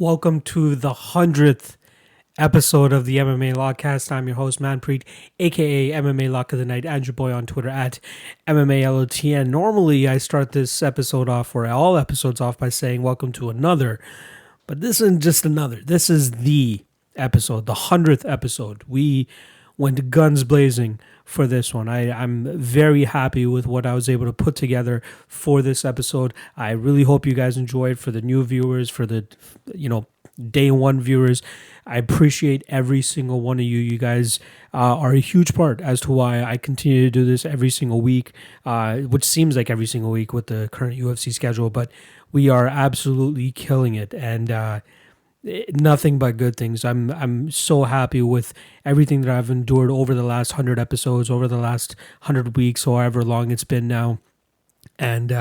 Welcome to the 100th episode of the MMA Lock-Cast. I'm your host, Manpreet, aka MMA Lock of the Night, and your boy on Twitter at MMA LOTN. Normally, I start this episode off, or all episodes off, by saying welcome to another. But this isn't just another. This is the episode, the 100th episode. We went guns blazing for this one. I'm very happy with what I was able to put together for this episode. I really hope you guys enjoyed. For the new viewers, for the day one viewers, I appreciate every single one of you. You guys are a huge part as to why I continue to do this every single week, which seems like every single week with the current UFC schedule, but we are absolutely killing it, and nothing but good things. I'm so happy with everything that I've endured over the last 100 episodes, over the last 100 weeks, or however long it's been now. And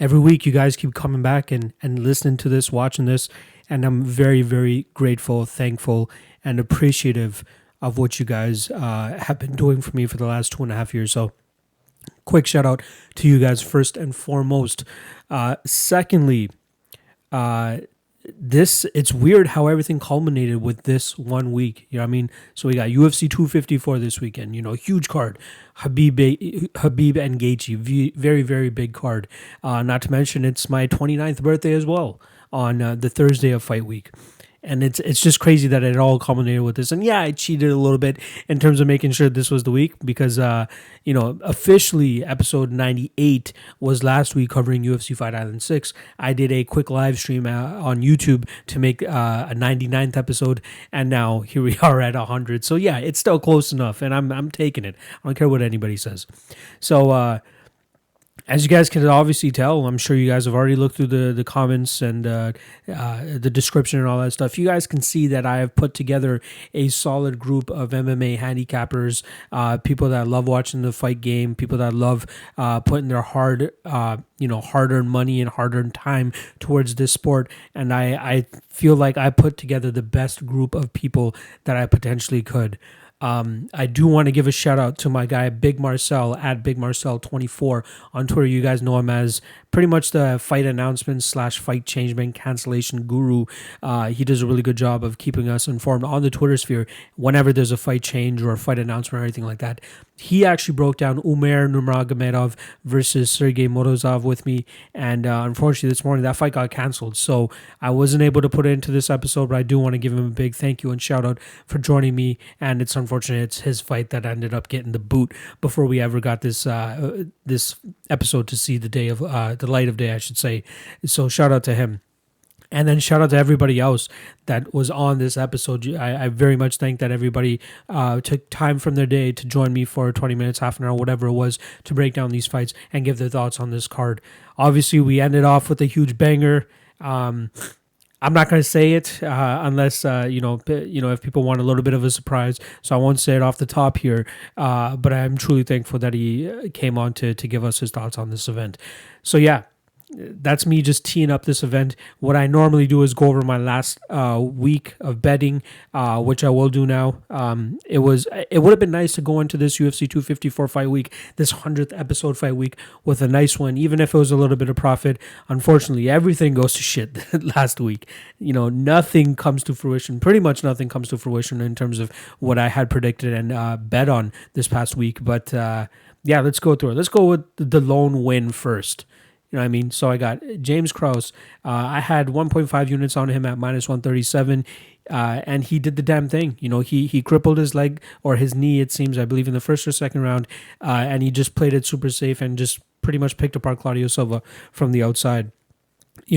every week you guys keep coming back and listening to this, watching this, and I'm very, very grateful, thankful, and appreciative of what you guys have been doing for me for the last 2.5 years. So quick shout out to you guys first and foremost. Secondly, it's weird how everything culminated with this 1 week. You know what I mean? So we got UFC 254 this weekend, huge card. Khabib and Gaethje, very, very big card. Not to mention it's my 29th birthday as well on the Thursday of fight week. And it's just crazy that it all culminated with this. And yeah, I cheated a little bit in terms of making sure this was the week because, officially episode 98 was last week covering UFC Fight Island 6. I did a quick live stream on YouTube to make a 99th episode. And now here we are at 100. So yeah, it's still close enough. And I'm taking it. I don't care what anybody says. So, as you guys can obviously tell, I'm sure you guys have already looked through the comments and the description and all that stuff. You guys can see that I have put together a solid group of MMA handicappers, people that love watching the fight game, people that love putting their hard-earned money and hard-earned time towards this sport. And I feel like I put together the best group of people that I potentially could. I do want to give a shout out to my guy Big Marcel at Big Marcel 24 on Twitter. You guys know him as pretty much the fight announcements / fight changement cancellation guru. He does a really good job of keeping us informed on the Twitter sphere whenever there's a fight change or a fight announcement or anything like that. He actually broke down Umar Nurmagomedov versus Sergey Morozov with me, and unfortunately this morning that fight got canceled, so I wasn't able to put it into this episode, but I do want to give him a big thank you and shout out for joining me. And it's unfortunate it's his fight that ended up getting the boot before we ever got this this episode to see the day of the light of day, I should say. So shout out to him. And then shout out to everybody else that was on this episode. I very much thank that everybody took time from their day to join me for 20 minutes, half an hour, whatever it was, to break down these fights and give their thoughts on this card. Obviously, we ended off with a huge banger. I'm not going to say it unless, if people want a little bit of a surprise. So I won't say it off the top here. But I'm truly thankful that he came on to give us his thoughts on this event. So yeah. That's me just teeing up this event. What I normally do is go over my last week of betting, which I will do now. It would have been nice to go into this UFC 254 fight week, this 100th episode fight week, with a nice one, even if it was a little bit of profit. Unfortunately, everything goes to shit last week. Nothing comes to fruition. Pretty much nothing comes to fruition in terms of what I had predicted and bet on this past week. But yeah, let's go through it. Let's go with the lone win first. You know what I mean? So I got James Krause. I had 1.5 units on him at minus 137, and he did the damn thing. He crippled his leg or his knee, it seems, I believe, in the first or second round, and he just played it super safe and just pretty much picked apart Claudio Silva from the outside.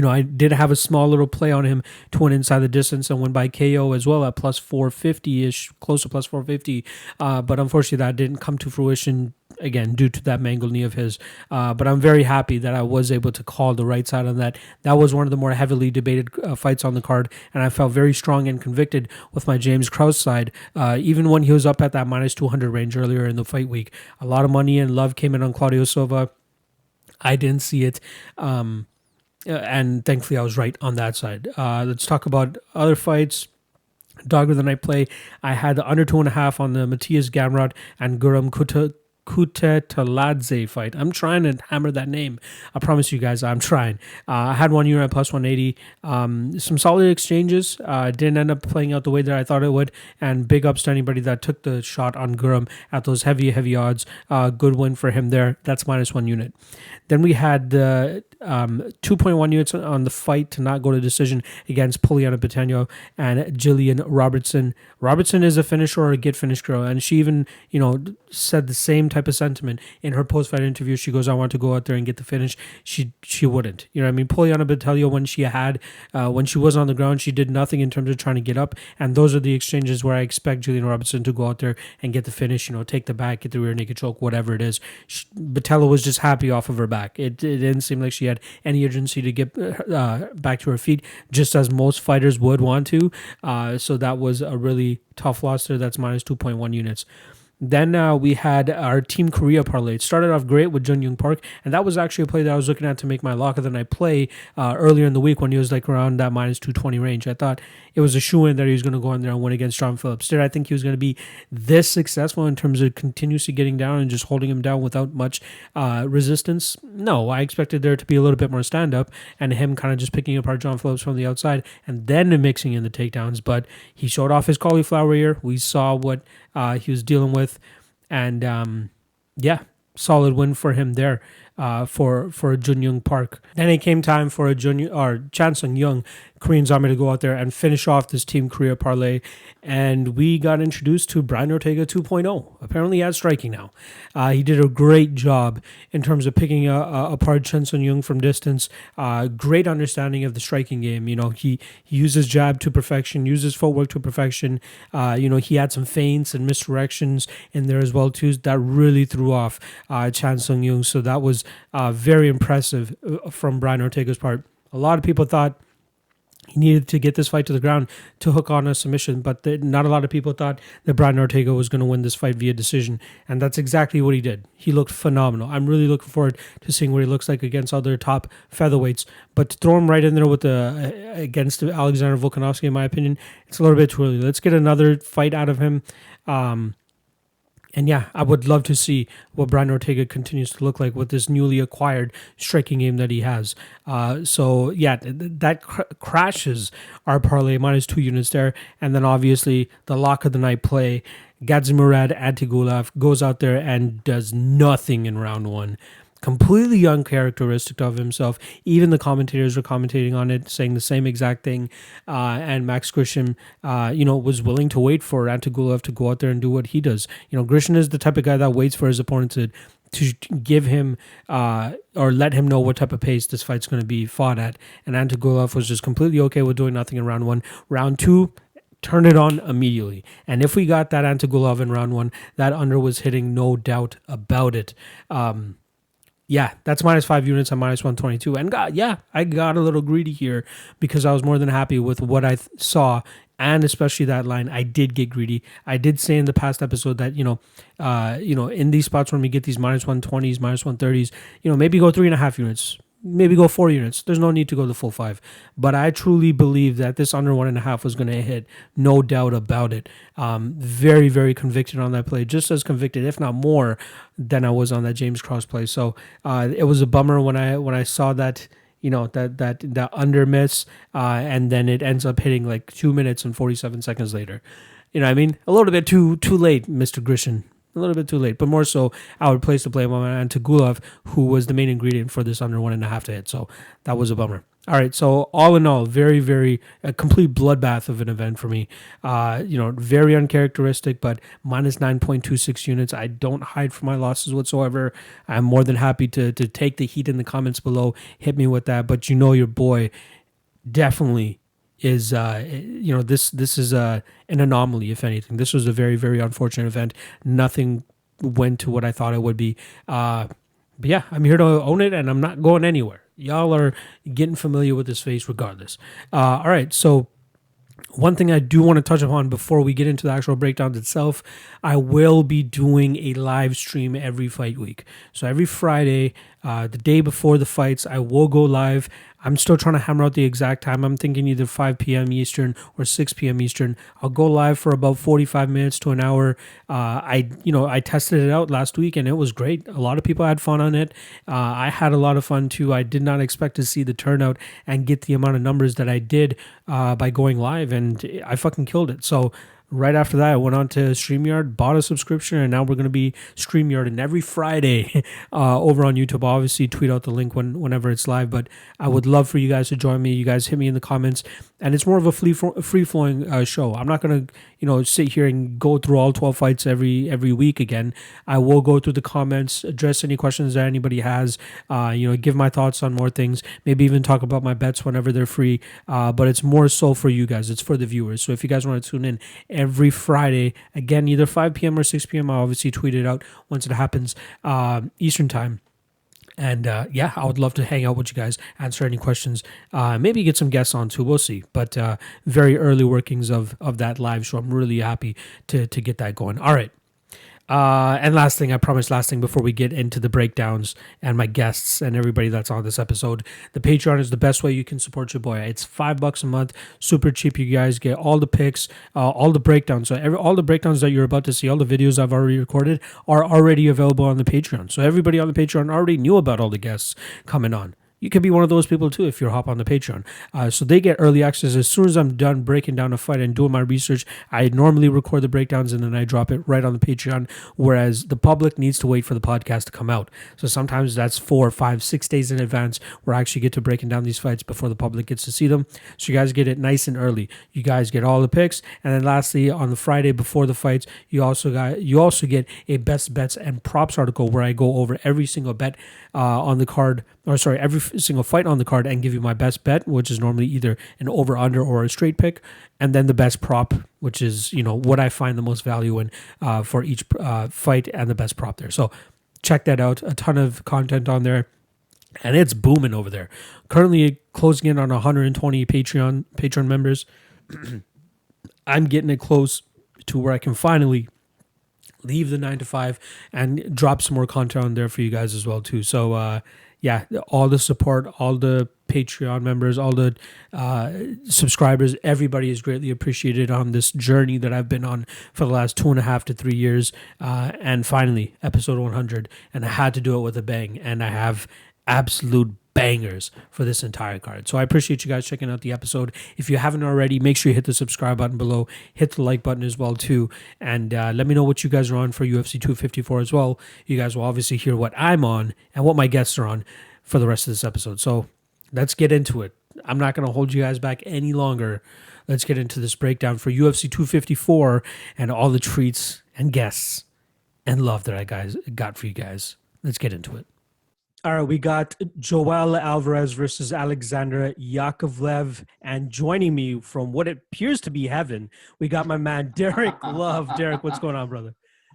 I did have a small little play on him to win inside the distance and win by KO as well at plus 450-ish, close to plus 450. But unfortunately, that didn't come to fruition, again, due to that mangled knee of his. But I'm very happy that I was able to call the right side on that. That was one of the more heavily debated fights on the card, and I felt very strong and convicted with my James Krause side, even when he was up at that minus 200 range earlier in the fight week. A lot of money and love came in on Claudio Silva. I didn't see it. And thankfully, I was right on that side. Let's talk about other fights. Dog of the night play. I had the under 2.5 on the Matthias Gamrot and Guram Cutelaba fight. I'm trying to hammer that name. I promise you guys, I'm trying. I had 1 unit plus 180. Some solid exchanges. Didn't end up playing out the way that I thought it would. And big ups to anybody that took the shot on Guram at those heavy odds. Good win for him there. That's minus 1 unit. Then we had the 2.1 units on the fight to not go to decision against Poliana Peteno and Jillian Robertson. Robertson is a finisher or a get finished girl, and she even, said the same type of sentiment in her post-fight interview. She goes, "I want to go out there and get the finish." She wouldn't. Poliana Peteno, when she was on the ground, she did nothing in terms of trying to get up, and those are the exchanges where I expect Jillian Robertson to go out there and get the finish. Take the back, get the rear naked choke, whatever it is. Peteno was just happy off of her back. It didn't seem like she had any urgency to get back to her feet, just as most fighters would want to. So that was a really tough loss there. That's minus 2.1 units. Then we had our Team Korea parlay. It started off great with Jung Park, and that was actually a play that I was looking at to make my lock of the night play earlier in the week when he was around that minus 220 range. I thought it was a shoe-in that he was going to go in there and win against John Phillips. Did I think he was going to be this successful in terms of continuously getting down and just holding him down without much resistance? No, I expected there to be a little bit more stand-up and him kind of just picking apart John Phillips from the outside and then mixing in the takedowns. But he showed off his cauliflower ear. We saw what he was dealing with. And solid win for him there for Jun Young Park. Then it came time for Chan Sung Young, Korean's Army, to go out there and finish off this Team Korea parlay. And we got introduced to Brian Ortega 2.0. Apparently he has striking now. He did a great job in terms of picking apart Chan Sung Young from distance. Great understanding of the striking game. He uses jab to perfection, uses footwork to perfection. He had some feints and misdirections in there as well too. That really threw off Chan Sung Young. So that was very impressive from Brian Ortega's part. A lot of people thought he needed to get this fight to the ground to hook on a submission, but not a lot of people thought that Brian Ortega was going to win this fight via decision, and that's exactly what he did. He looked phenomenal. I'm really looking forward to seeing what he looks like against other top featherweights, but to throw him right in there with against Alexander Volkanovski, in my opinion, it's a little bit too early. Let's get another fight out of him. And I would love to see what Brian Ortega continues to look like with this newly acquired striking game that he has. That crashes our parlay, minus 2 units there. And then obviously the lock of the night play, Gadzhimurad Antigulov goes out there and does nothing in round 1. Completely uncharacteristic of himself. Even the commentators were commentating on it, saying the same exact thing. And Max Grisham, was willing to wait for Antigulov to go out there and do what he does. Grisham is the type of guy that waits for his opponent to give him or let him know what type of pace this fight's going to be fought at. And Antigulov was just completely okay with doing nothing in round 1. Round 2, turn it on immediately. And if we got that Antigulov in round 1, that under was hitting, no doubt about it. That's minus 5 units on minus 122. And I got a little greedy here because I was more than happy with what I saw, and especially that line. I did get greedy. I did say in the past episode that, in these spots when we get these minus 120s, minus 130s, maybe go 3.5 units. Maybe go 4 units. There's no need to go the full 5. But I truly believe that this under 1.5 was going to hit. No doubt about it. Very, very convicted on that play. Just as convicted, if not more, than I was on that James Cross play. So it was a bummer when I saw that, that under miss, and then it ends up hitting 2 minutes and 47 seconds later. A little bit too late, Mr. Grisham. A little bit too late, but more so I would place the blame on Antigulov, who was the main ingredient for this under 1.5 to hit. So that was a bummer. All right, so all in all, very, very a complete bloodbath of an event for me. Very uncharacteristic, but minus 9.26 units. I don't hide from my losses whatsoever. I'm more than happy to take the heat in the comments below. Hit me with that, but your boy definitely is this is an anomaly. If anything, this was a very, very unfortunate event. Nothing went to what I thought it would be. But I'm here to own it, and I'm not going anywhere. Y'all are getting familiar with this face regardless. All right, so one thing I do want to touch upon before we get into the actual breakdowns itself, I will be doing a live stream every fight week. So every Friday, the day before the fights, I will go live. I'm still trying to hammer out the exact time. I'm thinking either 5 p.m. Eastern or 6 p.m. Eastern. I'll go live for about 45 minutes to an hour. I tested it out last week and it was great. A lot of people had fun on it. I had a lot of fun too. I did not expect to see the turnout and get the amount of numbers that I did by going live, and I fucking killed it. So right after that, I went on to StreamYard, bought a subscription, and now we're going to be StreamYarding every Friday over on YouTube. I'll obviously tweet out the link whenever it's live, but I would love for you guys to join me. You guys hit me in the comments, and it's more of a free-flowing show. I'm not going to, sit here and go through all 12 fights every week again. I will go through the comments, address any questions that anybody has, give my thoughts on more things, maybe even talk about my bets whenever they're free, but it's more so for you guys. It's for the viewers. So if you guys want to tune in every Friday, again, either 5 p.m. or 6 p.m. I'll obviously tweet it out once it happens, Eastern time. And I would love to hang out with you guys, answer any questions, maybe get some guests on too. We'll see. But very early workings of that live show. I'm really happy to get that going. All right. And last thing before we get into the breakdowns and my guests and everybody that's on this episode, the Patreon is the best way you can support your boy. It's $5 a month, super cheap. You guys get all the picks, all the breakdowns. So all the breakdowns that you're about to see, all the videos I've already recorded are already available on the Patreon. So everybody on the Patreon already knew about all the guests coming on. You could be one of those people too if you hop on the Patreon. So they get early access as soon as I'm done breaking down a fight and doing my research. I normally record the breakdowns and then I drop it right on the Patreon, whereas the public needs to wait for the podcast to come out. So sometimes that's 4, 5, 6 days in advance where I actually get to breaking down these fights before the public gets to see them. So you guys get it nice and early. You guys get all the picks. And then lastly, on the Friday before the fights, you also get a best bets and props article where I go over every single bet on the card, every single fight on the card and give you my best bet, which is normally either an over under or a straight pick, and then the best prop, which is what I find the most value in for each fight, and the best prop there. So check that out. A ton of content on there, and it's booming over there. Currently closing in on 120 Patreon members. I'm getting it close to where I can finally leave the 9 to 5 and drop some more content on there for you guys as well too. So all the support, all the Patreon members, all the subscribers, everybody is greatly appreciated on this journey that I've been on for the last 2.5 to 3 years. And finally, episode 100, and I had to do it with a bang, and I have absolute bangers for this entire card. So I appreciate you guys checking out the episode. If you haven't already, make sure you hit the subscribe button below, hit the like button as well too, and let me know what you guys are on for UFC 254 as well. You guys will obviously hear what I'm on and what my guests are on for the rest of this episode. So let's get into it. I'm not going to hold you guys back any longer. Let's get into this breakdown for UFC 254 and all the treats and guests and love that I got for you guys. Let's get into it. All right, we got Joel Alvarez versus Alexander Yakovlev, and joining me from what appears to be heaven, we got my man Derek Love. Derek, what's going on, brother?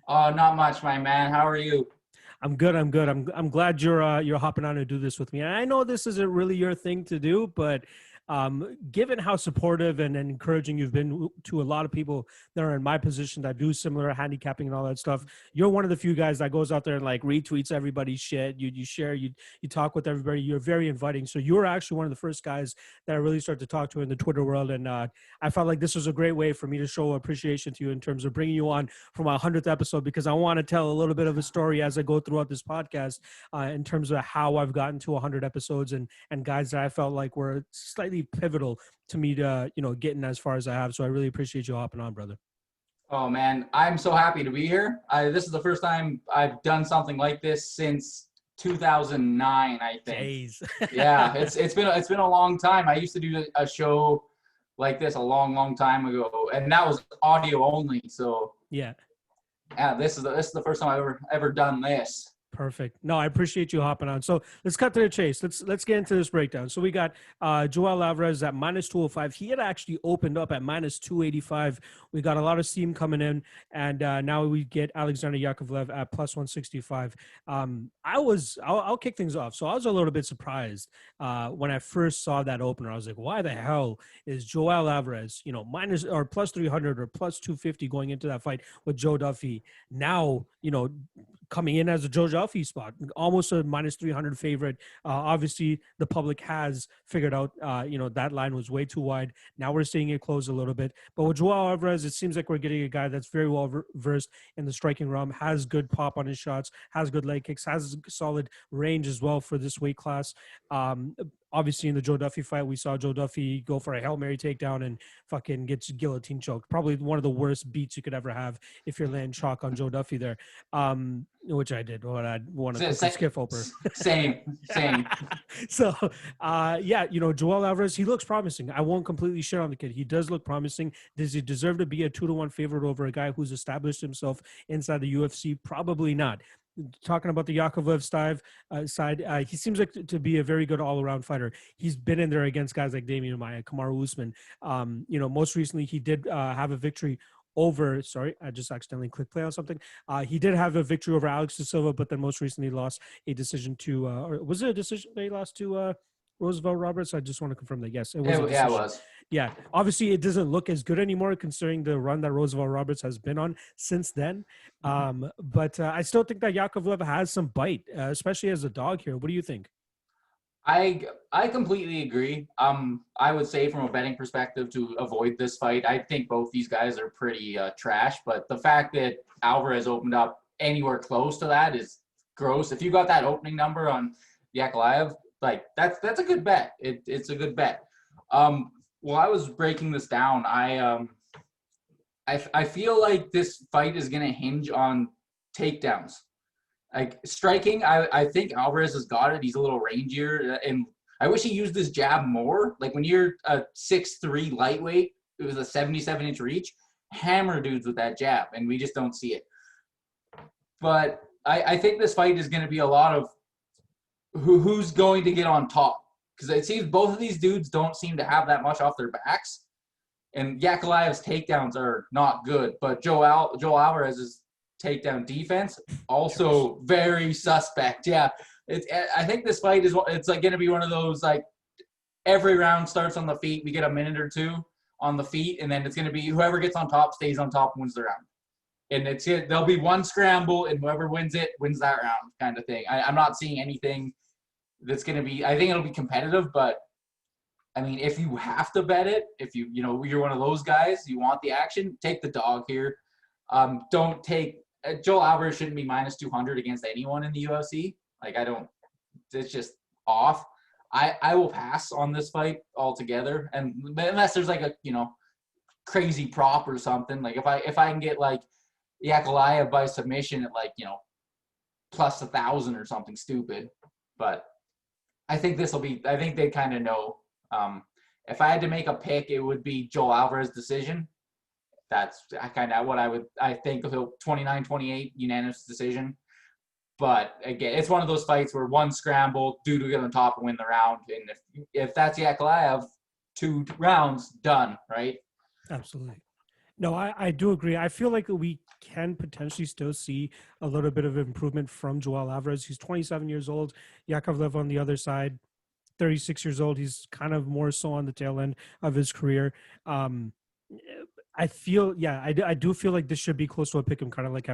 Oh, not much, my man. How are you? I'm good. I'm glad you're hopping on to do this with me. And I know this isn't really your thing to do, but given how supportive and encouraging you've been to a lot of people that are in my position that do similar handicapping and all that stuff, you're one of the few guys that goes out there and like retweets everybody's shit. You share, you talk with everybody. You're very inviting. So you're actually one of the first guys that I really started to talk to in the Twitter world. And I felt like this was a great way for me to show appreciation to you in terms of bringing you on for my 100th episode, because I want to tell a little bit of a story as I go throughout this podcast in terms of how I've gotten to 100 episodes and guys that I felt like were slightly pivotal to me to getting as far as I have. So I really appreciate you hopping on, brother. Oh man, I'm so happy to be here. This is the first time I've done something like this since 2009, I think. Jeez. Yeah, it's been a long time. I used to do a show like this a long time ago, and that was audio only. So yeah, this is the first time I've ever done this. Perfect. No, I appreciate you hopping on. So let's cut to the chase. Let's get into this breakdown. So we got Joel Alvarez at -205. He had actually opened up at -285. We got a lot of steam coming in, and now we get Alexander Yakovlev at +165. I'll kick things off. So I was a little bit surprised when I first saw that opener. I was like, why the hell is Joel Alvarez, minus or +300 or +250 going into that fight with Joe Duffy? Now, coming in as a Jojua Duffy spot, almost a minus 300 favorite. Obviously, the public has figured out, that line was way too wide. Now we're seeing it close a little bit. But with Joao Alvarez, it seems like we're getting a guy that's very well versed in the striking realm, has good pop on his shots, has good leg kicks, has solid range as well for this weight class. Obviously, in the Joe Duffy fight, we saw Joe Duffy go for a Hail Mary takedown and fucking gets guillotine choked. Probably one of the worst beats you could ever have if you're laying chalk on Joe Duffy there, which I did. What I want to skip over. Same. So, Joel Alvarez, he looks promising. I won't completely shit on the kid. He does look promising. Does he deserve to be a 2-1 favorite over a guy who's established himself inside the UFC? Probably not. Talking about the Yakovlev side, he seems like to be a very good all-around fighter. He's been in there against guys like Damian Maia, Kamaru Usman. Most recently he did have a victory over. Sorry, I just accidentally clicked play on something. He did have a victory over Alex de Silva, but then most recently lost a decision to. Or was it a decision they lost to Roosevelt Roberts? I just want to confirm that. Yes, it was. Yeah, it was. Yeah, obviously it doesn't look as good anymore considering the run that Roosevelt Roberts has been on since then. But I still think that Yakovlev has some bite, especially as a dog here. What do you think? I completely agree. I would say from a betting perspective to avoid this fight, I think both these guys are pretty trash. But the fact that Alvarez opened up anywhere close to that is gross. If you got that opening number on Ankalaev, like that's a good bet. It's a good bet. While I was breaking this down, I feel like this fight is going to hinge on takedowns. Like striking, I think Alvarez has got it. He's a little rangier, and I wish he used his jab more. Like when you're a 6'3" lightweight, it was a 77-inch reach. Hammer dudes with that jab, and we just don't see it. But I think this fight is going to be a lot of who's going to get on top. Because it seems both of these dudes don't seem to have that much off their backs. And Ankalaev's takedowns are not good. But Joe Alvarez's takedown defense, also very suspect. Yeah. I think this fight it's like going to be one of those, like, every round starts on the feet. We get a minute or two on the feet. And then it's going to be whoever gets on top stays on top and wins the round. And there'll be one scramble, and whoever wins it wins that round kind of thing. I'm not seeing anything that's going to be, I think it'll be competitive, but I mean, if you have to bet it, if you're one of those guys, you want the action, take the dog here. Don't take, Joel Alvarez shouldn't be minus 200 against anyone in the UFC. Like, it's just off. I will pass on this fight altogether. And unless there's like a, crazy prop or something, like if I can get like Ankalaev by submission at like, plus 1,000 or something stupid, but I think I think they kind of know. If I had to make a pick, it would be Joel Alvarez decision. That's kind of what I think 29-28 unanimous decision. But again, it's one of those fights where one scramble, dude will get on top and win the round. And if that's Ankalaev, 2 rounds, done, right? Absolutely. No, I do agree. I feel like we can potentially still see a little bit of improvement from Joel Alvarez. He's 27 years old. Yakovlev on the other side, 36 years old. He's kind of more so on the tail end of his career. I do feel like this should be close to a pick'em, kind of like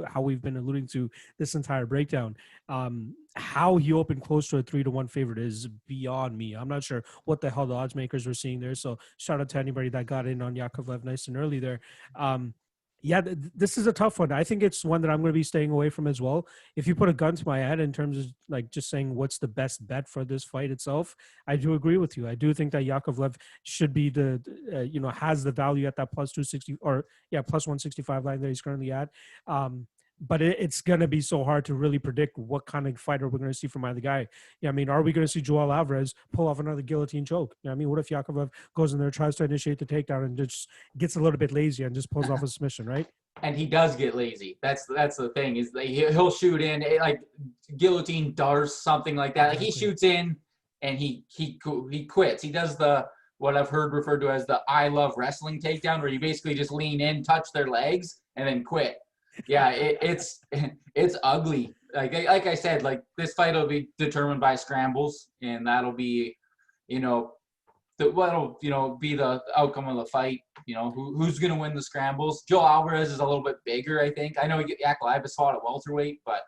how we've been alluding to this entire breakdown. How he opened close to a 3-1 favorite is beyond me. I'm not sure what the hell the odds makers were seeing there. So shout out to anybody that got in on Yakovlev nice and early there. This is a tough one. I think it's one that I'm going to be staying away from as well. If you put a gun to my head in terms of like just saying what's the best bet for this fight itself, I do agree with you. I do think that Yakovlev should be has the value at that plus 260 or plus 165 line that he's currently at. But it's going to be so hard to really predict what kind of fighter we're going to see from either guy. Yeah, I mean, are we going to see Joel Alvarez pull off another guillotine choke? I mean, what if Yakovlev goes in there, tries to initiate the takedown, and just gets a little bit lazy and just pulls off a submission, right? And he does get lazy. That's the thing, is that he'll shoot in like guillotine darts, something like that. Like he shoots in and he quits. He does what I've heard referred to as the I love wrestling takedown, where you basically just lean in, touch their legs, and then quit. Yeah, it's ugly. Like I said, like this fight will be determined by scrambles, and that'll be, what'll be the outcome of the fight. Who's gonna win the scrambles? Joel Alvarez is a little bit bigger, I think. I know Ankalaev fought at welterweight, but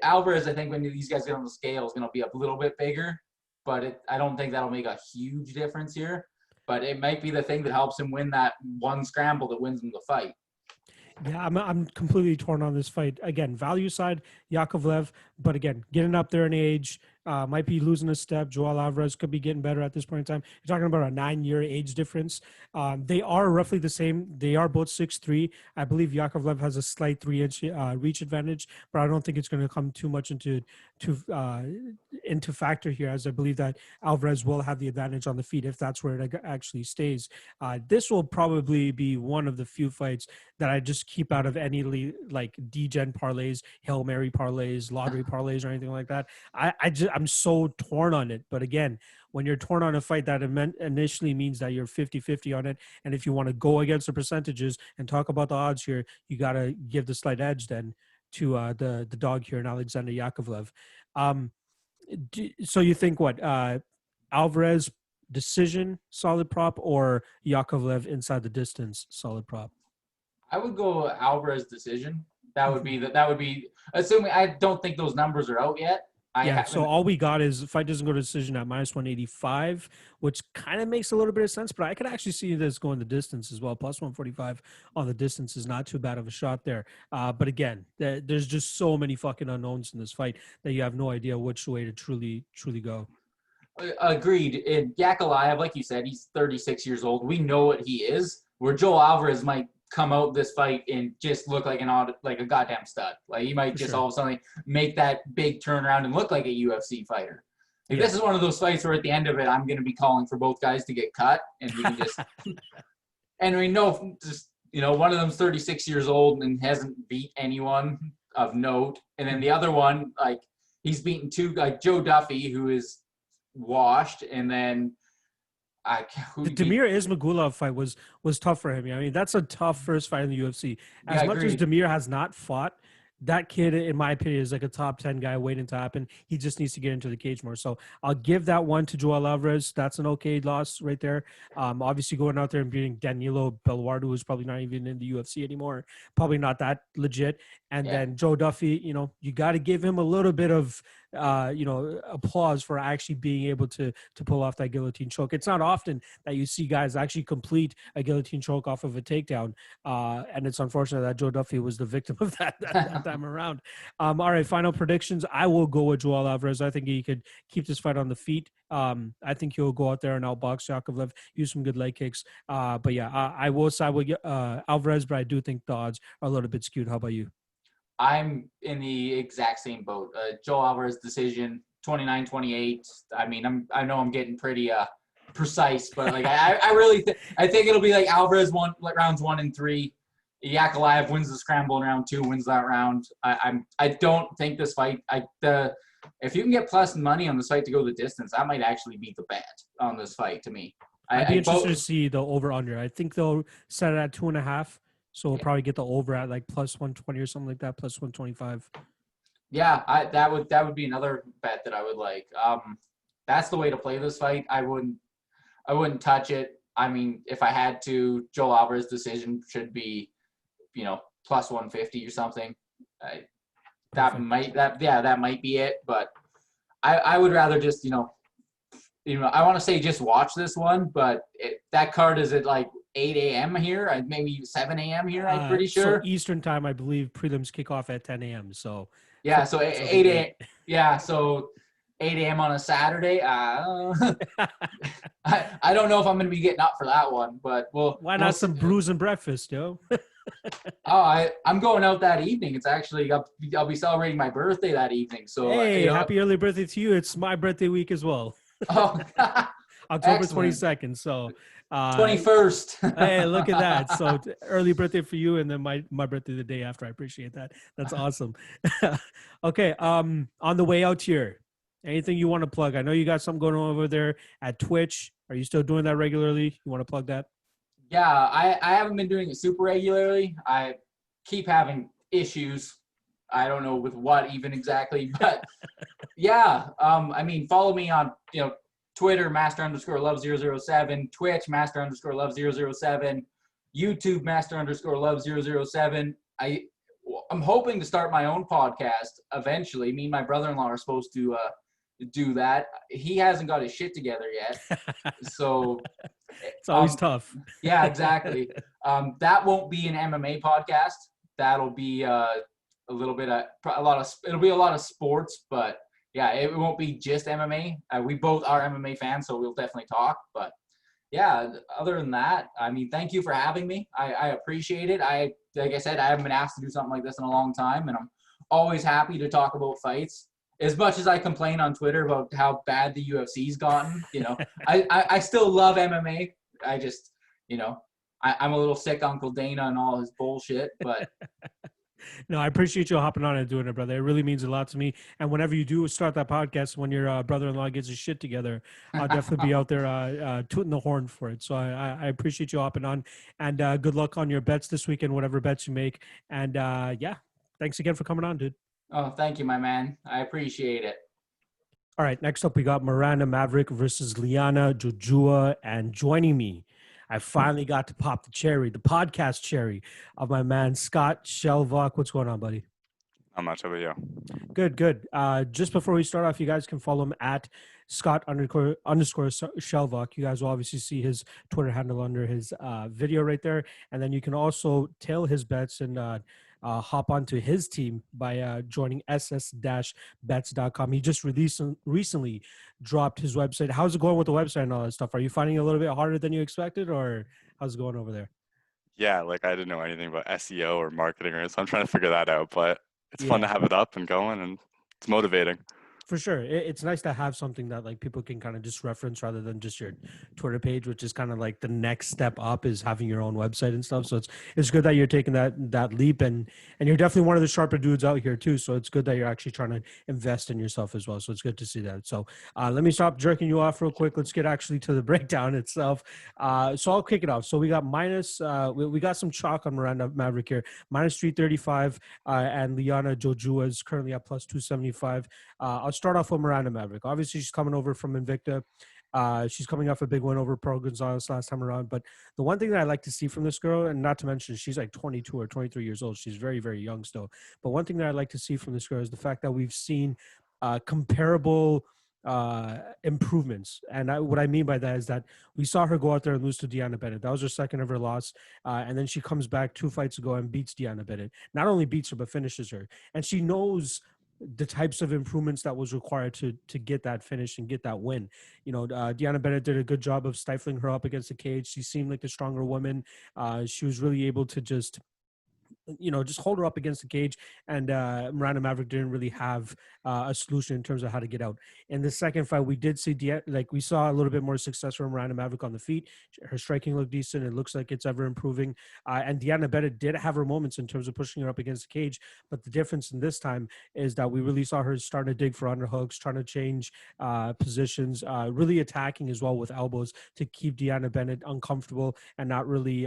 Alvarez, I think when these guys get on the scale, is going to be a little bit bigger, but I don't think that'll make a huge difference here. But it might be the thing that helps him win that one scramble that wins him the fight. Yeah, I'm completely torn on this fight. Again, value side, Yakovlev, but again, getting up there in age, might be losing a step. Joel Alvarez could be getting better at this point in time. You're talking about a 9-year age difference. They are roughly the same. They are both 6'3". I believe Yakovlev has a slight 3-inch reach advantage, but I don't think it's going to come too much into factor here, as I believe that Alvarez will have the advantage on the feet if that's where it actually stays. This will probably be one of the few fights that I just keep out of any like D-gen parlays, Hail Mary parlays, lottery parlays, or anything like that. I'm so torn on it. But again, when you're torn on a fight, that initially means that you're 50-50 on it. And if you want to go against the percentages and talk about the odds here, you got to give the slight edge then to the dog here in Alexander Yakovlev. So you think what? Alvarez decision, solid prop, or Yakovlev inside the distance, solid prop? I would go Alvarez decision. That would be assuming I don't think those numbers are out yet. So all we got is fight doesn't go to decision at -185, which kind of makes a little bit of sense, but I could actually see this going the distance as well. +145 on the distance is not too bad of a shot there. But again, there's just so many fucking unknowns in this fight that you have no idea which way to truly go. Agreed. And Ankalaev, like you said, he's 36 years old. We know what he is. Where Joel Alvarez might come out this fight and just look like a goddamn stud. Like he might just all of a sudden make that big turnaround and look like a UFC fighter. Like, this is one of those fights where at the end of it, I'm going to be calling for both guys to get cut, and we can just and we know just one of them's 36 years old and hasn't beat anyone of note, and then the other one, like, he's beaten two, like Joe Duffy, who is washed, and then the Damir Ismagulov fight was tough for him. I mean, that's a tough first fight in the UFC. As much as Damir has not fought, that kid, in my opinion, is like a top 10 guy waiting to happen. He just needs to get into the cage more. So I'll give that one to Joel Alvarez. That's an okay loss right there. Obviously going out there and beating Danilo Belluardo, who's probably not even in the UFC anymore. Probably not that legit. And then Joe Duffy, you got to give him a little bit of, applause for actually being able to pull off that guillotine choke. It's not often that you see guys actually complete a guillotine choke off of a takedown. And it's unfortunate that Joe Duffy was the victim of that time around. All right, final predictions. I will go with Joel Alvarez. I think he could keep this fight on the feet. I think he'll go out there and outbox Yakovlev, use some good leg kicks. But yeah, I will side with Alvarez, but I do think the odds are a little bit skewed. How about you? I'm in the exact same boat. Joel Alvarez decision, 29-28. I mean, I know I'm getting pretty precise, but like I really I think it'll be like Alvarez won rounds 1 and 3. Ankalaev wins the scramble in round 2, wins that round. I don't think this fight. If you can get plus money on this fight to go the distance, that might actually beat the bet on this fight to me. I'd be interested to see the over/under. I think they'll set it at 2.5. So we'll probably get the over at like +120 or something like that, +125. Yeah, that would be another bet that I would like. That's the way to play this fight. I wouldn't touch it. I mean, if I had to, Joel Alvarez decision should be, +150 or something. That might be it. But I would rather just I want to say just watch this one, but that card is at like 8 a.m. here, maybe 7 a.m. here, I'm pretty sure. So Eastern time, I believe prelims kick off at 10 a.m. So 8 a.m. Yeah, so 8 a.m. on a Saturday. I don't know if I'm going to be getting up for that one, but why not some brews and breakfast, yo? I'm going out that evening. It's actually I'll be celebrating my birthday that evening. So hey, happy early birthday to you! It's my birthday week as well. Oh, October 22nd. So 21st. Hey, look at that. So early birthday for you, and then my birthday the day after. I appreciate that. That's awesome. Okay. On the way out here, anything you want to plug? I know you got something going on over there at Twitch. Are you still doing that regularly? You want to plug that? Yeah, I haven't been doing it super regularly. I keep having issues. I don't know with what even exactly, but yeah. I mean, follow me on Twitter, Master_Love007, Twitch, Master_Love007, YouTube, Master_Love007. I'm hoping to start my own podcast eventually. Me and my brother-in-law are supposed to do that. He hasn't got his shit together yet, so it's always tough. Yeah, exactly. That won't be an MMA podcast. That'll be it'll be a lot of sports, but yeah, it won't be just MMA. We both are MMA fans, so we'll definitely talk. But yeah, other than that, I mean, thank you for having me. I appreciate it. Like I said, I haven't been asked to do something like this in a long time, and I'm always happy to talk about fights. As much as I complain on Twitter about how bad the UFC's gotten, I still love MMA. I just, I'm a little sick Uncle Dana and all his bullshit, but no, I appreciate you hopping on and doing it, brother. It really means a lot to me. And whenever you do start that podcast, when your brother-in-law gets his shit together, I'll definitely be out there tooting the horn for it. So I appreciate you hopping on, and good luck on your bets this weekend, whatever bets you make. And yeah, thanks again for coming on, dude. Oh, thank you, my man. I appreciate it. All right, next up we got Miranda Maverick versus Liana Jojua, and joining me, I finally got to pop the cherry, the podcast cherry of my man Scott Shelvok. What's going on, buddy? Not much. How about you? Good. Just before we start off, you guys can follow him at Scott__ Shelvok. You guys will obviously see his Twitter handle under his video right there, and then you can also tail his bets and hop onto his team by joining ss-bets.com. He just recently dropped his website. How's it going with the website and all that stuff? Are you finding it a little bit harder than you expected, or how's it going over there? Yeah, like I didn't know anything about SEO or marketing, so I'm trying to figure that out. But it's fun to have it up and going, and it's motivating. For sure. It's nice to have something that like people can kind of just reference rather than just your Twitter page, which is kind of like the next step up is having your own website and stuff. So it's good that you're taking that leap, and you're definitely one of the sharper dudes out here too. So it's good that you're actually trying to invest in yourself as well. So it's good to see that. So let me stop jerking you off real quick. Let's get actually to the breakdown itself. So I'll kick it off. So we got we got some chalk on Miranda Maverick here, -335, and Liana Jojua is currently at +275. I'll start off with Miranda Maverick. Obviously, she's coming over from Invicta. She's coming off a big win over Pro Gonzalez last time around. But the one thing that I like to see from this girl, and not to mention she's like 22 or 23 years old. She's very, very young still. But one thing that I like to see from this girl is the fact that we've seen comparable improvements. And what I mean by that is that we saw her go out there and lose to Deanna Bennett. That was her second ever loss. And then she comes back 2 fights ago and beats Deanna Bennett. Not only beats her, but finishes her. And she knows the types of improvements that was required to get that finish and get that win. Deanna Bennett did a good job of stifling her up against the cage. She seemed like the stronger woman. She was really able to just hold her up against the cage, and Miranda Maverick didn't really have a solution in terms of how to get out. In the second fight, we did see we saw a little bit more success from Miranda Maverick on the feet. Her striking looked decent. It looks like it's ever improving. And Deanna Bennett did have her moments in terms of pushing her up against the cage, but the difference in this time is that we really saw her starting to dig for underhooks, trying to change positions, really attacking as well with elbows to keep Deanna Bennett uncomfortable and not really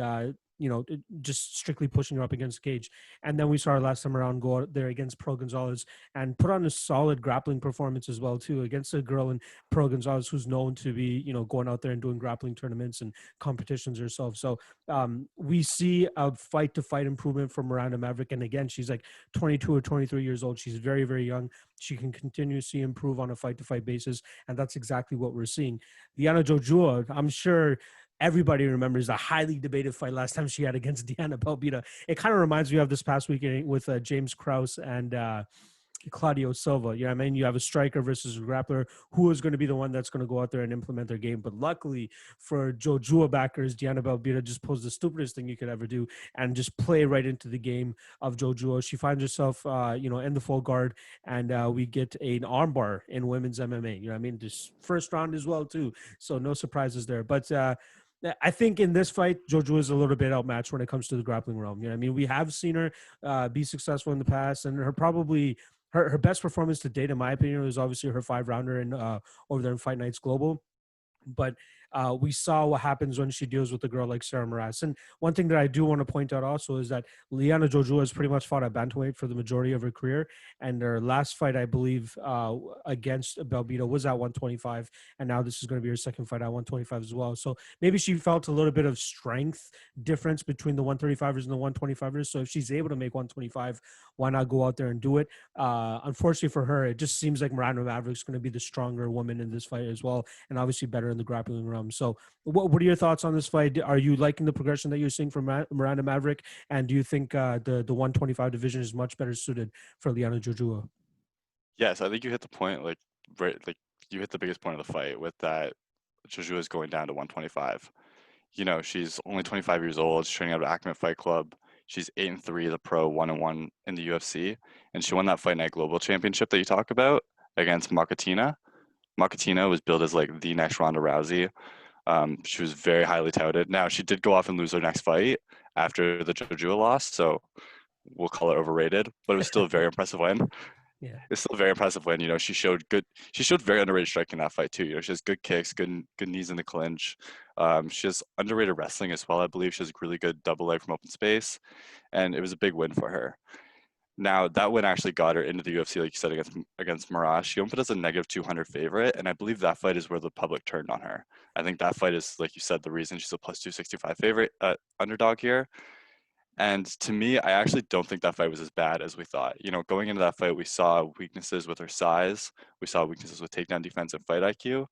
just strictly pushing her up against the cage. And then we saw her last time around go out there against Pro Gonzalez and put on a solid grappling performance as well too, against a girl in Pro Gonzalez who's known to be going out there and doing grappling tournaments and competitions herself. So we see a fight to fight improvement from Miranda Maverick, and again, she's like 22 or 23 years old. She's very, very young. She can continuously improve on a fight to fight basis, and that's exactly what we're seeing. Liana Jojua, I'm sure everybody remembers the highly debated fight last time she had against Diana Belbita. It kind of reminds me of this past weekend with James Krause and Claudio Silva. You know what I mean? You have a striker versus a grappler. Who is going to be the one that's going to go out there and implement their game? But luckily for Jojua backers, Diana Belbita just posed the stupidest thing you could ever do and just play right into the game of Jojua. She finds herself, in the full guard, and we get an armbar in women's MMA. You know what I mean? This first round as well, too. So no surprises there. But I think in this fight, Jojua is a little bit outmatched when it comes to the grappling realm. You know what I mean? We have seen her be successful in the past, and her best performance to date, in my opinion, was obviously her 5-rounder over there in Fight Nights Global. But we saw what happens when she deals with a girl like Sarah Moras. And one thing that I do want to point out also is that Liana Jojua has pretty much fought at bantamweight for the majority of her career, and her last fight, I believe, against Belbita was at 125, and now this is going to be her second fight at 125 as well. So maybe she felt a little bit of strength difference between the 135ers and the 125ers. So if she's able to make 125, why not go out there and do it? Unfortunately for her, it just seems like Miranda Maverick's going to be the stronger woman in this fight as well, and obviously better in the grappling realm. So what are your thoughts on this fight? Are you liking the progression that you're seeing from Miranda Maverick? And do you think the 125 division is much better suited for Liana Jojua? Yes, I think you hit the point, like, right, like you hit the biggest point of the fight with that Jojua is going down to 125. You know, she's only 25 years old. She's training out of Ackman Fight Club. She's 8-3 as a pro, 1-1 in the UFC, and she won that Fight Night Global Championship that you talk about against Makatina. Makatina was billed as like the next Ronda Rousey. She was very highly touted. Now she did go off and lose her next fight after the Jojua loss, so we'll call it overrated, but it was still a very impressive win. Yeah. It's still a very impressive win. You know, she showed very underrated striking in that fight too. You know, she has good kicks, good knees in the clinch. She has underrated wrestling as well. I believe she has really good double leg from open space, and it was a big win for her. Now that win actually got her into the UFC, like you said, against Mirage. She opened as a -200 favorite, and I believe that fight is where the public turned on her. I think that fight is, like you said, the reason she's a +265 favorite underdog here. And to me, I actually don't think that fight was as bad as we thought. You know, going into that fight, we saw weaknesses with her size. We saw weaknesses with takedown defense and fight IQ.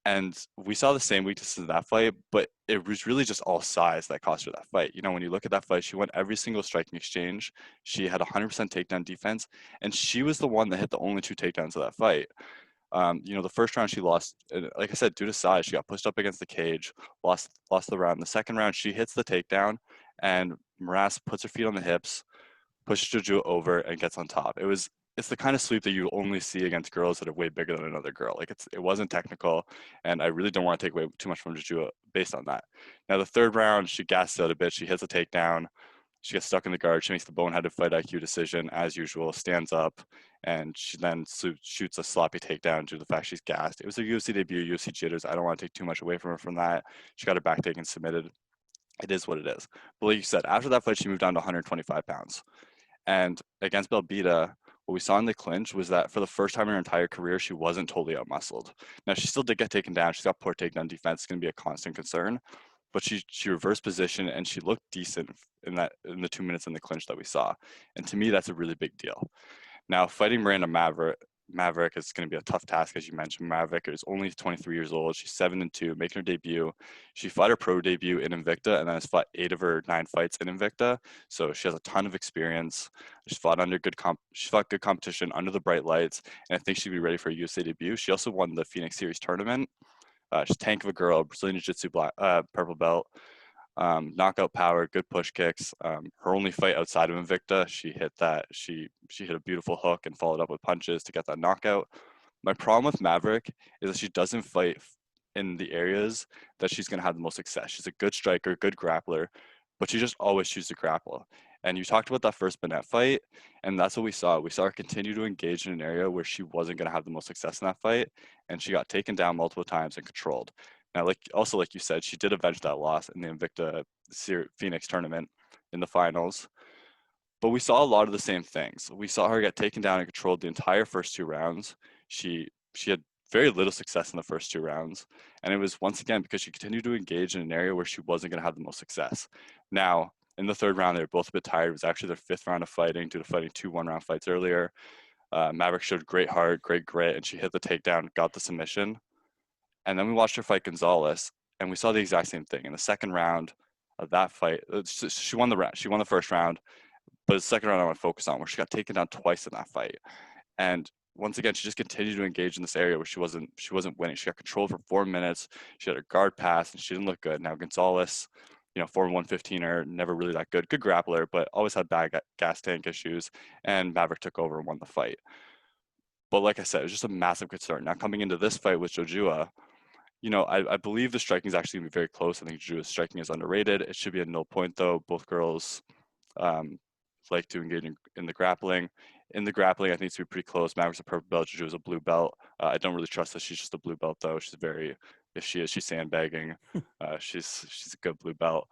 And we saw the same weaknesses in that fight, but it was really just all size that cost her that fight. You know, when you look at that fight, she won every single striking exchange. She had 100% takedown defense, and she was the one that hit the only 2 takedowns of that fight. You know, the first round she lost, like I said, due to size, she got pushed up against the cage, lost the round. The second round, she hits the takedown, and Moras puts her feet on the hips, pushes Jojua over, and gets on top. It's the kind of sweep that you only see against girls that are way bigger than another girl. Like it wasn't technical, and I really don't want to take away too much from Jojua based on that. Now the third round, she gassed out a bit. She hits a takedown. She gets stuck in the guard. She makes the boneheaded fight IQ decision as usual, stands up, and she then shoots a sloppy takedown due to the fact she's gassed. It was a UFC debut, UFC jitters. I don't want to take too much away from her from that. She got her back taken, submitted. It is what it is. But like you said, after that fight, she moved down to 125 pounds. And against Belbita, what we saw in the clinch was that for the first time in her entire career, she wasn't totally outmuscled. Now, she still did get taken down. She's got poor takedown defense. It's going to be a constant concern. But she reversed position, and she looked decent in the 2 minutes in the clinch that we saw. And to me, that's a really big deal. Now, fighting Miranda Maverick is going to be a tough task, as you mentioned. Maverick is only 23 years old. She's 7-2, making her debut. She fought her pro debut in Invicta, and then has fought 8 of her 9 fights in Invicta. So she has a ton of experience. She's fought good competition under the bright lights, and I think she'd be ready for a USA debut. She also won the Phoenix Series tournament. She's a tank of a girl, Brazilian Jiu-Jitsu purple belt. Knockout power, good push kicks. Her only fight outside of Invicta, she hit a beautiful hook and followed up with punches to get that knockout. My problem with Maverick is that she doesn't fight in the areas that she's going to have the most success. She's a good striker, good grappler, but she just always chooses to grapple. And you talked about that first Bennett fight, and that's what we saw. We saw her continue to engage in an area where she wasn't going to have the most success in that fight, and she got taken down multiple times and controlled. Now, like you said, she did avenge that loss in the Invicta Phoenix tournament in the finals. But we saw a lot of the same things. We saw her get taken down and controlled the entire first 2 rounds. She had very little success in the first 2 rounds. And it was once again because she continued to engage in an area where she wasn't going to have the most success. Now, in the third round, they were both a bit tired. It was actually their 5th round of fighting due to fighting 2 one-round fights earlier. Maverick showed great heart, great grit, and she hit the takedown, got the submission. And then we watched her fight Gonzalez, and we saw the exact same thing. In the second round of that fight, she won the round. She won the first round, but the second round I want to focus on, where she got taken down twice in that fight. And once again, she just continued to engage in this area where she wasn't winning. She got controlled for 4 minutes. She had a guard pass, and she didn't look good. Now Gonzalez, you know, former 115er, never really that good. Good grappler, but always had bad gas tank issues. And Maverick took over and won the fight. But like I said, it was just a massive concern. Now coming into this fight with Jojua, you know, I believe the striking is actually going to be very close. I think Jojua's striking is underrated. It should be a 0 point, though. Both girls like to engage in the grappling. In the grappling, I think it's going to be pretty close. Maverick's a purple belt. Jojua's a blue belt. I don't really trust that she's just a blue belt, though. She's very, if she is, she's sandbagging. She's a good blue belt.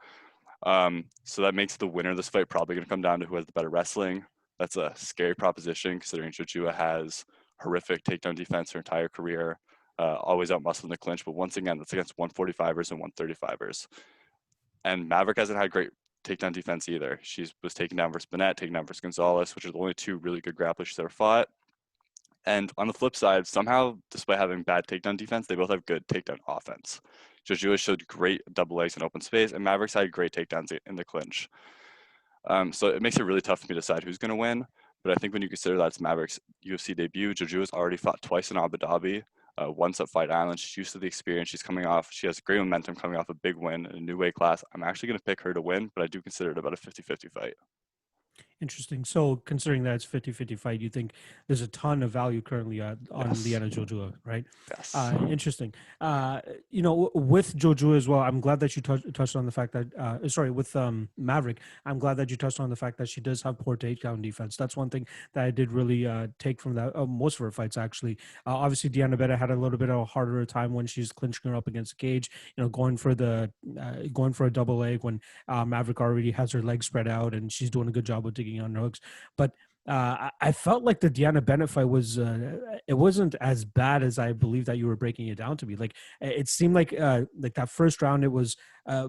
So that makes the winner of this fight probably going to come down to who has the better wrestling. That's a scary proposition considering Jojua has horrific takedown defense her entire career, always outmuscled in the clinch. But once again, that's against 145ers and 135ers. And Maverick hasn't had great takedown defense either. She was taken down versus Bennett, taken down versus Gonzalez, which are the only two really good grapplers she's ever fought. And on the flip side, somehow, despite having bad takedown defense, they both have good takedown offense. Jojua showed great double legs in open space, and Maverick's had great takedowns in the clinch. So it makes it really tough for me to decide who's going to win. But I think when you consider that's Maverick's UFC debut, Jojua's already fought twice in Abu Dhabi, once at Fight Island. She's used to the experience. She has great momentum coming off a big win in a new weight class. I'm actually going to pick her to win, but I do consider it about a 50-50 fight. Interesting. So considering that it's 50-50 fight, you think there's a ton of value currently on Liana Jojua, right? Yes. Interesting. With Jojua as well, I'm glad that you touched on the fact that, with Maverick, I'm glad that you touched on the fact that she does have poor takedown defense. That's one thing that I did really take from that, most of her fights, actually. Obviously, Diana Betta had a little bit of a harder time when she's clinching her up against the cage, going for a double leg when Maverick already has her legs spread out and she's doing a good job with digging on hooks. But I felt like the Diana Bennett fight was it wasn't as bad as I believe that you were breaking it down to be. Like it seemed like that first round, it was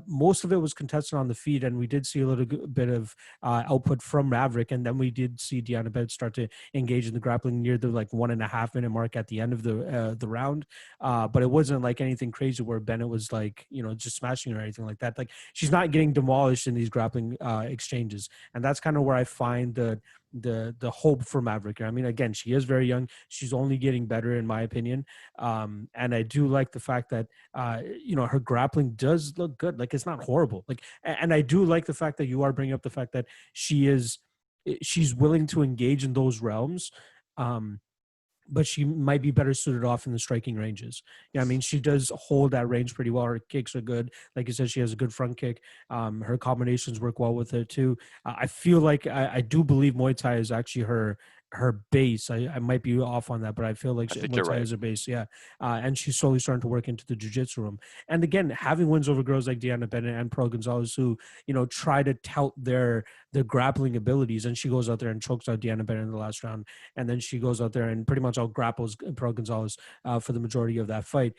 most of it was contested on the feet, and we did see a little bit of output from Maverick, and then we did see Diana Bennett start to engage in the grappling near the 1.5 minute mark at the end of the round. But it wasn't like anything crazy where Bennett was just smashing her or anything like that. Like she's not getting demolished in these grappling exchanges, and that's kind of where I find the hope for Maverick. I mean, again, she is very young. She's only getting better, in my opinion. And I do like the fact that, her grappling does look good. Like, it's not horrible. And I do like the fact that you are bringing up the fact that she's willing to engage in those realms. But she might be better suited off in the striking ranges. Yeah, I mean, she does hold that range pretty well. Her kicks are good. Like you said, she has a good front kick. Her combinations work well with it too. I feel like I do believe Muay Thai is actually her base. I might be off on that, but I feel like Muay Thai is her base. Yeah. And she's slowly starting to work into the jiu-jitsu room. And again, having wins over girls like Diana Bennett and Pearl Gonzalez who, try to tout their grappling abilities, and she goes out there and chokes out Diana Bennett in the last round. And then she goes out there and pretty much out grapples Pearl Gonzalez for the majority of that fight.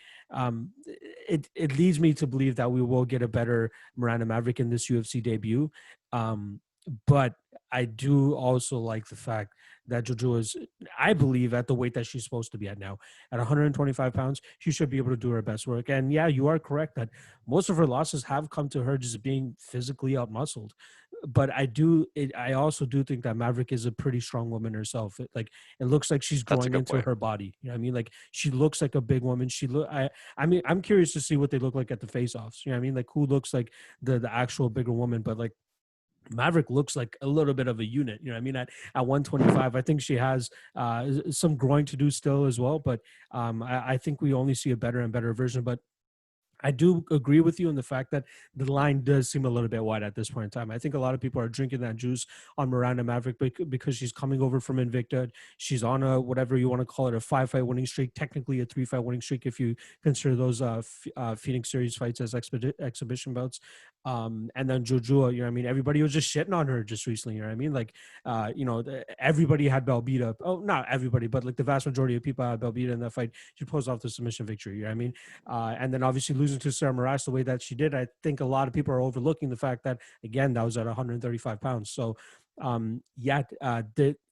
It leads me to believe that we will get a better Miranda Maverick in this UFC debut. But I do also like the fact that Jojua is, I believe, at the weight that she's supposed to be at now. At 125 pounds, she should be able to do her best work. And yeah, you are correct that most of her losses have come to her just being physically outmuscled. But I also do think that Maverick is a pretty strong woman herself. It looks like she's growing into her body. You know what I mean? Like she looks like a big woman. I mean, I'm curious to see what they look like at the face-offs. You know what I mean? Like who looks like the actual bigger woman, but like Maverick looks like a little bit of a unit. You know what I mean? At 125, I think she has some growing to do still as well. But I think we only see a better and better version. But I do agree with you in the fact that the line does seem a little bit wide at this point in time. I think a lot of people are drinking that juice on Miranda Maverick because she's coming over from Invicta. She's on a, whatever you want to call it, a 5-fight winning streak, technically a 3-fight winning streak if you consider those Phoenix Series fights as exhibition bouts. And then Jojua, you know what I mean? Everybody was just shitting on her just recently, you know what I mean? Like, everybody had Belbita. Oh, not everybody, but like the vast majority of people had Belbita in that fight. She pulls off the submission victory, you know what I mean? And then obviously losing to Sarah Moraes the way that she did, I think a lot of people are overlooking the fact that, again, that was at 135 pounds. So,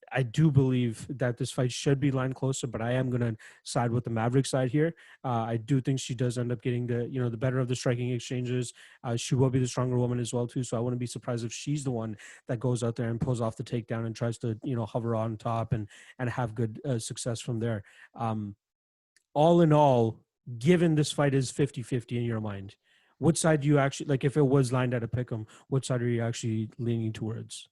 I do believe that this fight should be lined closer, but I am going to side with the Maverick side here. I do think she does end up getting the better of the striking exchanges. She will be the stronger woman as well too. So I wouldn't be surprised if she's the one that goes out there and pulls off the takedown and tries to, hover on top and have good success from there. All in all, given this fight is 50-50 in your mind, what side do you actually, like if it was lined at a pick'em, what side are you actually leaning towards?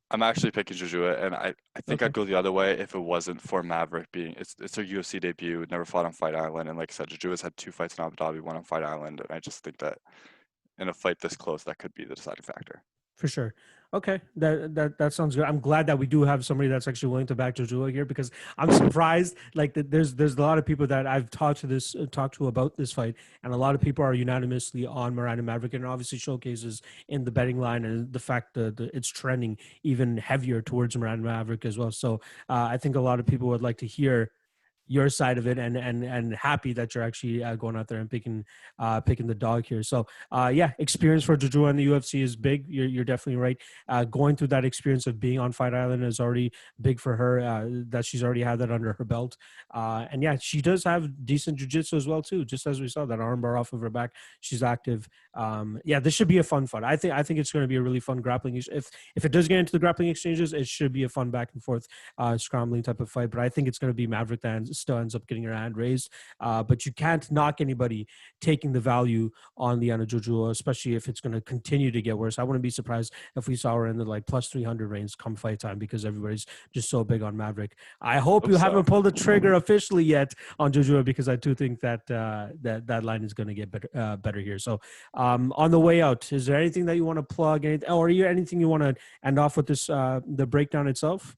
I'm actually picking Jojua, and I think I'd go the other way if it wasn't for Maverick being it's her UFC debut, never fought on Fight Island, and like I said, Jojua's had 2 fights in Abu Dhabi, 1 on Fight Island, and I just think that in a fight this close, that could be the deciding factor. For sure. Okay, that sounds good. I'm glad that we do have somebody that's actually willing to back Jojua here, because I'm surprised. Like there's a lot of people that I've talked to about this fight, and a lot of people are unanimously on Miranda Maverick, and obviously showcases in the betting line and the fact that it's trending even heavier towards Miranda Maverick as well. So I think a lot of people would like to hear your side of it, and happy that you're actually going out there and picking the dog here. So yeah, experience for Jojua in the UFC is big. You're definitely right. Going through that experience of being on Fight Island is already big for her, that she's already had that under her belt. And yeah, she does have decent jiu-jitsu as well too, just as we saw that armbar off of her back. She's active. Yeah, this should be a fun fight. I think it's going to be a really fun grappling. If it does get into the grappling exchanges, it should be a fun back and forth scrambling type of fight. But I think it's going to be Maverick that still ends up getting her hand raised. But you can't knock anybody taking the value on Liana Jojua, especially if it's going to continue to get worse. I wouldn't be surprised if we saw her in the like plus 300 range come fight time, because everybody's just so big on Maverick. I hope you haven't pulled the trigger officially yet on Jojua, because I do think that that line is going to get better here. So on the way out, is there anything that you want to plug, or anything you want to end off with this the breakdown itself?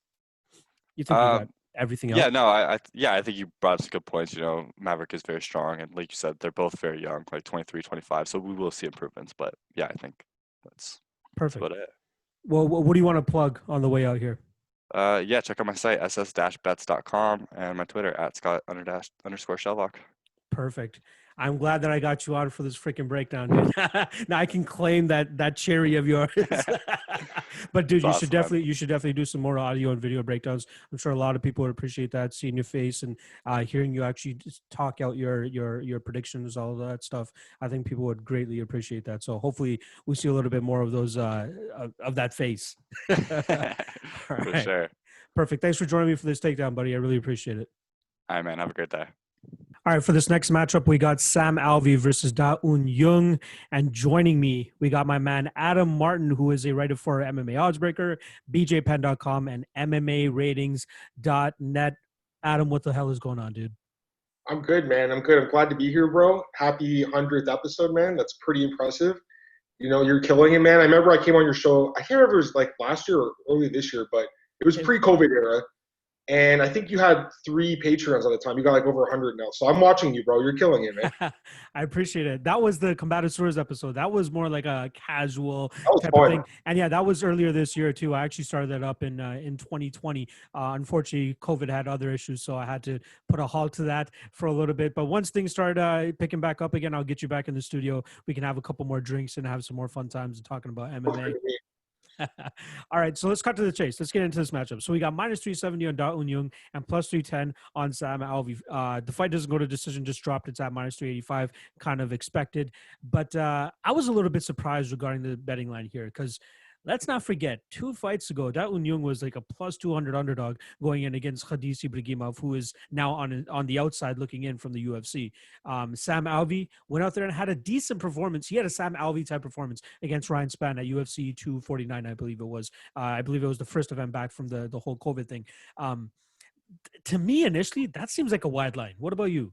You think you got everything else? Yeah, no, I think you brought up some good points. You know, Maverick is very strong, and like you said, they're both very young, like 23, 25. So we will see improvements. But yeah, I think that's perfect. About it. Well, what do you want to plug on the way out here? Yeah, check out my site, ss-bets.com, and my Twitter @Scott_Shelllock. Perfect. I'm glad that I got you on for this freaking breakdown, dude. Now I can claim that cherry of yours. But dude, you should definitely do some more audio and video breakdowns. I'm sure a lot of people would appreciate that, seeing your face and hearing you actually just talk out your predictions, all that stuff. I think people would greatly appreciate that. So hopefully we see a little bit more of those of that face. For sure. Perfect. Thanks for joining me for this takedown, buddy. I really appreciate it. All right, man. Have a great day. All right, for this next matchup, we got Sam Alvey versus Da-Un Jung. And joining me, we got my man Adam Martin, who is a writer for MMA Oddsbreaker, BJPenn.com, and MMAratings.net. Adam, what the hell is going on, dude? I'm good, man. I'm good. I'm glad to be here, bro. Happy 100th episode, man. That's pretty impressive. You know, you're killing it, man. I remember I came on your show. I can't remember if it was like last year or early this year, but it was pre-COVID era. And I think you had 3 Patreons at the time. You got like over 100 now. So I'm watching you, bro. You're killing it, man. I appreciate it. That was the Combative Swords episode. That was more like a casual type fun. of thing. And yeah, that was earlier this year too. I actually started that up in 2020. Unfortunately, COVID had other issues, so I had to put a halt to that for a little bit. But once things start picking back up again, I'll get you back in the studio. We can have a couple more drinks and have some more fun times and talking about MMA. All right, so let's cut to the chase. Let's get into this matchup. So we got minus 370 on Da-Un Jung and plus 310 on Sam Alvey. The fight doesn't go to decision, just dropped. It's at minus 385, kind of expected. But I was a little bit surprised regarding the betting line here, because let's not forget, 2 fights ago, Da-Un Jung was like a plus 200 underdog going in against Khadis Ibragimov, who is now on the outside looking in from the UFC. Sam Alvey went out there and had a decent performance. He had a Sam Alvey type performance against Ryan Spann at UFC 249, I believe it was. I believe it was the first event back from the whole COVID thing. To me, initially, that seems like a wide line. What about you?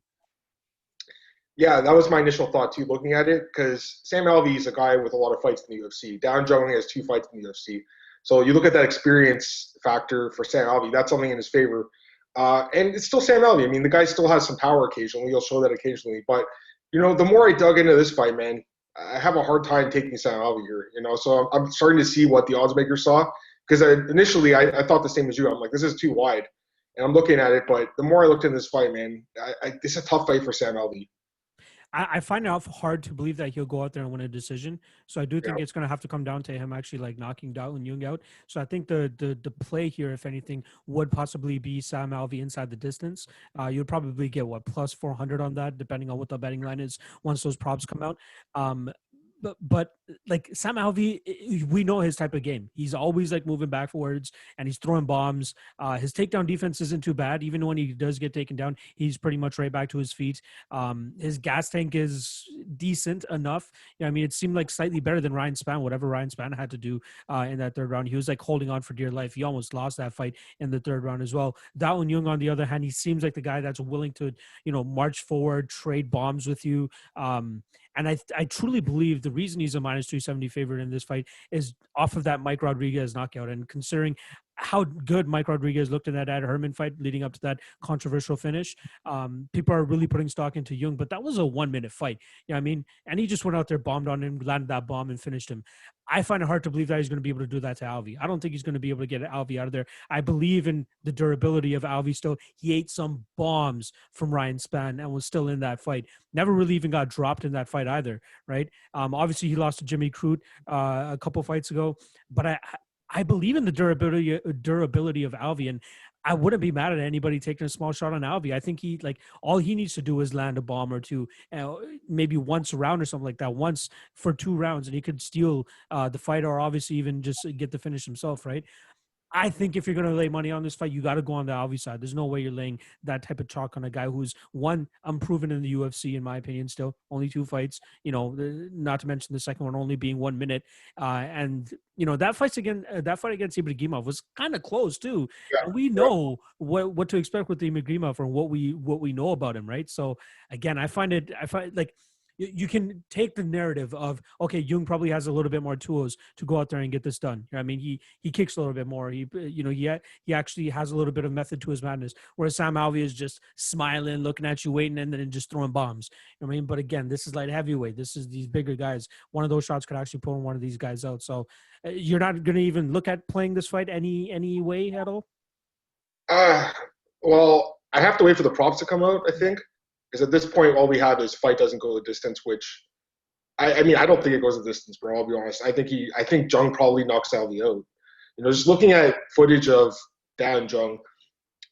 Yeah, that was my initial thought too, looking at it, because Sam Alvey is a guy with a lot of fights in the UFC. Da-Un Jung has 2 fights in the UFC. So you look at that experience factor for Sam Alvey, that's something in his favor. And it's still Sam Alvey. I mean, the guy still has some power occasionally. He'll show that occasionally. But, you know, the more I dug into this fight, man, I have a hard time taking Sam Alvey here. You know, so I'm starting to see what the oddsmaker saw. Because initially I thought the same as you. I'm like, this is too wide. And I'm looking at it. But the more I looked into this fight, man, it's a tough fight for Sam Alvey. I find it hard to believe that he'll go out there and win a decision. So I do think it's going to have to come down to him actually like knocking Da-Un Jung out. So I think the play here, if anything, would possibly be Sam Alvey inside the distance. You'd probably get plus 400 on that, depending on what the betting line is once those props come out. But like Sam Alvey, we know his type of game. He's always like moving backwards and he's throwing bombs. His takedown defense isn't too bad. Even when he does get taken down, he's pretty much right back to his feet. His gas tank is decent enough. I mean, it seemed like slightly better than Ryan Spann, whatever Ryan Spann had to do in that third round. He was like holding on for dear life. He almost lost that fight in the third round as well. Da-Un Jung, on the other hand, he seems like the guy that's willing to, march forward, trade bombs with you. And I truly believe the reason he's a minus 270 favorite in this fight is off of that Mike Rodriguez knockout. And considering how good Mike Rodriguez looked in that Ed Herman fight leading up to that controversial finish, people are really putting stock into Jung. But that was a 1 minute fight. You know what I mean? And he just went out there, bombed on him, landed that bomb, and finished him. I find it hard to believe that he's going to be able to do that to Alvey. I don't think he's going to be able to get Alvey out of there. I believe in the durability of Alvey still. He ate some bombs from Ryan Spann and was still in that fight. Never really even got dropped in that fight either, right? Obviously, he lost to Jimmy Crute a couple fights ago, but I believe in the durability of Alvey, and I wouldn't be mad at anybody taking a small shot on Alvey. I think all he needs to do is land a bomb or two, maybe once a round or something like that, once for 2 rounds, and he could steal the fight, or obviously even just get the finish himself, right? I think if you're going to lay money on this fight, you got to go on the Alvey side. There's no way you're laying that type of chalk on a guy who's one, unproven in the UFC, in my opinion, still. Only 2 fights, not to mention the second one only being 1 minute. And that fight against Ibragimov was kind of close too. Yeah. And we know what to expect with Ibragimov and what we know about him, right? So again, I find like, you can take the narrative of, okay, Jung probably has a little bit more tools to go out there and get this done. I mean, he kicks a little bit more. He actually has a little bit of method to his madness, whereas Sam Alvey is just smiling, looking at you, waiting, and then just throwing bombs. I mean, but again, this is light heavyweight. This is these bigger guys. One of those shots could actually pull one of these guys out. So you're not going to even look at playing this fight any way at all? Well, I have to wait for the props to come out, I think. Because at this point, all we have is fight doesn't go the distance, which I mean, I don't think it goes the distance, bro. I'll be honest. I think Jung probably knocks Alvey out. Just looking at footage of Dan Jung,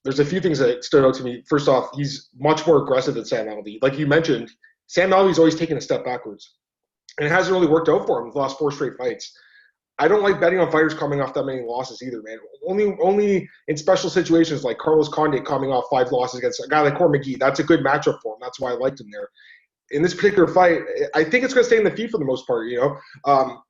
there's a few things that stood out to me. First off, he's much more aggressive than Sam Alvey. Like you mentioned, Sam Alvey's always taken a step backwards, and it hasn't really worked out for him the last 4 straight fights. I don't like betting on fighters coming off that many losses either, man. Only in special situations like Carlos Condit coming off 5 losses against a guy like Corey McGee. That's a good matchup for him. That's why I liked him there. In this particular fight, I think it's going to stay in the feet for the most part.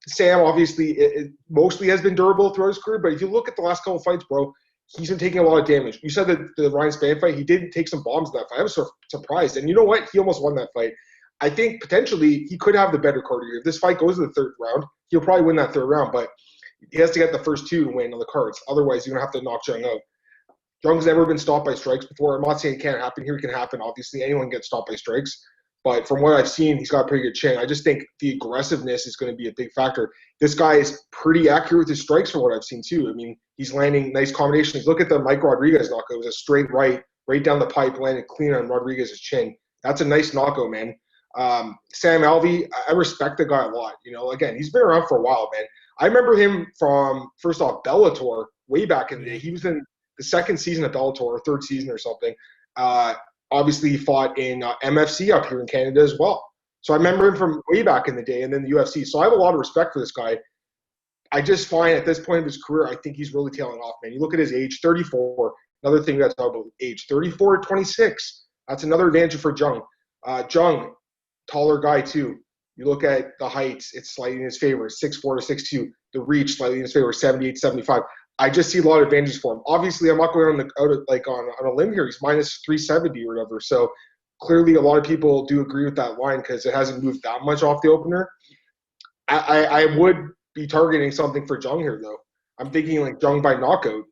Sam obviously it mostly has been durable throughout his career, but if you look at the last couple of fights, bro, he's been taking a lot of damage. You said that the Ryan Spann fight, he did take some bombs in that fight. I was surprised, and you know what? He almost won that fight. I think potentially he could have the better card here. If this fight goes to the 3rd round, he'll probably win that 3rd round, but he has to get the first 2 to win on the cards. Otherwise, you're going to have to knock Jung out. Jung's never been stopped by strikes before. I'm not saying it can't happen here. It can happen. Obviously, anyone gets stopped by strikes. But from what I've seen, he's got a pretty good chin. I just think the aggressiveness is going to be a big factor. This guy is pretty accurate with his strikes from what I've seen, too. I mean, he's landing nice combinations. Look at the Mike Rodriguez knockout. It was a straight right down the pipe, landed clean on Rodriguez's chin. That's a nice knockout, man. Sam Alvey, I respect the guy a lot. Again, he's been around for a while, man. I remember him from, first off, Bellator way back in the day. He was in the 2nd season of Bellator, or 3rd season or something. Obviously, he fought in MFC up here in Canada as well. So I remember him from way back in the day, and then the UFC. So I have a lot of respect for this guy. I just find at this point of his career, I think he's really tailing off, man. You look at his age, 34. Another thing that's about age, 34 at 26. That's another advantage for Jung. Jung, taller guy too. You look at the height, it's slightly in his favor, 6'4" to 6'2". The reach, slightly in his favor, 78, 75. I just see a lot of advantages for him. Obviously, I'm not going on a limb here. He's minus 370 or whatever. So clearly, a lot of people do agree with that line because it hasn't moved that much off the opener. I would be targeting something for Jung here, though. I'm thinking like Jung by knockout.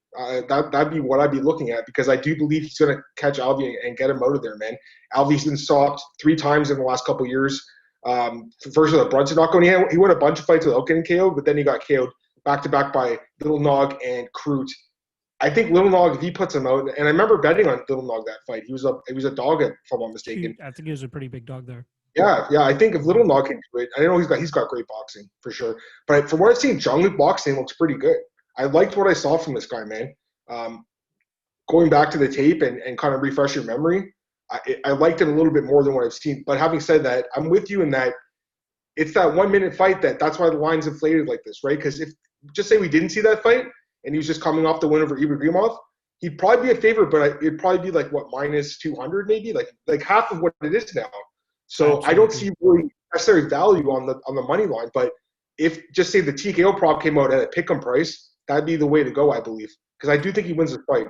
That'd be what I'd be looking at because I do believe he's going to catch Alvey and get him out of there, man. Alvey's been stopped 3 times in the last couple of years. First with a Brunson knockout. He won a bunch of fights without getting KO'd, but then he got KO'd back-to-back by Little Nog and Crute. I think Little Nog, if he puts him out, and I remember betting on Little Nog that fight. He was a dog, if I'm not mistaken. I think he was a pretty big dog there. Yeah. I think if Little Nog can do it, I know he's got great boxing for sure. But from what I've seen, Jung boxing looks pretty good. I liked what I saw from this guy, man. Going back to the tape and kind of refresh your memory, I liked it a little bit more than what I've seen. But having said that, I'm with you in that it's that 1 minute fight that's why the line's inflated like this, right? Because if just say we didn't see that fight and he was just coming off the win over Ibragimov, he'd probably be a favorite, but it'd probably be like what, minus 200 maybe, like half of what it is now. So absolutely. I don't see really necessary value on the money line. But if just say the TKO prop came out at a pick'em price, that'd be the way to go, I believe, because I do think he wins the fight.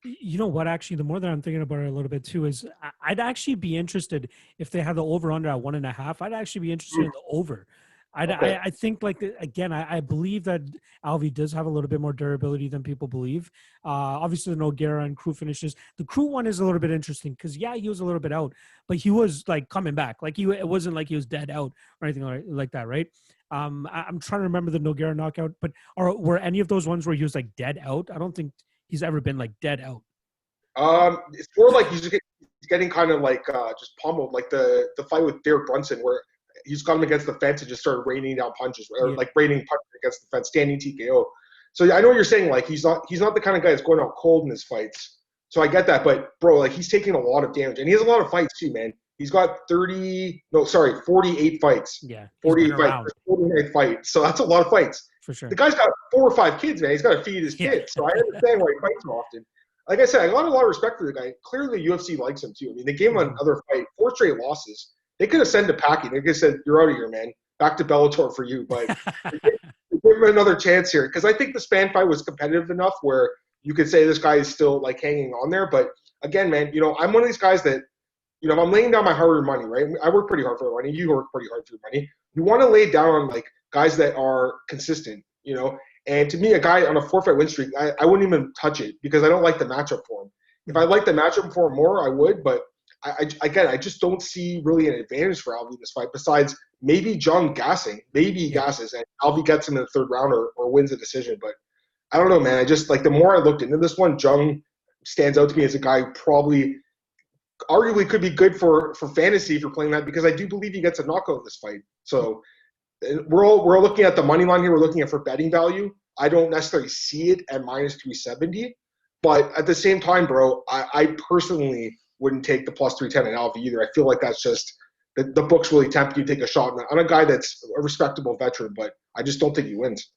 You know what? Actually, the more that I'm thinking about it a little bit too is I'd actually be interested if they had the over under at 1.5. I'd actually be interested in the over. I think like again, I believe that Alvey does have a little bit more durability than people believe. Obviously, the Nogueira and Crew finishes. The Crew one is a little bit interesting because he was a little bit out, but he was like coming back. Like it wasn't like he was dead out or anything like that, right? I'm trying to remember the Nogueira knockout, but were any of those ones where he was like dead out? I don't think he's ever been like dead out. It's more like he's getting kind of like just pummeled, like the fight with Derek Brunson where he's got him against the fence and just started raining down punches, or like raining punches against the fence, standing TKO. So I know what you're saying, like he's not the kind of guy that's going out cold in his fights. So I get that, but bro, like he's taking a lot of damage, and he has a lot of fights too, man. He's got 48 fights. Yeah, 48 fights, 49 fights. So that's a lot of fights. For sure. The guy's got 4 or 5 kids, man. He's got to feed his kids. So I understand why he fights so often. Like I said, I got a lot of respect for the guy. Clearly, UFC likes him too. I mean, they gave him another fight, 4 straight losses. They could have sent him packing. They could have said, "You're out of here, man. Back to Bellator for you." But they give him another chance here because I think the Span fight was competitive enough where you could say this guy is still like hanging on there. But again, man, I'm one of these guys that, if I'm laying down my hard-earned money, right? I work pretty hard for money. You work pretty hard for your money. You want to lay it down on like guys that are consistent, And to me, a guy on a 4-fight win streak, I wouldn't even touch it because I don't like the matchup for him. If I like the matchup for him more, I would, but I just don't see really an advantage for Alvey in this fight besides maybe Jung gassing. Maybe he gasses and Alvey gets him in the 3rd round or wins a decision. But I don't know, man. I just like the more I looked into this one, Jung stands out to me as a guy who probably arguably could be good for fantasy for playing that because I do believe he gets a knockout in this fight. So we're looking at the money line here. We're looking at for betting value. I don't necessarily see it at minus 370, but at the same time, bro, I personally wouldn't take the plus 310 on Alvey either. I feel like that's just the books really tempt you to take a shot on a guy that's a respectable veteran, but I just don't think he wins.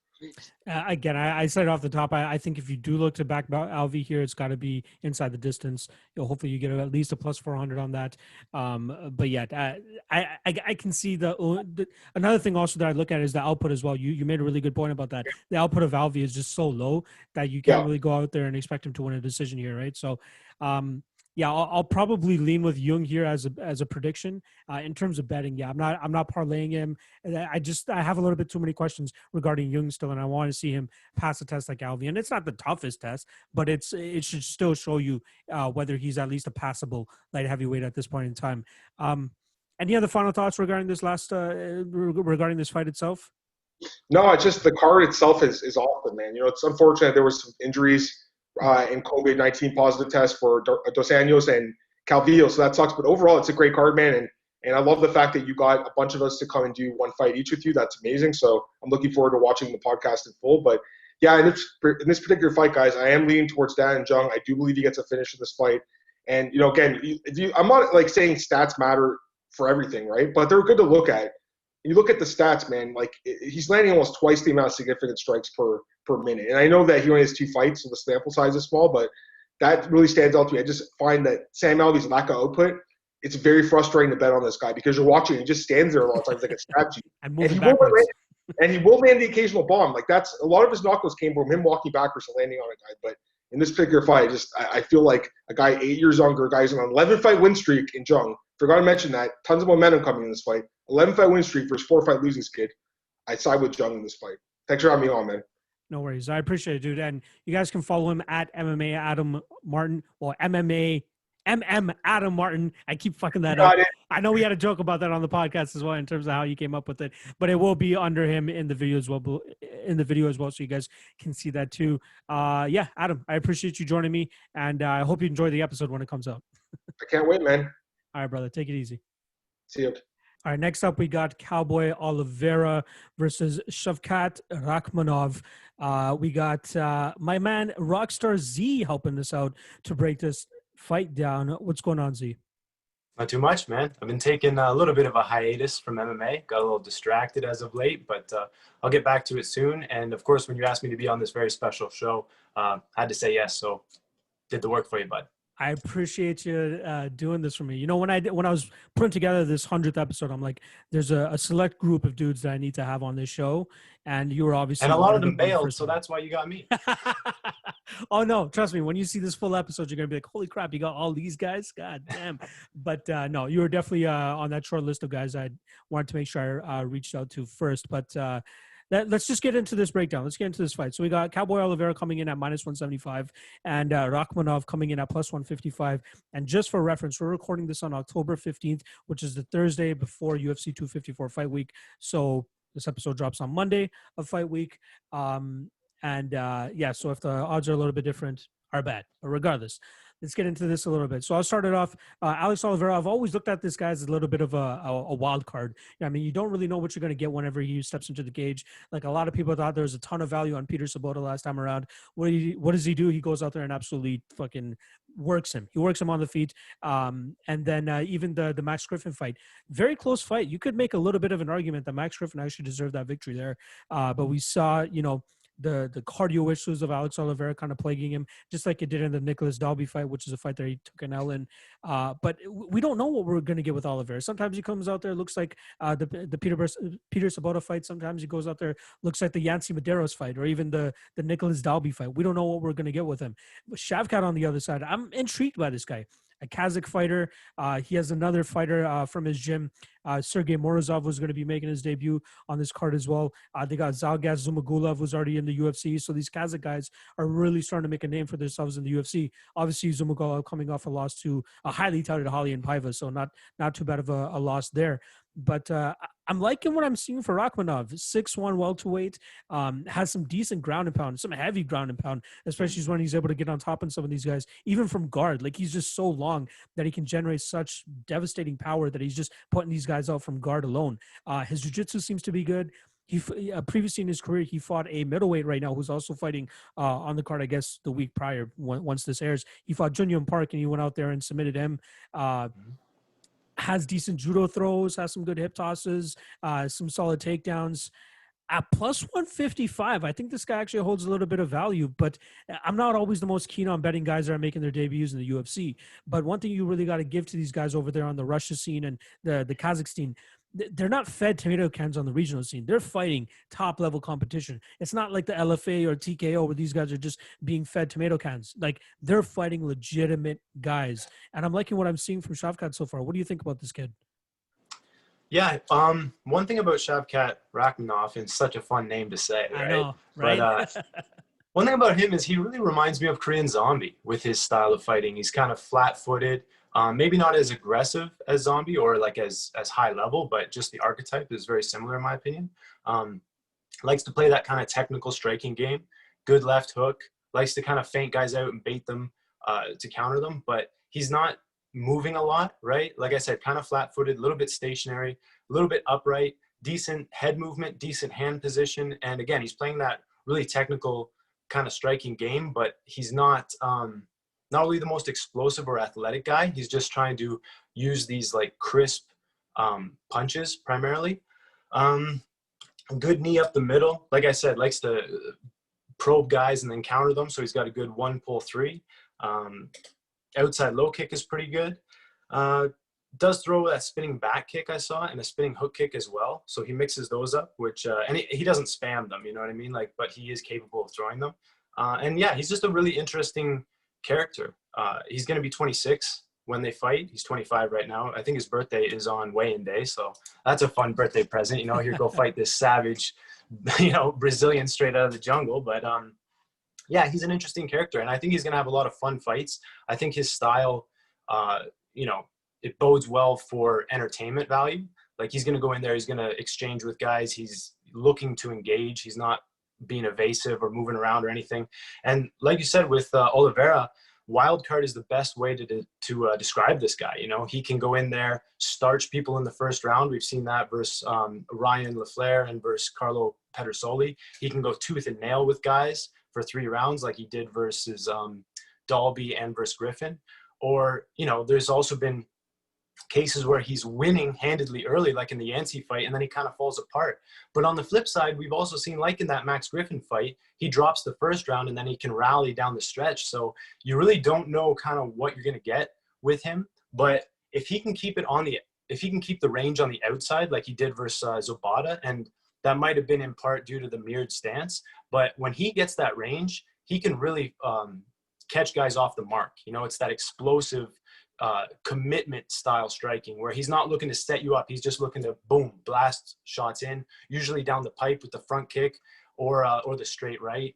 Again, I said it off the top. I think if you do look to back Alvey here, it's got to be inside the distance. Hopefully, you get at least a plus 400 on that. But yeah, I can see the another thing also that I look at is the output as well. You made a really good point about that. The output of Alvey is just so low that you can't really go out there and expect him to win a decision here, right? So, yeah, I'll probably lean with Jung here as a prediction. In terms of betting, yeah, I'm not parlaying him. I have a little bit too many questions regarding Jung still, and I want to see him pass a test like Alvey. And it's not the toughest test, but it should still show you whether he's at least a passable light heavyweight at this point in time. Any other final thoughts regarding this regarding this fight itself? No, it's just the card itself is awful, man. It's unfortunate there was some injuries. In COVID-19 positive test for Dos Anjos and Calvillo, so that sucks. But overall, it's a great card, man, and I love the fact that you got a bunch of us to come and do one fight each with you. That's amazing. So I'm looking forward to watching the podcast in full. But yeah, in this particular fight, guys, I am leaning towards Dan Jung. I do believe he gets a finish in this fight. And again, I'm not like saying stats matter for everything, right? But they're good to look at. You look at the stats, man. Like he's landing almost twice the amount of significant strikes per minute. And I know that he only has 2 fights, so the sample size is small, but that really stands out to me. I just find that Sam Alvey's lack of output, it's very frustrating to bet on this guy because you're watching, he just stands there a lot of times like a statue. and he will land the occasional bomb. Like that's a lot of his knockouts came from him walking backwards and landing on a guy. But in this particular fight, I feel like a guy 8 years younger, a guy's on an 11-fight win streak in Jung. Forgot to mention that. Tons of momentum coming in this fight. 11-fight win streak for his 4-fight losing skid. I side with Jung in this fight. Thanks for having me on, man. No worries. I appreciate it, dude. And you guys can follow him at MMA Adam Martin. Well, MM Adam Martin. I keep fucking that up. I know we had a joke about that on the podcast as well in terms of how you came up with it, but it will be under him in the video as well. So you guys can see that too. Yeah, Adam, I appreciate you joining me, and I hope you enjoy the episode when it comes out. I can't wait, man. All right, brother. Take it easy. See you. All right, next up we got Cowboy Oliveira versus Shavkat Rakhmonov. We got my man Rockstar Z helping us out to break this fight down. What's going on, Z? Not too much, man. I've been taking a little bit of a hiatus from MMA. Got a little distracted as of late, but I'll get back to it soon. And, of course, when you asked me to be on this very special show, I had to say yes, so did the work for you, bud. I appreciate you doing this for me. When I was putting together this 100th episode, I'm like, there's a select group of dudes that I need to have on this show, and you were obviously and a lot of them bailed, so that's why you got me. Oh no, trust me. When you see this full episode, you're gonna be like, "Holy crap, you got all these guys! God damn!" But no, you were definitely on that short list of guys I wanted to make sure I reached out to first. But let's just get into this breakdown. Let's get into this fight. So we got Cowboy Oliveira coming in at -175, and Rakhmonov coming in at +155. And just for reference, we're recording this on October 15th, which is the Thursday before UFC 254 fight week. So this episode drops on Monday of fight week. So if the odds are a little bit different, are bad. But regardless, let's get into this a little bit. So I'll start it off. Alex Oliveira, I've always looked at this guy as a little bit of a wild card. I mean, you don't really know what you're going to get whenever he steps into the cage. Like a lot of people thought there was a ton of value on Peter Sabota last time around. What does he do? He goes out there and absolutely fucking works him. He works him on the feet. And then even the Max Griffin fight, very close fight. You could make a little bit of an argument that Max Griffin actually deserved that victory there. But we saw, the cardio issues of Alex Oliveira kind of plaguing him, just like it did in the Nicholas Dalby fight, which is a fight that he took an L in. But we don't know what we're going to get with Oliveira. Sometimes he comes out there, looks like the Peter Sabota fight. Sometimes he goes out there, looks like the Yancy Medeiros fight, or even the Nicholas Dalby fight. We don't know what we're going to get with him. But Shavkat on the other side, I'm intrigued by this guy. A Kazakh fighter. He has another fighter from his gym. Sergey Morozov was going to be making his debut on this card as well. They got Zalgas Zumagulov, who's already in the UFC. So these Kazakh guys are really starting to make a name for themselves in the UFC. Obviously, Zumagulov coming off a loss to a highly touted Raulian Paiva, so not too bad of a loss there. But I'm liking what I'm seeing for Rakhmonov. 6'1" welterweight, has some decent ground and pound, some heavy ground and pound, especially when he's able to get on top of some of these guys, even from guard. Like, he's just so long that he can generate such devastating power that he's just putting these guys out from guard alone. His jiu-jitsu seems to be good. He previously in his career, he fought a middleweight right now who's also fighting on the card, I guess, the week prior, once this airs. He fought Jun Park, and he went out there and submitted him. Has decent judo throws, has some good hip tosses, some solid takedowns. At +155, I think this guy actually holds a little bit of value, but I'm not always the most keen on betting guys that are making their debuts in the UFC. But one thing you really got to give to these guys over there on the Russia scene and the Kazakhstan, they're not fed tomato cans on the regional scene. They're fighting top-level competition. It's not like the LFA or TKO where these guys are just being fed tomato cans. Like, they're fighting legitimate guys. And I'm liking what I'm seeing from Shavkat so far. What do you think about this kid? Yeah, one thing about Shavkat Rakhmonov, and such a fun name to say, right? I know, right? But one thing about him is he really reminds me of Korean Zombie with his style of fighting. He's kind of flat-footed, maybe not as aggressive as Zombie or like as high level, but just the archetype is very similar in my opinion. Likes to play that kind of technical striking game, good left hook, likes to kind of feint guys out and bait them to counter them, but he's not moving a lot, right? Like I said, kind of flat-footed, a little bit stationary, a little bit upright, decent head movement, decent hand position. And again, he's playing that really technical kind of striking game, but he's not really the most explosive or athletic guy. He's just trying to use these like crisp punches primarily. Good knee up the middle. Like I said, likes to probe guys and then counter them. So he's got a good 1-pull-3. Outside low kick is pretty good. Does throw that spinning back kick I saw and a spinning hook kick as well. So he mixes those up, which and he doesn't spam them, you know what I mean? Like, but he is capable of throwing them. And yeah, he's just a really interesting character. He's going to be 26 when they fight. He's 25 right now. I think his birthday is on weigh-in day, so that's a fun birthday present. You know, here go fight this savage, Brazilian straight out of the jungle. But yeah, he's an interesting character, and I think he's going to have a lot of fun fights. I think his style, it bodes well for entertainment value. Like, he's going to go in there, he's going to exchange with guys, he's looking to engage, he's not being evasive or moving around or anything. And like you said with Oliveira, wild card is the best way to describe this guy. You know, he can go in there, starch people in the first round. We've seen that versus Ryan LaFleur and versus Carlo Pedersoli. He can go tooth and nail with guys for 3 rounds like he did versus Dalby and versus Griffin. Or, there's also been cases where he's winning handedly early, like in the Yancey fight, and then he kind of falls apart. But on the flip side, we've also seen, like in that Max Griffin fight, he drops the first round and then he can rally down the stretch. So you really don't know kind of what you're going to get with him. But if he can keep the range on the outside, like he did versus Zobata, and that might have been in part due to the mirrored stance, but when he gets that range, he can really catch guys off the mark. You know, it's that explosive commitment style striking where he's not looking to set you up. He's just looking to boom, blast shots in, usually down the pipe with the front kick or the straight right.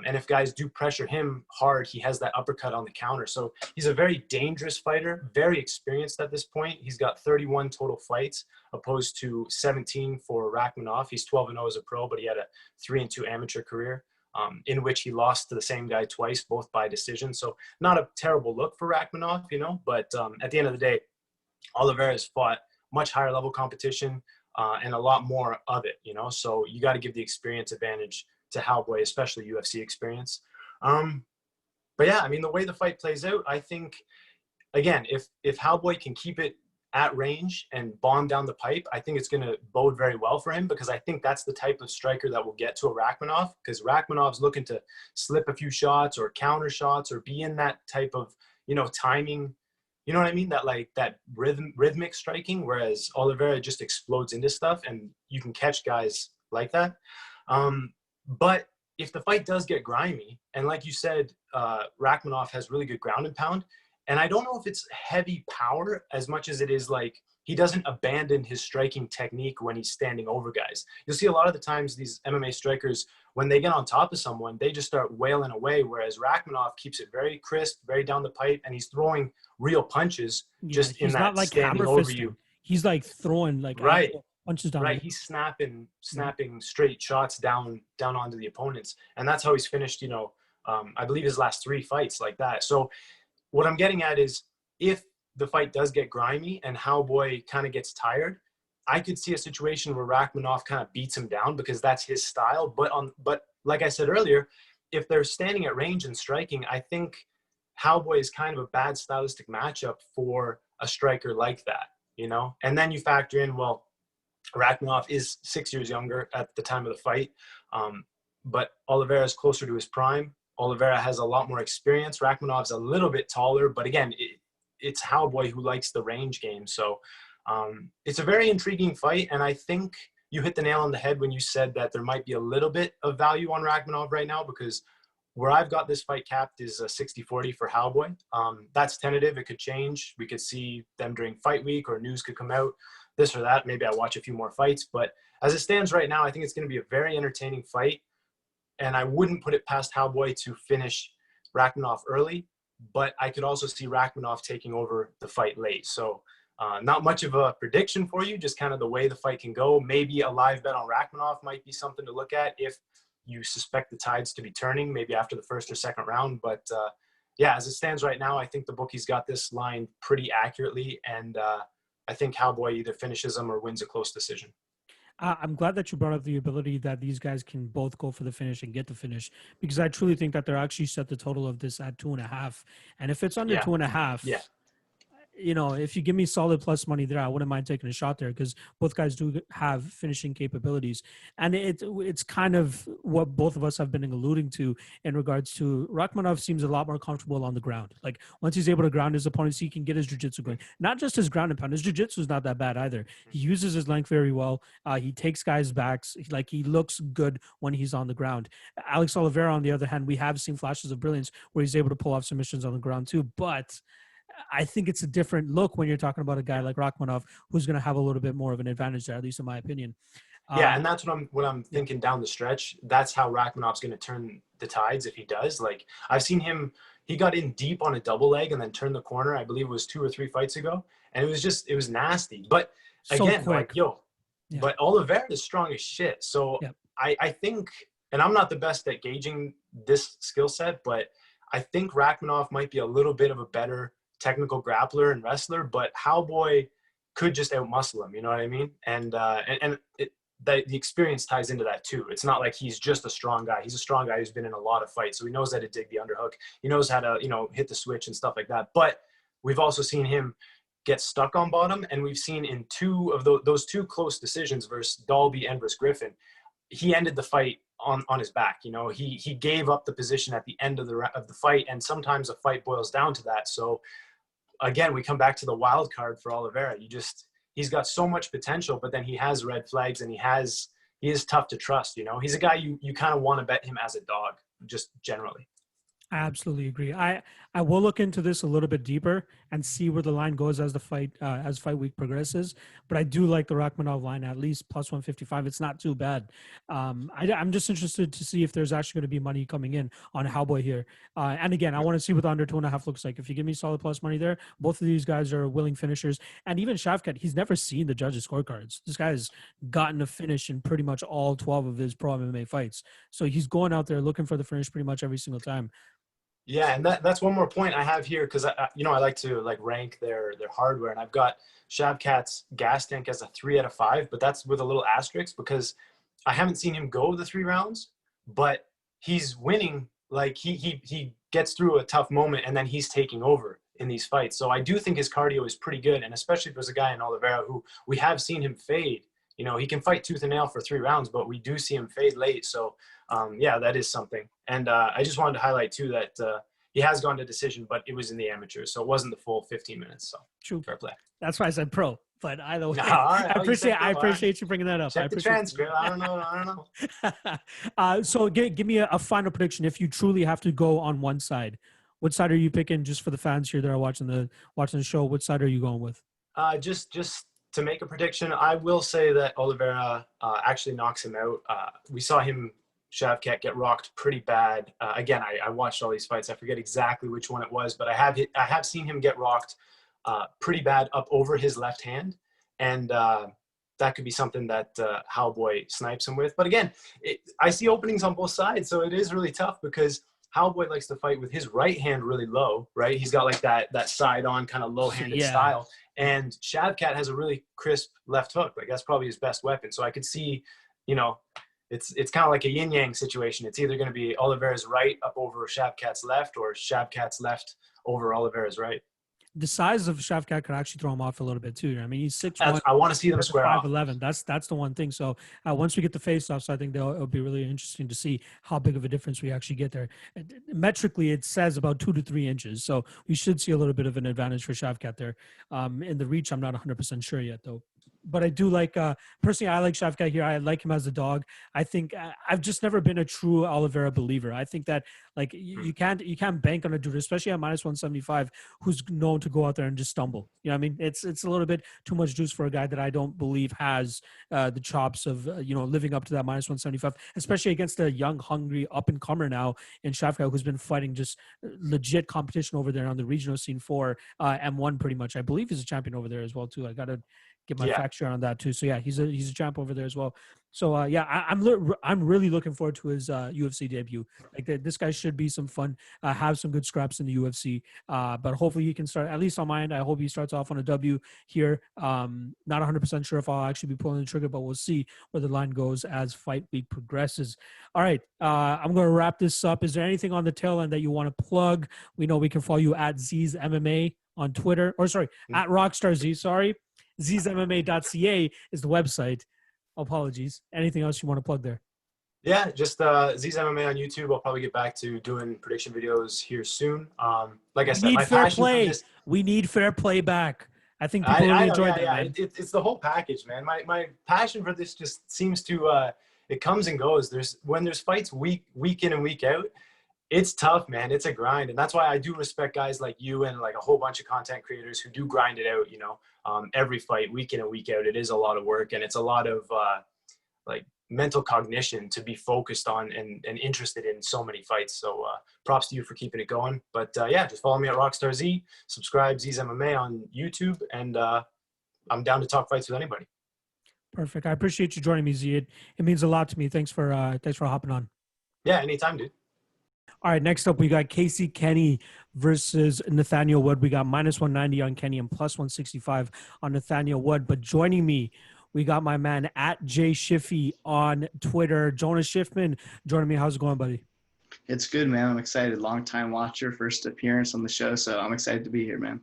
And if guys do pressure him hard, he has that uppercut on the counter. So he's a very dangerous fighter, very experienced at this point. He's got 31 total fights opposed to 17 for Rakhmonov. He's 12-0 as a pro, but he had a 3-2 amateur career in which he lost to the same guy twice, both by decision. So not a terrible look for Rakhmonov, you know, but at the end of the day, Oliveira has fought much higher level competition and a lot more of it, you know, so you got to give the experience advantage to Halboy, especially UFC experience. But yeah, I mean, the way the fight plays out, I think, again, if Halboy can keep it at range and bomb down the pipe, I think it's going to bode very well for him, because I think that's the type of striker that will get to a Rakhmonov, because Rakhmonov's looking to slip a few shots or counter shots or be in that type of, you know, timing, you know what I mean? That like that rhythmic striking, whereas Oliveira just explodes into stuff and you can catch guys like that. But if the fight does get grimy, and like you said, Rakhmonov has really good ground and pound, and I don't know if it's heavy power as much as it is like he doesn't abandon his striking technique when he's standing over guys. You'll see a lot of the times these MMA strikers, when they get on top of someone, they just start wailing away, whereas Rakhmonov keeps it very crisp, very down the pipe, and he's throwing real punches just in that not like standing over you. He's like throwing like right. punches down. Right, he's snapping straight shots down onto the opponents, and that's how he's finished. You know, I believe his last 3 fights like that. So, what I'm getting at is, if the fight does get grimy and Halboy kind of gets tired, I could see a situation where Rakhmonov kind of beats him down because that's his style. But like I said earlier, if they're standing at range and striking, I think Halboy is kind of a bad stylistic matchup for a striker like that. You know, and then you factor in, well, Rakhmonov is 6 years younger at the time of the fight, but Oliveira is closer to his prime. Oliveira has a lot more experience. Rakhmonov's a little bit taller, but again, it's Halboy who likes the range game. So it's a very intriguing fight, and I think you hit the nail on the head when you said that there might be a little bit of value on Rakhmonov right now, because where I've got this fight capped is a 60-40 for Halboy. That's tentative. It could change. We could see them during fight week, or news could come out, this or that. Maybe I watch a few more fights. But as it stands right now, I think it's going to be a very entertaining fight. And I wouldn't put it past Halboy to finish Rakhmonov early. But I could also see Rakhmonov taking over the fight late. So not much of a prediction for you, just kind of the way the fight can go. Maybe a live bet on Rakhmonov might be something to look at if you suspect the tides to be turning, maybe after the first or second round. But yeah, as it stands right now, I think the bookies got this line pretty accurately. And I think Halboy either finishes him or wins a close decision. I'm glad that you brought up the ability that these guys can both go for the finish and get the finish, because I truly think that they're actually set the total of this at 2.5. And if it's under 2.5, you know, if you give me solid plus money there, I wouldn't mind taking a shot there, because both guys do have finishing capabilities. And it's kind of what both of us have been alluding to in regards to Rakhmonov seems a lot more comfortable on the ground. Like, once he's able to ground his opponents, he can get his jiu-jitsu going. Not just his ground and pound. His jiu-jitsu is not that bad either. He uses his length very well. He takes guys' backs. Like, he looks good when he's on the ground. Alex Oliveira, on the other hand, we have seen flashes of brilliance where he's able to pull off submissions on the ground too. But I think it's a different look when you're talking about a guy like Rakhmonov, who's going to have a little bit more of an advantage there, at least in my opinion. Yeah, and that's what I'm thinking down the stretch. That's how Rakhmonov's going to turn the tides if he does. Like, I've seen him, he got in deep on a double leg and then turned the corner. I believe it was 2 or 3 fights ago. And it was nasty. But again, but Oliveira is strong as shit. So I think, and I'm not the best at gauging this skill set, but I think Rakhmonov might be a little bit of a better technical grappler and wrestler, but Halboy could just outmuscle him, you know what I mean? And the experience ties into that too. It's not like he's just a strong guy. He's a strong guy who's been in a lot of fights, so he knows how to dig the underhook. He knows how to, you know, hit the switch and stuff like that. But we've also seen him get stuck on bottom, and we've seen in 2 of those 2 close decisions versus Dalby and versus Griffin, he ended the fight on his back. You know, he gave up the position at the end of the fight, and sometimes a fight boils down to that. So again, we come back to the wild card for Oliveira. He's got so much potential, but then he has red flags and he has he is tough to trust. You know, he's a guy you kind of want to bet him as a dog, just generally. I absolutely agree. I will look into this a little bit deeper and see where the line goes as the fight week progresses. But I do like the Rakhmonov line, at least plus 155. It's not too bad. I'm just interested to see if there's actually going to be money coming in on Cowboy here. And again, I want to see what the under 2.5 looks like. If you give me solid plus money there, both of these guys are willing finishers. And even Shavkat, he's never seen the judges' scorecards. This guy has gotten a finish in pretty much all 12 of his pro MMA fights. So he's going out there looking for the finish pretty much every single time. Yeah, and that's one more point I have here, because I like to rank their hardware, and I've got Shavkat's gas tank as a 3 out of 5, but that's with a little asterisk because I haven't seen him go the 3 rounds, but he's winning. Like he gets through a tough moment and then he's taking over in these fights. So I do think his cardio is pretty good, and especially if there's a guy in Oliveira who we have seen him fade. You know, he can fight tooth and nail for 3 rounds, but we do see him fade late. So, yeah, that is something. And I just wanted to highlight, too, that he has gone to decision, but it was in the amateurs. So it wasn't the full 15 minutes. So true. Fair play. That's why I said pro. But either way, no, right, I appreciate you bringing that up. Check the transcript. I don't know. So give me a final prediction. If you truly have to go on one side, what side are you picking? Just for the fans here that are watching the show, what side are you going with? Just to make a prediction, I will say that Oliveira actually knocks him out. We saw Shavkat get rocked pretty bad. Again, I watched all these fights. I forget exactly which one it was, but I have seen him get rocked pretty bad up over his left hand. And that could be something that Cowboy snipes him with. But again, I see openings on both sides, so it is really tough because Cowboy likes to fight with his right hand really low, right? He's got like that side-on kind of low-handed style. And Shavkat has a really crisp left hook. Like that's probably his best weapon. So I could see, it's kind of like a yin-yang situation. It's either going to be Oliveira's right up over Shavkat's left or Shavkat's left over Oliveira's right. The size of Shavkat could actually throw him off a little bit too. I mean, he's 6'1". I want to see them square off. 5'11". That's the one thing. So once we get the face-offs, I think it'll be really interesting to see how big of a difference we actually get there. Metrically, it says about 2 to 3 inches. So we should see a little bit of an advantage for Shavkat there. In the reach, I'm not 100% sure yet, though. But I do like, personally, I like Shavkat here. I like him as a dog. I think I've just never been a true Oliveira believer. I think that you can't bank on a dude, especially at minus 175, who's known to go out there and just stumble. You know what I mean? It's a little bit too much juice for a guy that I don't believe has the chops of, living up to that minus 175, especially against a young, hungry up-and-comer now in Shavkat, who's been fighting just legit competition over there on the regional scene for M1 pretty much. I believe he's a champion over there as well, too. I got to get my fact share on that too. So yeah, he's a champ over there as well. So I'm really looking forward to his UFC debut. Like this guy should be some fun. Have some good scraps in the UFC. But hopefully he can start, at least on my end. I hope he starts off on a W here. Not 100% sure if I'll actually be pulling the trigger, but we'll see where the line goes as fight week progresses. All right, I'm going to wrap this up. Is there anything on the tail end that you want to plug? We know we can follow you at Z's MMA on Twitter, at Rockstar Z. Sorry. ZsMMA.ca is the website. Apologies. Anything else you want to plug there? Yeah, just Z's MMA on YouTube. I'll probably get back to doing prediction videos here soon. Like I said, my passion for this, we need fair play back. I think people really enjoyed that. Man. It's the whole package, man. My passion for this just seems to it comes and goes. When there's fights week in and week out, it's tough, man. It's a grind. And that's why I do respect guys like you and like a whole bunch of content creators who do grind it out, every fight week in and week out. It is a lot of work, and it's a lot of mental cognition to be focused on and interested in so many fights. So props to you for keeping it going. But just follow me at Rockstar Z, subscribe Z's MMA on YouTube, and I'm down to talk fights with anybody. Perfect. I appreciate you joining me, Z. It means a lot to me. Thanks for hopping on. Yeah, anytime, dude. All right, next up, we got Kenney versus Nathaniel Wood. We got minus 190 on Kenney and plus 165 on Nathaniel Wood. But joining me, we got my man at Jay Schiffy on Twitter. Jonas Schiffman joining me. How's it going, buddy? It's good, man. I'm excited. Long-time watcher, first appearance on the show, so I'm excited to be here, man.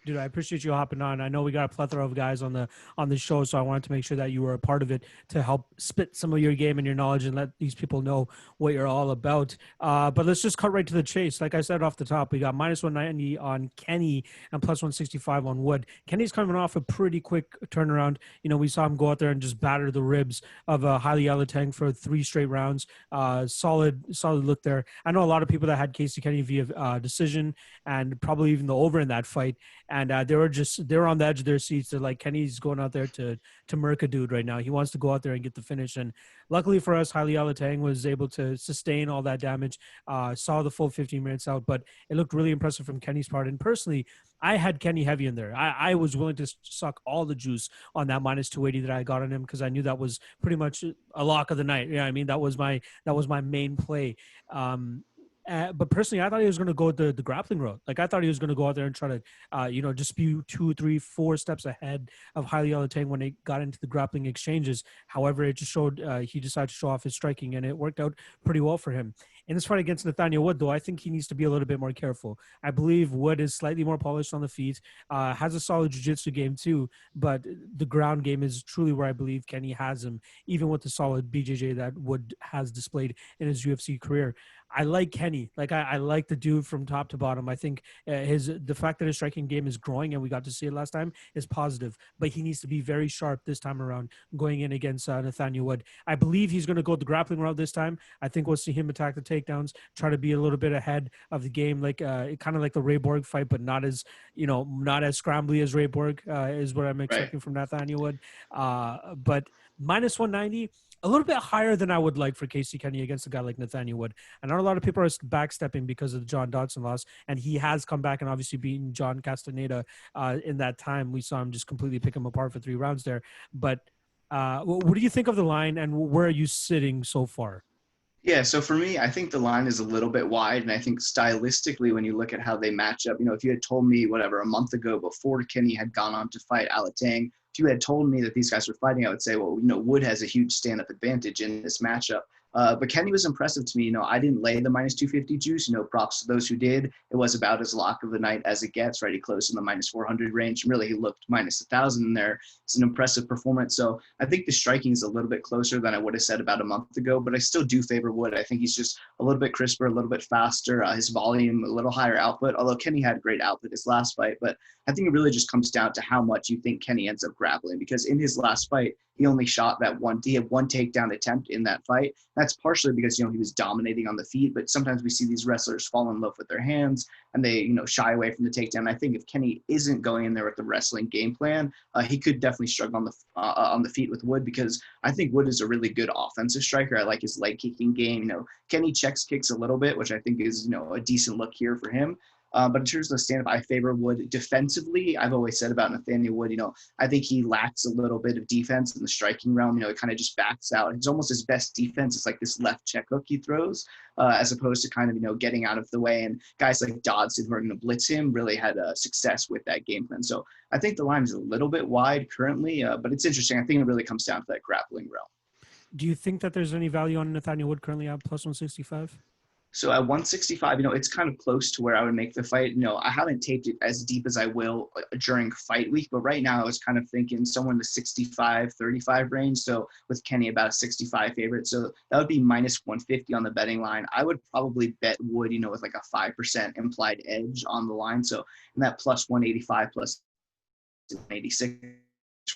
Dude, I appreciate you hopping on. I know we got a plethora of guys on the show, so I wanted to make sure that you were a part of it to help spit some of your game and your knowledge and let these people know what you're all about. But let's just cut right to the chase. Like I said off the top, we got -190 on Kenney and +165 on Wood. Kenney's coming off a pretty quick turnaround. You know, we saw him go out there and just batter the ribs of Haile Yalateng for 3 straight rounds. Solid look there. I know a lot of people that had Casey Kenney via decision and probably even the over in that fight. And they were on the edge of their seats. They're like, Kenny's going out there to murk a dude right now. He wants to go out there and get the finish. And luckily for us, Haile Yalateng was able to sustain all that damage, saw the full 15 minutes out, but it looked really impressive from Kenny's part. And personally, I had Kenney heavy in there. I was willing to suck all the juice on that -280 that I got on him because I knew that was pretty much a lock of the night. Yeah, I mean, that was my main play. But personally, I thought he was going to go the grappling route. Like, I thought he was going to go out there and try to, just be 2, 3, 4 steps ahead of Haile Yalateng when they got into the grappling exchanges. However, it just showed he decided to show off his striking, and it worked out pretty well for him. In this fight against Nathaniel Wood, though, I think he needs to be a little bit more careful. I believe Wood is slightly more polished on the feet, has a solid jiu-jitsu game too, but the ground game is truly where I believe Kenney has him, even with the solid BJJ that Wood has displayed in his UFC career. I like Kenney. Like, I like the dude from top to bottom. I think the fact that his striking game is growing, and we got to see it last time, is positive. But he needs to be very sharp this time around going in against Nathaniel Wood. I believe he's going to go the grappling route this time. I think we'll see him attack the takedowns, try to be a little bit ahead of the game, like kind of like the Ray Borg fight, but not as scrambly as Ray Borg is what I'm expecting from Nathaniel Wood. But -190. A little bit higher than I would like for Casey Kenney against a guy like Nathaniel Wood. I know a lot of people are backstepping because of the John Dodson loss, and he has come back and obviously beaten John Castaneda in that time. We saw him just completely pick him apart for 3 rounds there. But what do you think of the line, and where are you sitting so far? Yeah, so for me, I think the line is a little bit wide, and I think stylistically, when you look at how they match up, if you had told me, a month ago before Kenney had gone on to fight Yalateng, if you had told me that these guys were fighting, I would say, well, Wood has a huge stand-up advantage in this matchup. But Kenney was impressive to me. I didn't lay the -250 juice. Props to those who did. It was about as lock of the night as it gets, right? He closed in the -400 range. Really, he looked -1,000 in there. It's an impressive performance. So I think the striking is a little bit closer than I would have said about a month ago, but I still do favor Wood. I think he's just a little bit crisper, a little bit faster. His volume, a little higher output, although Kenney had great output his last fight. But I think it really just comes down to how much you think Kenney ends up grappling, because in his last fight, he only shot he had 1 takedown attempt in that fight. That's partially because, he was dominating on the feet, but sometimes we see these wrestlers fall in love with their hands and they, shy away from the takedown. I think if Kenney isn't going in there with the wrestling game plan, he could definitely struggle on the feet with Wood, because I think Wood is a really good offensive striker. I like his leg kicking game. Kenney kicks a little bit, which I think is, a decent look here for him. But in terms of the stand-up, I favor Wood defensively. I've always said about Nathaniel Wood, I think he lacks a little bit of defense in the striking realm. It kind of just backs out. It's almost his best defense. It's like this left check hook he throws, as opposed to kind of, getting out of the way. And guys like Dodson, who are going to blitz him, really had success with that game plan. So I think the line is a little bit wide currently, but it's interesting. I think it really comes down to that grappling realm. Do you think that there's any value on Nathaniel Wood currently at +165? So at 165, it's kind of close to where I would make the fight. I haven't taped it as deep as I will during fight week, but right now I was kind of thinking somewhere in the 65-35 range. So with Kenney, about a 65 favorite. So that would be -150 on the betting line. I would probably bet Wood, with like a 5% implied edge on the line. So in that +185, +186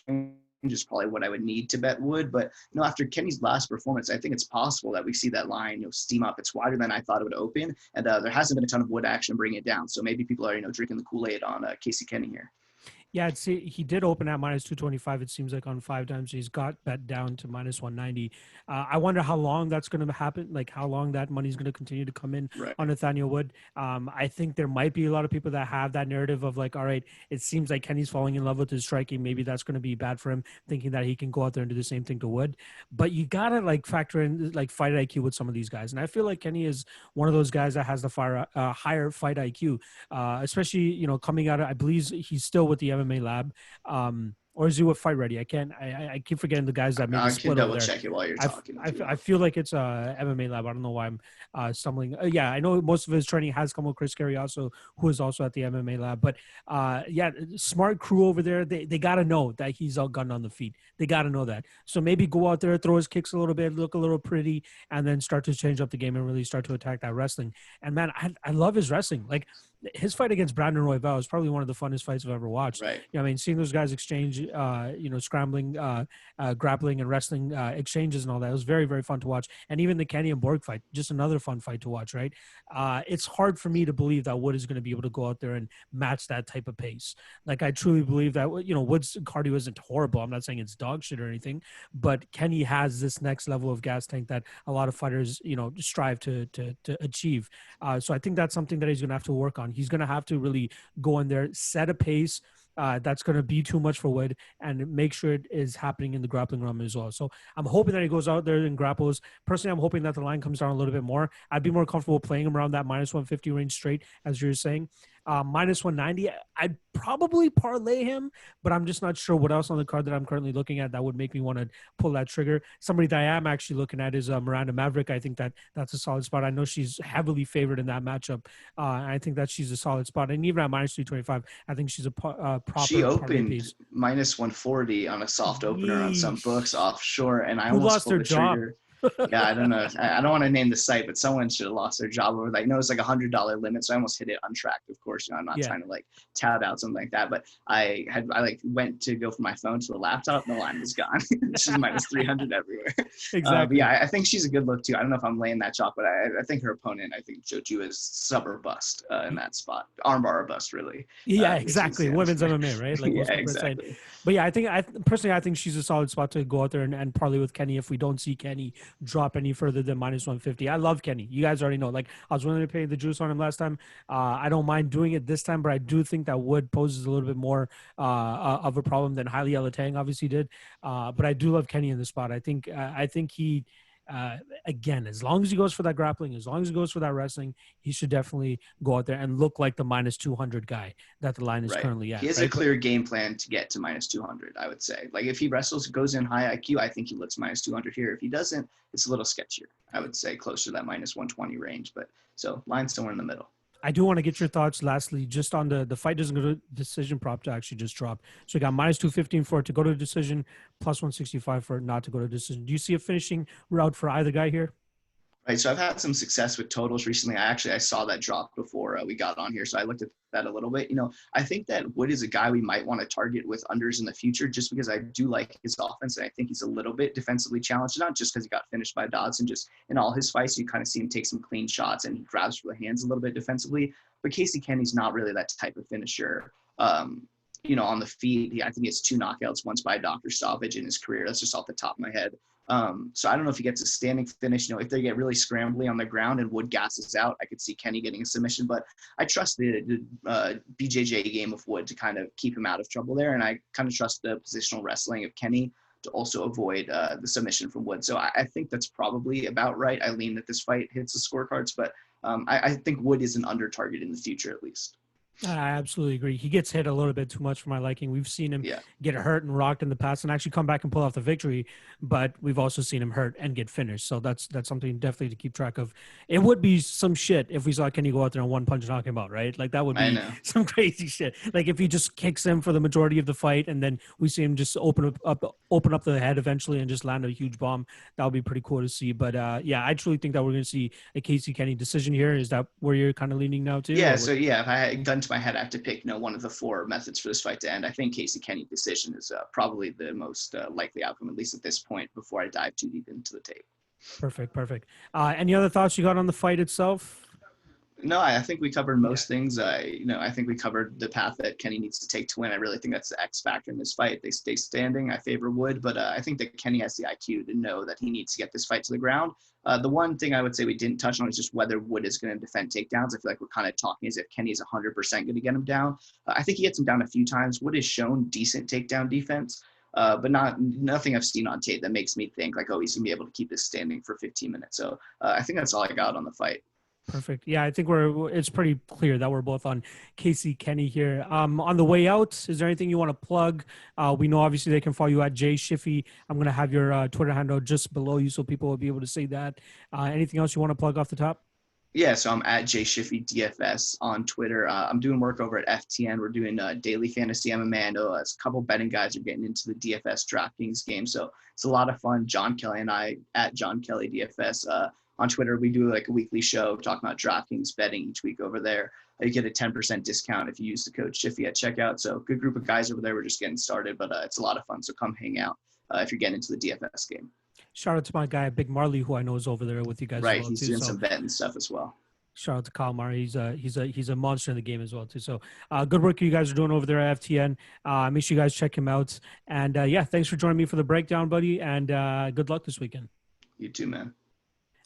range is probably what I would need to bet Wood. But after Kenney's last performance, I think it's possible that we see that line steam up. It's wider than I thought it would open, and there hasn't been a ton of Wood action bring it down. So maybe people are drinking the Kool-Aid on Casey Kenney here. Yeah, he did open at -225. It seems like on 5 times he's got bet down to -190. I wonder how long that's going to happen. Like how long that money's going to continue to come in on Nathaniel Wood. I think there might be a lot of people that have that narrative of like, all right, it seems like Kenny's falling in love with his striking. Maybe that's going to be bad for him, thinking that he can go out there and do the same thing to Wood. But you gotta factor in fight IQ with some of these guys, and I feel like Kenney is one of those guys that has the higher fight IQ, especially coming out of, I believe he's still with the MMA lab. Or is he with Fight Ready? I keep forgetting the guys that made the split over there. I can double check it while you're talking. I feel like it's MMA Lab. I don't know why I'm stumbling. Yeah, I know most of his training has come with Chris Carriasso, who is also at the MMA Lab. But yeah, smart crew over there. They got to know that he's outgunned on the feet. They got to know that. So maybe go out there, throw his kicks a little bit, look a little pretty, and then start to change up the game and really start to attack that wrestling. And man, I love his wrestling. Like his fight against Brandon Royval is probably one of the funnest fights I've ever watched. Right. I mean, seeing those guys exchange, scrambling, grappling and wrestling exchanges and all that, it was very, very fun to watch. And even the Kenney and Borg fight, just another fun fight to watch, right? It's hard for me to believe that Wood is going to be able to go out there and match that type of pace. Like, I truly believe that, Wood's cardio isn't horrible. I'm not saying it's dog shit or anything, but Kenney has this next level of gas tank that a lot of fighters, strive to achieve. So I think that's something that he's going to have to work on. He's going to have to really go in there, set a pace that's going to be too much for Wood, and make sure it is happening in the grappling realm as well. So I'm hoping that he goes out there and grapples. Personally, I'm hoping that the line comes down a little bit more. I'd be more comfortable playing him around that -150 range straight, as you're saying. -190, I'd probably parlay him, but I'm just not sure what else on the card that I'm currently looking at that would make me want to pull that trigger. Somebody that I am actually looking at is Miranda Maverick. I think that's a solid spot. I know she's heavily favored in that matchup. I think that she's a solid spot. And even at -325, I think she's a proper. She opened -140 on a soft opener on some books offshore, and I almost pulled the trigger. Yeah, I don't know. I don't want to name the site, but someone should have lost their job over that. I know it's like $100 limit, so I almost hit it untracked. Of course, I'm not trying to like tout out something like that, but I went to go from my phone to the laptop, and the line was gone. She's -300 everywhere. Exactly. Yeah, I think she's a good look too. I don't know if I'm laying that chalk, but I think her opponent, I think Jojua is sub or bust in that spot, armbar or bust, really. Yeah, exactly. Women's MMA, right? Like yeah, exactly. But yeah, I think she's a solid spot to go out there and parlay with Kenney if we don't see Kenney drop any further than -150. I love Kenney. You guys already know. Like, I was willing to pay the juice on him last time. I don't mind doing it this time, but I do think that Wood poses a little bit more of a problem than Haile Elatang obviously did. But I do love Kenney in the spot. I think he. Again, as long as he goes for that grappling, as long as he goes for that wrestling, he should definitely go out there and look like the -200 guy that the line is currently at. He has a clear game plan to get to -200, I would say. Like, if he wrestles, goes in high IQ, I think he looks -200 here. If he doesn't, it's a little sketchier. I would say closer to that -120 range. But so line somewhere in the middle. I do want to get your thoughts lastly, just on the fight doesn't go to decision prop to actually just drop. So we got -215 for it to go to decision, +165 for it not to go to decision. Do you see a finishing route for either guy here? Right, so I've had some success with totals recently. I saw that drop before we got on here, so I looked at that a little bit. I think that Wood is a guy we might want to target with unders in the future, just because I do like his offense, and I think he's a little bit defensively challenged, not just because he got finished by Dodson. Just in all his fights, you kind of see him take some clean shots, and he grabs for the hands a little bit defensively. But Casey Kenney's not really that type of finisher. On the feet, I think he has 2 knockouts, once by Dr. Savage in his career. That's just off the top of my head. So I don't know if he gets a standing finish. If they get really scrambly on the ground and Wood gasses out, I could see Kenney getting a submission. But I trust the BJJ game of Wood to kind of keep him out of trouble there. And I kind of trust the positional wrestling of Kenney to also avoid the submission from Wood. So I think that's probably about right. I lean that this fight hits the scorecards, but I think Wood is an under target in the future at least. I absolutely agree. He gets hit a little bit too much for my liking. We've seen him get hurt and rocked in the past and actually come back and pull off the victory, but we've also seen him hurt and get finished. So that's something definitely to keep track of. It would be some shit if we saw Kenney go out there and one punch knock him out, right? Like, that would be some crazy shit. Like, if he just kicks him for the majority of the fight and then we see him just open up the head eventually and just land a huge bomb, that would be pretty cool to see. But I truly think that we're going to see a Casey Kenney decision here. Is that where you're kind of leaning now too? Yeah. So if I had gun to my head, I have to pick one of the 4 methods for this fight to end. I think Casey Kenney decision is probably the most likely outcome, at least at this point, before I dive too deep into the tape. Perfect. Any other thoughts you got on the fight itself? No, I think we covered most things. I think we covered the path that Kenney needs to take to win. I really think that's the X factor in this fight. They stay standing. I favor Wood, but I think that Kenney has the IQ to know that he needs to get this fight to the ground. The one thing I would say we didn't touch on is just whether Wood is going to defend takedowns. I feel like we're kind of talking as if Kenney is 100% going to get him down. I think he gets him down a few times. Wood has shown decent takedown defense, but nothing I've seen on tape that makes me think like, oh, he's going to be able to keep this standing for 15 minutes. So I think that's all I got on the fight. Perfect. Yeah, I think it's pretty clear that we're both on Casey Kenney here. On the way out, is there anything you want to plug? We know obviously they can follow you at JShiffy. I'm going to have your Twitter handle just below you so people will be able to see that. Anything else you want to plug off the top? Yeah, so I'm at JShiffyDFS on Twitter. I'm doing work over at FTN. We're doing daily fantasy MMA. I know a couple betting guys are getting into the DFS DraftKings game, so it's a lot of fun. John Kelly and I at John Kelly DFS. On Twitter, we do like a weekly show talking about DraftKings betting each week over there. You get a 10% discount if you use the code Shiffy at checkout. So good group of guys over there. We're just getting started, but it's a lot of fun. So come hang out if you're getting into the DFS game. Shout out to my guy, Big Marley, who I know is over there with you guys. Right, as well, he's too, doing some betting stuff as well. Shout out to Kyle Murray. He's a monster in the game as well too. So good work you guys are doing over there at FTN. Make sure you guys check him out. And yeah, thanks for joining me for the breakdown, buddy. And good luck this weekend. You too, man.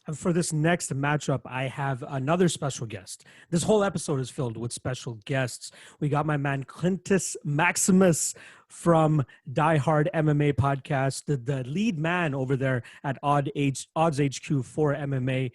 And for this next matchup, I have another special guest. This whole episode is filled with special guests. We got my man Clintus Maximus from Die Hard MMA podcast, the lead man over there at Odds HQ for MMA.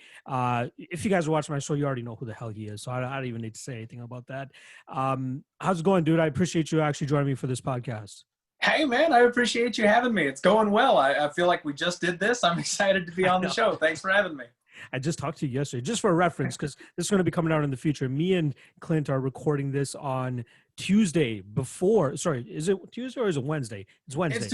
If you guys are watching my show, you already know who the hell he is, so I don't even need to say anything about that. How's it going, dude? I appreciate you actually joining me for this podcast. Hey, man, I appreciate you having me. It's going well. I feel like we just did this. I'm excited to be on the show. Thanks for having me. I just talked to you yesterday, just for reference, because this is going to be coming out in the future. Me and Clint are recording this on Tuesday before. Sorry, is it Tuesday or is it Wednesday? It's Wednesday. It's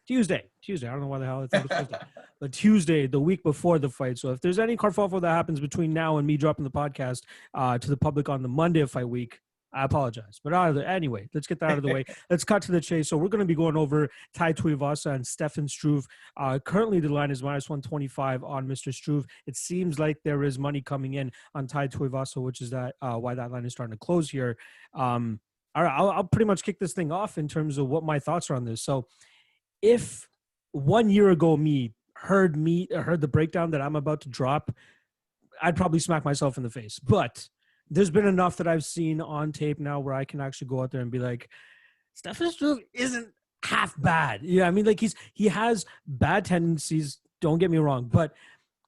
Tuesday. Tuesday. I don't know why the hell I thought it was Tuesday. But Tuesday, the week before the fight. So if there's any kerfuffle that happens between now and me dropping the podcast to the public on the Monday of fight week, I apologize. But anyway, let's get that out of the way. Let's cut to the chase. So we're going to be going over Tai Tuivasa and Stefan Struve. Currently, the line is -125 on Mr. Struve. It seems like there is money coming in on Tai Tuivasa, which is why that line is starting to close here. All right, I'll pretty much kick this thing off in terms of what my thoughts are on this. So if 1 year ago me heard the breakdown that I'm about to drop, I'd probably smack myself in the face. But there's been enough that I've seen on tape now where I can actually go out there and be like, Stefan Struve isn't half bad. Yeah, I mean, like he has bad tendencies, don't get me wrong, but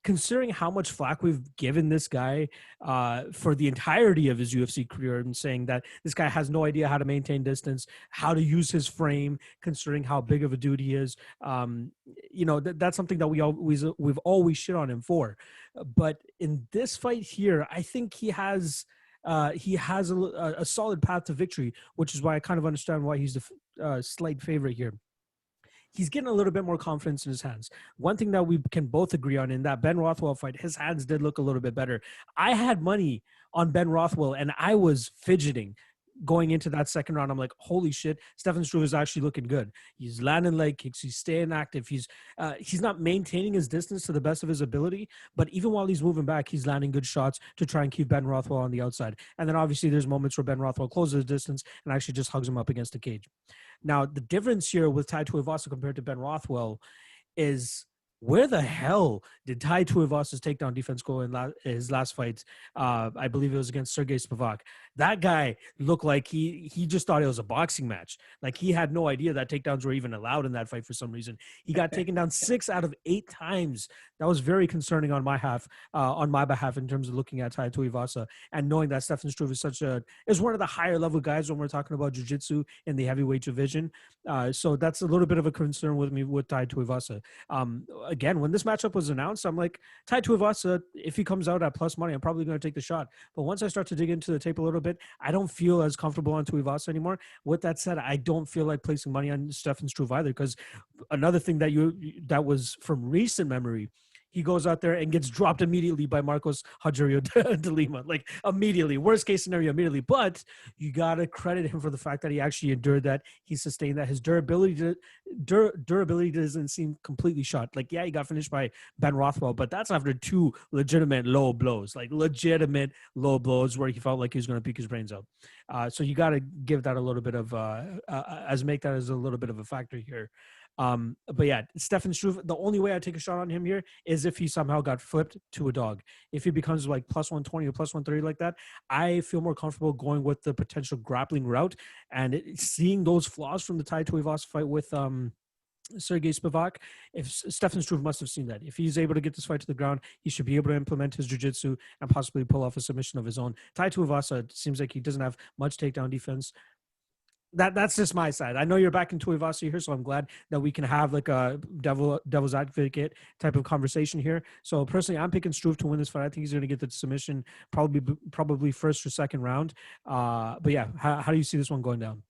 considering how much flack we've given this guy for the entirety of his UFC career and saying that this guy has no idea how to maintain distance, how to use his frame, considering how big of a dude he is, that's something that we've always shit on him for. But in this fight here, I think he has a solid path to victory, which is why I kind of understand why he's the slight favorite here. He's getting a little bit more confidence in his hands. One thing that we can both agree on in that Ben Rothwell fight, his hands did look a little bit better. I had money on Ben Rothwell, and I was fidgeting going into that second round. I'm like, holy shit, Stefan Struve is actually looking good. He's landing leg kicks. He's staying active. He's not maintaining his distance to the best of his ability, but even while he's moving back, he's landing good shots to try and keep Ben Rothwell on the outside. And then obviously there's moments where Ben Rothwell closes his distance and actually just hugs him up against the cage. Now, the difference here with Tai Tuivasa compared to Ben Rothwell is where the hell did Tai Tuivasa's takedown defense go in his last fight? I believe it was against Sergey Spivak. That guy looked like he just thought it was a boxing match. Like he had no idea that takedowns were even allowed in that fight for some reason. He got taken down 6 out of 8 times. That was very concerning on my behalf in terms of looking at Tai Tuivasa and knowing that Stefan Struve is one of the higher level guys when we're talking about jiu-jitsu in the heavyweight division. So that's a little bit of a concern with me with Tai Tuivasa. Again, when this matchup was announced, I'm like, Tai Tuivasa, if he comes out at plus money, I'm probably going to take the shot. But once I start to dig into the tape a little bit, I don't feel as comfortable on Tuivasa anymore. With that said, I don't feel like placing money on Stefan Struve either, because another thing that was from recent memory, he goes out there and gets dropped immediately by Marcos Rogerio de Lima. Like, immediately. Worst case scenario, immediately. But you got to credit him for the fact that he actually endured that. He sustained that. His durability doesn't seem completely shot. Like, yeah, he got finished by Ben Rothwell, but that's after 2 legitimate low blows. Like, legitimate low blows where he felt like he was going to peek his brains out. So you got to give that a little bit of make that as a little bit of a factor here. But yeah, Stefan Struve, the only way I take a shot on him here is if he somehow got flipped to a dog. If he becomes like plus 120 or plus 130 like that, I feel more comfortable going with the potential grappling route and seeing those flaws from the Tai Tuivasa fight with Sergey Spivak, if Stefan Struve must have seen that. If he's able to get this fight to the ground, he should be able to implement his jiu-jitsu and possibly pull off a submission of his own. Tai Tuivasa seems like he doesn't have much takedown defense. That's just my side. I know you're back in Tuivasa here, so I'm glad that we can have like a devil's advocate type of conversation here. So personally, I'm picking Struve to win this fight. I think he's going to get the submission probably first or second round. But yeah, how do you see this one going down?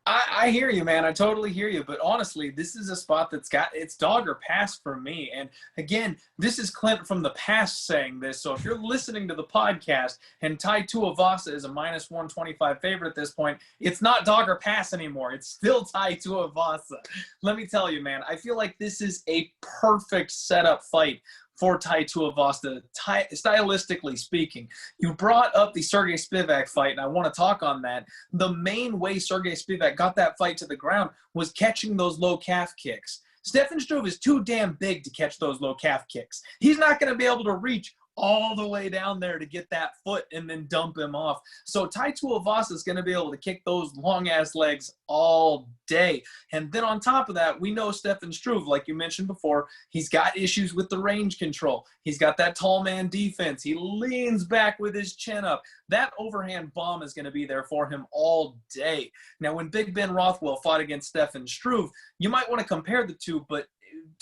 I hear you, man. I totally hear you. But honestly, this is a spot that's got it's dog or pass for me. And again, this is Clint from the past saying this. So if you're listening to the podcast and Tai Tuivasa is a -125 favorite at this point, it's not dog or pass anymore. It's still Tai Tuivasa. Let me tell you, man, I feel like this is a perfect setup fight for Tai Tuivasa, stylistically speaking. You brought up the Sergey Spivak fight, and I want to talk on that. The main way Sergey Spivak got that fight to the ground was catching those low calf kicks. Stefan Struve is too damn big to catch those low calf kicks. He's not going to be able to reach all the way down there to get that foot and then dump him off. So Tai Tuivasa is going to be able to kick those long-ass legs all day. And then on top of that, we know Stefan Struve, like you mentioned before, he's got issues with the range control. He's got that tall man defense. He leans back with his chin up. That overhand bomb is going to be there for him all day. Now, when Big Ben Rothwell fought against Stefan Struve, you might want to compare the two, but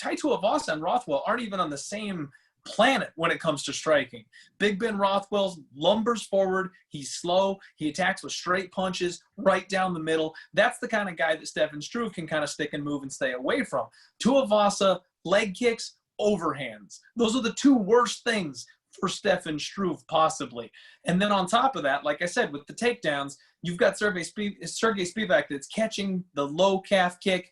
Tai Tuivasa and Rothwell aren't even on the same planet when it comes to striking. Big Ben Rothwell lumbers forward. He's slow. He attacks with straight punches right down the middle. That's the kind of guy that Stefan Struve can kind of stick and move and stay away from. Tuivasa, leg kicks, overhands. Those are the two worst things for Stefan Struve, possibly. And then on top of that, like I said, with the takedowns, you've got Sergey Spivak that's catching the low calf kick,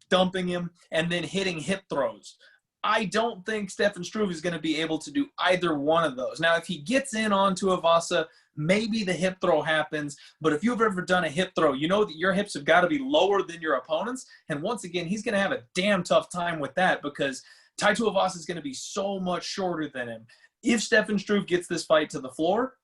dumping him, and then hitting hip throws. I don't think Stefan Struve is going to be able to do either one of those. Now, if he gets in on Tuivasa, maybe the hip throw happens. But if you've ever done a hip throw, you know that your hips have got to be lower than your opponent's. And once again, he's going to have a damn tough time with that because Tai Tuivasa is going to be so much shorter than him. If Stefan Struve gets this fight to the floor,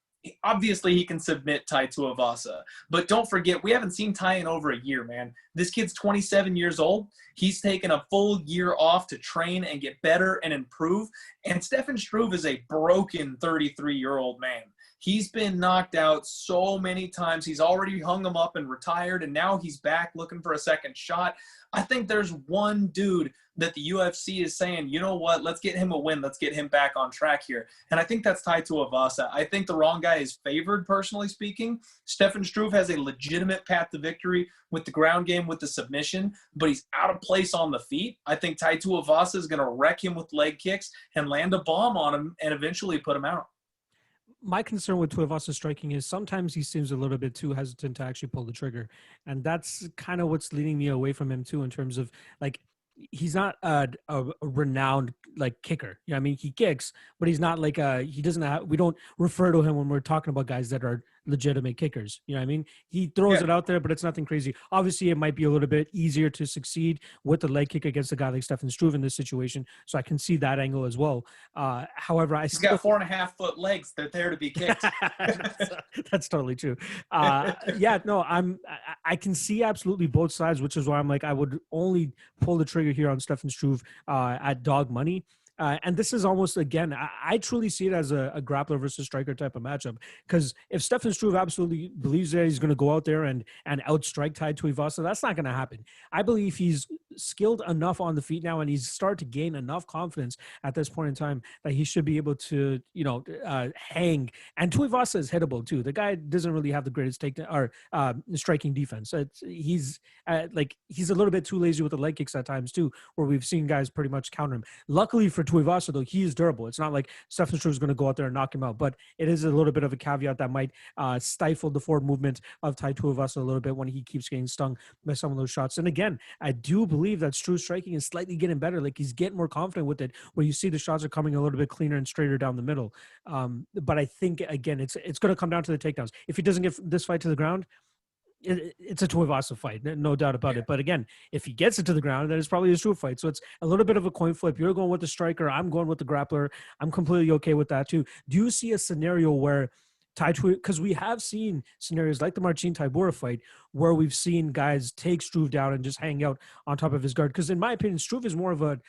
obviously he can submit Tai Tuivasa. But don't forget, we haven't seen Tai in over a year, man. This kid's 27 years old. He's taken a full year off to train and get better and improve. And Stefan Struve is a broken 33-year-old man. He's been knocked out so many times. He's already hung him up and retired, and now he's back looking for a second shot. I think there's one dude that the UFC is saying, you know what, let's get him a win. Let's get him back on track here. And I think that's Tai Tuivasa. I think the wrong guy is favored, personally speaking. Stefan Struve has a legitimate path to victory with the ground game, with the submission, but he's out of place on the feet. I think Tai Tuivasa is going to wreck him with leg kicks and land a bomb on him and eventually put him out. My concern with Tuivasa striking is sometimes he seems a little bit too hesitant to actually pull the trigger. And that's kind of what's leading me away from him too, in terms of like, he's not a renowned like kicker. Yeah, I mean, he kicks, but he's not like he doesn't have, we don't refer to him when we're talking about guys that are legitimate kickers. You know what I mean? He throws it out there, but it's nothing crazy. Obviously, it might be a little bit easier to succeed with the leg kick against a guy like Stefan Struve in this situation. So I can see that angle as well. However, he's got 4.5 foot legs. They're there to be kicked. That's totally true. Yeah, no, I can see absolutely both sides, which is why I'm like, I would only pull the trigger here on Stefan Struve at dog money. And this is almost, again, I truly see it as a grappler versus striker type of matchup. Because if Stefan Struve absolutely believes that he's going to go out there and outstrike Tai Tuivasa, that's not going to happen. I believe he's skilled enough on the feet now, and he's started to gain enough confidence at this point in time that he should be able to, hang. And Tuivasa is hittable too. The guy doesn't really have the greatest striking defense. He's a little bit too lazy with the leg kicks at times too, where we've seen guys pretty much counter him. Luckily for Tuivasa, though, he is durable. It's not like Stefan Struve is going to go out there and knock him out, but it is a little bit of a caveat that might stifle the forward movement of Tai Tuivasa a little bit when he keeps getting stung by some of those shots. And again, I do believe that Struve's striking is slightly getting better. Like, he's getting more confident with it, where you see the shots are coming a little bit cleaner and straighter down the middle. But I think, again, it's going to come down to the takedowns. If he doesn't get this fight to the ground, it's a Tuivasa fight, no doubt about it. But again, if he gets it to the ground, then it's probably a Struve fight. So it's a little bit of a coin flip. You're going with the striker. I'm going with the grappler. I'm completely okay with that too. Do you see a scenario where because we have seen scenarios like the Marcin Tybura fight where we've seen guys take Struve down and just hang out on top of his guard. Because in my opinion, Struve is more of a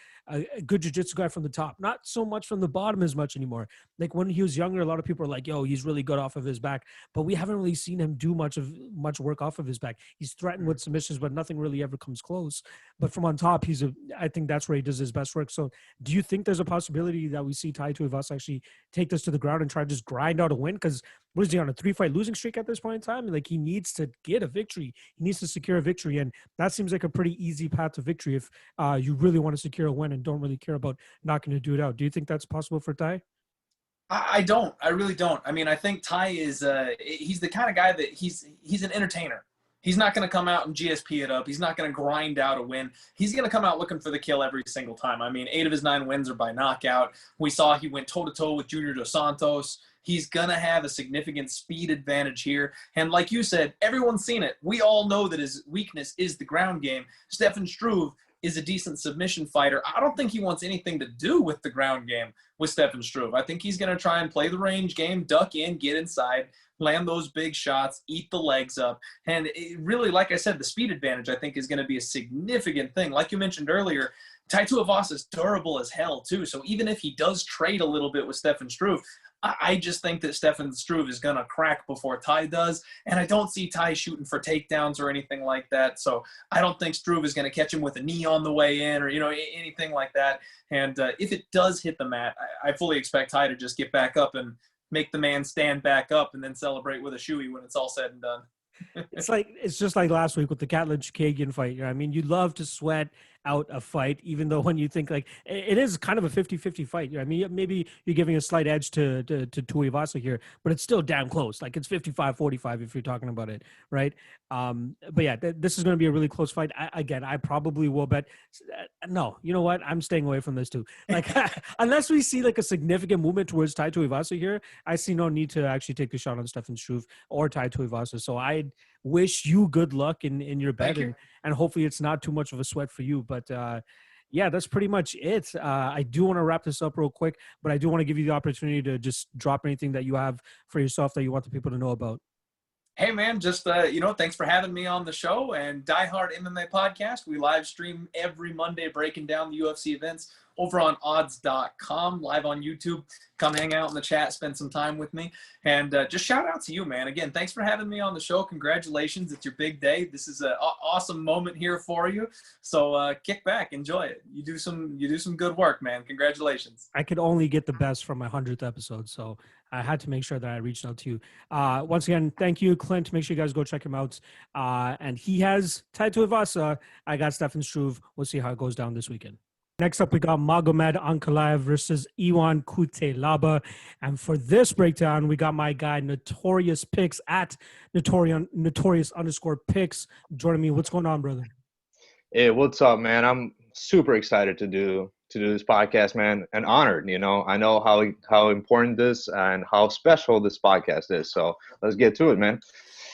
good jiu-jitsu guy from the top, not so much from the bottom as much anymore. Like when he was younger, a lot of people are like, yo, he's really good off of his back, but we haven't really seen him do much work off of his back. He's threatened with submissions, but nothing really ever comes close. But from on top, I think that's where he does his best work. So do you think there's a possibility that we see Tai Tuivasa actually take this to the ground and try to just grind out a win? Because what is he on, a 3-fight losing streak at this point in time? Like, he needs to get a victory. He needs to secure a victory. And that seems like a pretty easy path to victory if you really want to secure a win and don't really care about knocking a dude out. Do you think that's possible for Tai? I don't. I really don't. I mean, I think Tai is he's the kind of guy that he's an entertainer. He's not going to come out and GSP it up. He's not going to grind out a win. He's going to come out looking for the kill every single time. I mean, 8 of his 9 wins are by knockout. We saw he went toe-to-toe with Junior Dos Santos. He's going to have a significant speed advantage here. And like you said, everyone's seen it. We all know that his weakness is the ground game. Stefan Struve is a decent submission fighter. I don't think he wants anything to do with the ground game with Stefan Struve. I think he's going to try and play the range game, duck in, get inside, land those big shots, eat the legs up. And it really, like I said, the speed advantage, I think, is going to be a significant thing. Like you mentioned earlier, Tai Tuivasa is durable as hell, too. So even if he does trade a little bit with Stefan Struve, I just think that Stefan Struve is going to crack before Tai does. And I don't see Tai shooting for takedowns or anything like that. So I don't think Struve is going to catch him with a knee on the way in or, anything like that. And if it does hit the mat, I fully expect Tai to just get back up and make the man stand back up and then celebrate with a shoey when it's all said and done. It's just like last week with the Catlin-Chookagian fight. I mean, you love to sweat out a fight, even though when you think like it is kind of a 50-50 fight. I mean, maybe you're giving a slight edge to Tuivasa here, but it's still damn close. Like it's 55-45 if you're talking about it, right? But yeah, this is going to be a really close fight. I probably will bet. No, you know what? I'm staying away from this too. Like unless we see like a significant movement towards Tai Tuivasa here, I see no need to actually take the shot on Stefan Struve or Tai Tuivasa. So I wish you good luck in your bet, and hopefully it's not too much of a sweat for you. But yeah, that's pretty much it. I do want to wrap this up real quick, but I do want to give you the opportunity to just drop anything that you have for yourself that you want the people to know about. Hey, man, just, thanks for having me on the show and Die Hard MMA Podcast. We live stream every Monday breaking down the UFC events over on odds.com, live on YouTube. Come hang out in the chat, spend some time with me. And just shout out to you, man. Again, thanks for having me on the show. Congratulations. It's your big day. This is an awesome moment here for you. So kick back, enjoy it. You do some good work, man. Congratulations. I could only get the best from my 100th episode, so I had to make sure that I reached out to you. Once again, thank you, Clint. Make sure you guys go check him out. And he has Tai Tuivasa. I got Stefan Struve. We'll see how it goes down this weekend. Next up, we got Magomed Ankalaev versus Ion Cutelaba. And for this breakdown, we got my guy, Notorious Picks, at Notorious_Picks. Joining me. What's going on, brother? Hey, what's up, man? I'm super excited to do this podcast, man, and honored. I know how important this and how special this podcast is. So let's get to it, man.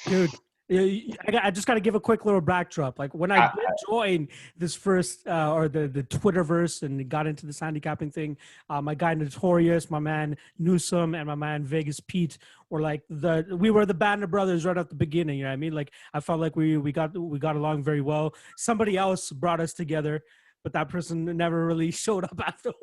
Dude. I just got to give a quick little backdrop. Like when I did join this first or the Twitterverse and got into this handicapping thing, my guy Notorious, my man Newsome, and my man Vegas Pete were like we were the band of brothers right at the beginning. You know what I mean? Like I felt like we got along very well. Somebody else brought us together, but that person never really showed up afterwards.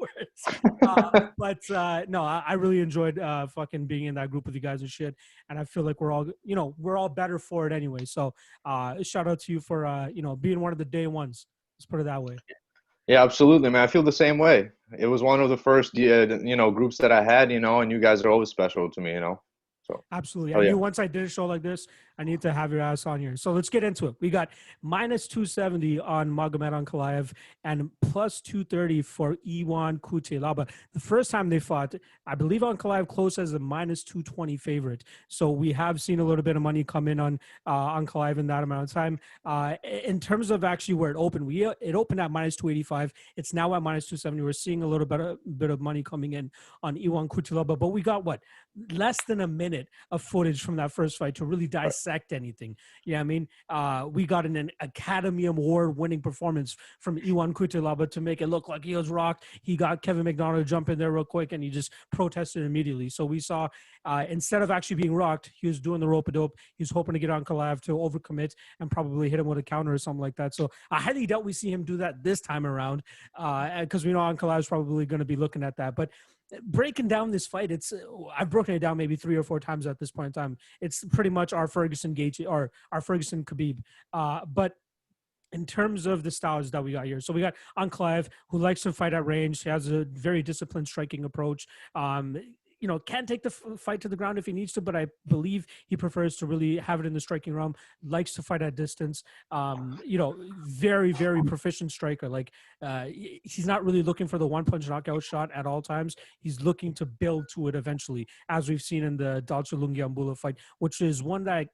No, I really enjoyed fucking being in that group with you guys and shit. And I feel like we're all better for it anyway. So shout out to you for, being one of the day ones. Let's put it that way. Yeah, absolutely, man. I feel the same way. It was one of the first, groups that I had, and you guys are always special to me, So, absolutely. I knew once I did a show like this, I need to have your ass on here. So let's get into it. We got minus 270 on Magomed Ankalaev and plus 230 for Ion Cutelaba. The first time they fought, I believe Ankalaev closed as a minus 220 favorite. So we have seen a little bit of money come in on Ankalaev in that amount of time. In terms of actually where it opened, it opened at minus 285. It's now at minus 270. We're seeing a little bit of money coming in on Ion Cutelaba. But we got less than a minute of footage from that first fight to really dissect dissect anything. You know what I mean? We got an Academy Award winning performance from Iwan Cutelaba to make it look like he was rocked. He got Kevin McDonald to jump in there real quick, and he just protested immediately. So we saw instead of actually being rocked, he was doing the rope-a-dope. He was hoping to get Ankalaev to overcommit and probably hit him with a counter or something like that. So I highly doubt we see him do that this time around, because we know Ankalaev is probably going to be looking at that. But breaking down this fight, I've broken it down maybe 3 or 4 times at this point in time. It's pretty much our Ferguson Gaethje or our Ferguson Khabib. But in terms of the styles that we got here, so we got Ankalaev, who likes to fight at range. He has a very disciplined striking approach. Can take the fight to the ground if he needs to, but I believe he prefers to really have it in the striking realm, likes to fight at distance. Very, very proficient striker. He's not really looking for the one-punch knockout shot at all times. He's looking to build to it eventually, as we've seen in the Dalcha Lungiambula fight, which is one that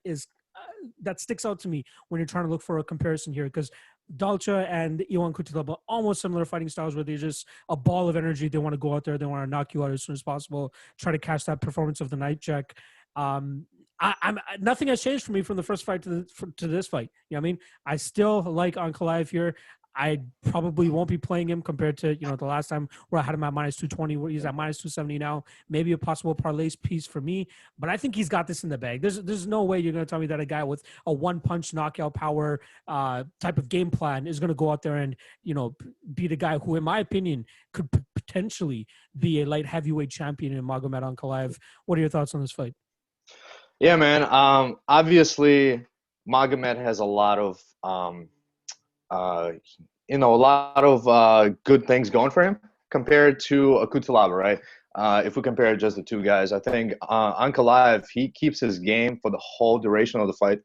sticks out to me when you're trying to look for a comparison here, because Dalcha and Iwan Cutelaba, almost similar fighting styles where they're just a ball of energy. They want to go out there. They want to knock you out as soon as possible, try to catch that performance of the night check. Nothing has changed for me from the first fight to this fight. You know what I mean? I still like Ankalaev here. I probably won't be playing him compared to, the last time where I had him at minus 220, where he's at minus 270 now. Maybe a possible parlay piece for me, but I think he's got this in the bag. There's no way you're going to tell me that a guy with a one-punch knockout power type of game plan is going to go out there and, beat a guy who, in my opinion, could potentially be a light heavyweight champion in Magomed Ankalaev. What are your thoughts on this fight? Yeah, man. Obviously, Magomed has a lot of good things going for him compared to a Cutelaba, right? If we compare just the two guys, I think Ankalaev, he keeps his game for the whole duration of the fight.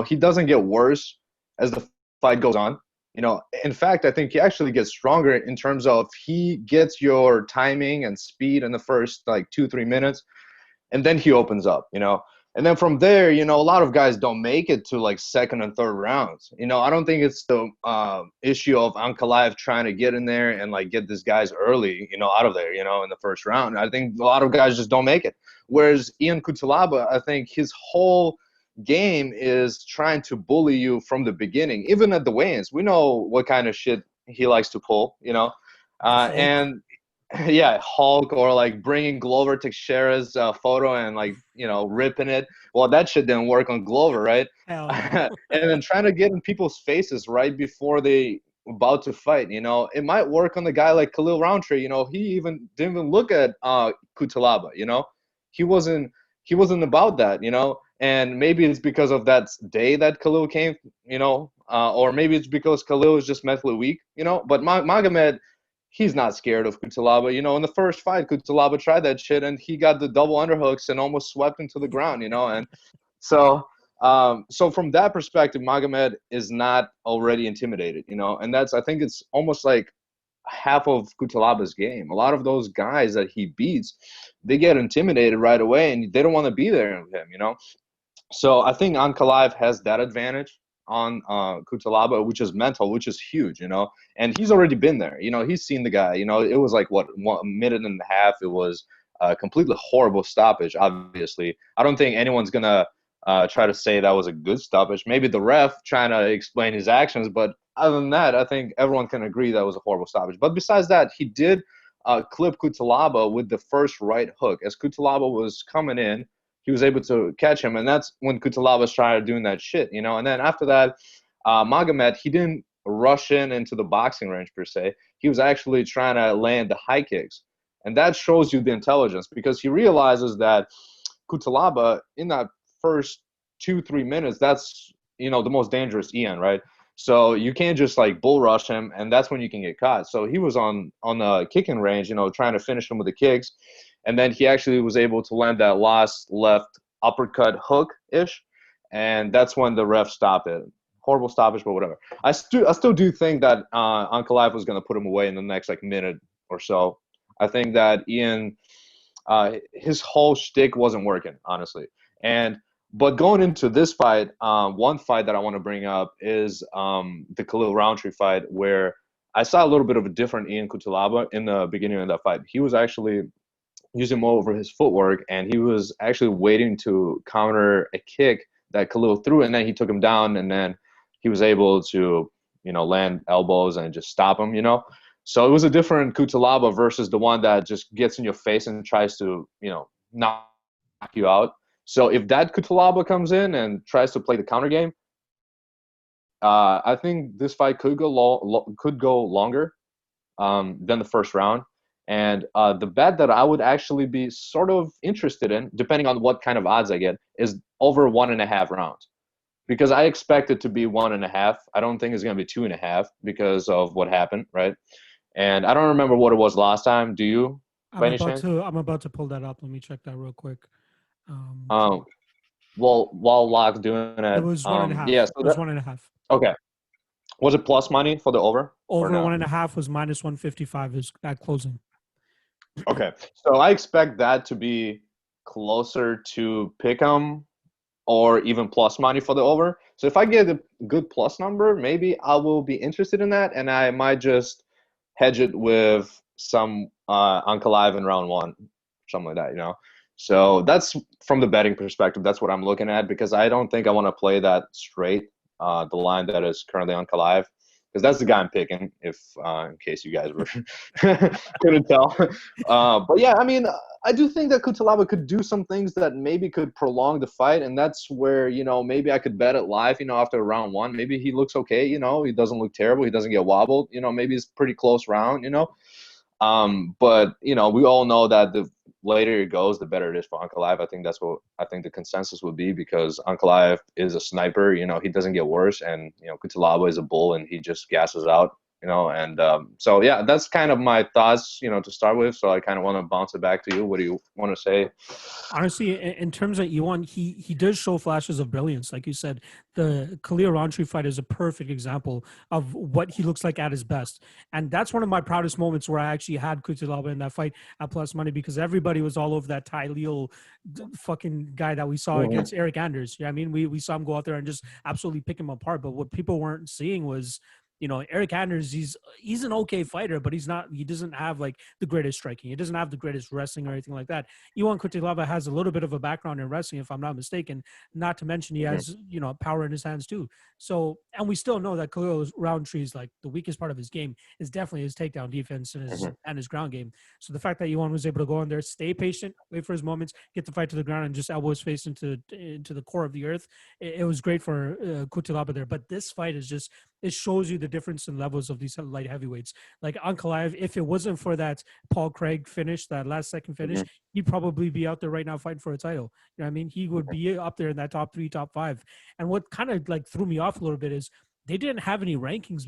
He doesn't get worse as the fight goes on. In fact, I think he actually gets stronger in terms of he gets your timing and speed in the first 2-3 minutes, and then he opens up, And then from there, a lot of guys don't make it to second and third rounds. I don't think it's the issue of Ankalaev trying to get in there and get these guys early, out of there, in the first round. I think a lot of guys just don't make it. Whereas Ian Cutelaba, I think his whole game is trying to bully you from the beginning. Even at the weigh-ins, we know what kind of shit he likes to pull, and yeah, Hulk, or bringing Glover Teixeira's photo and ripping it. Well, that shit didn't work on Glover, right? And then trying to get in people's faces right before they about to fight. It might work on the guy like Khalil Roundtree. He even didn't even look at Cutelaba. He wasn't about that. And maybe it's because of that day that Khalil came. Or maybe it's because Khalil is just mentally weak. But Magomed, he's not scared of Cutelaba. In the first fight, Cutelaba tried that shit, and he got the double underhooks and almost swept him to the ground, And so from that perspective, Magomed is not already intimidated, And I think it's almost like half of Cutelaba's game. A lot of those guys that he beats, they get intimidated right away, and they don't want to be there with him, So I think Ankalaev has that advantage on Cutelaba, which is mental, which is huge, and he's already been there. He's seen the guy. It was 1 minute and a half. It was a completely horrible stoppage. Obviously, I don't think anyone's gonna try to say that was a good stoppage. Maybe the ref trying to explain his actions, but other than that, I think everyone can agree that was a horrible stoppage. But besides that, he did clip Cutelaba with the first right hook. As Cutelaba was coming in, he was able to catch him, and that's when Cutelaba started doing that shit, And then after that, Magomed, he didn't rush into the boxing range per se. He was actually trying to land the high kicks, and that shows you the intelligence, because he realizes that Cutelaba, in that first 2-3 minutes, that's the most dangerous Ian, right? So you can't just bull rush him, and that's when you can get caught. So he was on the kicking range, trying to finish him with the kicks. And then he actually was able to land that last left uppercut hook-ish, and that's when the ref stopped it. Horrible stoppage, but whatever. I still do think that Ankalaev was going to put him away in the next minute or so. I think that Ian, his whole shtick wasn't working, honestly. But going into this fight, one fight that I want to bring up is the Khalil Roundtree fight, where I saw a little bit of a different Ian Cutelaba in the beginning of that fight. He was actually using more over his footwork, and he was actually waiting to counter a kick that Khalil threw, and then he took him down, and then he was able to, land elbows and just stop him, So it was a different Cutelaba versus the one that just gets in your face and tries to, knock you out. So if that Cutelaba comes in and tries to play the counter game, I think this fight could go longer than the first round. And the bet that I would actually be sort of interested in, depending on what kind of odds I get, is over 1.5 rounds. Because I expect it to be 1.5. I don't think it's going to be 2.5 because of what happened, right? And I don't remember what it was last time. Do you? I'm about to pull that up. Let me check that real quick. Well, while Locke's doing it, it was 1.5. Yeah, so it was 1.5. Okay. Was it plus money for the over? Over 1.5 was minus 155 is at closing. Okay, so I expect that to be closer to pick'em or even plus money for the over. So if I get a good plus number, maybe I will be interested in that, and I might just hedge it with some Ankalaev in round 1, something like that, So that's from the betting perspective. That's what I'm looking at, because I don't think I want to play that straight, the line that is currently Ankalaev, because that's the guy I'm picking, if in case you guys were couldn't tell. But yeah, I mean, I do think that Cutelaba could do some things that maybe could prolong the fight, and that's where, maybe I could bet it live, after round 1. Maybe he looks okay, he doesn't look terrible, he doesn't get wobbled, maybe it's a pretty close round, But, we all know that the later it goes, the better it is for Ankalaev. I think that's what the consensus would be, because Ankalaev is a sniper. He doesn't get worse, and Cutelaba is a bull, and he just gasses out. And so yeah, that's kind of my thoughts. To start with. So I kind of want to bounce it back to you. What do you want to say? Honestly, in terms of Iwan, he does show flashes of brilliance. Like you said, the Khalil Rountree fight is a perfect example of what he looks like at his best. And that's one of my proudest moments, where I actually had Cutelaba in that fight at plus money, because everybody was all over that Tyleel fucking guy that we saw against Eric Anders. Yeah, I mean, we saw him go out there and just absolutely pick him apart. But what people weren't seeing was, Eric Anders, he's an okay fighter, but he doesn't have like the greatest striking. He doesn't have the greatest wrestling or anything like that. Iwan Cutelaba has a little bit of a background in wrestling, if I'm not mistaken, not to mention he has, power in his hands too. So, and we still know that Khalil Rountree is like the weakest part of his game is definitely his takedown defense and his ground game. So the fact that Iwan was able to go in there, stay patient, wait for his moments, get the fight to the ground, and just elbow his face into the core of the earth, it was great for Cutelaba there. But this fight is just, it shows you the difference in levels of these light heavyweights. Like Ankalaev, if it wasn't for that Paul Craig finish, that last second finish, he'd probably be out there right now fighting for a title. You know what I mean? He would be up there in that top 3, top 5. And what kind of like threw me off a little bit is they didn't have any rankings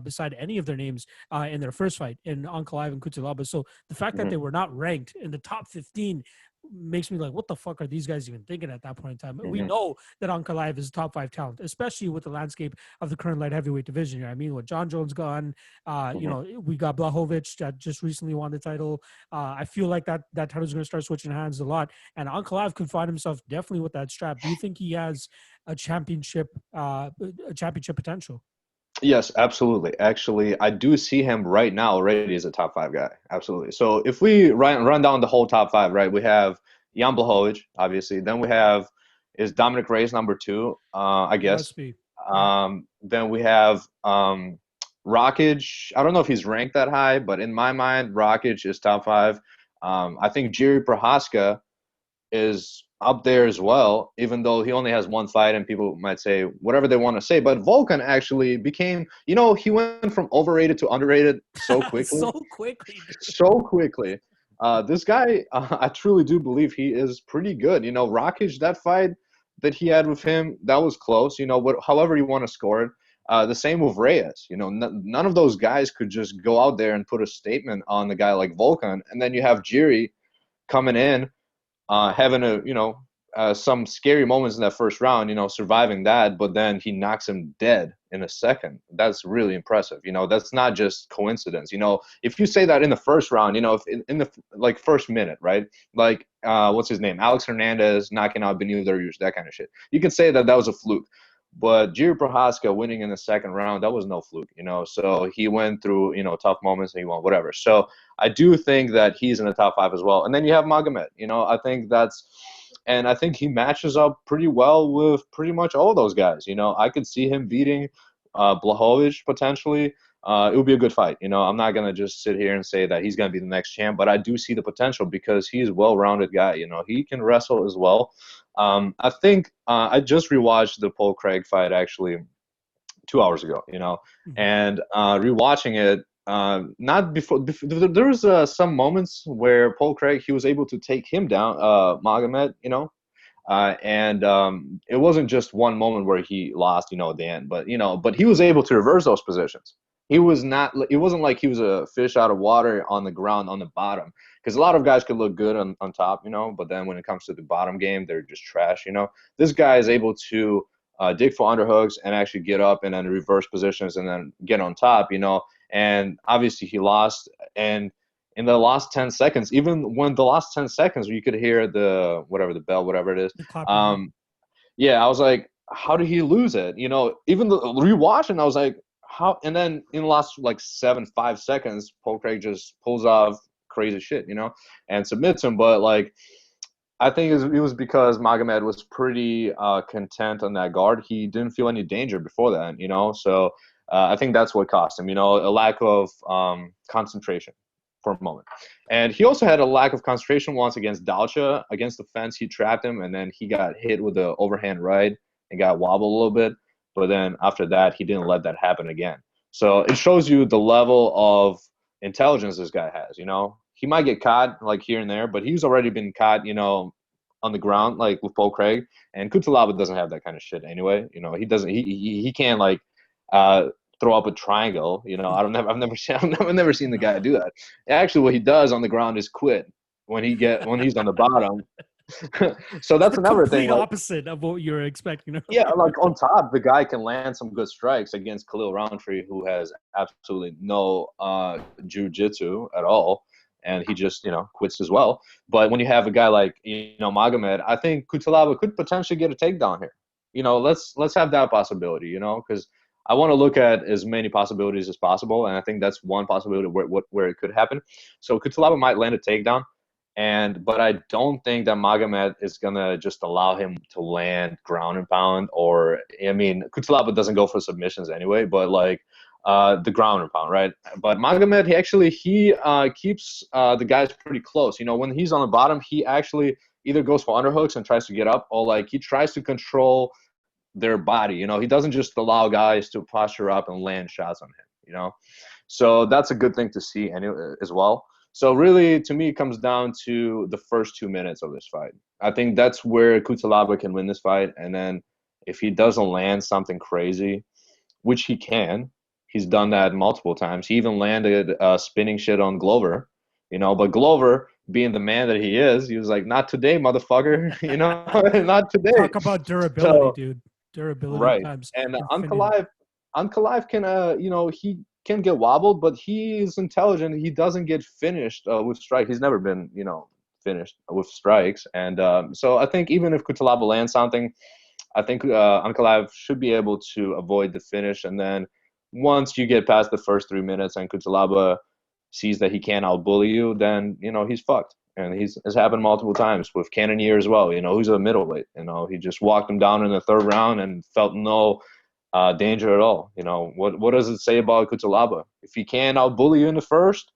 beside any of their names in their first fight in Ankalaev and Cutelaba. So the fact that they were not ranked in the top 15 makes me like, what the fuck are these guys even thinking at that point in time? We know that Ankalaev is a top 5 talent, especially with the landscape of the current light heavyweight division. I mean, with John Jones gone, we got Blachowicz that just recently won the title. I feel like that title is going to start switching hands a lot, and Ankalaev could find himself definitely with that strap. Do you think he has a championship potential? Yes, absolutely. Actually, I do see him right now already as a top 5 guy. Absolutely. So if we run down the whole top 5, right, we have Jan Blachowicz, obviously. Then we have, is Dominic Reyes number 2, I guess. Must be. Then we have Rakic. I don't know if he's ranked that high, but in my mind, Rakic is top 5. I think Jiri Prochazka is up there as well, even though he only has one fight, and people might say whatever they want to say. But Volkan actually became, he went from overrated to underrated so quickly. So quickly. This guy, I truly do believe he is pretty good. Rakic, that fight that he had with him, that was close. However you want to score it. The same with Reyes. None of those guys could just go out there and put a statement on the guy like Volkan. And then you have Jiri coming in, having some scary moments in that first round, surviving that, but then he knocks him dead in a second. That's really impressive. That's not just coincidence. If you say that in the first round, if in the first minute, right? Like, what's his name? Alex Hernandez knocking out Benil Dariush, that kind of shit. You could say that was a fluke. But Jiri Prochazka winning in the second round, that was no fluke, So he went through, tough moments and he won, whatever. So I do think that he's in the top 5 as well. And then you have Magomed. I think that's And I think he matches up pretty well with pretty much all of those guys. You know, I could see him beating Blachowicz potentially. It would be a good fight. You know, I'm not going to just sit here and say that he's going to be the next champ, but I do see the potential because he's a well-rounded guy. You know, he can wrestle as well. I think I just rewatched the Paul Craig fight actually 2 hours ago, you know, and rewatching it, not before there was some moments where Paul Craig, he was able to take him down, Magomed, you know, and it wasn't just one moment where he lost, you know, at the end, but, you know, but he was able to reverse those positions. He was not, it wasn't like he was a fish out of water on the ground on the bottom, because a lot of guys could look good on top, you know, but then when it comes to the bottom game, they're just trash, you know. This guy is able to dig for underhooks and actually get up and then reverse positions and then get on top, you know. And obviously he lost. And in the last 10 seconds, even when the last 10 seconds, you could hear the bell, whatever it is. Yeah, I was like, how did he lose it? You know, even the rewatching, I was like, how? And then in the last like 5 seconds, Paul Craig just pulls off crazy shit, you know, and submits him. But like, I think it was because Magomed was pretty content on that guard. He didn't feel any danger before that, you know. So I think that's what cost him, you know, a lack of concentration for a moment. And he also had a lack of concentration once against Dalcha. Against the fence, he trapped him, and then he got hit with the overhand right and got wobbled a little bit. But then after that, he didn't let that happen again. So it shows you the level of intelligence this guy has, you know. He might get caught like here and there, but he's already been caught, you know, on the ground like with Paul Craig. And Cutelaba doesn't have that kind of shit anyway. You know, he doesn't. He can't like throw up a triangle. You know, I've never seen the guy do that. Actually, what he does on the ground is quit when he's on the bottom. So that's another thing. Complete opposite of what you're expecting. You know? Yeah, like on top, the guy can land some good strikes against Khalil Roundtree, who has absolutely no jiu-jitsu at all. And he just, you know, quits as well. But when you have a guy like, you know, Magomed, I think Cutelaba could potentially get a takedown here. You know, let's have that possibility, you know, because I want to look at as many possibilities as possible. And I think that's one possibility where it could happen. So Cutelaba might land a takedown. But I don't think that Magomed is going to just allow him to land ground and pound or, I mean, Cutelaba doesn't go for submissions anyway, but like, the ground and pound, right? But Magomed, he keeps the guys pretty close. You know, when he's on the bottom, he actually either goes for underhooks and tries to get up, or like he tries to control their body. You know, he doesn't just allow guys to posture up and land shots on him. You know, so that's a good thing to see as well. So really, to me, it comes down to the first 2 minutes of this fight. I think that's where Cutelaba can win this fight, and then if he doesn't land something crazy, which he can. He's done that multiple times. He even landed spinning shit on Glover, you know. But Glover, being the man that he is, he was like, "Not today, motherfucker," you know, not today. Talk about durability, dude. Durability right. times. And Ankalaev can, you know, he can get wobbled, but he's intelligent. He doesn't get finished with strike. He's never been, you know, finished with strikes. And so I think even if Cutelaba lands something, I think Ankalaev should be able to avoid the finish, and then. Once you get past the first 3 minutes and Cutelaba sees that he can't outbully you, then, you know, he's fucked. And it's happened multiple times with Cannonier as well. You know, who's a middleweight. You know, he just walked him down in the third round and felt no danger at all. You know, what does it say about Cutelaba? If he can't outbully you in the first,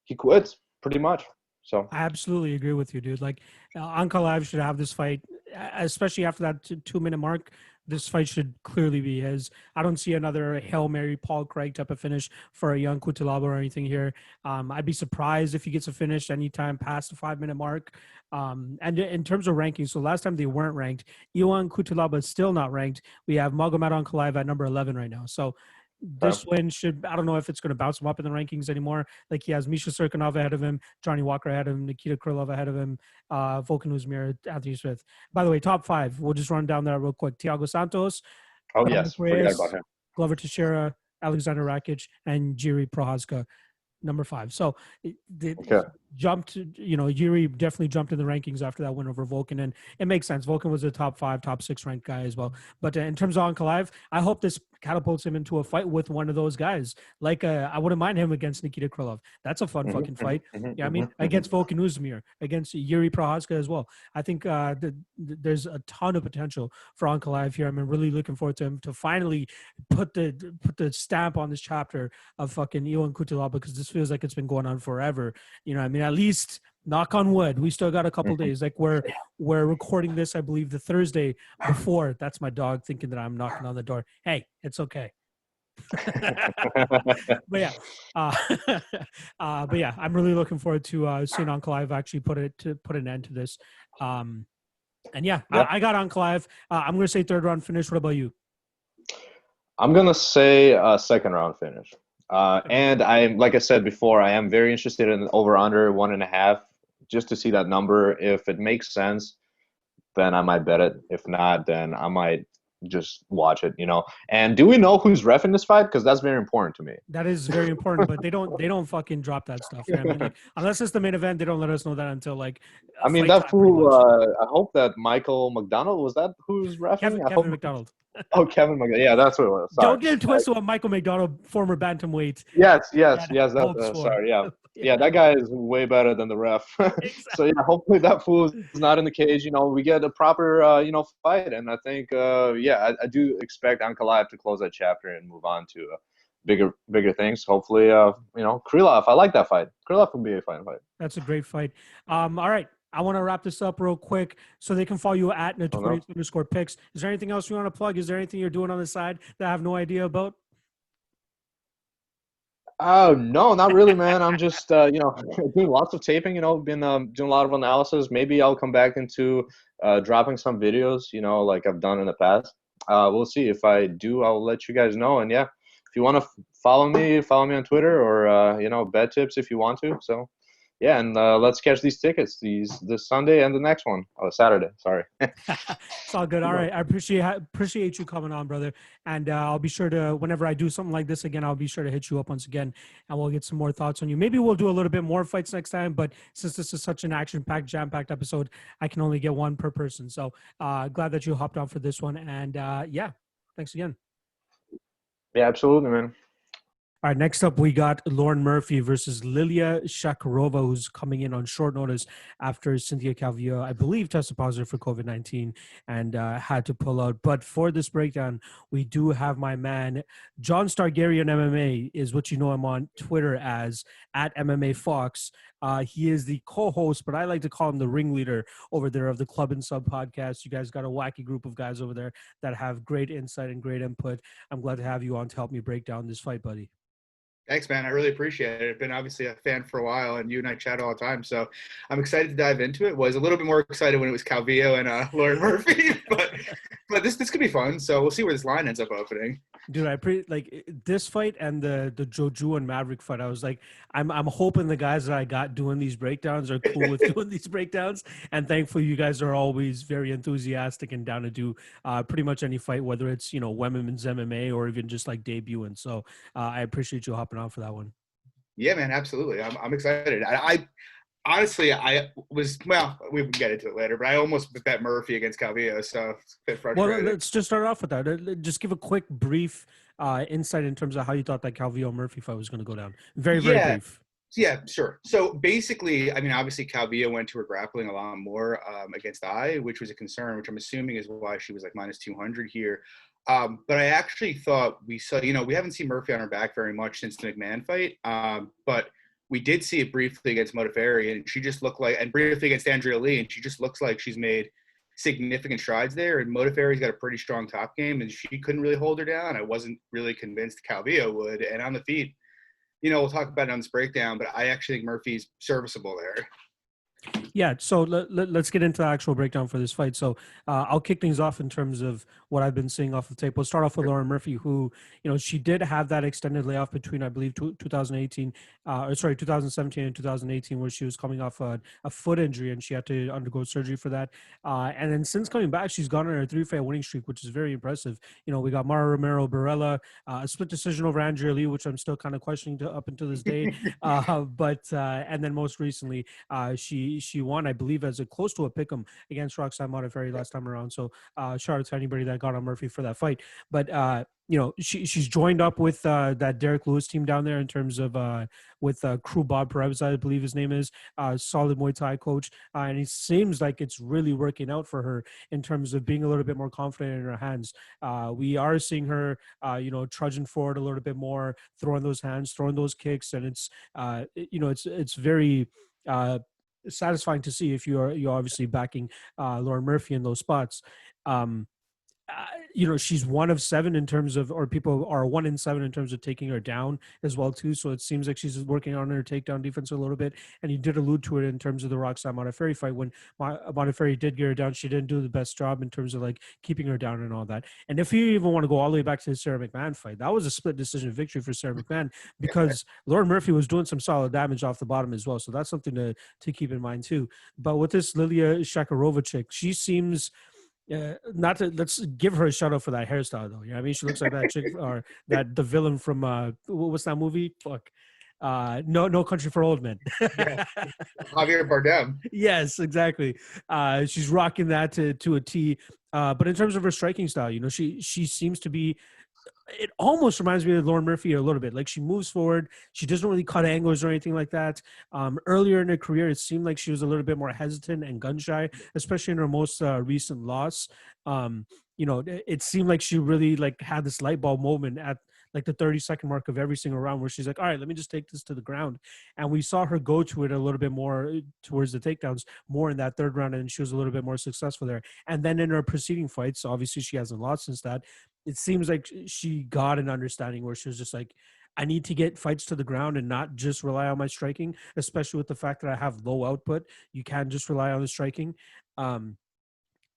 he quits pretty much. So I absolutely agree with you, dude. Like, Ankalaev should have this fight, especially after that 2 minute mark. This fight should clearly be his. I don't see another Hail Mary, Paul Craig type of finish for a young Cutelaba or anything here. I'd be surprised if he gets a finish anytime past the 5 minute mark. And in terms of rankings, so last time they weren't ranked. Ion Cutelaba is still not ranked. We have Magomed Ankalaev at number 11 right now. So this win should, I don't know if it's going to bounce him up in the rankings anymore. Like, he has Misha Serkinov ahead of him, Johnny Walker ahead of him, Nikita Krylov ahead of him, Volkan Oezdemir, Anthony Smith. By the way, top 5. We'll just run down that real quick. Thiago Santos. Oh, yes. Forgot about him. Glover Teixeira, Alexander Rakic, and Jiri Prochazka, number 5. So jumped, Yuri definitely jumped in the rankings after that win over Volkan, and it makes sense. Volkan was a top 5, top 6 ranked guy as well. But in terms of Ankalaev, I hope this catapults him into a fight with one of those guys. Like, I wouldn't mind him against Nikita Krylov. That's a fun fucking fight. Yeah, I mean, against Volkan Uzmir, against Yuri Prohaska as well. I think there's a ton of potential for Ankalaev here. I'm really looking forward to him to finally put the stamp on this chapter of fucking Ion Cutelaba, because this feels like it's been going on forever. I mean, at least knock on wood, we still got a couple days. Like, we're recording this, I believe, the Thursday before. That's my dog thinking that I'm knocking on the door. Hey, it's okay. But yeah, I'm really looking forward to seeing Ankalaev actually put an end to this. I got Ankalaev. I'm gonna say 3rd round finish. What about you? I'm gonna say 2nd round finish. And I'm, like I said before, I am very interested in over under 1.5, just to see that number. If it makes sense, then I might bet it. If not, then I might just watch it. And do we know who's reffing this fight? Because that's very important to me. That is very important, but they don't fucking drop that stuff. I mean, like, unless it's the main event, they don't let us know that until like. I mean, that fool. I hope that Michael McDonald, was that who's reffing? Kevin McDonald. Oh, Kevin McDonald. Yeah, that's what it was. Sorry. Don't get twisted with Michael McDonald, former bantamweight. Yes. Sorry, yeah. That guy is way better than the ref. Exactly. So yeah, hopefully that fool is not in the cage. We get a proper fight, and I think I do expect Ankalaev to close that chapter and move on to bigger things. Hopefully, Krylov. I like that fight. Krylov would be a fine fight. That's a great fight. All right. I want to wrap this up real quick so they can follow you at Notorious_Picks. Is there anything else you want to plug? Is there anything you're doing on the side that I have no idea about? Oh, no, not really, man. I'm just, doing lots of taping, been doing a lot of analysis. Maybe I'll come back into dropping some videos, like I've done in the past. We'll see. If I do, I'll let you guys know. And yeah, if you want to follow me on Twitter or, bet tips if you want to. So. Yeah, and let's catch these tickets this Sunday and the next one. Oh, Saturday. Sorry. It's all good. All right. I appreciate you coming on, brother. And I'll be sure to, whenever I do something like this again, I'll be sure to hit you up once again, and we'll get some more thoughts on you. Maybe we'll do a little bit more fights next time, but since this is such an action-packed, jam-packed episode, I can only get one per person. So glad that you hopped on for this one. And thanks again. Yeah, absolutely, man. All right, next up, we got Lauren Murphy versus Liliya Shakirova, who's coming in on short notice after Cynthia Calvillo, I believe, tested positive for COVID-19 and had to pull out. But for this breakdown, we do have my man, John Stargarian MMA, is what you know him on Twitter as, at MMA Fox. He is the co-host, but I like to call him the ringleader over there of the Club and Sub podcast. You guys got a wacky group of guys over there that have great insight and great input. I'm glad to have you on to help me break down this fight, buddy. Thanks, man. I really appreciate it. I've been obviously a fan for a while, and you and I chat all the time. So I'm excited to dive into it. Was a little bit more excited when it was Calvillo and Lauren Murphy, but this could be fun. So we'll see where this line ends up opening. Dude, I like this fight and the Jojua and Maverick fight. I was like, I'm hoping the guys that I got doing these breakdowns are cool with doing these breakdowns. And thankfully, you guys are always very enthusiastic and down to do pretty much any fight, whether it's women's MMA or even just like debuting. So I appreciate you hopping on for that one. Yeah, man, absolutely. I'm excited. I honestly, we can get into it later, but I almost bet Murphy against Calvillo, so it's a bit frustrating. Well, let's just start off with that. Just give a quick, brief insight in terms of how you thought that Calvillo-Murphy fight was going to go down. Very brief. Yeah, sure. So basically, I mean, obviously Calvillo went to her grappling a lot more against Ai, which was a concern, which I'm assuming is why she was like minus 200 here. But I actually thought we saw, we haven't seen Murphy on her back very much since the McMahon fight. But we did see it briefly against Modafferi, and she just looked like, and briefly against Andrea Lee, and she just looks like she's made significant strides there. And Modafferi's got a pretty strong top game, and she couldn't really hold her down. I wasn't really convinced Calvillo would. And on the feet, we'll talk about it on this breakdown, but I actually think Murphy's serviceable there. Yeah, so let's get into the actual breakdown for this fight. So I'll kick things off in terms of what I've been seeing off the tape. We'll start off with Lauren Murphy, who, she did have that extended layoff between, I believe, 2018, 2017 and 2018, where she was coming off a foot injury and she had to undergo surgery for that. And then since coming back, she's gone on a 3-fight winning streak, which is very impressive. We got Mara Romero Barella, a split decision over Andrea Lee, which I'm still kind of questioning up until this day. And then most recently, she won, I believe, as a close to a pick'em against Roxanne Modafferi last time around. So shout out to anybody that got on Murphy for that fight. But she's joined up with that Derek Lewis team down there in terms of with Crew Bob Perez, I believe his name is, solid Muay Thai coach, and it seems like it's really working out for her in terms of being a little bit more confident in her hands. We are seeing her, trudging forward a little bit more, throwing those hands, throwing those kicks, and it's very satisfying to see if you're obviously backing Lauren Murphy in those spots. She's 1 of 7 in terms of, or people are 1 in 7 in terms of taking her down as well too. So it seems like she's working on her takedown defense a little bit. And you did allude to it in terms of the Roxanne Modafferi fight. When Modafferi did get her down, she didn't do the best job in terms of like keeping her down and all that. And if you even want to go all the way back to the Sarah McMahon fight, that was a split decision victory for Sarah McMahon because Lauren Murphy was doing some solid damage off the bottom as well. So that's something to keep in mind too. But with this Liliya Shakirova chick, she seems, let's give her a shout out for that hairstyle though. I mean, she looks like that chick or the villain from what's that movie? Fuck. No Country for Old Men. Yeah. Javier Bardem. Yes, exactly. She's rocking that to a T. But in terms of her striking style, she seems to be. It almost reminds me of Lauren Murphy a little bit. Like she moves forward. She doesn't really cut angles or anything like that. Earlier in her career, it seemed like she was a little bit more hesitant and gun shy, especially in her most recent loss. It seemed like she really had this light bulb moment at like the 30-second mark of every single round where she's like, all right, let me just take this to the ground. And we saw her go to it a little bit more towards the takedowns more in that third round, and she was a little bit more successful there. And then in her preceding fights, obviously she hasn't lost since that. It seems like she got an understanding where she was just like, I need to get fights to the ground and not just rely on my striking, especially with the fact that I have low output. You can't just rely on the striking.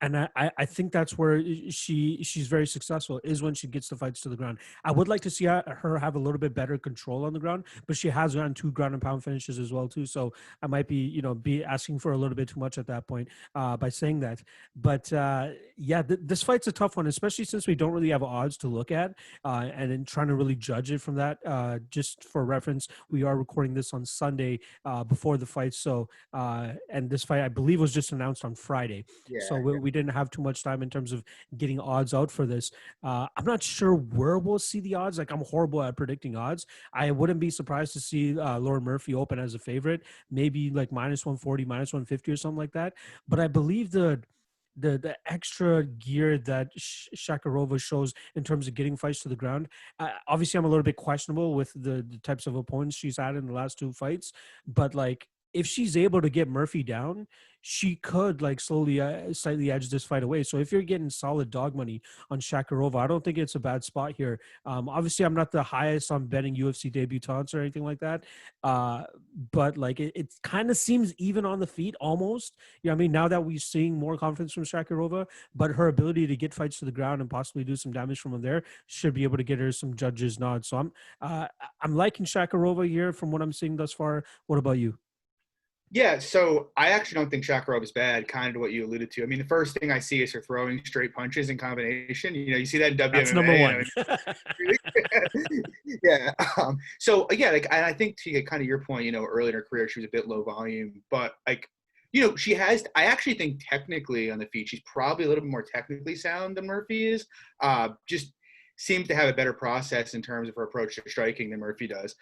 And I think that's where she's very successful, is when she gets the fights to the ground. I would like to see her have a little bit better control on the ground, but she has gotten 2 ground and pound finishes as well too. So I might be asking for a little bit too much at that point by saying that. But this fight's a tough one, especially since we don't really have odds to look at, and in trying to really judge it from that. Just for reference, we are recording this on Sunday before the fight. So and this fight, I believe, was just announced on Friday. Yeah, so we didn't have too much time in terms of getting odds out for this. I'm not sure where we'll see the odds. Like, I'm horrible at predicting odds. I wouldn't be surprised to see Lauren Murphy open as a favorite, maybe like -140, -150 or something like that. But I believe the extra gear that Shakirova shows in terms of getting fights to the ground. Obviously, I'm a little bit questionable with the types of opponents she's had in the last 2 fights, but like, if she's able to get Murphy down, she could slowly, slightly edge this fight away. So if you're getting solid dog money on Shakirova, I don't think it's a bad spot here. Obviously, I'm not the highest on betting UFC debutantes or anything like that. But it kind of seems even on the feet almost. I mean, now that we're seeing more confidence from Shakirova, but her ability to get fights to the ground and possibly do some damage from there should be able to get her some judges' nods. So I'm liking Shakirova here from what I'm seeing thus far. What about you? Yeah, so I actually don't think Shakirova is bad, kind of to what you alluded to. I mean, the first thing I see is her throwing straight punches in combination. You see that in WMMA. That's number one. Yeah. And I think to kind of your point, early in her career, she was a bit low volume. But, she has – I actually think technically on the feet, she's probably a little bit more technically sound than Murphy is. Just seems to have a better process in terms of her approach to striking than Murphy does.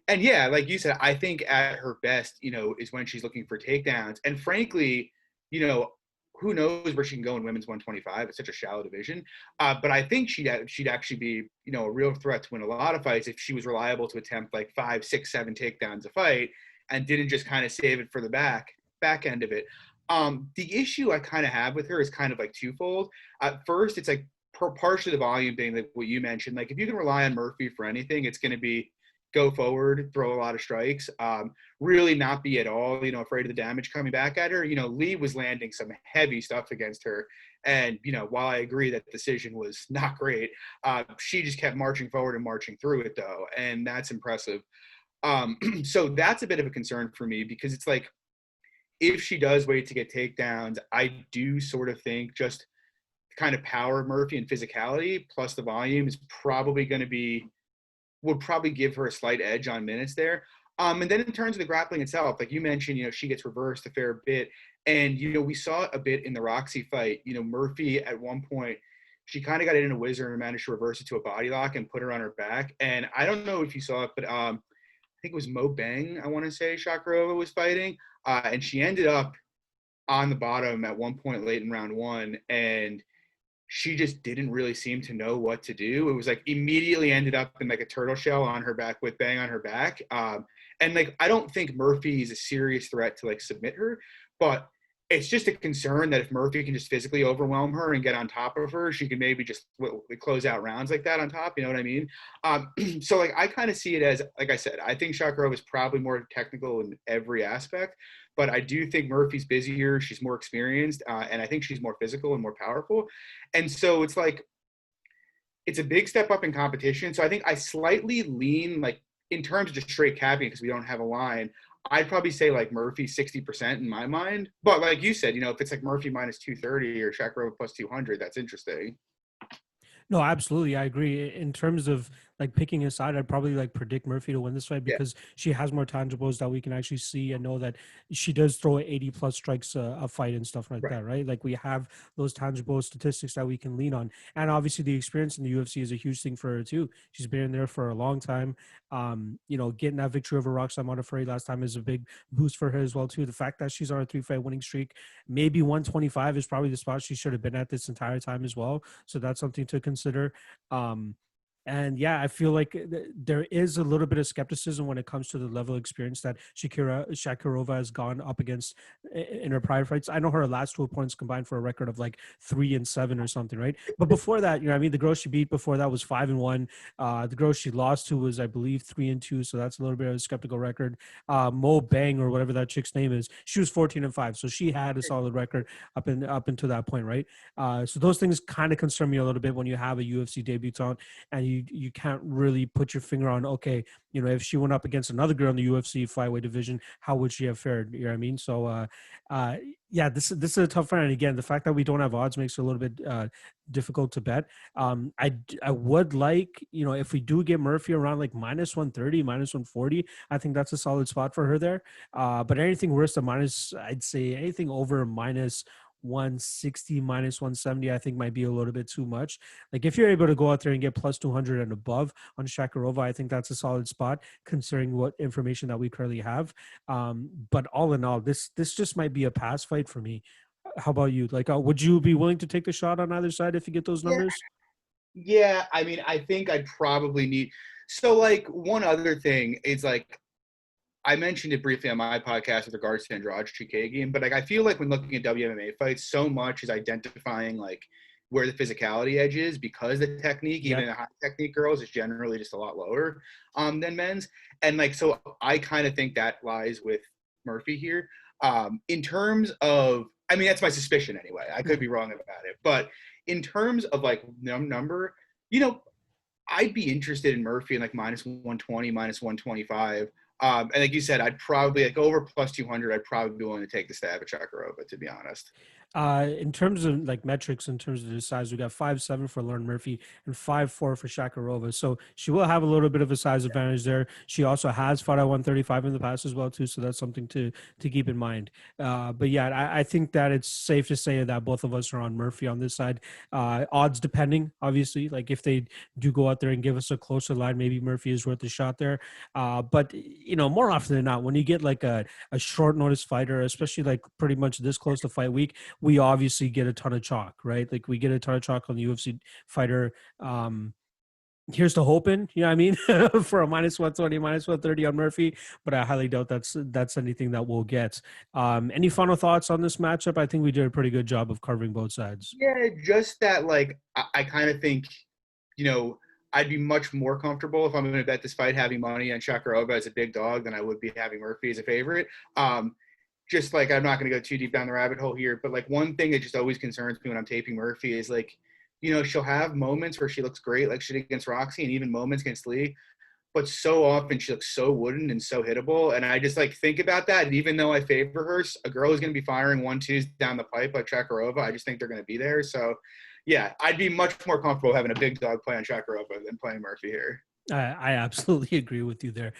And yeah, like you said, I think at her best, is when she's looking for takedowns. And frankly, who knows where she can go in women's 125? It's such a shallow division. But I think she'd actually be, a real threat to win a lot of fights if she was reliable to attempt 5, 6, 7 takedowns a fight and didn't just kind of save it for the back end of it. The issue I kind of have with her is kind of twofold. At first, it's partially the volume thing, like what you mentioned. If you can rely on Murphy for anything, it's going to be go forward, throw a lot of strikes, really not be at all, afraid of the damage coming back at her. Lee was landing some heavy stuff against her. And, while I agree that the decision was not great, she just kept marching forward and marching through it, though. And that's impressive. So that's a bit of a concern for me, because it's like, if she does wait to get takedowns, I do sort of think just kind of power of Murphy and physicality plus the volume is probably going to would probably give her a slight edge on minutes there. And then in terms of the grappling itself, like you mentioned, she gets reversed a fair bit. And, we saw it a bit in the Roxy fight. Murphy at one point, she kind of got it in a whizzer and managed to reverse it to a body lock and put her on her back. And I don't know if you saw it, but I think it was Mo Bang, I want to say, Shakirova was fighting. And she ended up on the bottom at one point late in round one. And she just didn't really seem to know what to do. It was like immediately ended up in like a turtle shell on her back with Bang on her back. And like, I don't think Murphy is a serious threat to like submit her, but it's just a concern that if Murphy can just physically overwhelm her and get on top of her, she can maybe just close out rounds like that on top. You know what I mean? So like, I kind of see it as, like I said, I think Shakirova is probably more technical in every aspect, but I do think Murphy's busier. She's more experienced. And I think she's more physical and more powerful. And so it's like, it's a big step up in competition. So I think I slightly lean, like in terms of just straight capping, because we don't have a line, I'd probably say like Murphy 60% in my mind. But like you said, if it's like Murphy minus 230 or Shakirova plus 200, that's interesting. No, absolutely. I agree. In terms of like picking a side, I'd probably like predict Murphy to win this fight because she has more tangibles that we can actually see and know that she does throw 80 plus strikes a fight and stuff like that, right? Like we have those tangible statistics that we can lean on. And obviously the experience in the UFC is a huge thing for her too. She's been in there for a long time. Getting that victory over Roxanne Modafferi last time is a big boost for her as well too. The fact that she's on a 3-fight winning streak, maybe 125 is probably the spot she should have been at this entire time as well. So that's something to consider. And yeah, I feel like there is a little bit of skepticism when it comes to the level of experience that Shakirova has gone up against in her prior fights. I know her last 2 points combined for a record of like 3-7 or something, right? But before that, the girl she beat before that was 5-1. The girl she lost to was, I believe, 3-2. So that's a little bit of a skeptical record. Mo Bang or whatever that chick's name is, she was 14-5. So she had a solid record up until that point, right? So those things kind of concern me a little bit when you have a UFC debutant and you can't really put your finger on, okay, if she went up against another girl in the UFC flyweight division, how would she have fared? You know what I mean? So, this is a tough fight. And again, the fact that we don't have odds makes it a little bit difficult to bet. I would like, if we do get Murphy around like minus 130, minus 140, I think that's a solid spot for her there. But anything worse than I'd say anything over minus 160, minus 170, I think might be a little bit too much. Like if you're able to go out there and get plus 200 and above on Shakirova, I think that's a solid spot considering what information that we currently have. But all in all, this just might be a pass fight for me. How about you? Like, would you be willing to take the shot on either side if you get those numbers? Yeah, I mean, I think I'd probably need. So, like, one other thing is like, I mentioned it briefly on my podcast with regards to Andrade Chikagian, but like I feel like when looking at WMMA fights, so much is identifying like where the physicality edge is because the technique, even the high technique girls, is generally just a lot lower than men's. And like, so I kind of think that lies with Murphy here. In terms of, I mean, that's my suspicion anyway. I could be wrong about it, but in terms of like number, I'd be interested in Murphy in like minus 120, minus 125. And like you said, I'd probably like over plus 200. I'd probably be willing to take the stab at Shakirova, to be honest. In terms of like metrics, in terms of the size, we got 5'7" for Lauren Murphy and 5'4" for Shakirova. So she will have a little bit of a size advantage there. She also has fought at 135 in the past as well too, so that's something to keep in mind. But yeah, I think that it's safe to say that both of us are on Murphy on this side. Odds depending, obviously. Like if they do go out there and give us a closer line, maybe Murphy is worth a shot there. But more often than not, when you get like a short notice fighter, especially like pretty much this close to fight week, we obviously get a ton of chalk, right? Like we get a ton of chalk on the UFC fighter. Here's to hoping, you know what I mean, for a minus 120, minus 130 on Murphy, but I highly doubt that's anything that we'll get. Any final thoughts on this matchup? I think we did a pretty good job of covering both sides. Yeah, just that, like, I kind of think, I'd be much more comfortable if I'm going to bet this fight having money on Shakirova as a big dog than I would be having Murphy as a favorite. Just like, I'm not going to go too deep down the rabbit hole here, but like one thing that just always concerns me when I'm taping Murphy is like, you know, she'll have moments where she looks great, like she did against Roxy, and even moments against Lee, but so often she looks so wooden and so hittable. And I just like think about that. And even though I favor her, a girl who's going to be firing 1-2s down the pipe like Shakirova, I just think they're going to be there. So yeah, I'd be much more comfortable having a big dog play on Shakirova than playing Murphy here. I absolutely agree with you there.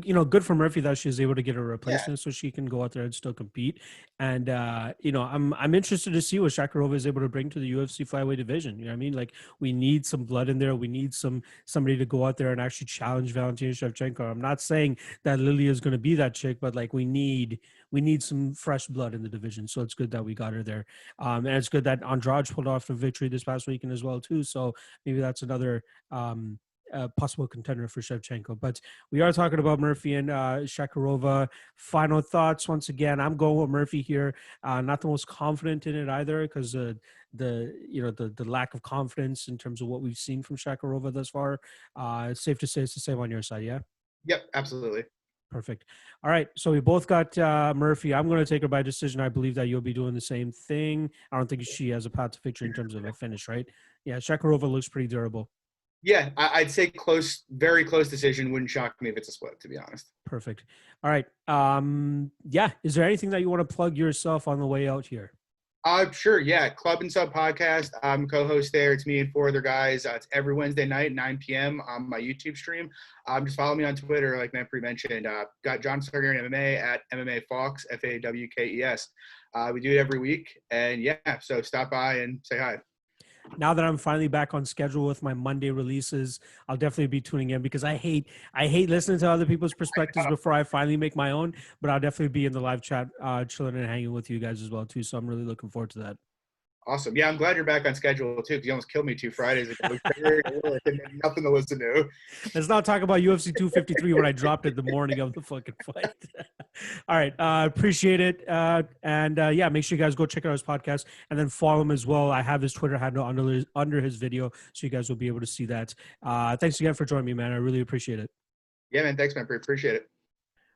You know, good for Murphy that she was able to get a replacement so she can go out there and still compete. And you know, I'm interested to see what Shakirova is able to bring to the UFC flyweight division. You know what I mean? Like, we need some blood in there. We need somebody to go out there and actually challenge Valentina Shevchenko. I'm not saying that Liliya is going to be that chick, but like we need some fresh blood in the division. So it's good that we got her there. And it's good that Andrade pulled off a victory this past weekend as well too. So maybe that's another possible contender for Shevchenko. But we are talking about Murphy and Shakirova. Final thoughts. Once again, I'm going with Murphy here. Not the most confident in it either, because the lack of confidence in terms of what we've seen from Shakirova thus far. It's safe to say it's the same on your side, yeah? Yep, absolutely. Perfect. All right, so we both got Murphy. I'm going to take her by decision. I believe that you'll be doing the same thing. I don't think she has a path to victory in terms of a finish, right? Yeah, Shakirova looks pretty durable. Yeah, I'd say close, very close decision. Wouldn't shock me if it's a split, to be honest. Perfect. All right. Yeah. Is there anything that you want to plug yourself on the way out here? Sure. Yeah. Club and Sub podcast. I'm co-host there. It's me and 4 other guys. It's every Wednesday night, 9 p.m. on my YouTube stream. Just follow me on Twitter, like Maverick mentioned. Got John Targaryen MMA at MMA Fox, FAWKES. We do it every week. And yeah, so stop by and say hi. Now that I'm finally back on schedule with my Monday releases, I'll definitely be tuning in, because I hate listening to other people's perspectives before I finally make my own. But I'll definitely be in the live chat, chilling and hanging with you guys as well too. So I'm really looking forward to that. Awesome. Yeah, I'm glad you're back on schedule too, because you almost killed me 2 Fridays ago. And nothing to listen to. Let's not talk about UFC 253 when I dropped it the morning of the fucking fight. All right. Appreciate it. Yeah, make sure you guys go check out his podcast and then follow him as well. I have his Twitter handle under his video, so you guys will be able to see that. Thanks again for joining me, man. I really appreciate it. Yeah, man. Thanks, man. Appreciate it.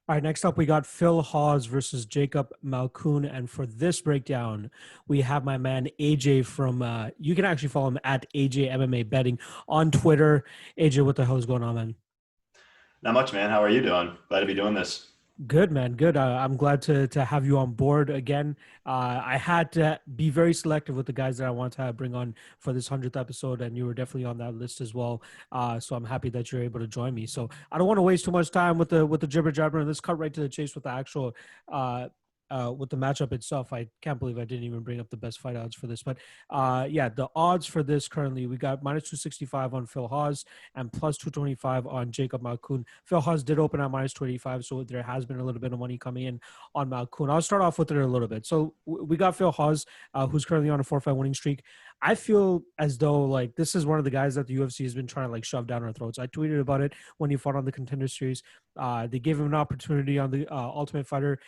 All right, next up, we got Phil Hawes versus Jacob Malkoun. And for this breakdown, we have my man AJ from, you can actually follow him at AJ MMA Betting on Twitter. AJ, what the hell is going on, man? Not much, man. How are you doing? Glad to be doing this. Good, man. Good. I'm glad to have you on board again. I had to be very selective with the guys that I want to bring on for this 100th episode, and you were definitely on that list as well. So I'm happy that you're able to join me. So I don't want to waste too much time with the jibber jabber, and let's cut right to the chase with the actual with the matchup itself. I can't believe I didn't even bring up the best fight odds for this. But yeah, the odds for this currently, we got -265 on Phil Hawes and +225 on Jacob Malkoun. Phil Hawes did open at -285, so there has been a little bit of money coming in on Malkoun. I'll start off with it a little bit. So we got Phil Hawes, who's currently on a 4-fight winning streak. I feel as though like this is one of the guys that the UFC has been trying to like shove down our throats. I tweeted about it when he fought on the Contender Series. They gave him an opportunity on the Ultimate Fighter.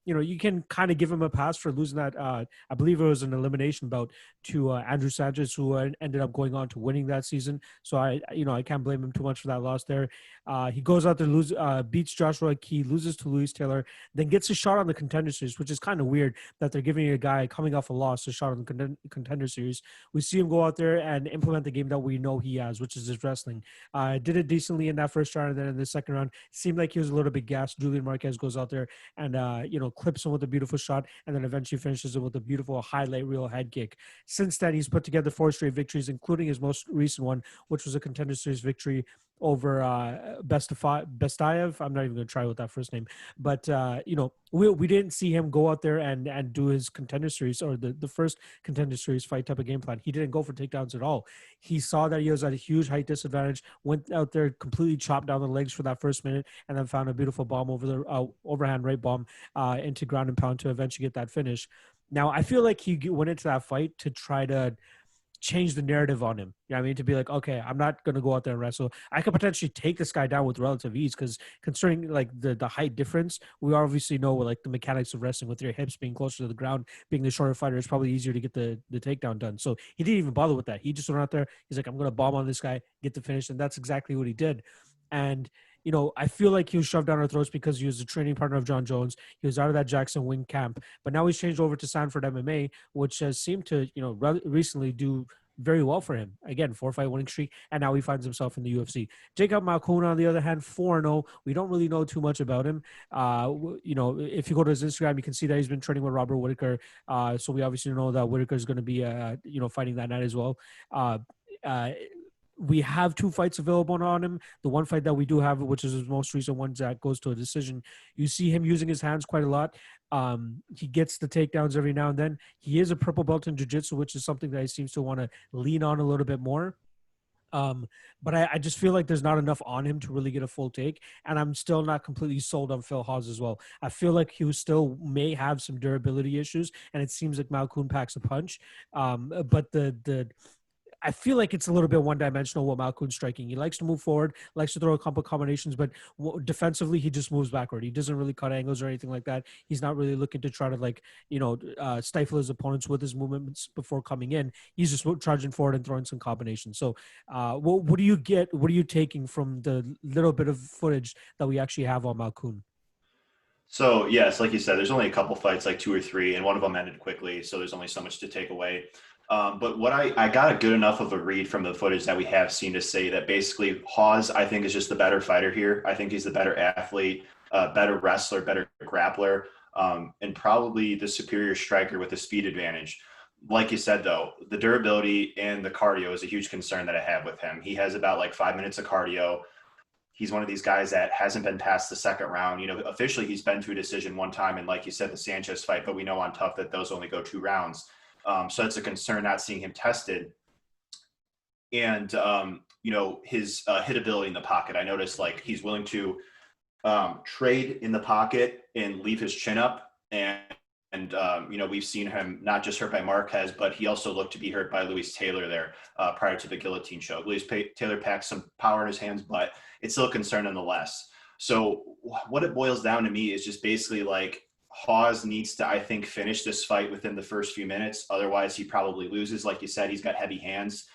You know, you can kind of give him a pass for losing that. I believe it was an elimination bout to Andrew Sanchez, who ended up going on to winning that season. So I can't blame him too much for that loss there. He goes out there, beats Joshua Key, loses to Luis Taylor, then gets a shot on the Contender Series, which is kind of weird that they're giving a guy coming off a loss a shot on the Contender Series. We see him go out there and implement the game that we know he has, which is his wrestling. Did it decently in that first round, and then in the second round, seemed like he was a little bit gassed. Julian Marquez goes out there and clips him with a beautiful shot, and then eventually finishes it with a beautiful highlight reel head kick. Since then, he's put together 4 straight victories, including his most recent one, which was a Contender Series victory over Bestayev. I'm not even going to try with that first name, but we didn't see him go out there and do his Contender Series or the first Contender Series fight type of game plan. He didn't go for takedowns at all. He saw that he was at a huge height disadvantage, went out there, completely chopped down the legs for that first minute, and then found a beautiful bomb over the overhand right bomb into ground and pound to eventually get that finish. Now, I feel like he went into that fight to try to change the narrative on him. You know what I mean? To be like, okay, I'm not going to go out there and wrestle. I could potentially take this guy down with relative ease because considering like the height difference, we obviously know like the mechanics of wrestling with your hips being closer to the ground, being the shorter fighter, it's probably easier to get the takedown done. So he didn't even bother with that. He just went out there. He's like, I'm going to bomb on this guy, get the finish. And that's exactly what he did. And you know, I feel like he was shoved down our throats because he was a training partner of John Jones. He was out of that Jackson Wing camp, but now he's changed over to Sanford MMA, which has seemed to, you know, recently do very well for him. Again, 4-fight winning streak, and now he finds himself in the UFC. Jacob Malkoun, on the other hand, 4-0. We don't really know too much about him. You know, if you go to his Instagram, you can see that he's been training with Robert Whittaker. So we obviously know that Whittaker is going to be, you know, fighting that night as well. We have 2 fights available on him. The one fight that we do have, which is his most recent one, that goes to a decision. You see him using his hands quite a lot. He gets the takedowns every now and then. He is a purple belt in jiu-jitsu, which is something that he seems to want to lean on a little bit more. But I just feel like there's not enough on him to really get a full take. And I'm still not completely sold on Phil Hawes as well. I feel like he still may have some durability issues, and it seems like Malkoun packs a punch. But I feel like it's a little bit one-dimensional what Malkoun's striking. He likes to move forward, likes to throw a couple combinations, but defensively, he just moves backward. He doesn't really cut angles or anything like that. He's not really looking to try to, like, you know, stifle his opponents with his movements before coming in. He's just charging forward and throwing some combinations. So what do you get? What are you taking from the little bit of footage that we actually have on Malkoun? So, yes, like you said, there's only a couple fights, like 2 or 3, and one of them ended quickly, so there's only so much to take away. But what I got a good enough of a read from the footage that we have seen to say that basically Hawes, I think, is just the better fighter here. I think he's the better athlete, better wrestler, better grappler, and probably the superior striker with the speed advantage. Like you said, though, the durability and the cardio is a huge concern that I have with him. He has about like 5 minutes of cardio. He's one of these guys that hasn't been past the second round. You know, officially he's been to a decision one time, and like you said, the Sanchez fight, but we know on Tough that those only go 2 rounds. So it's a concern not seeing him tested. And, you know, his hitability in the pocket. I noticed, like, he's willing to trade in the pocket and leave his chin up. And you know, we've seen him not just hurt by Marquez, but he also looked to be hurt by Luis Taylor there prior to the guillotine choke. Luis Taylor packs some power in his hands, but it's still a concern nonetheless. So what it boils down to me is just basically like, Hawes needs to, I think, finish this fight within the first few minutes. Otherwise, he probably loses. Like you said, he's got heavy hands.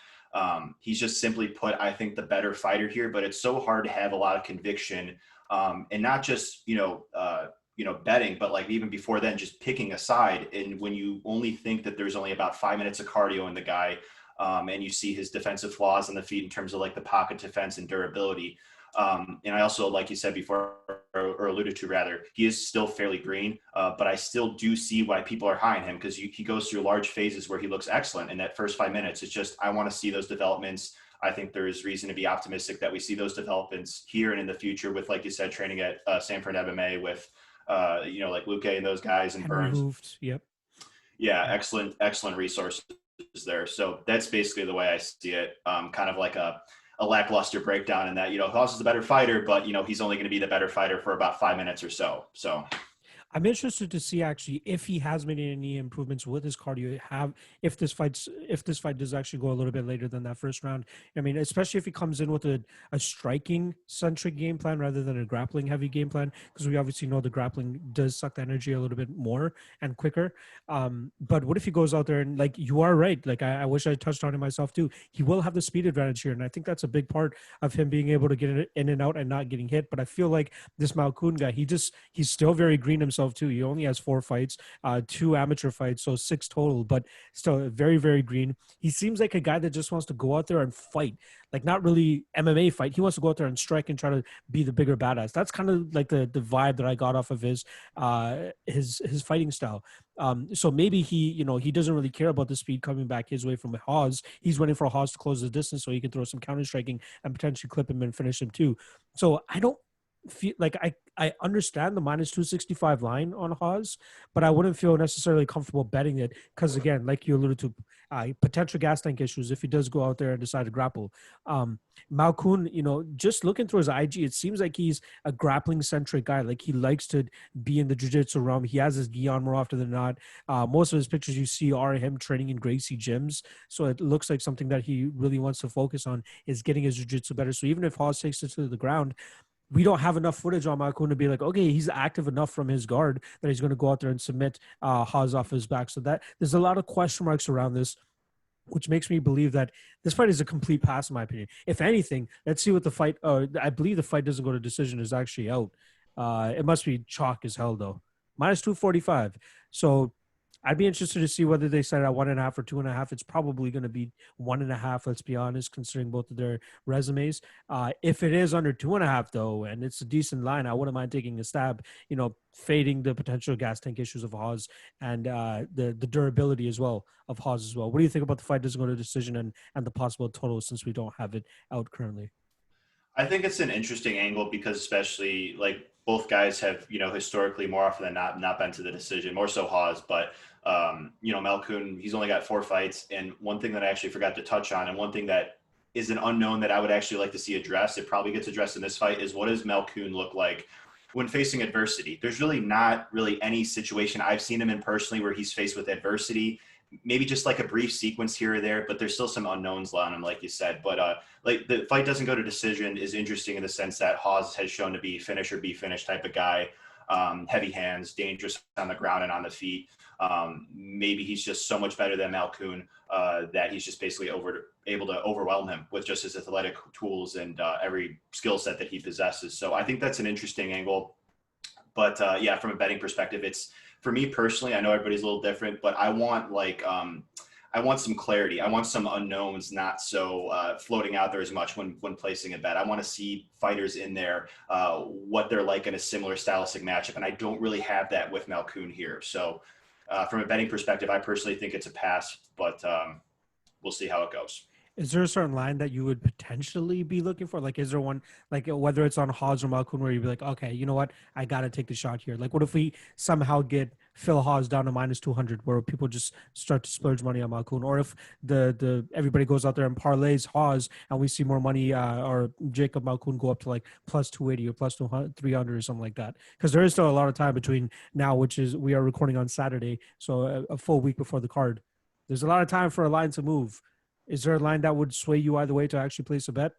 He's just simply put, I think, the better fighter here. But it's so hard to have a lot of conviction, and not just you know betting, but like even before then, just picking a side. And when you only think that there's only about 5 minutes of cardio in the guy, and you see his defensive flaws on the feet in terms of like the pocket defense and durability. And I also, like you said before, or alluded to rather, he is still fairly green, but I still do see why people are high on him because he goes through large phases where he looks excellent in that first 5 minutes. It's just, I want to see those developments. I think there is reason to be optimistic that we see those developments here and in the future with, like you said, training at Sanford MMA with, you know, like Luque and those guys and Burns. Moved. Yep. Yeah, excellent resources there. So that's basically the way I see it. Kind of like a lackluster breakdown in that, you know, Hawes is the better fighter, but, you know, he's only going to be the better fighter for about 5 minutes or so. So I'm interested to see actually if he has made any improvements with his cardio. If this fight does actually go a little bit later than that first round. I mean, especially if he comes in with a striking centric game plan rather than a grappling heavy game plan, because we obviously know the grappling does suck the energy a little bit more and quicker. But what if he goes out there and, like, you are right. Like I wish I touched on it myself too. He will have the speed advantage here, and I think that's a big part of him being able to get in and out and not getting hit. But I feel like this Malkoun guy, he's still very green himself too. He only has 4 fights, 2 amateur fights, so 6 total, but still very, very green. He seems like a guy that just wants to go out there and fight, like not really MMA fight. He wants to go out there and strike and try to be the bigger badass. That's kind of like the vibe that I got off of his fighting style. So maybe he doesn't really care about the speed coming back his way from Hawes. He's waiting for Hawes to close the distance so he can throw some counter striking and potentially clip him and finish him too. So I don't feel like I understand the minus 265 line on Hawes, but I wouldn't feel necessarily comfortable betting it because, again, like you alluded to, potential gas tank issues if he does go out there and decide to grapple. Malkoun, just looking through his IG, it seems like he's a grappling centric guy. Like he likes to be in the jiu-jitsu realm. He has his gi on more often than not. Most of his pictures you see are him training in Gracie gyms. So it looks like something that he really wants to focus on is getting his jiu-jitsu better. So even if Hawes takes it to the ground, we don't have enough footage on Malkoun to be like, okay, he's active enough from his guard that he's going to go out there and submit Hawes off his back. So that there's a lot of question marks around this, which makes me believe that this fight is a complete pass, in my opinion. If anything, let's see what the fight. I believe the fight doesn't go to decision is actually out. It must be chalk as hell though. Minus 245. So I'd be interested to see whether they set it at 1.5 or 2.5. It's probably going to be 1.5. Let's be honest, considering both of their resumes. If it is under 2.5 though, and it's a decent line, I wouldn't mind taking a stab. Fading the potential gas tank issues of Hawes and the durability as well of Hawes as well. What do you think about the fight doesn't go to decision and the possible total since we don't have it out currently? I think it's an interesting angle because especially like both guys have, historically more often than not been to the decision, more so Hawes, but Malkoun, he's only got 4 fights. And one thing that I actually forgot to touch on, and one thing that is an unknown that I would actually like to see addressed, it probably gets addressed in this fight, is what does Malkoun look like when facing adversity? There's not really any situation I've seen him in personally where he's faced with adversity. Maybe just like a brief sequence here or there, but there's still some unknowns on him, like you said. But like the fight doesn't go to decision is interesting in the sense that Hawes has shown to be finish or be finished type of guy. Heavy hands, dangerous on the ground and on the feet. Maybe he's just so much better than Malkoun that he's just basically able to overwhelm him with just his athletic tools and every skill set that he possesses. So I think that's an interesting angle. But yeah, from a betting perspective, it's, for me personally, I know everybody's a little different, but I want I want some clarity. I want some unknowns, not so floating out there as much when placing a bet. I want to see fighters in there, what they're like in a similar stylistic matchup, and I don't really have that with Malkoun here. So from a betting perspective, I personally think it's a pass, but we'll see how it goes. Is there a certain line that you would potentially be looking for? Like, is there one, like whether it's on Hawes or Malkoun, where you'd be like, okay, you know what, I got to take the shot here. Like, what if we somehow get Phil Hawes down to minus 200 where people just start to splurge money on Malkoun? Or if the everybody goes out there and parlays Hawes and we see more money or Jacob Malkoun go up to like plus 280 or plus 300 or something like that? Because there is still a lot of time between now, which is we are recording on Saturday, so a full week before the card. There's a lot of time for a line to move. Is there a line that would sway you either way to actually place a bet?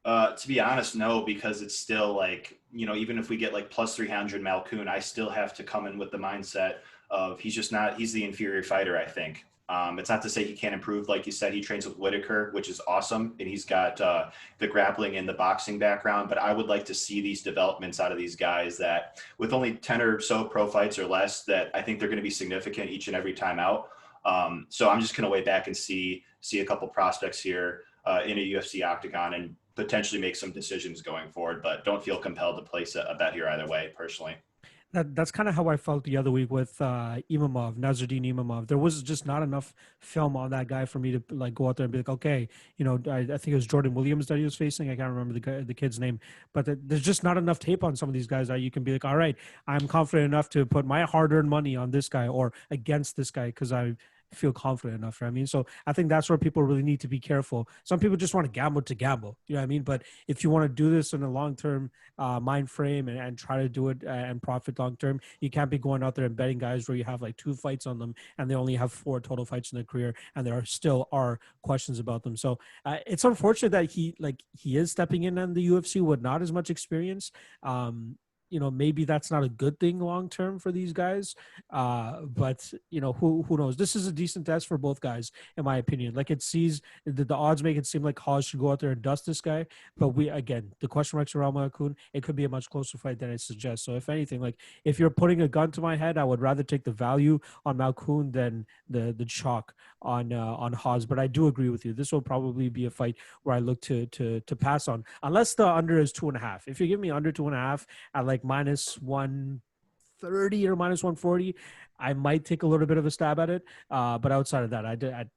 To be honest, no, because it's still like, even if we get like plus 300 Malkoun, I still have to come in with the mindset of he's the inferior fighter, I think. It's not to say he can't improve. Like you said, he trains with Whittaker, which is awesome. And he's got the grappling and the boxing background. But I would like to see these developments out of these guys that with only 10 or so pro fights or less, that I think they're going to be significant each and every time out. So I'm just going to wait back and see a couple prospects here in a UFC octagon and potentially make some decisions going forward, but don't feel compelled to place a bet here either way, personally. That's kind of how I felt the other week with Nasruddin Imamov. There was just not enough film on that guy for me to like go out there and be like, okay, I think it was Jordan Williams that he was facing. I can't remember the kid's name, but there's just not enough tape on some of these guys that you can be like, all right, I'm confident enough to put my hard-earned money on this guy or against this guy because I feel confident enough, right? I mean, so I think that's where people really need to be careful. Some people just want to gamble, you know what I mean? But if you want to do this in a long-term mind frame and try to do it and profit long-term, you can't be going out there and betting guys where you have like 2 fights on them and they only have 4 total fights in their career and there still are questions about them. So it's unfortunate that he is stepping in the UFC with not as much experience. Maybe that's not a good thing long-term for these guys. But who knows? This is a decent test for both guys, in my opinion. Like it sees the odds make it seem like Hawes should go out there and dust this guy. But the question marks around Malkoun, it could be a much closer fight than it suggests. So if anything, like if you're putting a gun to my head, I would rather take the value on Malkoun than the chalk on Hawes. But I do agree with you. This will probably be a fight where I look to pass on, unless the under is 2.5. If you give me under 2.5 at like minus 130 or minus 140, I might take a little bit of a stab at it. But outside of that,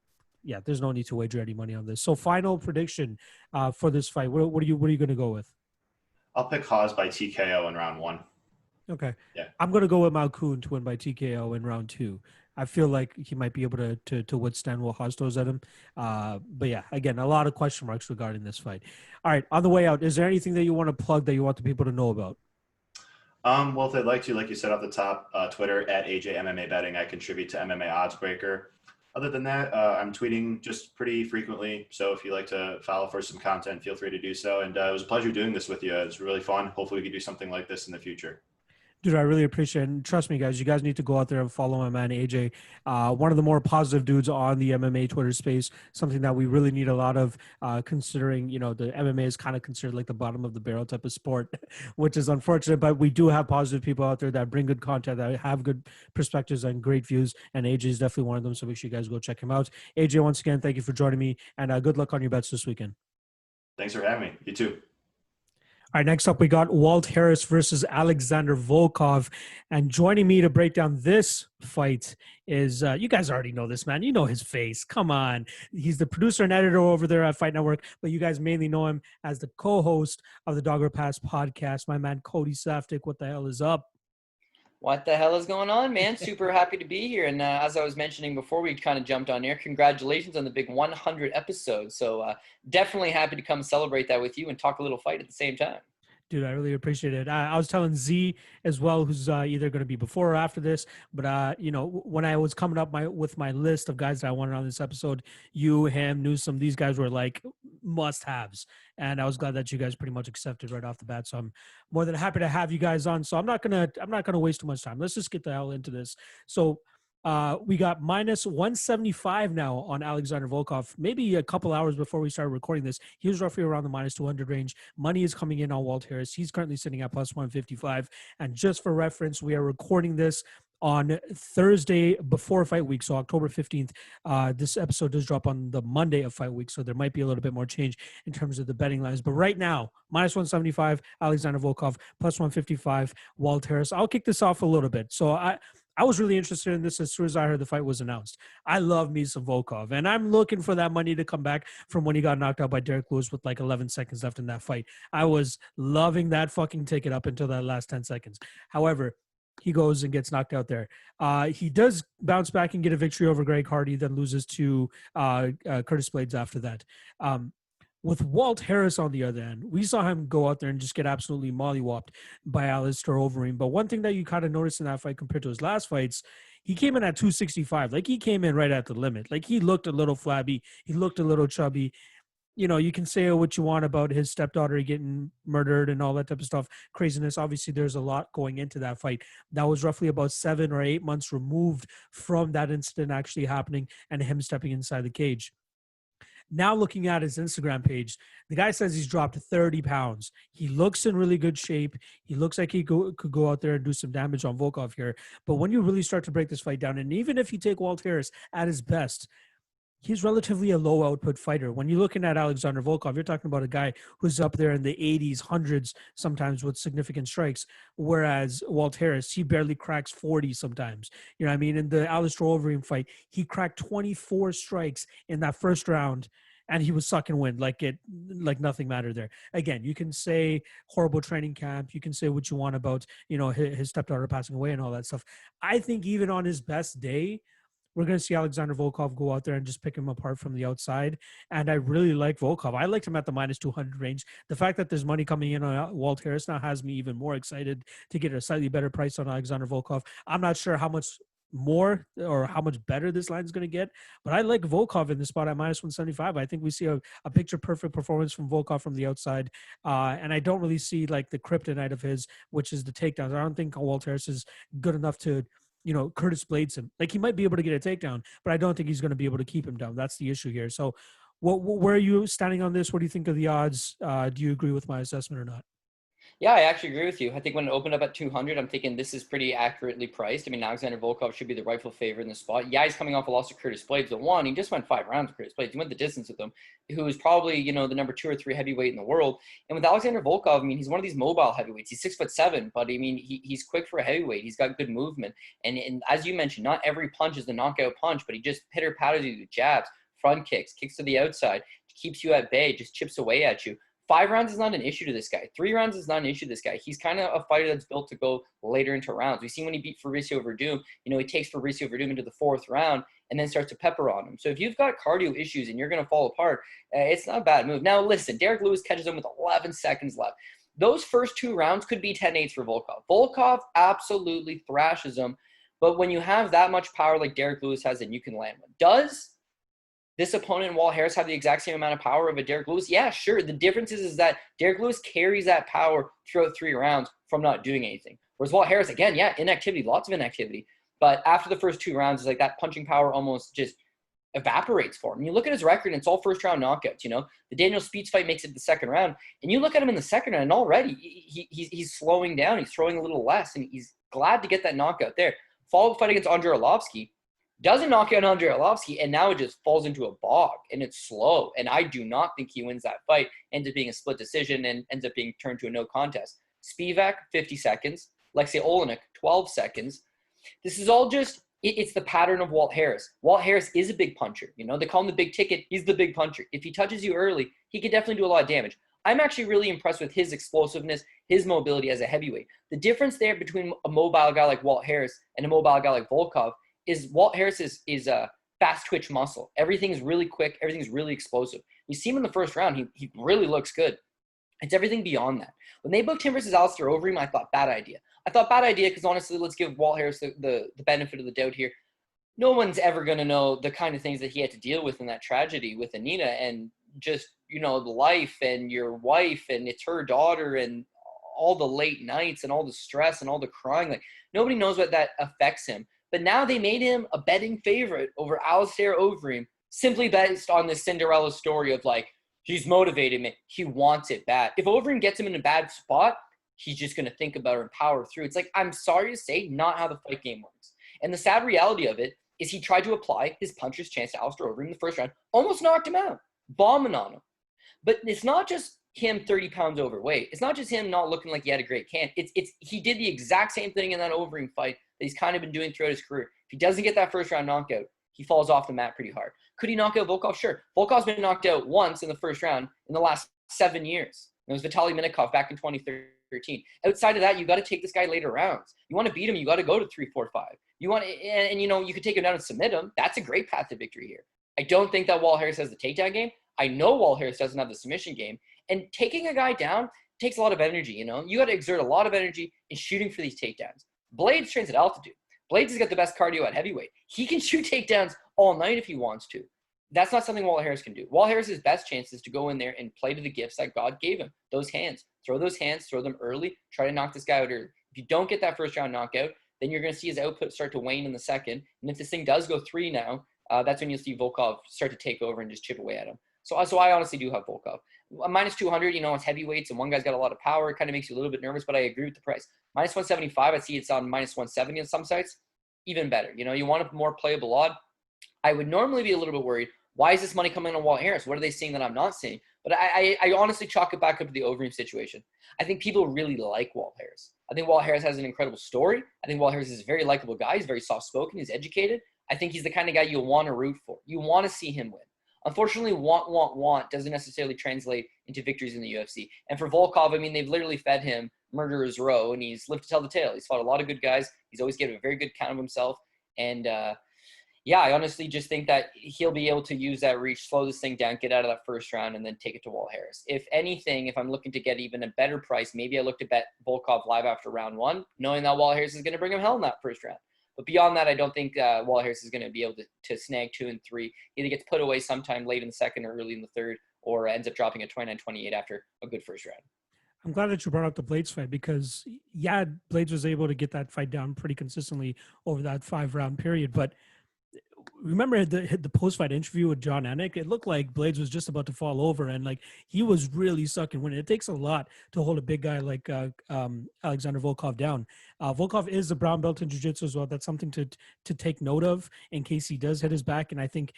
yeah, there's no need to wager any money on this. So final prediction for this fight. What are you going to go with? I'll pick Hawes by TKO in round 1. Okay. Yeah. I'm going to go with Malkoun to win by TKO in round 2. I feel like he might be able to withstand what Hawes throws at him. But yeah, again, a lot of question marks regarding this fight. All right, on the way out, is there anything that you want to plug that you want the people to know about? Well, if they'd like to, like you said off the top, Twitter at AJ MMA Betting. I contribute to MMA Oddsbreaker. Other than that, I'm tweeting just pretty frequently. So if you like to follow for some content, feel free to do so. And it was a pleasure doing this with you. It was really fun. Hopefully we can do something like this in the future. Dude, I really appreciate it. And trust me, guys, you guys need to go out there and follow my man, AJ. One of the more positive dudes on the MMA Twitter space, something that we really need a lot of, considering, the MMA is kind of considered like the bottom of the barrel type of sport, which is unfortunate, but we do have positive people out there that bring good content, that have good perspectives and great views, and AJ is definitely one of them, so make sure you guys go check him out. AJ, once again, thank you for joining me, and good luck on your bets this weekend. Thanks for having me. You too. All right, next up, we got Walt Harris versus Alexander Volkov. And joining me to break down this fight is, you guys already know this man. You know his face. Come on. He's the producer and editor over there at Fight Network, but you guys mainly know him as the co-host of the Dogger Pass podcast. My man, Cody Saftik, what the hell is up? What the hell is going on, man? Super happy to be here. And as I was mentioning before we kind of jumped on air, congratulations on the big 100 episodes. So definitely happy to come celebrate that with you and talk a little fight at the same time. Dude, I really appreciate it. I was telling Z as well, who's either going to be before or after this. But, when I was coming up with my list of guys that I wanted on this episode, you, him, Newsom, these guys were like must-haves. And I was glad that you guys pretty much accepted right off the bat. So I'm more than happy to have you guys on. So I'm not gonna waste too much time. Let's just get the hell into this. So we got minus 175 now on Alexander Volkov. Maybe a couple hours before we started recording this, he was roughly around the minus 200 range. Money is coming in on Walt Harris. He's currently sitting at plus 155. And just for reference, we are recording this on Thursday before fight week, so October 15th. This episode does drop on the Monday of fight week, so there might be a little bit more change in terms of the betting lines. But right now, minus 175, Alexander Volkov, plus 155, Walt Harris. I'll kick this off a little bit. So I was really interested in this as soon as I heard the fight was announced. I love me some Volkov, and I'm looking for that money to come back from when he got knocked out by Derek Lewis with like 11 seconds left in that fight. I was loving that fucking ticket up until that last 10 seconds. However, he goes and gets knocked out there. He does bounce back and get a victory over Greg Hardy, then loses to Curtis Blades after that. With Walt Harris on the other end, we saw him go out there and just get absolutely mollywopped by Alistair Overeem. But one thing that you kind of noticed in that fight compared to his last fights, he came in at 265. Like, he came in right at the limit. Like, he looked a little flabby. He looked a little chubby. You can say what you want about his stepdaughter getting murdered and all that type of stuff, craziness. Obviously, there's a lot going into that fight. That was roughly about 7 or 8 months removed from that incident actually happening and him stepping inside the cage. Now looking at his Instagram page, the guy says he's dropped 30 pounds. He looks in really good shape. He looks like he could go out there and do some damage on Volkov here. But when you really start to break this fight down, and even if you take Walt Harris at his best, he's relatively a low output fighter. When you're looking at Alexander Volkov, you're talking about a guy who's up there in the 80s, hundreds, sometimes with significant strikes. Whereas Walt Harris, he barely cracks 40 sometimes. You know what I mean? In the Alistair Overeem fight, he cracked 24 strikes in that first round, and he was sucking wind like nothing mattered there. Again, you can say horrible training camp. You can say what you want about, his stepdaughter passing away and all that stuff. I think even on his best day, we're going to see Alexander Volkov go out there and just pick him apart from the outside. And I really like Volkov. I liked him at the minus 200 range. The fact that there's money coming in on Walt Harris now has me even more excited to get a slightly better price on Alexander Volkov. I'm not sure how much more or how much better this line is going to get, but I like Volkov in this spot at minus 175. I think we see a picture perfect performance from Volkov from the outside. And I don't really see like the kryptonite of his, which is the takedowns. I don't think Walt Harris is good enough to, Curtis Blades him. Like, he might be able to get a takedown, but I don't think he's going to be able to keep him down. That's the issue here. So where are you standing on this? What do you think of the odds? Do you agree with my assessment or not? Yeah, I actually agree with you. I think when it opened up at 200, I'm thinking this is pretty accurately priced. I mean, Alexander Volkov should be the rightful favorite in the spot. Yeah, he's coming off a loss to Curtis Blades. But one, he just went 5 rounds with Curtis Blades. He went the distance with him, who is probably, the number 2 or 3 heavyweight in the world. And with Alexander Volkov, I mean, he's one of these mobile heavyweights. He's 6'7", but I mean, he's quick for a heavyweight. He's got good movement. And as you mentioned, not every punch is the knockout punch, but he just pitter-patters you with jabs, front kicks, kicks to the outside, keeps you at bay, just chips away at you. 5 rounds is not an issue to this guy. 3 rounds is not an issue to this guy. He's kind of a fighter that's built to go later into rounds. We've seen when he beat Fabricio Verdum, he takes Fabricio Verdum into the 4th round and then starts to pepper on him. So if you've got cardio issues and you're going to fall apart, it's not a bad move. Now, listen, Derek Lewis catches him with 11 seconds left. Those first 2 rounds could be 10-8s for Volkov. Volkov absolutely thrashes him. But when you have that much power like Derek Lewis has, then you can land one. Does this opponent, Walt Harris, have the exact same amount of power of a Derek Lewis? Yeah, sure. The difference is that Derek Lewis carries that power throughout 3 rounds from not doing anything. Whereas Walt Harris, again, yeah, inactivity, lots of inactivity. But after the first 2 rounds, it's like that punching power almost just evaporates for him. You look at his record, and it's all first-round knockouts, The Daniel Speeds fight makes it to the 2nd round. And you look at him in the 2nd round, and already he's slowing down. He's throwing a little less, and he's glad to get that knockout there. Follow-up fight against Andrei Arlovsky. Doesn't knock out Andrei Arlovsky, and now it just falls into a bog, and it's slow. And I do not think he wins that fight. Ends up being a split decision and ends up being turned to a no contest. Spivak, 50 seconds. Alexei Olenek, 12 seconds. This is all just it's the pattern of Walt Harris. Walt Harris is a big puncher. They call him the big ticket. He's the big puncher. If he touches you early, he could definitely do a lot of damage. I'm actually really impressed with his explosiveness, his mobility as a heavyweight. The difference there between a mobile guy like Walt Harris and a mobile guy like Volkov is Walt Harris is a fast twitch muscle. Everything's really quick. Everything's really explosive. You see him in the first round. He really looks good. It's everything beyond that. When they booked him versus Alistair Overeem, I thought bad idea. Because honestly, let's give Walt Harris the benefit of the doubt here. No one's ever going to know the kind of things that he had to deal with in that tragedy with Anina and just, the life and your wife and it's her daughter and all the late nights and all the stress and all the crying. Like, nobody knows what that affects him. But now they made him a betting favorite over Alistair Overeem simply based on this Cinderella story of he's motivated me. He wants it bad. If Overeem gets him in a bad spot, he's just going to think about it and power through. It's I'm sorry to say, not how the fight game works. And the sad reality of it is he tried to apply his puncher's chance to Alistair Overeem in the first round, almost knocked him out, bombing on him. But it's not just him 30 pounds overweight. It's not just him not looking like he had a great camp. He did the exact same thing in that Overeem fight that he's kind of been doing throughout his career. If he doesn't get that first round knockout, he falls off the mat pretty hard. Could he knock out Volkov? Sure. Volkov's been knocked out once in the first round in the last 7 years. It was Vitaly Minikov back in 2013. Outside of that, you got to take this guy later rounds. You want to beat him, you got to go to 3, 4, 5. You want and you could take him down and submit him. That's a great path to victory here. I don't think that Walt Harris has the takedown game. I know Walt Harris doesn't have the submission game. And taking a guy down takes a lot of energy, You got to exert a lot of energy in shooting for these takedowns. Blades trains at altitude. Blades has got the best cardio at heavyweight. He can shoot takedowns all night if he wants to. That's not something Walt Harris can do. Walt Harris's best chance is to go in there and play to the gifts that God gave him. Those hands. Throw those hands, throw them early, try to knock this guy out early. If you don't get that first round knockout, then you're going to see his output start to wane in the second. And if this thing does go 3 now, that's when you'll see Volkov start to take over and just chip away at him. So I honestly do have Volkov. Minus 200, it's heavyweights and one guy's got a lot of power. It kind of makes you a little bit nervous, but I agree with the price. Minus 175, I see it's on minus 170 on some sites. Even better. You want a more playable odd. I would normally be a little bit worried. Why is this money coming on Walt Harris? What are they seeing that I'm not seeing? But I honestly chalk it back up to the Overeem situation. I think people really like Walt Harris. I think Walt Harris has an incredible story. I think Walt Harris is a very likable guy. He's very soft-spoken. He's educated. I think he's the kind of guy you'll want to root for. You want to see him win. Unfortunately, want doesn't necessarily translate into victories in the UFC. And for Volkov, they've literally fed him murderer's row, and he's lived to tell the tale. He's fought a lot of good guys. He's always given a very good count of himself. And, I honestly just think that he'll be able to use that reach, slow this thing down, get out of that first round, and then take it to Walt Harris. If anything, if I'm looking to get even a better price, maybe I look to bet Volkov live after round 1, knowing that Walt Harris is going to bring him hell in that first round. But beyond that, I don't think Walt Harris is going to be able to snag 2 and 3. Either gets put away sometime late in the second or early in the third, or ends up dropping at 29-28 after a good first round. I'm glad that you brought up the Blades fight because, Blades was able to get that fight down pretty consistently over that 5-round period. But remember the post-fight interview with John Anik? It looked like Blades was just about to fall over, and he was really sucking when it takes a lot to hold a big guy like Alexander Volkov down. Volkov is a brown belt in jiu-jitsu as well. That's something to take note of in case he does hit his back. And I think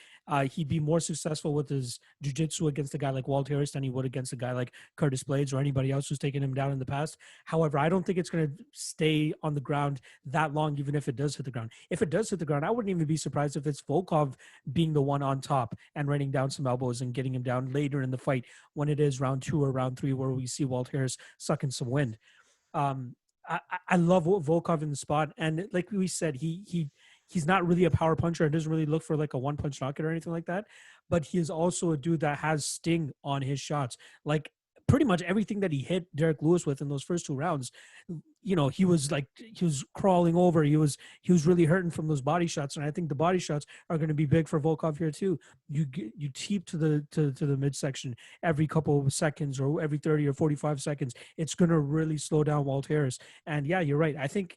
he'd be more successful with his jiu-jitsu against a guy like Walt Harris than he would against a guy like Curtis Blades or anybody else who's taken him down in the past. However, I don't think it's going to stay on the ground that long, even if it does hit the ground. If it does hit the ground, I wouldn't even be surprised if it's Volkov Volkov being the one on top and running down some elbows and getting him down later in the fight when it is round 2 or round 3 where we see Walt Harris sucking some wind. I love Volkov in the spot, and like we said, he's not really a power puncher. It doesn't really look for like a one punch knockout or anything like that. But he is also a dude that has sting on his shots. Like pretty much everything that he hit Derek Lewis with in those first 2 rounds, he was crawling over. He was really hurting from those body shots, and I think the body shots are going to be big for Volkov here too. You teep to the midsection every couple of seconds or every 30 or 45 seconds. It's going to really slow down Walt Harris. And yeah, you're right. I think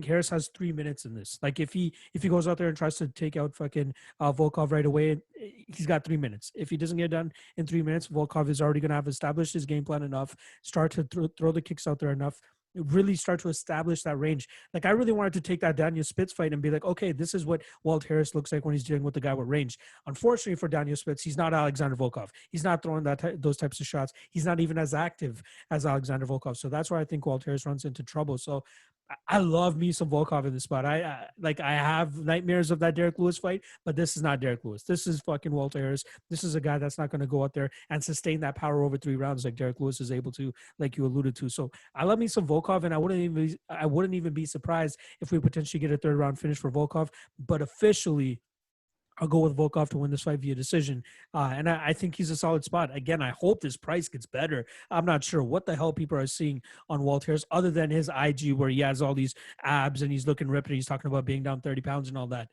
Harris has 3 minutes in this. Like if he goes out there and tries to take out fucking Volkov right away, he's got 3 minutes. If he doesn't get done in 3 minutes, Volkov is already going to have established his game plan enough, start to throw the kicks out there enough, really start to establish that range. Like I really wanted to take that Daniel Spitz fight and be like, okay, this is what Walt Harris looks like when he's dealing with the guy with range. Unfortunately for Daniel Spitz, he's not Alexander Volkov. He's not throwing those types of shots. He's not even as active as Alexander Volkov. So that's where I think Walt Harris runs into trouble. So I love me some Volkov in this spot. I have nightmares of that Derek Lewis fight, but this is not Derek Lewis. This is fucking Walt Harris. This is a guy that's not going to go out there and sustain that power over 3 rounds like Derek Lewis is able to, like you alluded to. So I love me some Volkov, and I wouldn't even be surprised if we potentially get a 3rd round finish for Volkov. But officially, I'll go with Volkov to win this fight via decision. And I think he's a solid spot. Again, I hope this price gets better. I'm not sure what the hell people are seeing on Walt Harris other than his IG where he has all these abs and he's looking ripped and he's talking about being down 30 pounds and all that.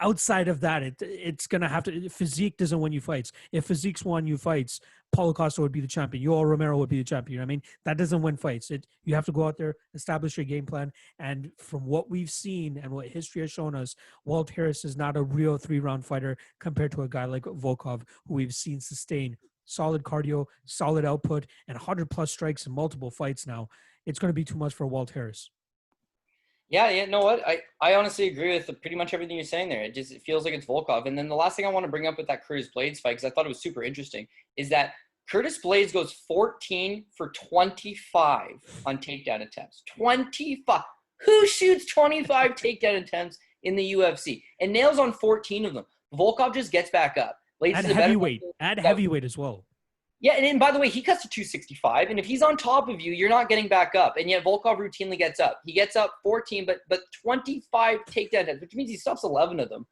Outside of that, it's going to have to – physique doesn't win you fights. If physique's won you fights, Paulo Costa would be the champion. Yoel Romero would be the champion. I mean, that doesn't win fights. You have to go out there, establish your game plan. And from what we've seen and what history has shown us, Walt Harris is not a real 3-round fighter compared to a guy like Volkov, who we've seen sustain solid cardio, solid output, and 100-plus strikes in multiple fights now. It's going to be too much for Walt Harris. Yeah, you know what? I honestly agree with pretty much everything you're saying there. It feels like it's Volkov. And then the last thing I want to bring up with that Curtis Blades fight, because I thought it was super interesting, is that Curtis Blades goes 14 for 25 on takedown attempts. 25. Who shoots 25 takedown attempts in the UFC and nails on 14 of them? Volkov just gets back up. Blades Add heavyweight as well. Yeah, and by the way, he cuts to 265, and if he's on top of you, you're not getting back up. And yet Volkov routinely gets up. He gets up 14, but 25 takedown attempts, which means he stops 11 of them.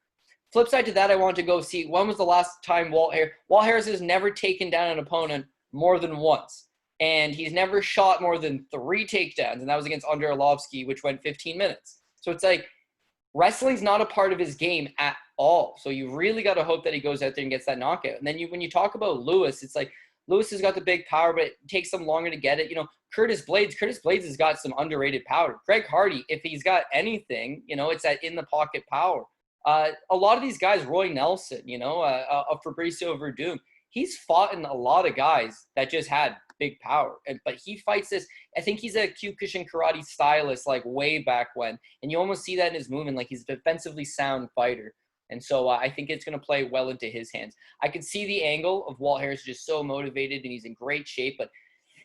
Flip side to that, I want to go see when was the last time Walt Harris has never taken down an opponent more than once, and he's never shot more than 3 takedowns, and that was against Andrei Arlovsky, which went 15 minutes. So it's like wrestling's not a part of his game at all. So you really got to hope that he goes out there and gets that knockout. And then when you talk about Lewis, it's like Lewis has got the big power, but it takes him longer to get it. Curtis Blades has got some underrated power. Greg Hardy, if he's got anything, it's that in-the-pocket power. A lot of these guys, Roy Nelson, Fabricio Verdum, he's fought in a lot of guys that just had big power. But he fights this. I think he's a Kyokushin karate stylist, like way back when. And you almost see that in his movement, like he's a defensively sound fighter. And so I think it's going to play well into his hands. I could see the angle of Walt Harris just so motivated and he's in great shape, but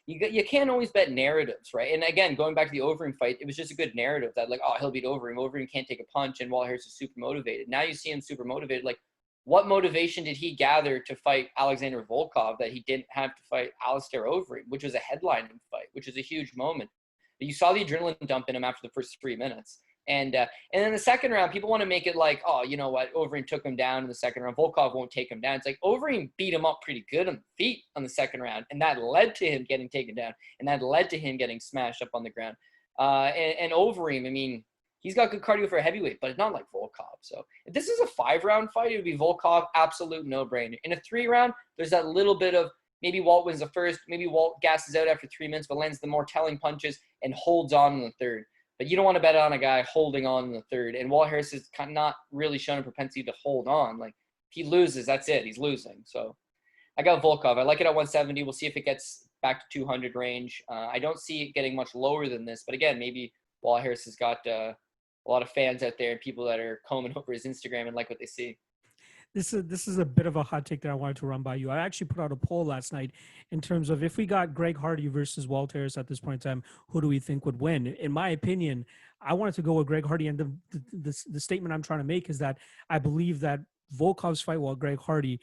you can't always bet narratives, right? And again, going back to the Overeem fight, it was just a good narrative that he'll beat Overeem. Overeem can't take a punch, and Walt Harris is super motivated. Now you see him super motivated. Like, what motivation did he gather to fight Alexander Volkov that he didn't have to fight Alistair Overeem, which was a headlining fight, which is a huge moment. But you saw the adrenaline dump in him after the first 3 minutes. And then the second round, people want to make it like, oh, you know what, Overeem took him down in the second round. Volkov won't take him down. It's like Overeem beat him up pretty good on the feet on the second round, and that led to him getting taken down, and that led to him getting smashed up on the ground. And Overeem, I mean, he's got good cardio for a heavyweight, but it's not like Volkov. So if this is a 5-round fight, it would be Volkov, absolute no-brainer. In a 3-round, there's that little bit of maybe Walt wins the first, maybe Walt gasses out after 3 minutes, but lands the more telling punches and holds on in the third. But you don't want to bet on a guy holding on in the third. And Walt Harris has not really shown a propensity to hold on. Like, if he loses, that's it. He's losing. So I got Volkov. I like it at 170. We'll see if it gets back to 200 range. I don't see it getting much lower than this. But again, maybe Walt Harris has got a lot of fans out there and people that are combing over his Instagram and like what they see. This is a bit of a hot take that I wanted to run by you. I actually put out a poll last night in terms of if we got Greg Hardy versus Walt Harris at this point in time, who do we think would win? In my opinion, I wanted to go with Greg Hardy, and the statement I'm trying to make is that I believe that Volkov's fight with Greg Hardy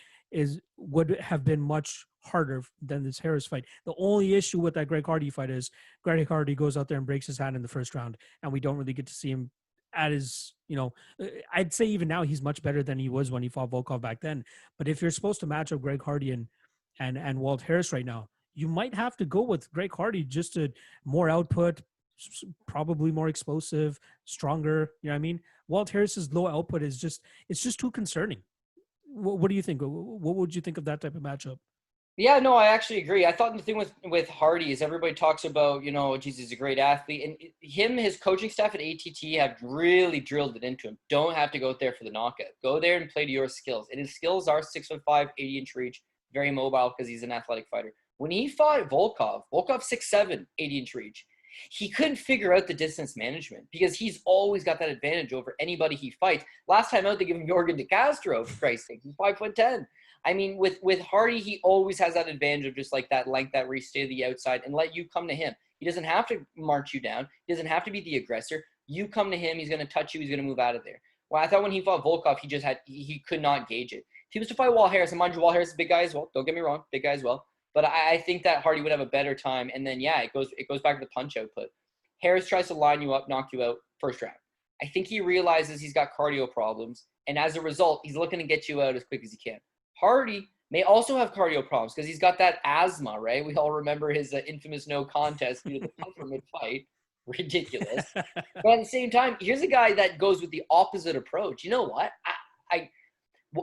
would have been much harder than this Harris fight. The only issue with that Greg Hardy fight is Greg Hardy goes out there and breaks his hand in the first round, and we don't really get to see him at his, I'd say even now he's much better than he was when he fought Volkov back then. But if you're supposed to match up Greg Hardy and Walt Harris right now, you might have to go with Greg Hardy, just to more output, probably more explosive, stronger. You know what I mean? Walt Harris's low output it's just too concerning. What do you think? What would you think of that type of matchup? Yeah, no, I actually agree. I thought the thing with Hardy is everybody talks about, geez, he's a great athlete. And his coaching staff at ATT have really drilled it into him. Don't have to go out there for the knockout. Go there and play to your skills. And his skills are 6'5", 80-inch reach, very mobile because he's an athletic fighter. When he fought Volkov 6'7", 80-inch reach, he couldn't figure out the distance management because he's always got that advantage over anybody he fights. Last time out, they gave him Jorgen De Castro, for Christ's sake. He's 5'10". I mean, with Hardy, he always has that advantage of just like that length, that reach, stay to the outside, and let you come to him. He doesn't have to march you down. He doesn't have to be the aggressor. You come to him, he's going to touch you, he's going to move out of there. Well, I thought when he fought Volkov, he could not gauge it. If he was to fight Walt Harris, and mind you, Walt Harris is a big guy as well. Don't get me wrong, big guy as well. But I think that Hardy would have a better time. And then, yeah, it goes back to the punch output. Harris tries to line you up, knock you out first round. I think he realizes he's got cardio problems, and as a result, he's looking to get you out as quick as he can. Hardy may also have cardio problems because he's got that asthma, right? We all remember his infamous no contest due to the puffer mid-fight. Ridiculous. But at the same time, here's a guy that goes with the opposite approach. You know what?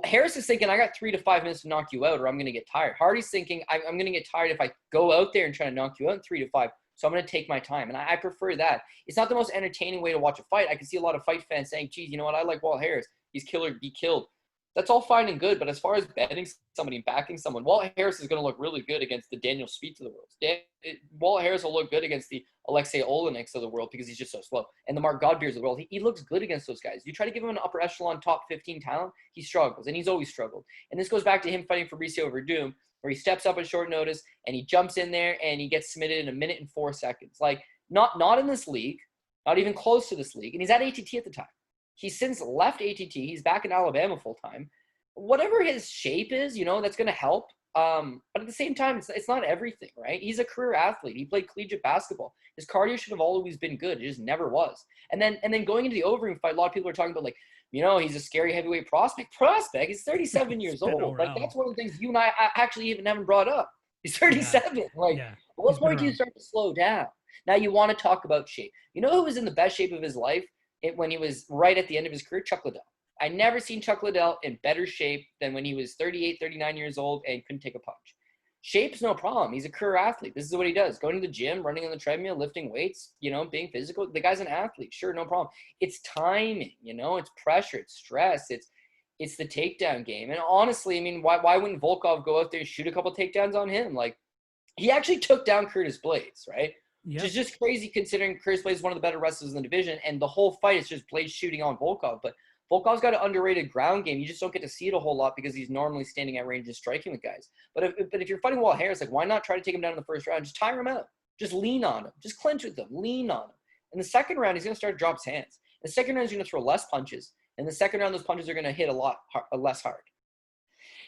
Harris is thinking, I got 3 to 5 minutes to knock you out or I'm going to get tired. Hardy's thinking, I'm going to get tired if I go out there and try to knock you out in 3 to 5. So I'm going to take my time. And I prefer that. It's not the most entertaining way to watch a fight. I can see a lot of fight fans saying, geez, you know what? I like Walt Harris. He's killer, be killed. That's all fine and good, but as far as betting somebody and backing someone, Walt Harris is going to look really good against the Daniel Speeds of the world. Walt Harris will look good against the Alexei Oleniks of the world because he's just so slow. And the Mark Godbeers of the world, he looks good against those guys. You try to give him an upper echelon top 15 talent, he struggles, and he's always struggled. And this goes back to him fighting Fabricio Verdum, where he steps up at short notice and he jumps in there and he gets submitted in 1 minute and 4 seconds. Like, not in this league, not even close to this league. And he's at ATT at the time. He's since left ATT. He's back in Alabama full time. Whatever his shape is, that's going to help. But at the same time, it's not everything, right? He's a career athlete. He played collegiate basketball. His cardio should have always been good. It just never was. And then going into the Overeem fight, a lot of people are talking about he's a scary heavyweight prospect. He's 37 years old. Like, that's one of the things you and I actually even haven't brought up. He's 37. At what point do you start to slow down? Now you want to talk about shape. You know who was in the best shape of his life when he was right at the end of his career? Chuck Liddell. I never seen Chuck Liddell in better shape than when he was 38, 39 years old and couldn't take a punch. Shape's no problem. He's a career athlete. This is what he does. Going to the gym, running on the treadmill, lifting weights, being physical. The guy's an athlete. Sure, no problem. It's timing, it's pressure, it's stress, it's the takedown game. And honestly, I mean, why wouldn't Volkov go out there and shoot a couple takedowns on him? Like, he actually took down Curtis Blaydes, right? Yep. Which is just crazy considering Curtis Blaydes is one of the better wrestlers in the division, and the whole fight is just Blaydes shooting on Volkov. But Volkov's got an underrated ground game. You just don't get to see it a whole lot because he's normally standing at range and striking with guys. But if you're fighting Walt Harris, why not try to take him down in the first round? Just tire him out. Just lean on him. Just clinch with him. Lean on him. In the second round, he's going to start to drop his hands. In the second round, he's going to throw less punches. In the second round, those punches are going to hit less hard.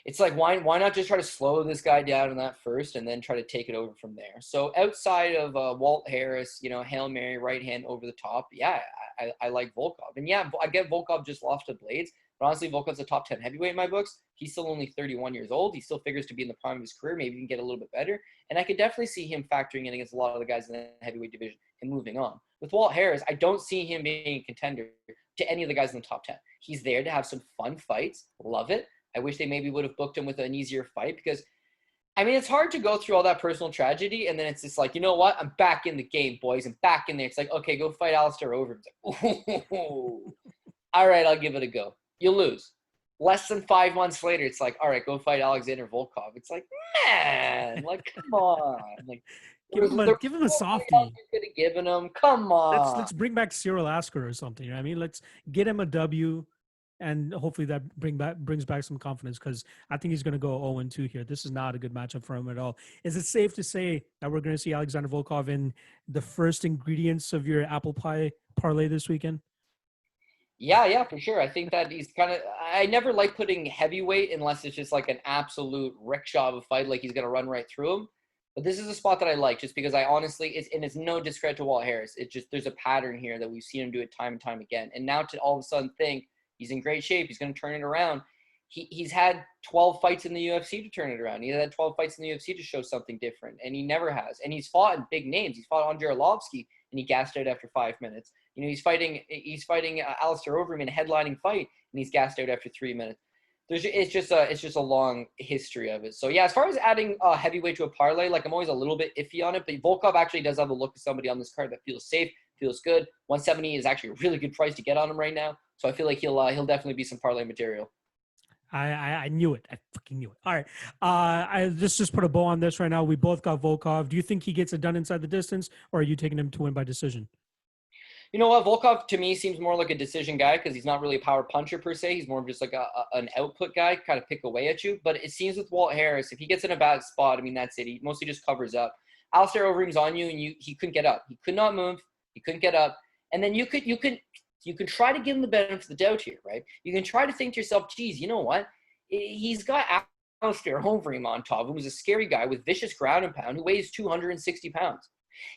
It's like, why not just try to slow this guy down in that first and then try to take it over from there? So outside of Walt Harris, Hail Mary, right hand over the top, I like Volkov. And I get Volkov just lost to Blaydes, but honestly, Volkov's a top 10 heavyweight in my books. He's still only 31 years old. He still figures to be in the prime of his career, maybe even get a little bit better. And I could definitely see him factoring in against a lot of the guys in the heavyweight division and moving on. With Walt Harris, I don't see him being a contender to any of the guys in the top 10. He's there to have some fun fights. Love it. I wish they maybe would have booked him with an easier fight because, I mean, it's hard to go through all that personal tragedy and then it's just like, you know what? I'm back in the game, boys. I'm back in there. It's like, okay, go fight Alistair Overeem. It's like, ooh. All right, I'll give it a go. You lose. Less than 5 months later, it's like, all right, go fight Alexander Volkov. It's like, man, like, come on. Like, give him a softie. Could have given him. Come on. Let's bring back Cyril Asker or something. You know what I mean? Let's get him a W. and hopefully that brings back some confidence, because I think he's going to go 0-2 here. This is not a good matchup for him at all. Is it safe to say that we're going to see Alexander Volkov in the first ingredients of your apple pie parlay this weekend? Yeah, for sure. I think that he's I never like putting heavyweight unless it's just like an absolute rickshaw of a fight, like he's going to run right through him. But this is a spot that I like just because I honestly, it's no discredit to Walt Harris. It's just, there's a pattern here that we've seen him do it time and time again. And now to all of a sudden think he's in great shape, he's going to turn it around. He's had 12 fights in the UFC to turn it around. He had 12 fights in the UFC to show something different, and he never has. And he's fought in big names. He's fought Andrei Arlovski, and he gassed out after 5 minutes. He's fighting Alistair Overeem in a headlining fight, and he's gassed out after 3 minutes. It's just a long history of it. So yeah, as far as adding heavyweight to a parlay, like I'm always a little bit iffy on it, but Volkov actually does have a look of somebody on this card that feels safe, feels good. 170 is actually a really good price to get on him right now, so I feel like he'll definitely be some parlay material. I knew it. I fucking knew it. All right. I just put a bow on this right now. We both got Volkov. Do you think he gets it done inside the distance, or are you taking him to win by decision? You know what? Volkov, to me, seems more like a decision guy because he's not really a power puncher per se. He's more of just like an output guy, kind of pick away at you. But it seems with Walt Harris, if he gets in a bad spot, I mean, that's it. He mostly just covers up. Alistair Overeem's on you, and he couldn't get up. He could not move. He couldn't get up. And then you can try to give him the benefit of the doubt here, right? You can try to think to yourself, geez, you know what? He's got Alistair Overeem on top, who's a scary guy with vicious ground and pound, who weighs 260 pounds.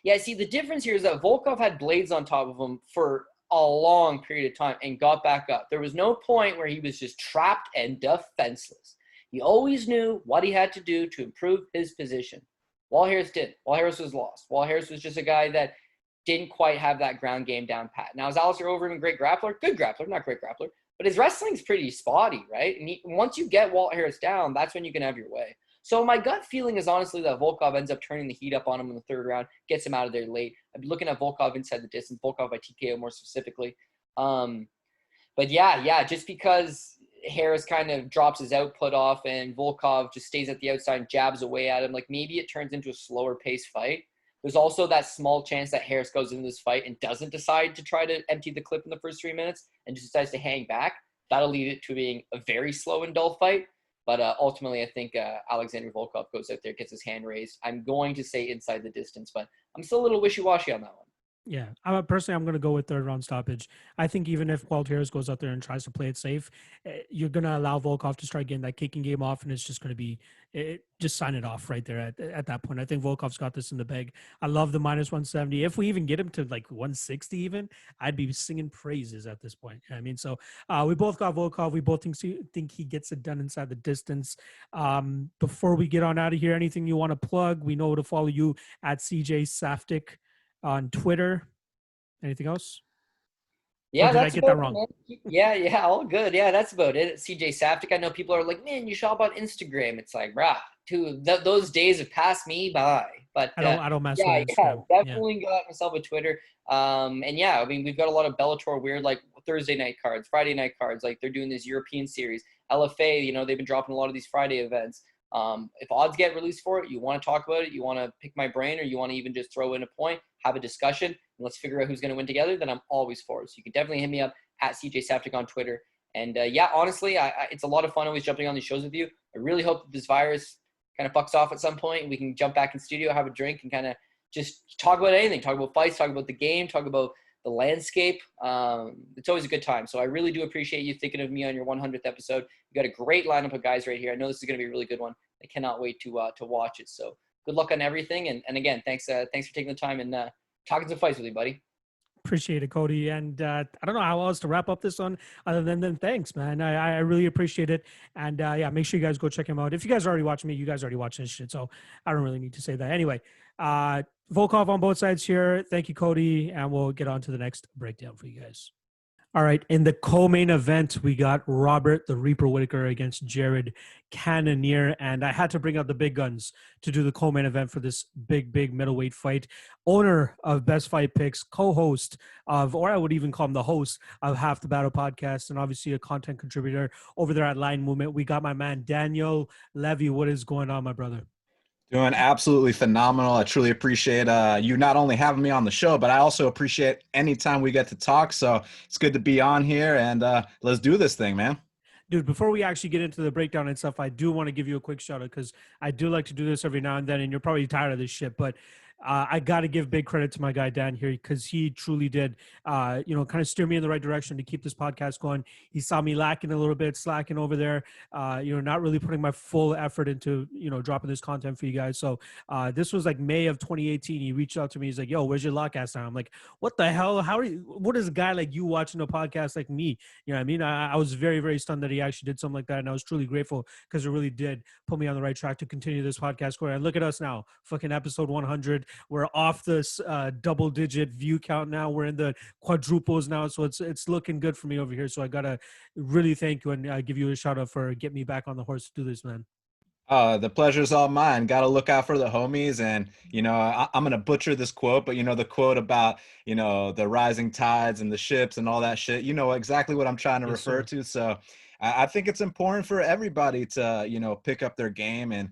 Yeah, see, the difference here is that Volkov had blades on top of him for a long period of time and got back up. There was no point where he was just trapped and defenseless. He always knew what he had to do to improve his position. Walt Harris did. Walt Harris was lost. Walt Harris was just a guy that didn't quite have that ground game down pat. Now, is Alistair Overeem a great grappler? Good grappler, not great grappler. But his wrestling's pretty spotty, right? And once you get Walt Harris down, that's when you can have your way. So my gut feeling is honestly that Volkov ends up turning the heat up on him in the third round, gets him out of there late. I'd be looking at Volkov inside the distance, Volkov by TKO more specifically. But yeah, just because Harris kind of drops his output off and Volkov just stays at the outside and jabs away at him, like maybe it turns into a slower paced fight. There's also that small chance that Harris goes into this fight and doesn't decide to try to empty the clip in the first 3 minutes and just decides to hang back. That'll lead it to being a very slow and dull fight. But ultimately, I think Alexander Volkov goes out there, gets his hand raised. I'm going to say inside the distance, but I'm still a little wishy-washy on that one. Yeah, personally, I'm going to go with third round stoppage. I think even if Walt Harris goes out there and tries to play it safe, you're going to allow Volkov to start getting that kicking game off, and it's just going to be just sign it off right there at that point. I think Volkov's got this in the bag. I love the minus 170. If we even get him to like 160 even, I'd be singing praises at this point. I mean, so we both got Volkov. We both think he gets it done inside the distance. Before we get on out of here, anything you want to plug? We know to follow you at CJ Saftik on Twitter. Anything else? Yeah, did I get that wrong? Yeah, all good. Yeah, that's about it. CJ Saftik. I know people are like, man, you should hop on Instagram. It's like, dude, those days have passed me by. But I don't mess with Instagram. Definitely got myself a Twitter. And yeah, I mean, we've got a lot of Bellator weird, like Thursday night cards, Friday night cards. Like they're doing this European series. LFA, they've been dropping a lot of these Friday events. If odds get released for it, you want to talk about it, you want to pick my brain, or you want to even just throw in a point, have a discussion, and let's figure out who's going to win together, then I'm always for it. So you can definitely hit me up at CJ Saftik on Twitter. And yeah, honestly, it's a lot of fun always jumping on these shows with you. I really hope that this virus kind of fucks off at some point and we can jump back in studio, have a drink, and kind of just talk about anything. Talk about fights, talk about the game, talk about the landscape. It's always a good time. So I really do appreciate you thinking of me on your 100th episode. You got a great lineup of guys right here. I know this is going to be a really good one. I cannot wait to watch it. So good luck on everything. And again, thanks for taking the time and talking some fights with me, buddy. Appreciate it, Cody. And I don't know how else to wrap up this one other than thanks, man. I really appreciate it. And yeah, make sure you guys go check him out. If you guys are already watching me, you guys already watching this shit. So I don't really need to say that. Anyway, Volkov on both sides here. Thank you, Cody. And we'll get on to the next breakdown for you guys. All right, in the co-main event, we got Robert the Reaper Whittaker against Jared Cannonier, and I had to bring out the big guns to do the co-main event for this big middleweight fight. Owner of Best Fight Picks, co-host of, or I would even call him the host of Half the Battle podcast, and obviously a content contributor over there at Line Movement. We got my man Daniel Levy. What is going on, my brother? Doing absolutely phenomenal. I truly appreciate you not only having me on the show, but I also appreciate anytime we get to talk. So it's good to be on here, and let's do this thing, man. Dude, before we actually get into the breakdown and stuff, I do want to give you a quick shout out because I do like to do this every now and then, and you're probably tired of this shit, but I got to give big credit to my guy Dan here because he truly did, kind of steer me in the right direction to keep this podcast going. He saw me lacking a little bit, slacking over there, not really putting my full effort into, dropping this content for you guys. So this was like May of 2018. He reached out to me. He's like, "Yo, where's your Lock-Cast now?" I'm like, "What the hell? What is a guy like you watching a podcast like me?" You know what I mean? I was very, very stunned that he actually did something like that. And I was truly grateful because it really did put me on the right track to continue this podcast career. And look at us now, fucking episode 100. We're off this double-digit view count now. We're in the quadruples now. So it's looking good for me over here. So I got to really thank you and give you a shout out for getting me back on the horse to do this, man. The pleasure's all mine. Got to look out for the homies. And, I'm going to butcher this quote, but, the quote about, the rising tides and the ships and all that shit, exactly what I'm trying to refer to. So I think it's important for everybody to, pick up their game. And,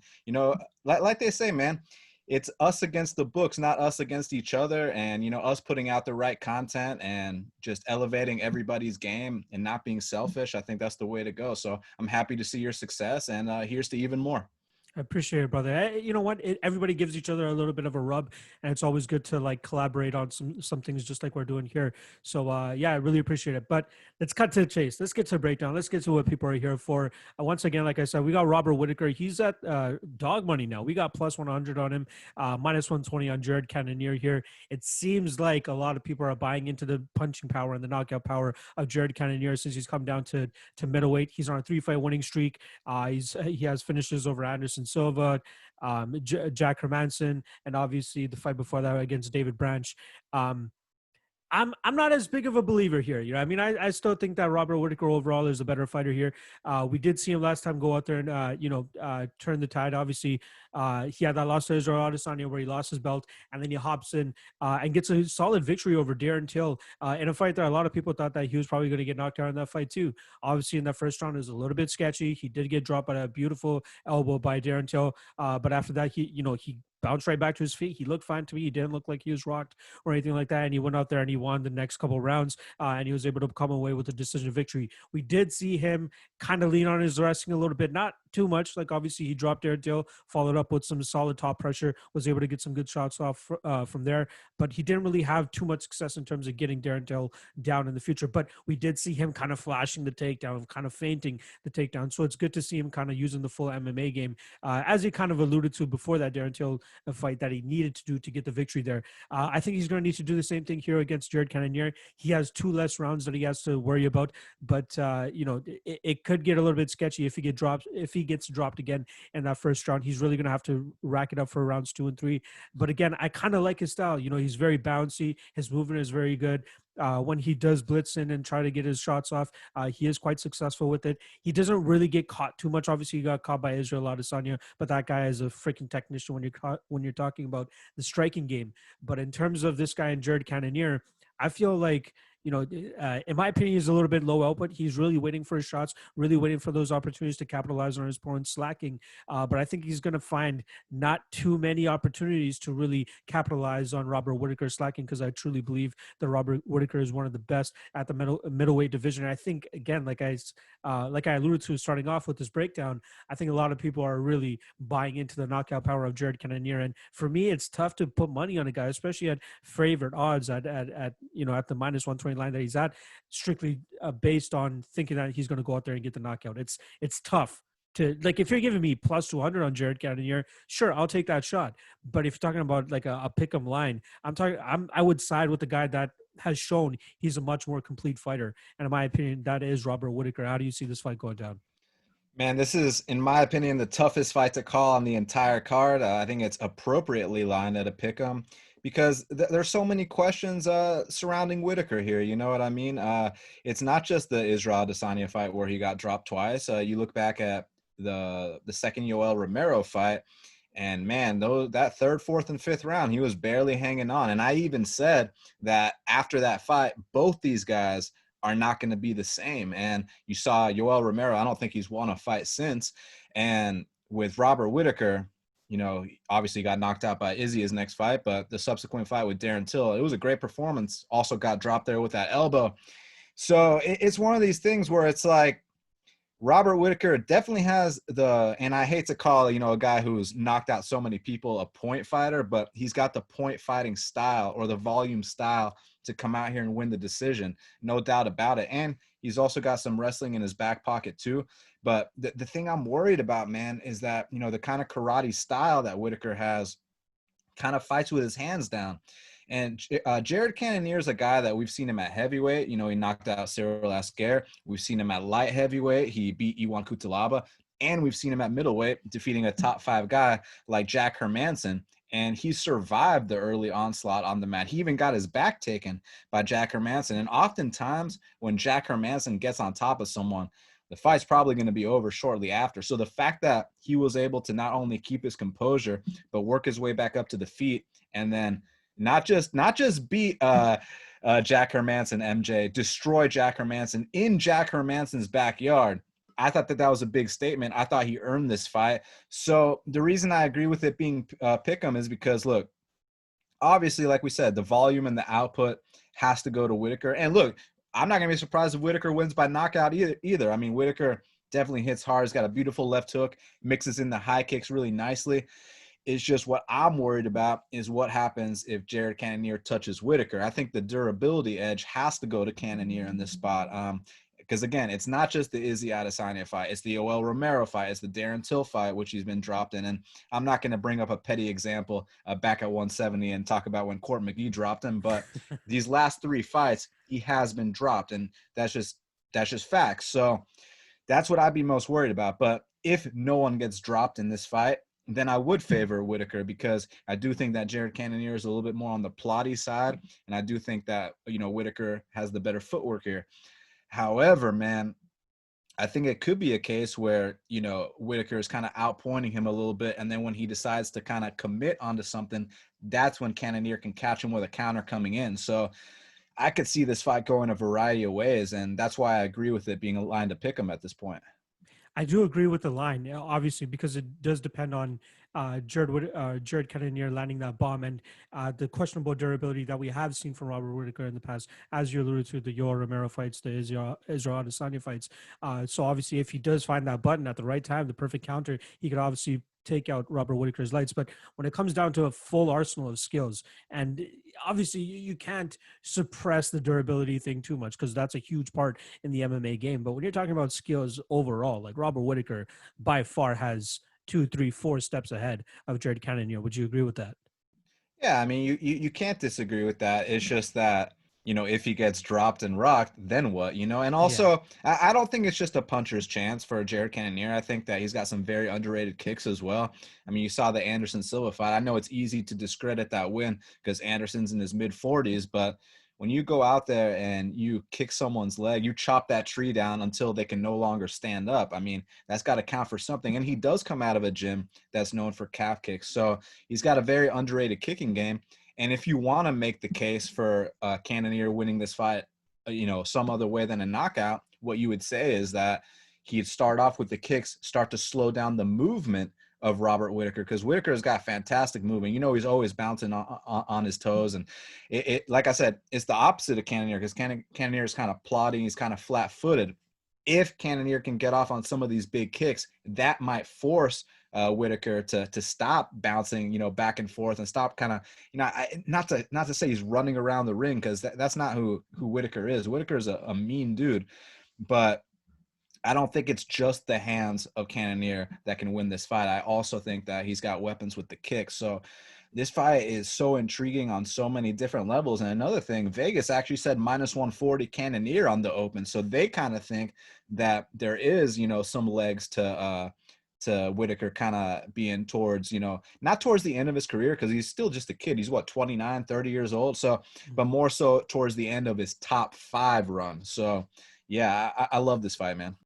like they say, man, it's us against the books, not us against each other. And, us putting out the right content and just elevating everybody's game and not being selfish. I think that's the way to go. So I'm happy to see your success, and here's to even more. I appreciate it, brother. You know what? Everybody gives each other a little bit of a rub, and it's always good to like collaborate on some things, just like we're doing here. So, yeah, I really appreciate it. But let's cut to the chase. Let's get to the breakdown. Let's get to what people are here for. Once again, like I said, we got Robert Whittaker. He's at dog money now. We got plus 100 on him, minus 120 on Jared Cannonier here. It seems like a lot of people are buying into the punching power and the knockout power of Jared Cannonier since he's come down to middleweight. He's on a 3-fight winning streak. He has finishes over Anderson Silva, Jack Hermanson, and obviously the fight before that against David Branch. I'm not as big of a believer here. I still think that Robert Whittaker overall is a better fighter here. We did see him last time go out there and, turn the tide. Obviously, he had that loss to Israel Adesanya where he lost his belt, and then he hops in and gets a solid victory over Darren Till in a fight that a lot of people thought that he was probably going to get knocked out in that fight too. Obviously, in that first round, it was a little bit sketchy. He did get dropped by a beautiful elbow by Darren Till, but after that, he bounced right back to his feet. He looked fine to me. He didn't look like he was rocked or anything like that. And he went out there and he won the next couple of rounds, and he was able to come away with a decision victory. We did see him kind of lean on his wrestling a little bit, not too much. Like obviously he dropped Darren Till, followed up with some solid top pressure, was able to get some good shots off from there, but he didn't really have too much success in terms of getting Darren Till down in the future. But we did see him kind of flashing the takedown, kind of feinting the takedown. So it's good to see him kind of using the full MMA game, as he kind of alluded to before that Darren Till fight that he needed to do to get the victory there. I think he's going to need to do the same thing here against Jared Cannonier. He has 2 less rounds that he has to worry about, but it could get a little bit sketchy if he gets dropped again in that first round. He's really going to have to rack it up for rounds 2 and 3. But again, I kind of like his style. He's very bouncy. His movement is very good. When he does blitz in and try to get his shots off, he is quite successful with it. He doesn't really get caught too much. Obviously, he got caught by Israel Adesanya, but that guy is a freaking technician when you're talking about the striking game. But in terms of this guy and Jared Cannonier, I feel like, in my opinion, he's a little bit low output. He's really waiting for his shots, really waiting for those opportunities to capitalize on his opponent slacking. But I think he's going to find not too many opportunities to really capitalize on Robert Whittaker slacking, because I truly believe that Robert Whittaker is one of the best at the middleweight division. And I think, again, like I alluded to starting off with this breakdown, I think a lot of people are really buying into the knockout power of Jared Cannonier. And for me, it's tough to put money on a guy, especially at favorite odds at the minus 120 line that he's at, strictly based on thinking that he's going to go out there and get the knockout. It's tough to, like, if you're giving me plus 200 on Jared Cannonier, sure, I'll take that shot. But if you're talking about like a pick'em line, I would side with the guy that has shown he's a much more complete fighter. And in my opinion, that is Robert Whittaker. How do you see this fight going down? Man, this is, in my opinion, the toughest fight to call on the entire card. I think it's appropriately lined at a pick'em, because there's so many questions surrounding Whittaker here. You know what I mean? It's not just the Israel Adesanya fight where he got dropped twice. You look back at the second Yoel Romero fight, and man, that 3rd, 4th, and 5th round, he was barely hanging on. And I even said that after that fight, both these guys are not going to be the same. And you saw Yoel Romero, I don't think he's won a fight since. And with Robert Whittaker, obviously got knocked out by Izzy his next fight, but the subsequent fight with Darren Till, it was a great performance. Also got dropped there with that elbow. So it's one of these things where it's like Robert Whittaker definitely has and I hate to call, a guy who's knocked out so many people a point fighter, but he's got the point fighting style or the volume style to come out here and win the decision. No doubt about it. And he's also got some wrestling in his back pocket too. But the thing I'm worried about, man, is that, the kind of karate style that Whittaker has kind of fights with his hands down. And Jared Cannonier is a guy that we've seen him at heavyweight. He knocked out Cyril Asker. We've seen him at light heavyweight. He beat Iwan Cutelaba. And we've seen him at middleweight, defeating a top 5 guy like Jack Hermanson. And he survived the early onslaught on the mat. He even got his back taken by Jack Hermanson. And oftentimes when Jack Hermanson gets on top of someone, the fight's probably going to be over shortly after. So the fact that he was able to not only keep his composure, but work his way back up to the feet, and then not just beat Jack Hermanson, MJ, destroy Jack Hermanson in Jack Hermanson's backyard. I thought that was a big statement. I thought he earned this fight. So the reason I agree with it being pick'em is because, look, obviously, like we said, the volume and the output has to go to Whittaker. And look, I'm not going to be surprised if Whittaker wins by knockout either. I mean, Whittaker definitely hits hard. He's got a beautiful left hook, mixes in the high kicks really nicely. It's just what I'm worried about is what happens if Jared Cannonier touches Whittaker. I think the durability edge has to go to Cannonier in this spot. Because, again, it's not just the Izzy Adesanya fight. It's the Yoel Romero fight. It's the Darren Till fight, which he's been dropped in. And I'm not going to bring up a petty example back at 170 and talk about when Court McGee dropped him. But these last 3 fights, he has been dropped. And that's just facts. So that's what I'd be most worried about. But if no one gets dropped in this fight, then I would favor Whittaker, because I do think that Jared Cannonier is a little bit more on the plotty side. And I do think that, Whittaker has the better footwork here. However, man, I think it could be a case where, Whittaker is kind of outpointing him a little bit. And then when he decides to kind of commit onto something, that's when Cannonier can catch him with a counter coming in. So I could see this fight going a variety of ways. And that's why I agree with it being a line to pick him at this point. I do agree with the line, obviously, because it does depend on Jared Cannonier landing that bomb and the questionable durability that we have seen from Robert Whittaker in the past, as you alluded to, the Yoel Romero fights, the Israel Adesanya fights. So obviously, if he does find that button at the right time, the perfect counter, he could obviously take out Robert Whittaker's lights. But when it comes down to a full arsenal of skills, and obviously you can't suppress the durability thing too much, because that's a huge part in the MMA game. But when you're talking about skills overall, like Robert Whittaker by far has 2, 3, 4 steps ahead of Jared Cannonier. Would you agree with that? Yeah, I mean, you can't disagree with that. It's just that, if he gets dropped and rocked, then what, And also, yeah. I don't think it's just a puncher's chance for Jared Cannonier. I think that he's got some very underrated kicks as well. I mean, you saw the Anderson Silva fight. I know it's easy to discredit that win because Anderson's in his mid-40s, but when you go out there and you kick someone's leg, you chop that tree down until they can no longer stand up. I mean, that's got to count for something. And he does come out of a gym that's known for calf kicks. So he's got a very underrated kicking game. And if you want to make the case for Cannonier winning this fight, some other way than a knockout, what you would say is that he'd start off with the kicks, start to slow down the movement of Robert Whittaker, because Whittaker's got fantastic movement. He's always bouncing on his toes. And it like I said, it's the opposite of Cannonier, because Cannonier is kind of plodding. He's kind of flat-footed. If Cannonier can get off on some of these big kicks, that might force Whittaker to stop bouncing, back and forth, and stop kind of, not to say he's running around the ring, because that's not who Whittaker is. Whittaker's a mean dude, but I don't think it's just the hands of Cannonier that can win this fight. I also think that he's got weapons with the kicks. So this fight is so intriguing on so many different levels. And another thing, Vegas actually said -140 Cannonier on the open. So they kind of think that there is, some legs to Whittaker kind of being towards, not towards the end of his career, because he's still just a kid. He's 29, 30 years old. So, but more so towards the end of his top 5 run. So yeah, I love this fight, man.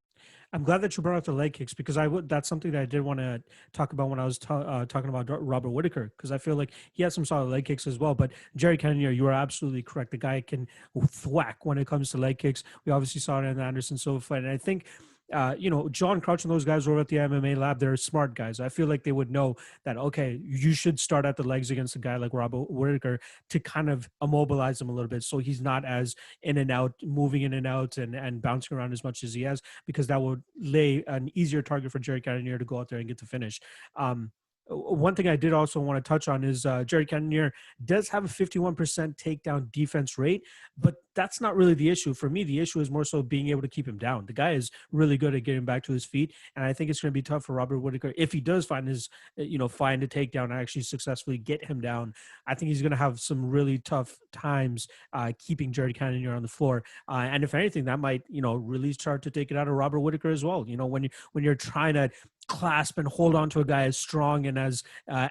I'm glad that you brought up the leg kicks, because that's something that I did want to talk about when I was talking about Robert Whittaker, because I feel like he has some solid leg kicks as well. But Jared Cannonier, you are absolutely correct. The guy can thwack when it comes to leg kicks. We obviously saw it in the Anderson Silva fight. And I think John Crouch and those guys over at the MMA lab, they're smart guys. I feel like they would know that, okay, you should start at the legs against a guy like Robert Whittaker to kind of immobilize him a little bit, so he's not as in and out, moving in and out and bouncing around as much as he has, because that would lay an easier target for Jared Cannonier to go out there and get the finish. One thing I did also want to touch on is Jared Cannonier does have a 51% takedown defense rate, but that's not really the issue. For me, the issue is more so being able to keep him down. The guy is really good at getting back to his feet, and I think it's going to be tough for Robert Whittaker if he does find find a takedown and actually successfully get him down. I think he's going to have some really tough times keeping Jared Cannonier on the floor. And if anything, that might, really start to take it out of Robert Whittaker as well. When you're trying to clasp and hold on to a guy as strong and as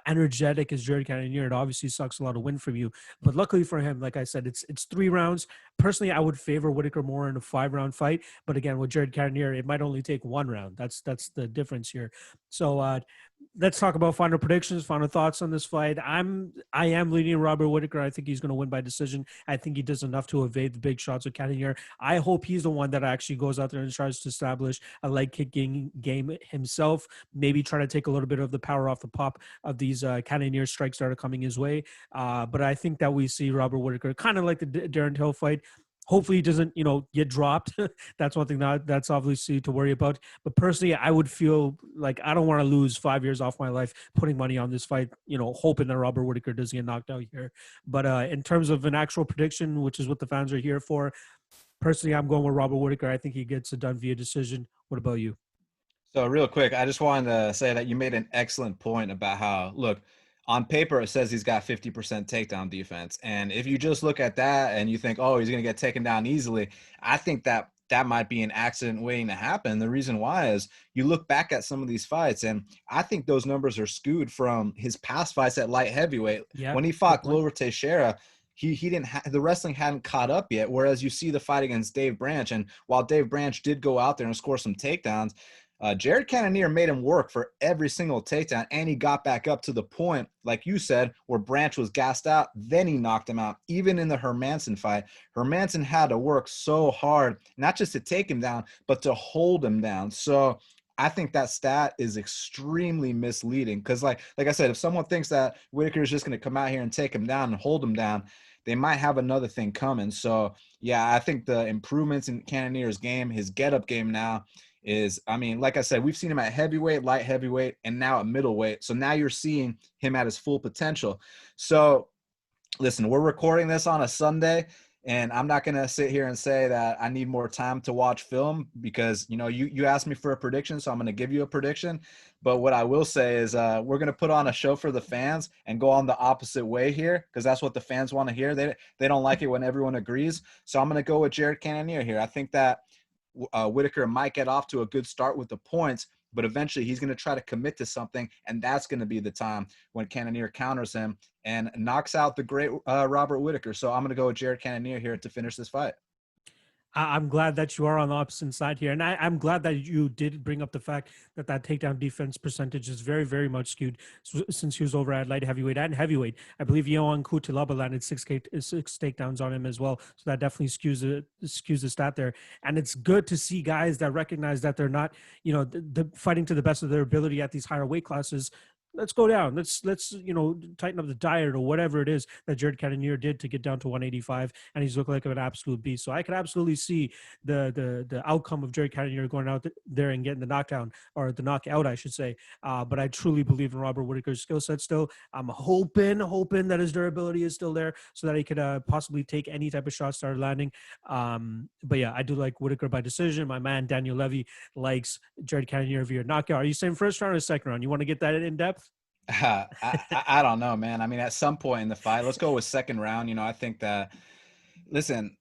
energetic as Jared Cannonier, it obviously sucks a lot of win from you. But luckily for him, like I said, it's 3 rounds. Personally, I would favor Whittaker more in a 5-round fight. But again, with Jared Cannonier, it might only take 1 round. That's the difference here. So let's talk about final predictions, final thoughts on this fight. I am leaning Robert Whittaker. I think he's going to win by decision. I think he does enough to evade the big shots of Cannonier. I hope he's the one that actually goes out there and tries to establish a leg kicking game himself. Maybe try to take a little bit of the power off the pop of these Cannonier strikes that are coming his way. But I think that we see Robert Whittaker kind of like the Darren Till fight. Hopefully he doesn't, get dropped. That's one thing that's obviously to worry about. But personally, I would feel like I don't want to lose 5 years off my life putting money on this fight, hoping that Robert Whittaker doesn't get knocked out here. But in terms of an actual prediction, which is what the fans are here for, personally, I'm going with Robert Whittaker. I think he gets it done via decision. What about you? So real quick, I just wanted to say that you made an excellent point about how, look, on paper, it says he's got 50% takedown defense. And if you just look at that and you think, oh, he's going to get taken down easily, I think that might be an accident waiting to happen. The reason why is you look back at some of these fights, and I think those numbers are skewed from his past fights at light heavyweight. Yeah, when he fought Glover Teixeira, he didn't the wrestling hadn't caught up yet. Whereas you see the fight against Dave Branch, and while Dave Branch did go out there and score some takedowns, Jared Cannonier made him work for every single takedown, and he got back up to the point, like you said, where Branch was gassed out. Then he knocked him out. Even in the Hermanson fight, Hermanson had to work so hard, not just to take him down, but to hold him down. So I think that stat is extremely misleading because, like I said, if someone thinks that Whittaker is just going to come out here and take him down and hold him down, they might have another thing coming. So, yeah, I think the improvements in Cannonier's game, his get-up game now, is, I mean, like I said, we've seen him at heavyweight, light heavyweight, and now at middleweight. So now you're seeing him at his full potential. So listen, we're recording this on a Sunday, and I'm not going to sit here and say that I need more time to watch film because, you asked me for a prediction, so I'm going to give you a prediction. But what I will say is we're going to put on a show for the fans and go on the opposite way here because that's what the fans want to hear. They don't like it when everyone agrees. So I'm going to go with Jared Cannonier here. I think that Whittaker might get off to a good start with the points, but eventually he's going to try to commit to something, and that's going to be the time when Cannonier counters him and knocks out the great Robert Whittaker. So I'm going to go with Jared Cannonier here to finish this fight. I'm glad that you are on the opposite side here. And I'm glad that you did bring up the fact that takedown defense percentage is very, very much skewed since he was over at light heavyweight and heavyweight. I believe Yohan Cutelaba landed six takedowns on him as well. So that definitely skews the stat there. And it's good to see guys that recognize that they're not, fighting to the best of their ability at these higher weight classes. Let's go down. Let's tighten up the diet or whatever it is that Jared Cannonier did to get down to 185, and he's looking like an absolute beast. So I could absolutely see the outcome of Jared Cannonier going out there and getting the knockdown or the knockout, I should say. But I truly believe in Robert Whittaker's skill set still. I'm hoping that his durability is still there so that he could possibly take any type of shots that are landing. But yeah, I do like Whittaker by decision. My man Daniel Levy likes Jared Cannonier via knockout. Are you saying first round or second round? You want to get that in depth? I don't know, man. I mean, at some point in the fight, let's go with second round. I think that, listen,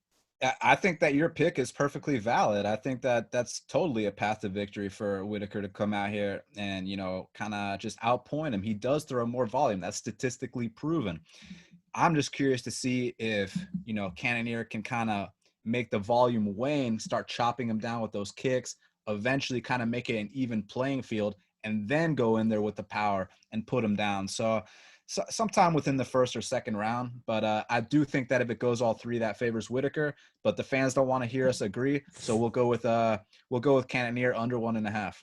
I think that your pick is perfectly valid. I think that that's totally a path to victory for Whittaker to come out here and, kind of just outpoint him. He does throw more volume. That's statistically proven. I'm just curious to see if, Cannonier can kind of make the volume wane, start chopping him down with those kicks, eventually kind of make it an even playing field, and then go in there with the power and put him down. So sometime within the first or second round. But I do think that if it goes all three, that favors Whittaker. But the fans don't want to hear us agree, so we'll go with Cannonier under 1.5.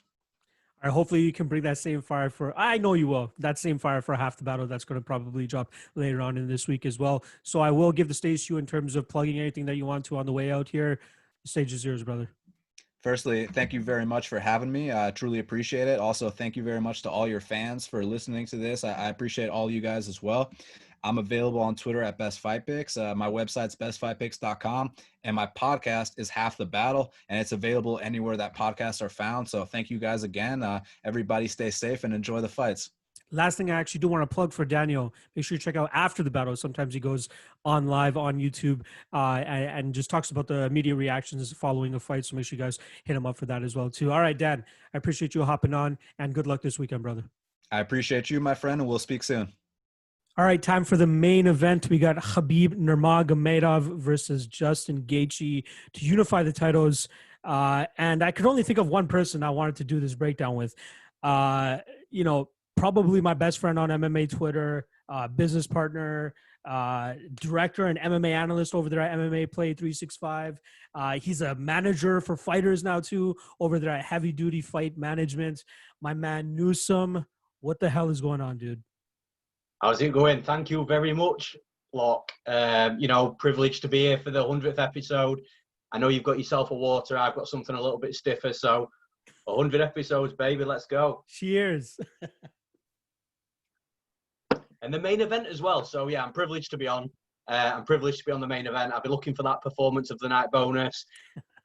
All right, hopefully you can bring that same fire I know you will, that same fire for half the battle that's going to probably drop later on in this week as well. So I will give the stage to you in terms of plugging anything that you want to on the way out here. The stage is yours, brother. Firstly, thank you very much for having me. I truly appreciate it. Also, thank you very much to all your fans for listening to this. I appreciate all you guys as well. I'm available on Twitter at Best Fight Picks. My website's bestfightpicks.com, and my podcast is Half the Battle, and it's available anywhere that podcasts are found. So thank you guys again. Everybody stay safe and enjoy the fights. Last thing I actually do want to plug for Daniel, make sure you check out After the Battle. Sometimes he goes on live on YouTube and just talks about the media reactions following a fight. So make sure you guys hit him up for that as well too. All right, Dan, I appreciate you hopping on, and good luck this weekend, brother. I appreciate you, my friend, and we'll speak soon. All right, time for the main event. We got Khabib Nurmagomedov versus Justin Gaethje to unify the titles. And I could only think of one person I wanted to do this breakdown with. Probably my best friend on MMA Twitter, business partner, director and MMA analyst over there at MMA Play 365. He's a manager for fighters now too, over there at Heavy Duty Fight Management. My man Newsome, what the hell is going on, dude? How's it going? Thank you very much, Lock. Privileged to be here for the 100th episode. I know you've got yourself a water. I've got something a little bit stiffer. So 100 episodes, baby. Let's go. Cheers. And the main event as well. So, yeah, I'm privileged to be on. I'm privileged to be on the main event. I'll be looking for that performance of the night bonus.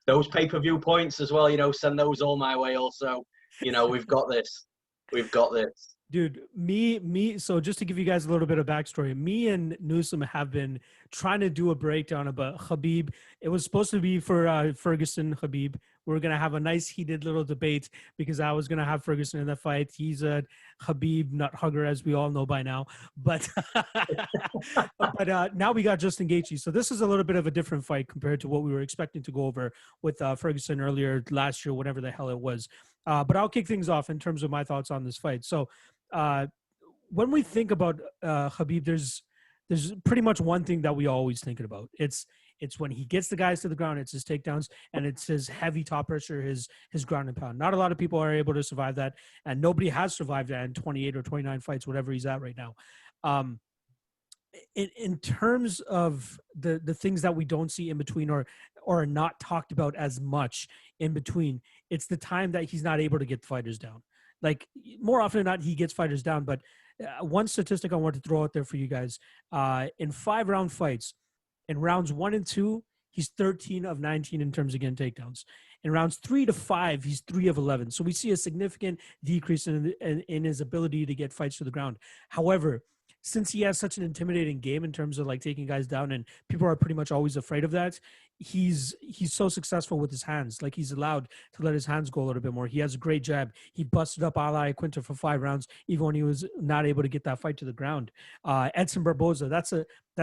Those pay-per-view points as well, send those all my way also. We've got this. We've got this. Dude, so just to give you guys a little bit of backstory, me and Newsome have been trying to do a breakdown about Khabib. It was supposed to be for Ferguson Khabib. We were going to have a nice heated little debate because I was going to have Ferguson in the fight. He's a Khabib nut hugger, as we all know by now. But now we got Justin Gaethje. So this is a little bit of a different fight compared to what we were expecting to go over with Ferguson earlier last year, whatever the hell it was. But I'll kick things off in terms of my thoughts on this fight. So when we think about Khabib, there's pretty much one thing that we always thinking about. It's when he gets the guys to the ground, it's his takedowns, and it's his heavy top pressure, his ground and pound. Not a lot of people are able to survive that, and nobody has survived that in 28 or 29 fights, whatever he's at right now. In terms of the things that we don't see in between or are not talked about as much in between, it's the time that he's not able to get fighters down. Like, more often than not, he gets fighters down. But one statistic I want to throw out there for you guys, in 5-round fights, in rounds 1 and 2, he's 13 of 19 in terms of getting takedowns. In rounds 3 to 5, he's 3 of 11. So we see a significant decrease in his ability to get fights to the ground. However, since he has such an intimidating game in terms of like taking guys down, and people are pretty much always afraid of that, he's so successful with his hands. Like, he's allowed to let his hands go a little bit more. He has a great jab. He busted up Alaquinta for 5 rounds, even when he was not able to get that fight to the ground. Edson Barboza, that's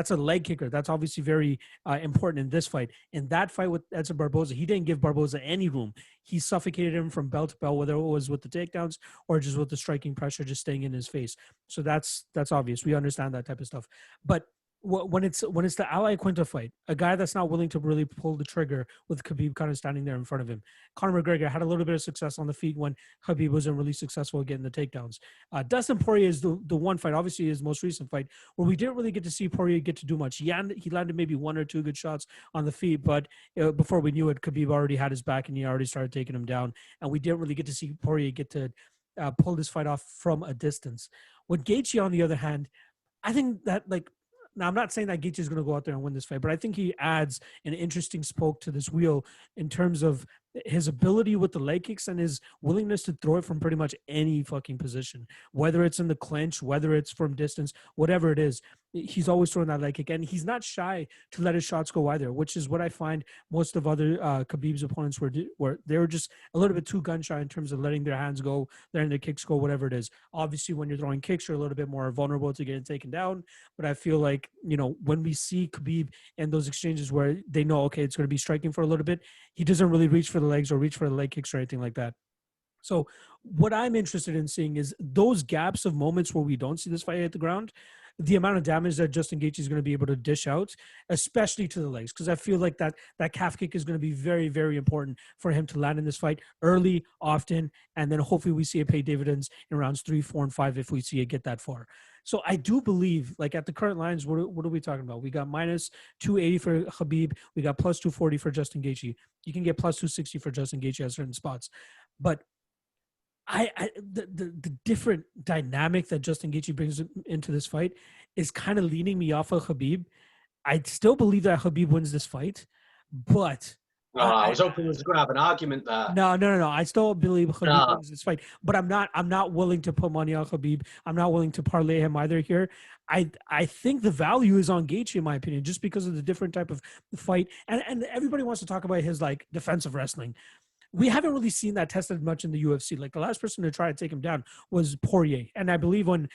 a leg kicker. That's obviously very important in this fight. In that fight with Edson Barboza, he didn't give Barboza any room. He suffocated him from bell to bell, whether it was with the takedowns or just with the striking pressure just staying in his face. So that's obvious. We understand that type of stuff. But when it's the Alaquinta fight, a guy that's not willing to really pull the trigger with Khabib kind of standing there in front of him. Conor McGregor had a little bit of success on the feet when Khabib wasn't really successful getting the takedowns. Dustin Poirier is the one fight, obviously his most recent fight, where we didn't really get to see Poirier get to do much. He landed maybe 1 or 2 good shots on the feet, but before we knew it, Khabib already had his back and he already started taking him down. And we didn't really get to see Poirier get to pull this fight off from a distance. With Gaethje, on the other hand, I think that, now, I'm not saying that Gaethje is going to go out there and win this fight, but I think he adds an interesting spoke to this wheel in terms of his ability with the leg kicks and his willingness to throw it from pretty much any fucking position, whether it's in the clinch, whether it's from distance, whatever it is. He's always throwing that leg kick, and he's not shy to let his shots go either, which is what I find most of other Khabib's opponents were they were just a little bit too gun shy in terms of letting their hands go, letting their kicks go, whatever it is. Obviously, when you're throwing kicks, you're a little bit more vulnerable to getting taken down. But I feel like, when we see Khabib in those exchanges where they know, okay, it's going to be striking for a little bit, he doesn't really reach for the legs or reach for the leg kicks or anything like that. So what I'm interested in seeing is those gaps of moments where we don't see this fight hit the ground, the amount of damage that Justin Gaethje is going to be able to dish out, especially to the legs, because I feel like that calf kick is going to be very, very important for him to land in this fight early, often, and then hopefully we see it pay dividends in rounds 3, 4, and 5 if we see it get that far. So I do believe, like at the current lines, what are we talking about? We got minus 280 for Khabib. We got plus 240 for Justin Gaethje. You can get plus 260 for Justin Gaethje at certain spots. But the different dynamic that Justin Gaethje brings into this fight is kind of leaning me off of Khabib. I still believe that Khabib wins this fight, but I was hoping we was going to have an argument there. No. I still believe Khabib wins this fight, but I'm not willing to put money on Khabib. I'm not willing to parlay him either here. I think the value is on Gaethje in my opinion, just because of the different type of fight, and everybody wants to talk about his like defensive wrestling. We haven't really seen that tested much in the UFC. Like the last person to try to take him down was Poirier. And I believe when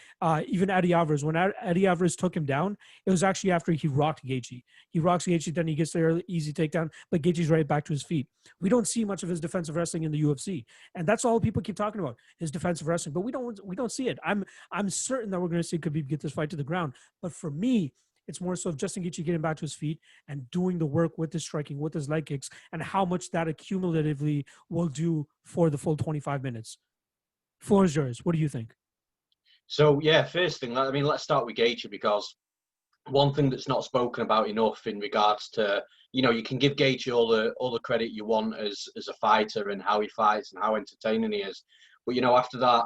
even Eddie Alvarez, when Eddie Alvarez took him down, it was actually after he rocked Gaethje. He rocks Gaethje, then he gets the early, easy takedown, but Gaethje's right back to his feet. We don't see much of his defensive wrestling in the UFC. And that's all people keep talking about, his defensive wrestling. But we don't see it. I'm certain that we're going to see Khabib get this fight to the ground. But for me, it's more so of Justin Gaethje getting back to his feet and doing the work with his striking, with his leg kicks, and how much that accumulatively will do for the full 25 minutes. Floor is yours. What do you think? So, yeah, first thing, let's start with Gaethje, because one thing that's not spoken about enough in regards to, you can give Gaethje all the credit you want as a fighter and how he fights and how entertaining he is. But, after that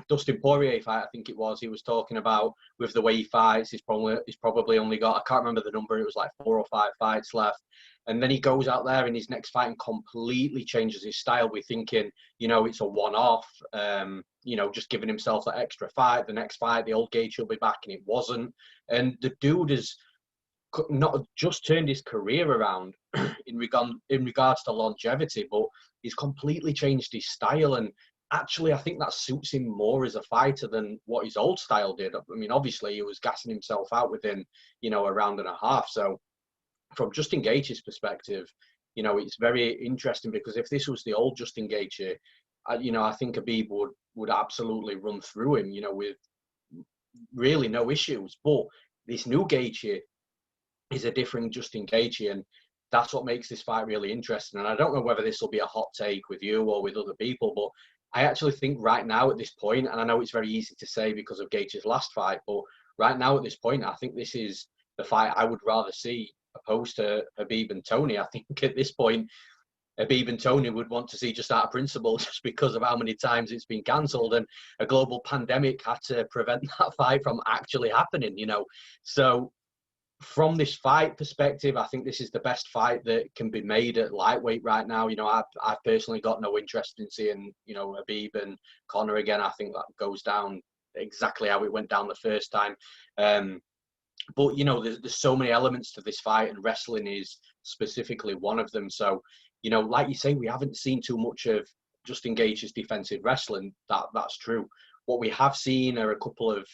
Dustin Poirier fight, I think it was, he was talking about with the way he fights, he's probably only got, I can't remember the number, it was like 4 or 5 fights left. And then he goes out there in his next fight and completely changes his style. We're thinking, it's a one-off, just giving himself that extra fight. The next fight, the old Gaethje will be back, and it wasn't. And the dude has not just turned his career around in regards to longevity, but he's completely changed his style. And actually, I think that suits him more as a fighter than what his old style did. I mean, obviously, he was gassing himself out within, a round and a half. So from Justin Gaethje's perspective, it's very interesting, because if this was the old Justin Gaethje, I think Khabib would absolutely run through him, with really no issues. But this new Gaethje is a different Justin Gaethje, and that's what makes this fight really interesting. And I don't know whether this will be a hot take with you or with other people, but I actually think right now at this point, and I know it's very easy to say because of Gaethje's last fight, but right now at this point, I think this is the fight I would rather see opposed to Khabib and Tony. I think at this point, Khabib and Tony would want to see just out of principle, just because of how many times it's been cancelled, and a global pandemic had to prevent that fight from actually happening, So from this fight perspective, I think this is the best fight that can be made at lightweight right now. I've personally got no interest in seeing, Khabib and Conor again. I think that goes down exactly how it went down the first time. But, there's so many elements to this fight, and wrestling is specifically one of them. So, like you say, we haven't seen too much of Justin Gaethje's defensive wrestling. That's true. What we have seen are a couple of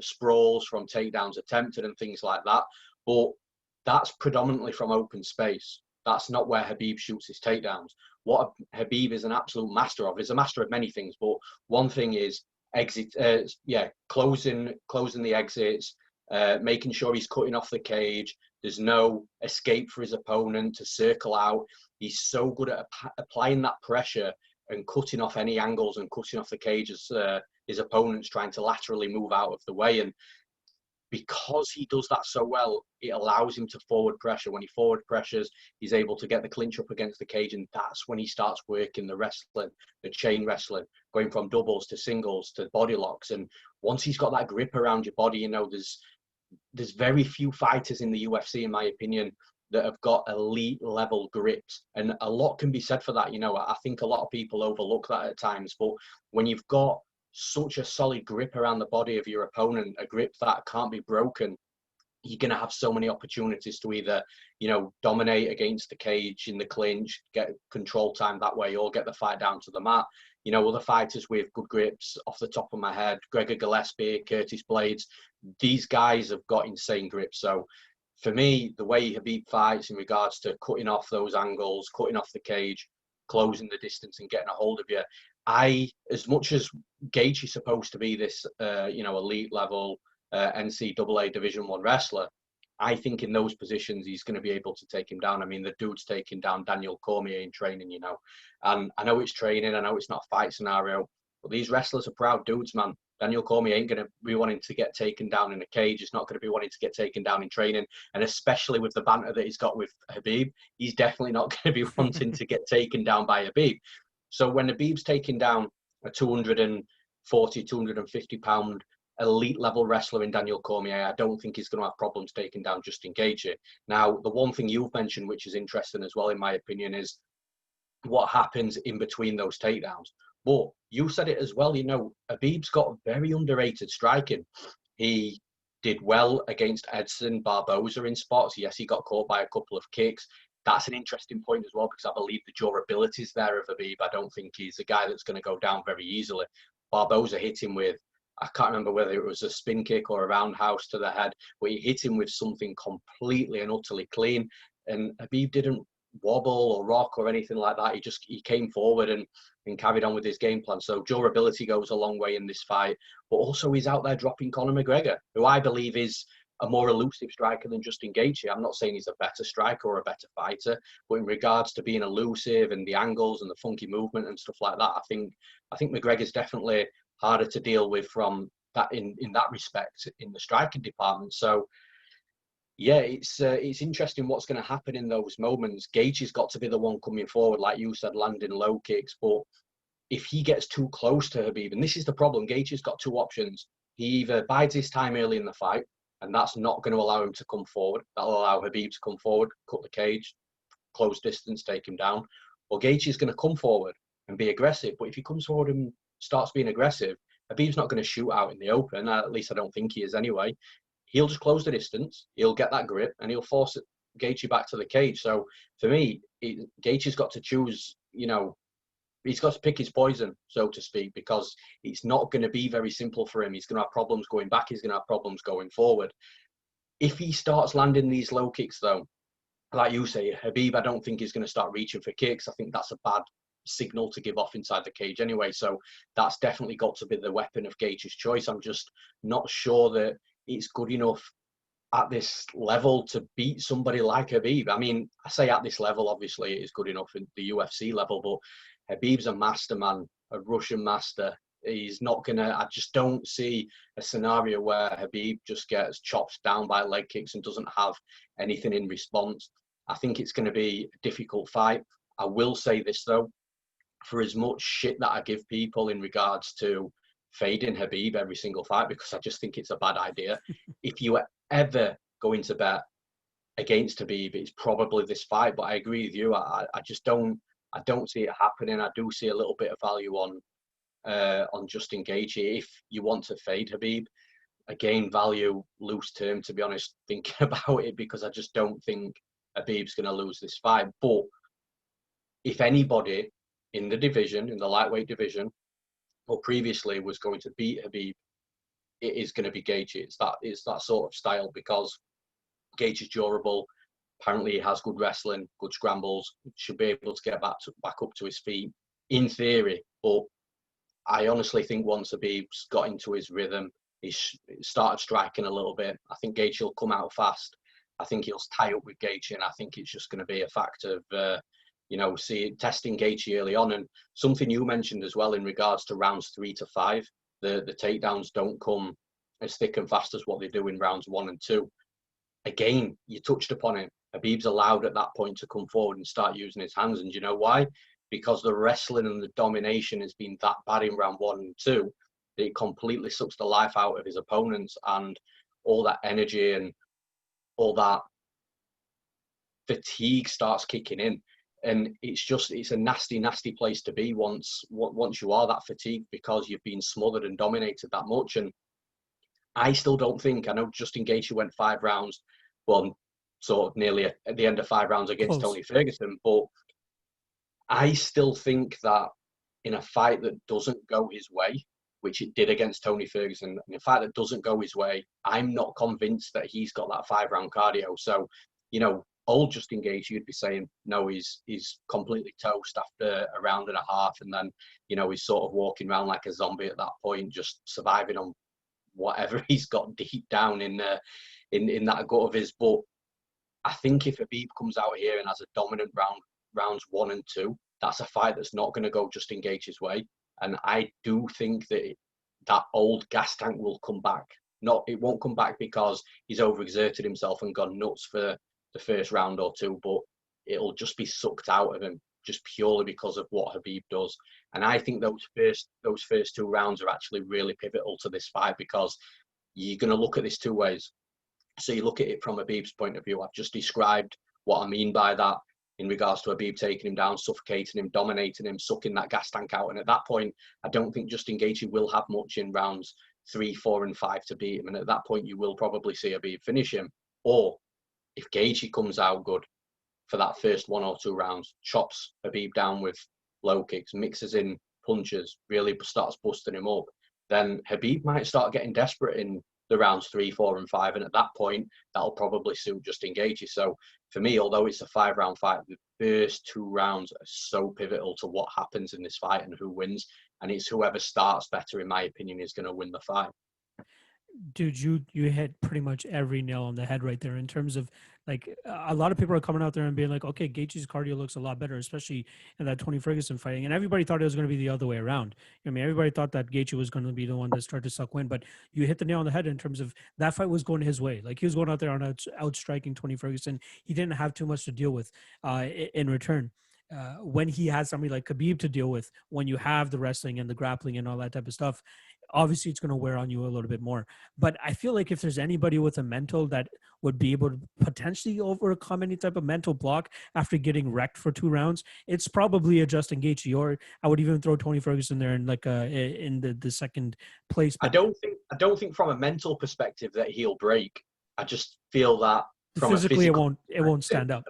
sprawls from takedowns attempted and things like that. But that's predominantly from open space. That's not where Khabib shoots his takedowns. What Khabib is an absolute master of, is a master of many things. But one thing is closing the exits, making sure he's cutting off the cage. There's no escape for his opponent to circle out. He's so good at applying that pressure and cutting off any angles and cutting off the cage as his opponent's trying to laterally move out of the way. And because he does that so well, it allows him to forward pressure. When he forward pressures, he's able to get the clinch up against the cage, and that's when he starts working the wrestling, the chain wrestling, going from doubles to singles to body locks. And once he's got that grip around your body, there's very few fighters in the UFC, in my opinion, that have got elite level grips, and a lot can be said for that. I think a lot of people overlook that at times, but when you've got such a solid grip around the body of your opponent, a grip that can't be broken, you're going to have so many opportunities to either, dominate against the cage in the clinch, get control time that way, or get the fight down to the mat. Other fighters with good grips, off the top of my head, Gregor Gillespie, Curtis Blades, these guys have got insane grips. So for me, the way Khabib fights in regards to cutting off those angles, cutting off the cage, closing the distance and getting a hold of you, as much as Gaethje is supposed to be this, elite level NCAA Division 1 wrestler, I think in those positions he's going to be able to take him down. I mean, the dude's taking down Daniel Cormier in training, and I know it's training, I know it's not a fight scenario, but these wrestlers are proud dudes, man. Daniel Cormier ain't going to be wanting to get taken down in a cage. He's not going to be wanting to get taken down in training. And especially with the banter that he's got with Khabib, he's definitely not going to be wanting to get taken down by Khabib. So when Khabib's taking down a 240, 250 pound elite level wrestler in Daniel Cormier, I don't think he's going to have problems taking down Justin Gaethje. Now, the one thing you've mentioned, which is interesting as well, in my opinion, is what happens in between those takedowns. But you said it as well, Khabib's got very underrated striking. He did well against Edson Barboza in spots. Yes, he got caught by a couple of kicks. That's an interesting point as well, because I believe the durability is there of Khabib. I don't think he's a guy that's going to go down very easily. Barboza hit him with, I can't remember whether it was a spin kick or a roundhouse to the head, but he hit him with something completely and utterly clean. And Khabib didn't wobble or rock or anything like that. He came forward and carried on with his game plan. So durability goes a long way in this fight, but also he's out there dropping Conor McGregor, who I believe is a more elusive striker than Justin Gaethje. I'm not saying he's a better striker or a better fighter, but in regards to being elusive and the angles and the funky movement and stuff like that, I think McGregor's definitely harder to deal with from that in that respect in the striking department. So yeah, it's interesting what's going to happen in those moments. Gaethje's got to be the one coming forward, like you said, landing low kicks. But if he gets too close to Khabib, and this is the problem, Gaethje's got two options. He either bides his time early in the fight, and that's not going to allow him to come forward. That'll allow Khabib to come forward, cut the cage, close distance, take him down. Or Gaethje's going to come forward and be aggressive. But if he comes forward and starts being aggressive, Khabib's not going to shoot out in the open. At least I don't think he is anyway. He'll just close the distance, he'll get that grip, and he'll force Gaethje back to the cage. So for me, Gaethje's got to choose, he's got to pick his poison, so to speak, because it's not going to be very simple for him. He's going to have problems going back, he's going to have problems going forward. If he starts landing these low kicks, though, like you say, Khabib, I don't think he's going to start reaching for kicks. I think that's a bad signal to give off inside the cage anyway. So that's definitely got to be the weapon of Gaethje's choice. I'm just not sure that it's good enough at this level to beat somebody like Khabib. I mean, I say at this level, obviously it is good enough at the UFC level, but Khabib's a master, man, a Russian master. He's not gonna, I just don't see a scenario where Khabib just gets chopped down by leg kicks and doesn't have anything in response. I think it's going to be a difficult fight. I will say this though, for as much shit that I give people in regards to fading Khabib every single fight, because I just think it's a bad idea. If you were ever going to bet against Khabib, it's probably this fight. But I agree with you. I just don't see it happening. I do see a little bit of value on Justin Gaethje if you want to fade Khabib. Again, value loose term, to be honest, thinking about it, because I just don't think Khabib's going to lose this fight. But if anybody in the division, in the lightweight division, or previously was going to beat Khabib, it is going to be Gaethje. It's that sort of style, because Gaethje's durable. Apparently, he has good wrestling, good scrambles. Should be able to get back up to his feet, in theory. But I honestly think once Khabib's got into his rhythm, he started striking a little bit, I think Gaethje will come out fast. I think he'll tie up with Gaethje, and I think it's just going to be a fact of testing Gaethje early on. And something you mentioned as well in regards to rounds 3 to 5, the takedowns don't come as thick and fast as what they do in rounds 1 and 2. Again, you touched upon it. Khabib's allowed at that point to come forward and start using his hands. And you know why? Because the wrestling and the domination has been that bad in round 1 and 2 that it completely sucks the life out of his opponents, and all that energy and all that fatigue starts kicking in. And it's a nasty, nasty place to be once you are that fatigued, because you've been smothered and dominated that much. And I still don't think, I know Justin Gaethje went 5 rounds, well, sort of nearly at the end of 5 rounds against Tony Ferguson, but I still think that in a fight that doesn't go his way, which it did against Tony Ferguson, in a fight that doesn't go his way, I'm not convinced that he's got that 5-round cardio. So, old Justin Gaethje, you'd be saying, no, he's completely toast after a round and a half. And then, you know, he's sort of walking around like a zombie at that point, just surviving on whatever he's got deep down in that gut of his. But I think if Khabib comes out here and has a dominant rounds 1 and 2, that's a fight that's not going to go Justin Gaethje's way. And I do think that old gas tank will come back. It won't come back because he's overexerted himself and gone nuts for the first round or two, but it'll just be sucked out of him just purely because of what Khabib does. And I think those first 2 rounds are actually really pivotal to this fight, because you're going to look at this 2 ways. So you look at it from Khabib's point of view. I've just described what I mean by that in regards to Khabib taking him down, suffocating him, dominating him, sucking that gas tank out. And at that point, I don't think Justin Gaethje will have much in rounds 3, 4, and 5 to beat him. And at that point, you will probably see Khabib finish him. Or if Gaethje comes out good for that first 1 or 2 rounds, chops Khabib down with low kicks, mixes in punches, really starts busting him up, then Khabib might start getting desperate in the rounds 3, 4, and 5. And at that point, that'll probably suit Justin Gaethje. So for me, although it's a 5-round fight, the first 2 rounds are so pivotal to what happens in this fight and who wins. And it's whoever starts better, in my opinion, is going to win the fight. Dude, you hit pretty much every nail on the head right there in terms of, like, a lot of people are coming out there and being like, okay, Gaethje's cardio looks a lot better, especially in that Tony Ferguson fighting. And everybody thought it was going to be the other way around. I mean, everybody thought that Gaethje was going to be the one that started to suck wind, but you hit the nail on the head in terms of that fight was going his way. Like, he was going out there on outstriking Tony Ferguson. He didn't have too much to deal with in return. When he has somebody like Khabib to deal with, when you have the wrestling and the grappling and all that type of stuff, obviously it's going to wear on you a little bit more. But I feel like if there's anybody with a mental that would be able to potentially overcome any type of mental block after getting wrecked for 2 rounds, it's probably a Justin Gaethje, or I would even throw Tony Ferguson there in like in the second place. But I don't think from a mental perspective that he'll break. I just feel that from physically it won't stand up.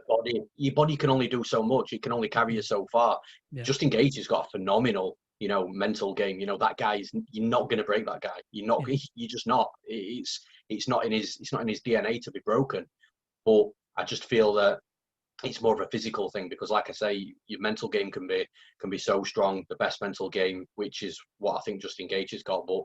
Your body can only do so much. It can only carry you so far. Yeah. Justin Gaethje's got a phenomenal, mental game. That guy you're not going to break that guy. You're not. Yeah. You're just not. It's not in his DNA to be broken. But I just feel that it's more of a physical thing, because, like I say, your mental game can be so strong. The best mental game, which is what I think Justin Gaethje's got, but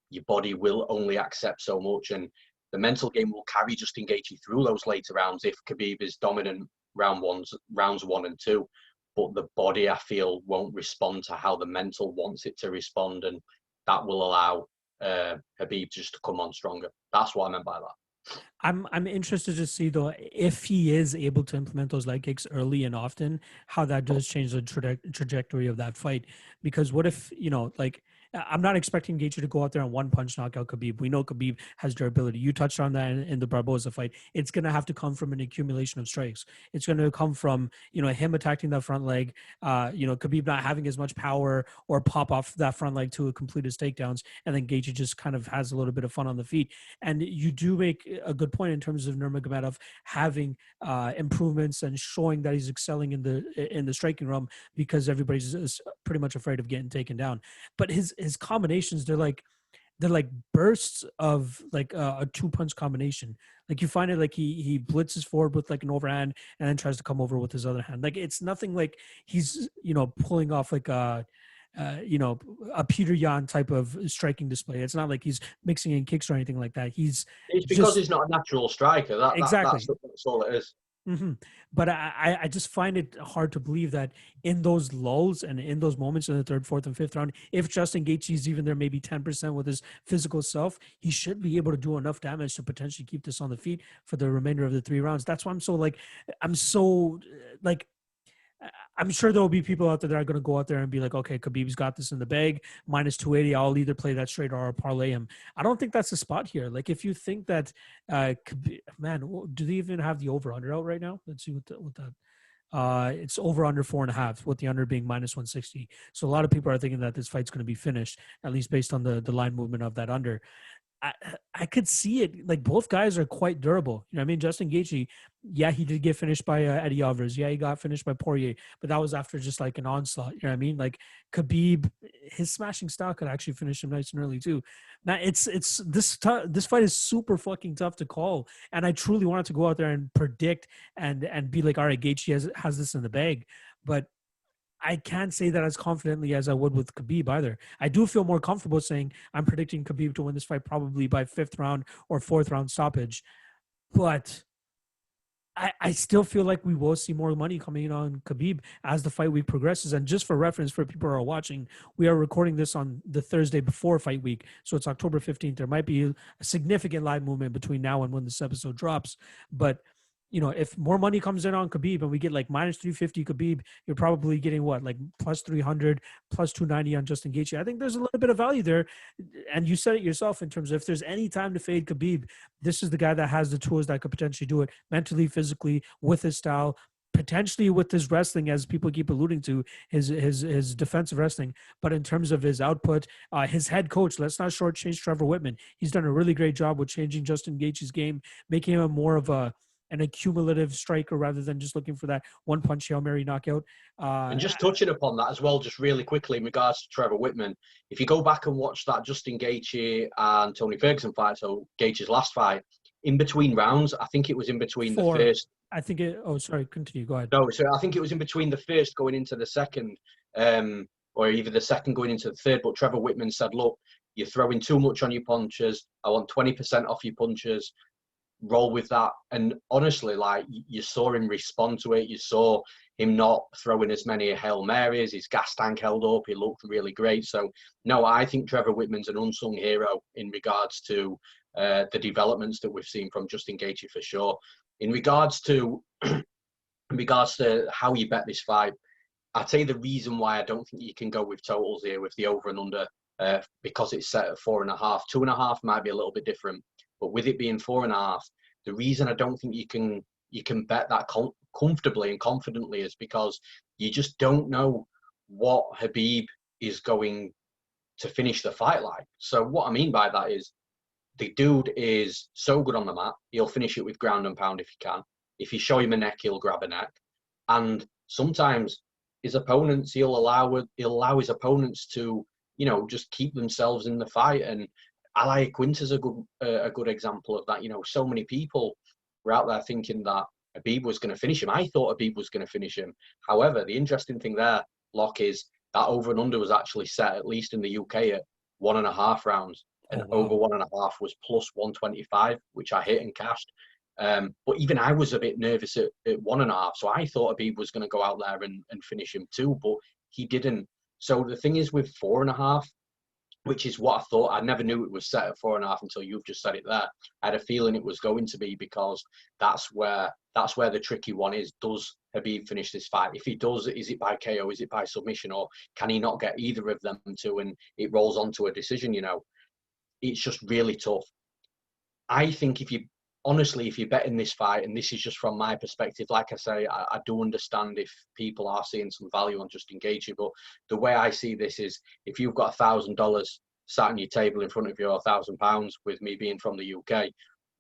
your body will only accept so much, and the mental game will carry Justin Gaethje through those later rounds if Khabib is dominant rounds 1 and 2. But the body, I feel, won't respond to how the mental wants it to respond, and that will allow Khabib just to come on stronger. That's what I meant by that. I'm interested to see, though, if he is able to implement those leg kicks early and often, how that does change the trajectory of that fight. Because what if, I'm not expecting Gaethje to go out there and 1 punch knock out Khabib. We know Khabib has durability. You touched on that in the Barboza fight. It's going to have to come from an accumulation of strikes. It's going to come from, him attacking that front leg, Khabib not having as much power or pop off that front leg to complete his takedowns. And then Gaethje just kind of has a little bit of fun on the feet. And you do make a good point in terms of Nurmagomedov having improvements and showing that he's excelling in the striking realm, because everybody's pretty much afraid of getting taken down. But his combinations, they're like bursts of like a 2-punch combination. Like, you find it like he blitzes forward with like an overhand and then tries to come over with his other hand. Like, it's nothing like he's pulling off like a Peter Yan type of striking display. It's not like he's mixing in kicks or anything like that. It's because he's not a natural striker. Exactly. That's all it is. Mm-hmm. But I just find it hard to believe that in those lulls and in those moments in the 3rd, 4th, and 5th round, if Justin Gaethje is even there maybe 10% with his physical self, he should be able to do enough damage to potentially keep this on the feet for the remainder of the 3 rounds. That's why I'm sure there will be people out there that are going to go out there and be like, okay, Khabib's got this in the bag, minus 280. I'll either play that straight or I'll parlay him. I don't think that's the spot here. Like, if you think that, Khabib, man, do they even have the over-under out right now? Let's see what that. It's over under 4.5, with the under being minus 160. So a lot of people are thinking that this fight's going to be finished, at least based on the line movement of that under. I could see it. Like, both guys are quite durable. You know what I mean? Justin Gaethje, yeah, he did get finished by Eddie Alvarez. Yeah, he got finished by Poirier, but that was after just like an onslaught. You know what I mean? Like, Khabib, his smashing style could actually finish him nice and early too. Now, this fight is super fucking tough to call, and I truly wanted to go out there and predict and be like, all right, Gaethje has this in the bag, but I can't say that as confidently as I would with Khabib either. I do feel more comfortable saying I'm predicting Khabib to win this fight probably by 5th round or 4th round stoppage. But I still feel like we will see more money coming in on Khabib as the fight week progresses. And just for reference, for people who are watching, we are recording this on the Thursday before fight week. So it's October 15th. There might be a significant live movement between now and when this episode drops. But you know, if more money comes in on Khabib and we get like minus 350 Khabib, you're probably getting what, like plus 300, plus 290 on Justin Gaethje. I think there's a little bit of value there. And you said it yourself in terms of if there's any time to fade Khabib, this is the guy that has the tools that could potentially do it mentally, physically, with his style, potentially with his wrestling, as people keep alluding to, his defensive wrestling. But in terms of his output, his head coach, let's not shortchange Trevor Whitman. He's done a really great job with changing Justin Gaethje's game, making him more of an accumulative striker rather than just looking for that one punch Hail Mary knockout. And just touching upon that as well, just really quickly in regards to Trevor Whitman, if you go back and watch that Justin Gaethje and Tony Ferguson fight, so Gaethje's last fight, in between rounds, I think it was in between the first. I think sorry, continue, go ahead. No, so I think it was in between the first going into the second, or either the second going into the third, but Trevor Whitman said, look, you're throwing too much on your punches. I want 20% off your punches. Roll with that. And honestly, like, you saw him respond to it. You saw him not throwing as many Hail Marys. His gas tank held up. He looked really great. So no, I think Trevor Whitman's an unsung hero in regards to the developments that we've seen from Justin Gaethje for sure. In regards to how you bet this fight, I'd say the reason why I don't think you can go with totals here with the over and under, because it's set at 4.5. 2.5 might be a little bit different. But with it being 4.5, the reason I don't think you can bet that comfortably and confidently is because you just don't know what Khabib is going to finish the fight like. So what I mean by that is the dude is so good on the mat, he'll finish it with ground and pound if he can. If you show him a neck, he'll grab a neck. And sometimes his opponents, he'll allow his opponents to, you know, just keep themselves in the fight. And Quinter's a good example of that. You know, so many people were out there thinking that Khabib was going to finish him. I thought Khabib was going to finish him. However, the interesting thing there, Lock, is that over and under was actually set, at least in the UK, at 1.5 rounds. And over 1.5 was plus 125, which I hit and cashed. But even I was a bit nervous at 1.5. So I thought Khabib was going to go out there and finish him too, but he didn't. So the thing is with 4.5, which is what I thought. I never knew it was set at 4.5 until you've just said it there. I had a feeling it was going to be, because that's where the tricky one is. Does Khabib finish this fight? If he does, is it by KO? Is it by submission? Or can he not get either of them to, and it rolls on to a decision, you know? It's just really tough. I think if you're betting this fight, and this is just from my perspective, like I say, I do understand if people are seeing some value on Justin Gaethje, but the way I see this is, if you've got $1,000 sat on your table in front of you, or £1,000 with me being from the UK,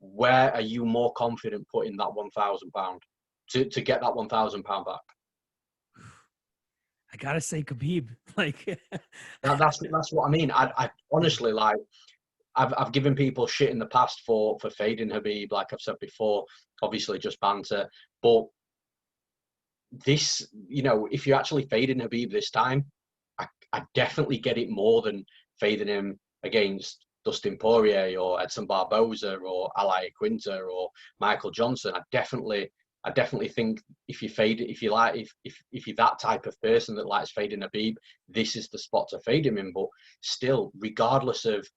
where are you more confident putting that £1,000 to get that £1,000 back? I gotta say Khabib. Like that's what I mean. I honestly, like, I've given people shit in the past for fading Khabib, like I've said before, obviously just banter. But this, you know, if you're actually fading Khabib this time, I definitely get it more than fading him against Dustin Poirier or Edson Barboza or Ally Quinter or Michael Johnson. I definitely think if you're that type of person that likes fading Khabib, this is the spot to fade him in. But still, regardless of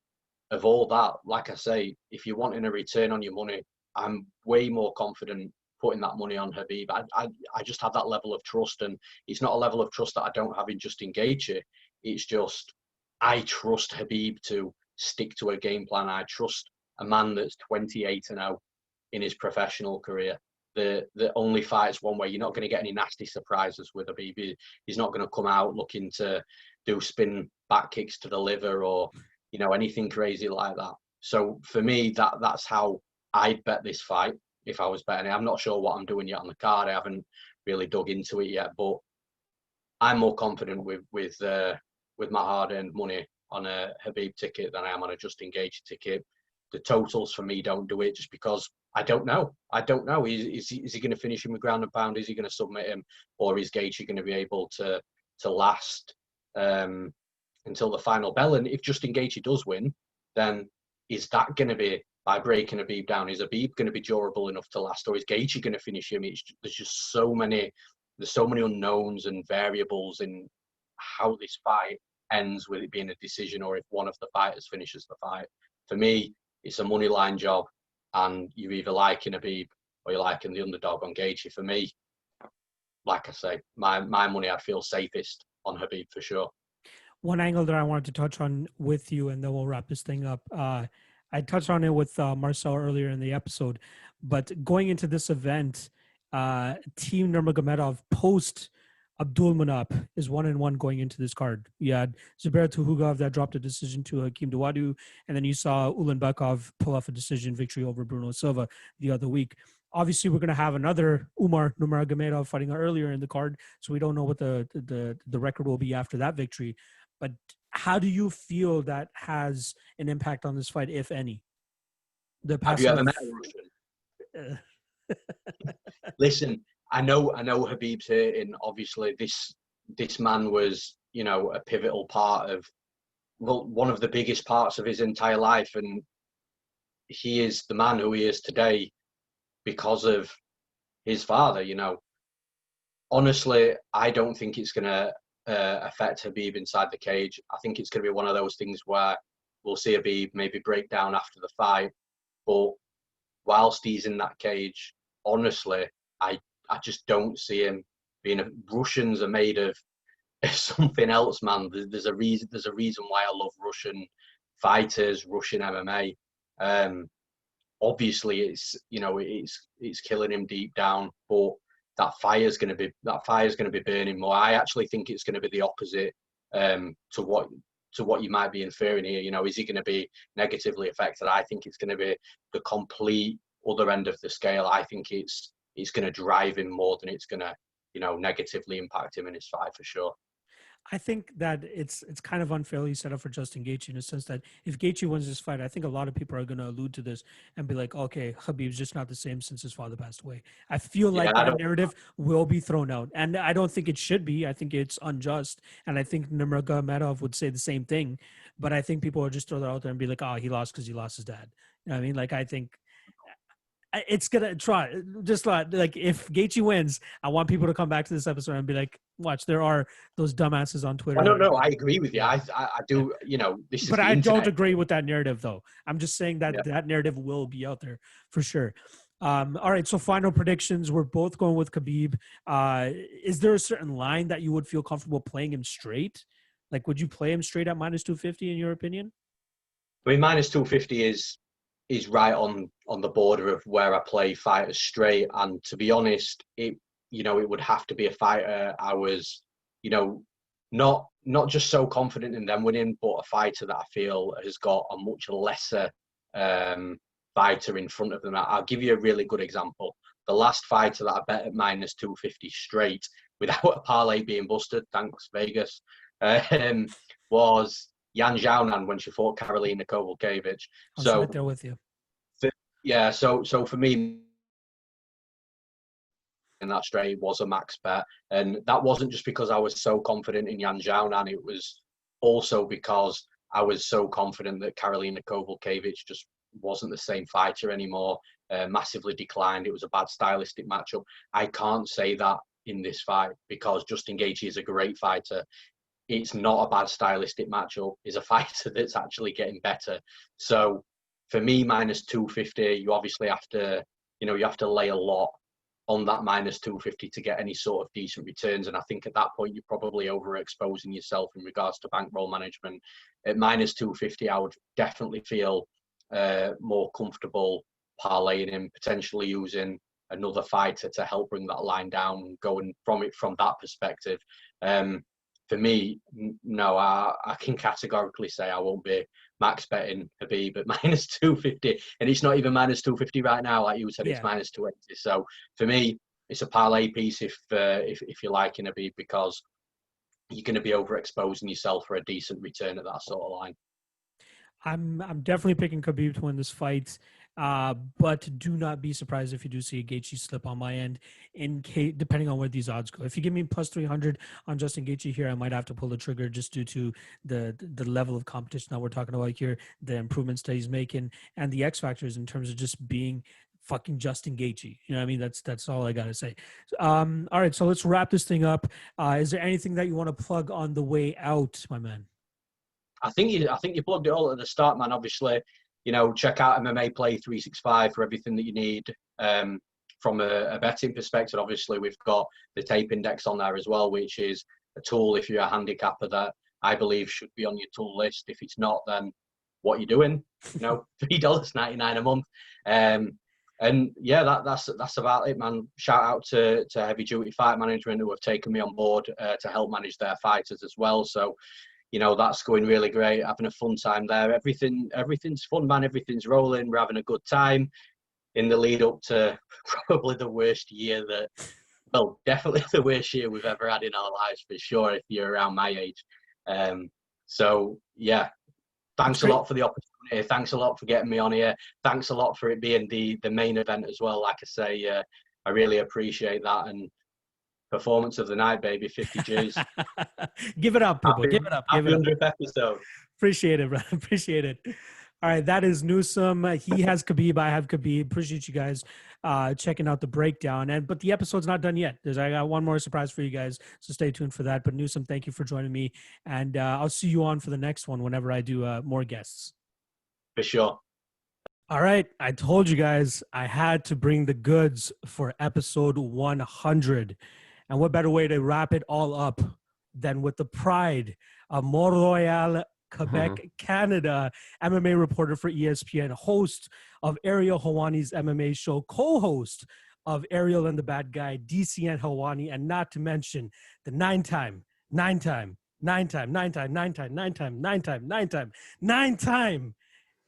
all that, like I say, if you're wanting a return on your money, I'm way more confident putting that money on Khabib. I just have that level of trust, and it's not a level of trust that I don't have in Justin Gaethje. It's just, I trust Khabib to stick to a game plan. I trust a man that's 28-0 in his professional career. The only fights one way. You're not going to get any nasty surprises with Khabib. He's not going to come out looking to do spin back kicks to the liver or, you know, anything crazy like that. So for me, that's how I'd bet this fight if I was betting it. I'm not sure what I'm doing yet on the card. I haven't really dug into it yet, but I'm more confident with my hard-earned money on a Khabib ticket than I am on a Justin Gaethje ticket. The totals for me don't do it just because I don't know. Is he going to finish him with ground and pound? Is he going to submit him, or is Gaethje going to be able to last until the final bell? And if Justin Gaethje does win, then is that going to be by breaking Khabib down? Is Khabib going to be durable enough to last, or is Gaethje going to finish him? There's just so many unknowns and variables in how this fight ends with it being a decision, or if one of the fighters finishes the fight. For me, it's a money line job, and you're either liking Khabib or you're liking the underdog on Gaethje. For me, like I say, my money, I'd feel safest on Khabib for sure. One angle that I wanted to touch on with you, and then we'll wrap this thing up. I touched on it with Marcel earlier in the episode, but going into this event, Team Nurmagomedov post Abdulmanap is 1-1 going into this card. You had Zubair Tukhugov that dropped a decision to Hakeem Dawodu, and then you saw Ulanbekov pull off a decision victory over Bruno Silva the other week. Obviously, we're going to have another Umar Nurmagomedov fighting earlier in the card, so we don't know what the record will be after that victory. But how do you feel that has an impact on this fight, if any? Have you ever met a Russian? Listen, I know Khabib's hurting. Obviously, this man was, a pivotal part of, one of the biggest parts of his entire life, and he is the man who he is today because of his father. Honestly, I don't think it's going to affect Khabib inside the cage. I think it's going to be one of those things where we'll see Khabib maybe break down after the fight, but whilst he's in that cage, honestly, I just don't see him being Russians are made of something else, man. There's a reason why I love Russian fighters, Russian MMA. Obviously, it's killing him deep down, but that fire's going to be burning more. I actually think it's going to be the opposite to what you might be inferring here. Is he going to be negatively affected? I think it's going to be the complete other end of the scale. I think it's going to drive him more than it's going to, negatively impact him in his fight for sure. I think that it's kind of unfairly set up for Justin Gaethje in the sense that if Gaethje wins this fight, I think a lot of people are going to allude to this and be like, okay, Khabib's just not the same since his father passed away. I feel like that narrative will be thrown out, and I don't think it should be. I think it's unjust, and I think Nurmagomedov would say the same thing, but I think people will just throw that out there and be like, oh, he lost because he lost his dad. You know what I mean? Like, I think it's gonna try just like if Gaethje wins, I want people to come back to this episode and be like, watch, there are those dumbasses on Twitter. I don't know. I agree with you. I do. This is. But I don't agree with that narrative, though. I'm just saying that that narrative will be out there for sure. All right. So final predictions. We're both going with Khabib. Is there a certain line that you would feel comfortable playing him straight? Like, would you play him straight at -250 in your opinion? I mean, -250 is right on the border of where I play fighters straight. And to be honest, it would have to be a fighter I was, not just so confident in them winning, but a fighter that I feel has got a much lesser fighter in front of them. I'll give you a really good example. The last fighter that I bet at -250 straight without a parlay being busted, thanks Vegas, was Yan Xiaonan when she fought Karolina Kowalkiewicz. I was right there with you. Yeah, so for me, in that straight was a max bet, and that wasn't just because I was so confident in Yan Xiaonan. It was also because I was so confident that Karolina Kowalkiewicz just wasn't the same fighter anymore. Massively declined. It was a bad stylistic matchup. I can't say that in this fight because Justin Gaethje is a great fighter. It's not a bad stylistic matchup. He's a fighter that's actually getting better. So for me, -250, you obviously have to, you have to lay a lot on that -250 to get any sort of decent returns. And I think at that point, you're probably overexposing yourself in regards to bankroll management. At -250, I would definitely feel more comfortable parlaying him, potentially using another fighter to help bring that line down, going from that perspective. for me, no, I can categorically say I won't be max betting Khabib at minus 250, and it's not even minus 250 right now. Like you said, it's minus 280. So for me, it's a parlay piece if you're liking Khabib, because you're going to be overexposing yourself for a decent return at that sort of line. I'm definitely picking Khabib to win this fight, but do not be surprised if you do see a Gaethje slip on my end, in case, depending on where these odds go. If you give me plus 300 on Justin Gaethje here, I might have to pull the trigger just due to the level of competition that we're talking about here, the improvements that he's making, and the X factors in terms of just being fucking Justin Gaethje. You know what I mean? That's all I got to say. All right, so let's wrap this thing up. Is there anything that you want to plug on the way out, my man? I think you plugged it all at the start, man. Obviously, check out MMA Play 365 for everything that you need from a betting perspective. Obviously, we've got the tape index on there as well, which is a tool if you're a handicapper that I believe should be on your tool list. If it's not, then what are you doing? $3.99 a month. And yeah, that's about it, man. Shout out to Heavy Duty Fight Management, who have taken me on board to help manage their fighters as well. So, that's going really great. Having a fun time there. Everything's fun, man. Everything's rolling. We're having a good time in the lead up to probably the worst year definitely the worst year we've ever had in our lives, for sure, if you're around my age. So yeah, thanks a lot for the opportunity. Thanks a lot for getting me on here. Thanks a lot for it being the main event as well. Like I say, I really appreciate that. And performance of the night, baby, 50 G's. Give it up, people. Give it up. Give it up. 100th episode. Appreciate it, bro. Appreciate it. All right, that is Newsome. He has Khabib. I have Khabib. Appreciate you guys checking out the breakdown. But the episode's not done yet. I got one more surprise for you guys, so stay tuned for that. But Newsome, thank you for joining me, and I'll see you on for the next one whenever I do more guests. For sure. All right, I told you guys I had to bring the goods for episode 100. And what better way to wrap it all up than with the pride of Montreal, Quebec, Canada, MMA reporter for ESPN, host of Ariel Helwani's MMA show, co-host of Ariel and the Bad Guy, DCN Helwani, and not to mention the nine-time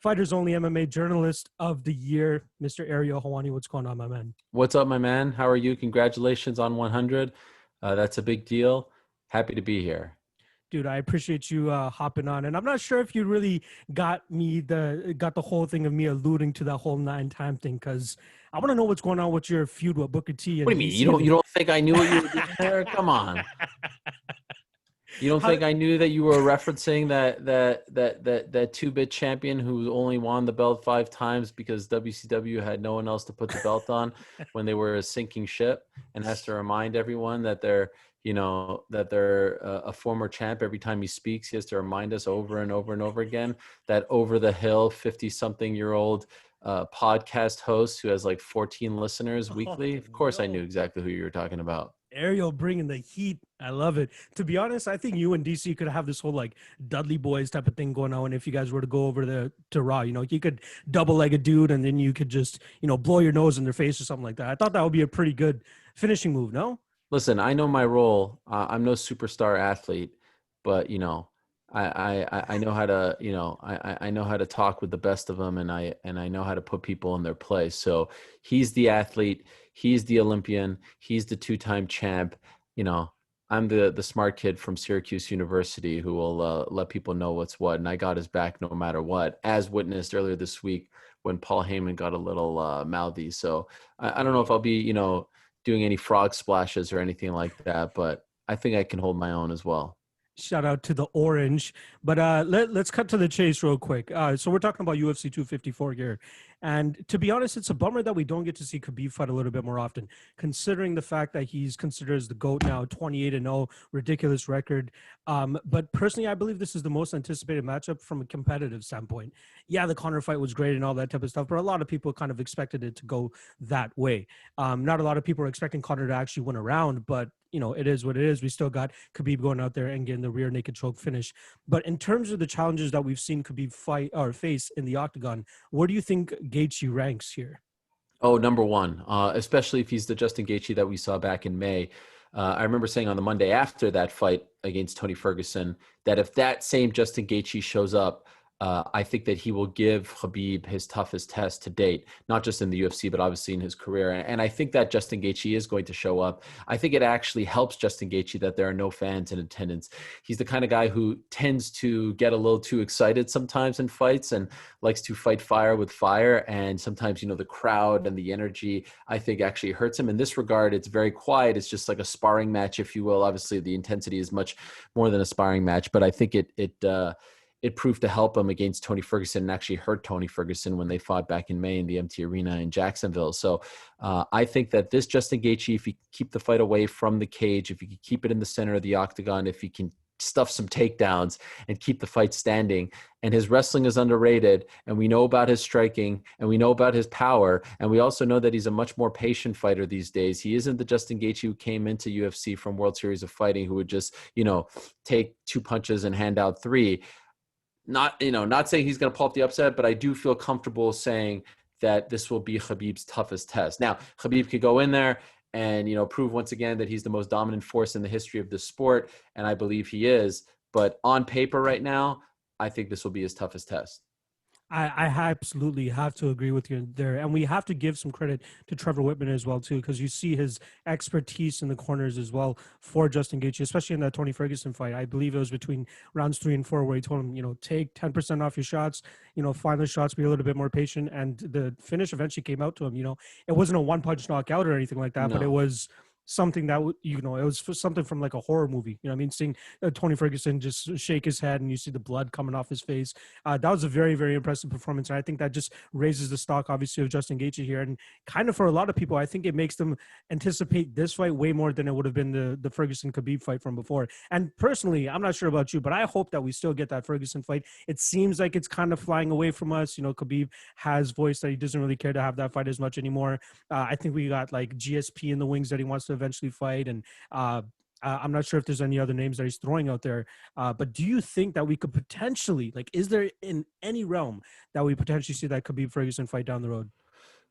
Fighters Only MMA Journalist of the Year, Mr. Ariel Helwani. What's going on, my man? What's up, my man? How are you? Congratulations on 100. That's a big deal. Happy to be here. Dude, I appreciate you hopping on. And I'm not sure if you really got the whole thing of me alluding to that whole 9-time thing, because I want to know what's going on with your feud with Booker T. And what do you mean? You don't think I knew what you were doing there? Come on. You don't think I knew that you were referencing that 2-bit champion who only won the belt 5 times because WCW had no one else to put the belt on when they were a sinking ship, and has to remind everyone that they're a former champ every time he speaks. He has to remind us over and over and over again that over the hill 50-something-year-old podcast host who has like 14 listeners weekly. Of course, I knew exactly who you were talking about. Ariel bringing the heat. I love it. To be honest, I think you and DC could have this whole like Dudley Boys type of thing going on. If you guys were to go over to Raw, you could double leg a dude and then you could just, blow your nose in their face or something like that. I thought that would be a pretty good finishing move. No? Listen, I know my role. I'm no superstar athlete, but I know how to, I know how to talk with the best of them, and I know how to put people in their place. So he's the athlete, he's the Olympian, he's the 2-time champ. I'm the smart kid from Syracuse University who will let people know what's what, and I got his back no matter what, as witnessed earlier this week when Paul Heyman got a little mouthy. So I don't know if I'll be, doing any frog splashes or anything like that, but I think I can hold my own as well. Shout out to the orange. But let's cut to the chase real quick. So we're talking about UFC 254 here. And to be honest, it's a bummer that we don't get to see Khabib fight a little bit more often, considering the fact that he's considered as the GOAT now, 28-0, ridiculous record. But personally, I believe this is the most anticipated matchup from a competitive standpoint. Yeah, the Conor fight was great and all that type of stuff, but a lot of people kind of expected it to go that way. Not a lot of people are expecting Conor to actually win a round, but it is what it is. We still got Khabib going out there and getting the rear naked choke finish. But in terms of the challenges that we've seen Khabib fight or face in the octagon, where do you think Gaethje ranks here? Oh, number one, especially if he's the Justin Gaethje that we saw back in May. I remember saying on the Monday after that fight against Tony Ferguson that if that same Justin Gaethje shows up, I think that he will give Khabib his toughest test to date, not just in the UFC, but obviously in his career. And I think that Justin Gaethje is going to show up. I think it actually helps Justin Gaethje that there are no fans in attendance. He's the kind of guy who tends to get a little too excited sometimes in fights and likes to fight fire with fire. And sometimes, the crowd and the energy, I think, actually hurts him. In this regard, it's very quiet. It's just like a sparring match, if you will. Obviously, the intensity is much more than a sparring match, but I think it proved to help him against Tony Ferguson and actually hurt Tony Ferguson when they fought back in May in the MT Arena in Jacksonville. So I think that this Justin Gaethje, if he can keep the fight away from the cage, if he can keep it in the center of the octagon, if he can stuff some takedowns and keep the fight standing, and his wrestling is underrated, and we know about his striking, and we know about his power, and we also know that he's a much more patient fighter these days. He isn't the Justin Gaethje who came into UFC from World Series of Fighting who would just, take 2 punches and hand out 3. Not saying he's going to pull up the upset, but I do feel comfortable saying that this will be Khabib's toughest test. Now, Khabib could go in there and, prove once again that he's the most dominant force in the history of this sport, and I believe he is. But on paper right now, I think this will be his toughest test. I absolutely have to agree with you there. And we have to give some credit to Trevor Whitman as well, too, because you see his expertise in the corners as well for Justin Gaethje, especially in that Tony Ferguson fight. I believe it was between rounds 3 and 4 where he told him, take 10% off your shots, find the shots, be a little bit more patient. And the finish eventually came out to him. It wasn't a one-punch knockout or anything like that, but it was something that it was something from like a horror movie. Seeing Tony Ferguson just shake his head and you see the blood coming off his face. That was a very, very impressive performance, and I think that just raises the stock, obviously, of Justin Gaethje here. And kind of for a lot of people, I think it makes them anticipate this fight way more than it would have been the Ferguson Khabib fight from before. And personally, I'm not sure about you, but I hope that we still get that Ferguson fight. It seems like it's kind of flying away from us. Khabib has voiced that he doesn't really care to have that fight as much anymore. I think we got like GSP in the wings that he wants to eventually fight, and I'm not sure if there's any other names that he's throwing out there, but do you think that we could potentially, is there in any realm that we potentially see that Khabib Ferguson fight down the road?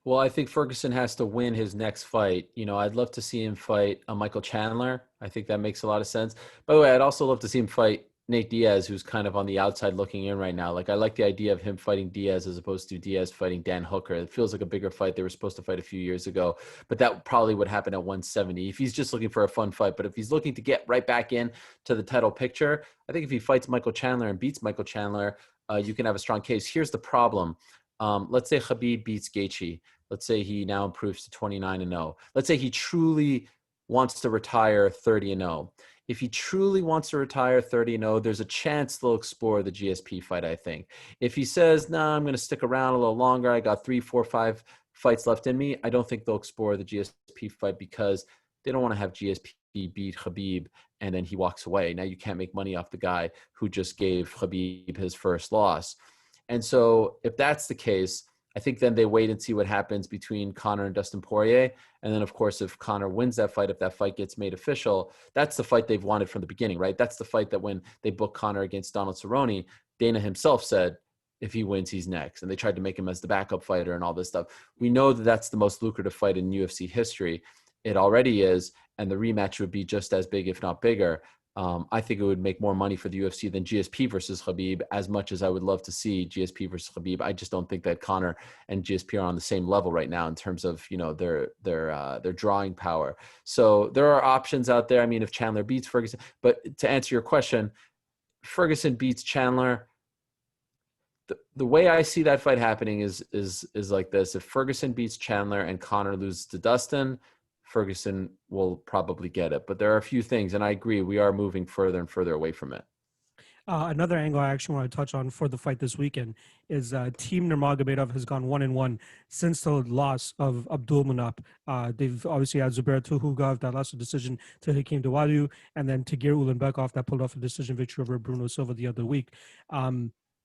Well, I think Ferguson has to win his next fight. I'd love to see him fight Michael Chandler. I think that makes a lot of sense. By the way, I'd also love to see him fight Nate Diaz, who's kind of on the outside looking in right now. I like the idea of him fighting Diaz as opposed to Diaz fighting Dan Hooker. It feels like a bigger fight. They were supposed to fight a few years ago, but that probably would happen at 170 if he's just looking for a fun fight. But if he's looking to get right back in to the title picture, I think if he fights Michael Chandler and beats Michael Chandler, you can have a strong case. Here's the problem. Let's say Khabib beats Gaethje. Let's say he now improves to 29-0. Let's say he truly wants to retire 30-0. If he truly wants to retire 30-0, there's a chance they'll explore the GSP fight, I think. If he says, nah, I'm going to stick around a little longer, I got 3, 4, 5 fights left in me, I don't think they'll explore the GSP fight because they don't want to have GSP beat Khabib and then he walks away. Now you can't make money off the guy who just gave Khabib his first loss. And so if that's the case, I think then they wait and see what happens between Conor and Dustin Poirier. And then, of course, if Conor wins that fight, if that fight gets made official, that's the fight they've wanted from the beginning, right? That's the fight that when they booked Conor against Donald Cerrone, Dana himself said, if he wins, he's next. And they tried to make him as the backup fighter and all this stuff. We know that that's the most lucrative fight in UFC history. It already is. And the rematch would be just as big, if not bigger. I think it would make more money for the UFC than GSP versus Khabib, as much as I would love to see GSP versus Khabib. I just don't think that Conor and GSP are on the same level right now in terms of, their drawing power. So there are options out there. I mean, if Chandler beats Ferguson, but to answer your question, Ferguson beats Chandler. The way I see that fight happening is like this. If Ferguson beats Chandler and Conor loses to Dustin, Ferguson will probably get it. But there are a few things, and I agree, we are moving further and further away from it. Another angle I actually want to touch on for the fight this weekend is Team Nurmagomedov has gone 1-1 since the loss of Abdulmanap. They've obviously had Zubair Tukhugov that lost a decision to Hakeem Dawodu, and then Tagir Ulanbekov that pulled off a decision victory over Bruno Silva the other week.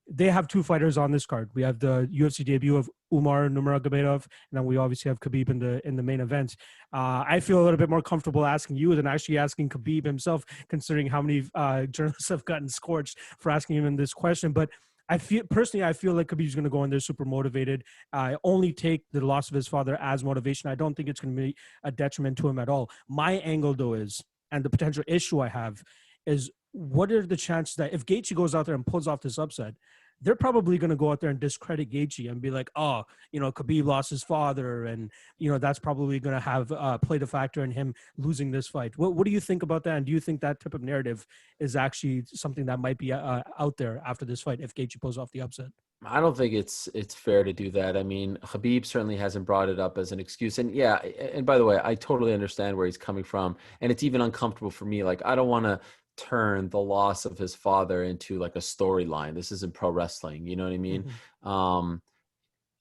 They have 2 fighters on this card. We have the UFC debut of Umar Nurmagomedov, and then we obviously have Khabib in the main event. I feel a little bit more comfortable asking you than actually asking Khabib himself, considering how many journalists have gotten scorched for asking him this question. But I feel like Khabib's going to go in there super motivated. I only take the loss of his father as motivation. I don't think it's going to be a detriment to him at all. My angle, though, is, and the potential issue I have is, what are the chances that if Gaethje goes out there and pulls off this upset, they're probably going to go out there and discredit Gaethje and be like, oh, Khabib lost his father, and that's probably going to have played a factor in him losing this fight. What do you think about that? And do you think that type of narrative is actually something that might be out there after this fight if Gaethje pulls off the upset? I don't think it's fair to do that. I mean, Khabib certainly hasn't brought it up as an excuse. And yeah, and by the way, I totally understand where he's coming from. And it's even uncomfortable for me. Like, I don't want to turn the loss of his father into like a storyline. This isn't pro wrestling. You know what I mean? Mm-hmm.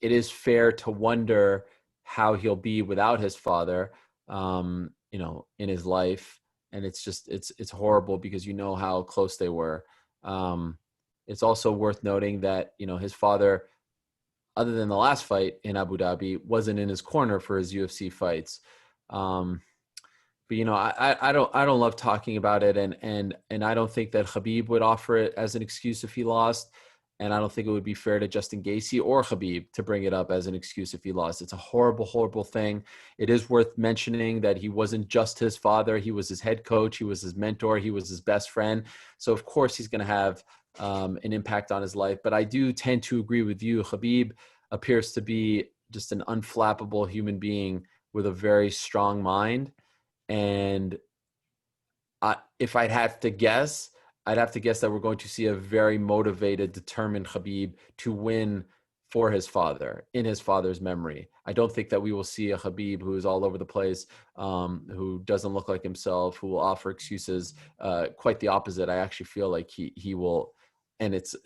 It is fair to wonder how he'll be without his father, in his life. And it's horrible because how close they were. It's also worth noting that, his father, other than the last fight in Abu Dhabi, wasn't in his corner for his UFC fights. But I don't love talking about it, and I don't think that Khabib would offer it as an excuse if he lost, and I don't think it would be fair to Justin Gaethje or Khabib to bring it up as an excuse if he lost. It's a horrible, horrible thing. It is worth mentioning that he wasn't just his father; he was his head coach, he was his mentor, he was his best friend. So of course he's going to have an impact on his life. But I do tend to agree with you. Khabib appears to be just an unflappable human being with a very strong mind. And if I'd have to guess that we're going to see a very motivated, determined Khabib to win for his father, in his father's memory. I don't think that we will see a Khabib who is all over the place, who doesn't look like himself, who will offer excuses. Quite the opposite. I actually feel like he will, and it's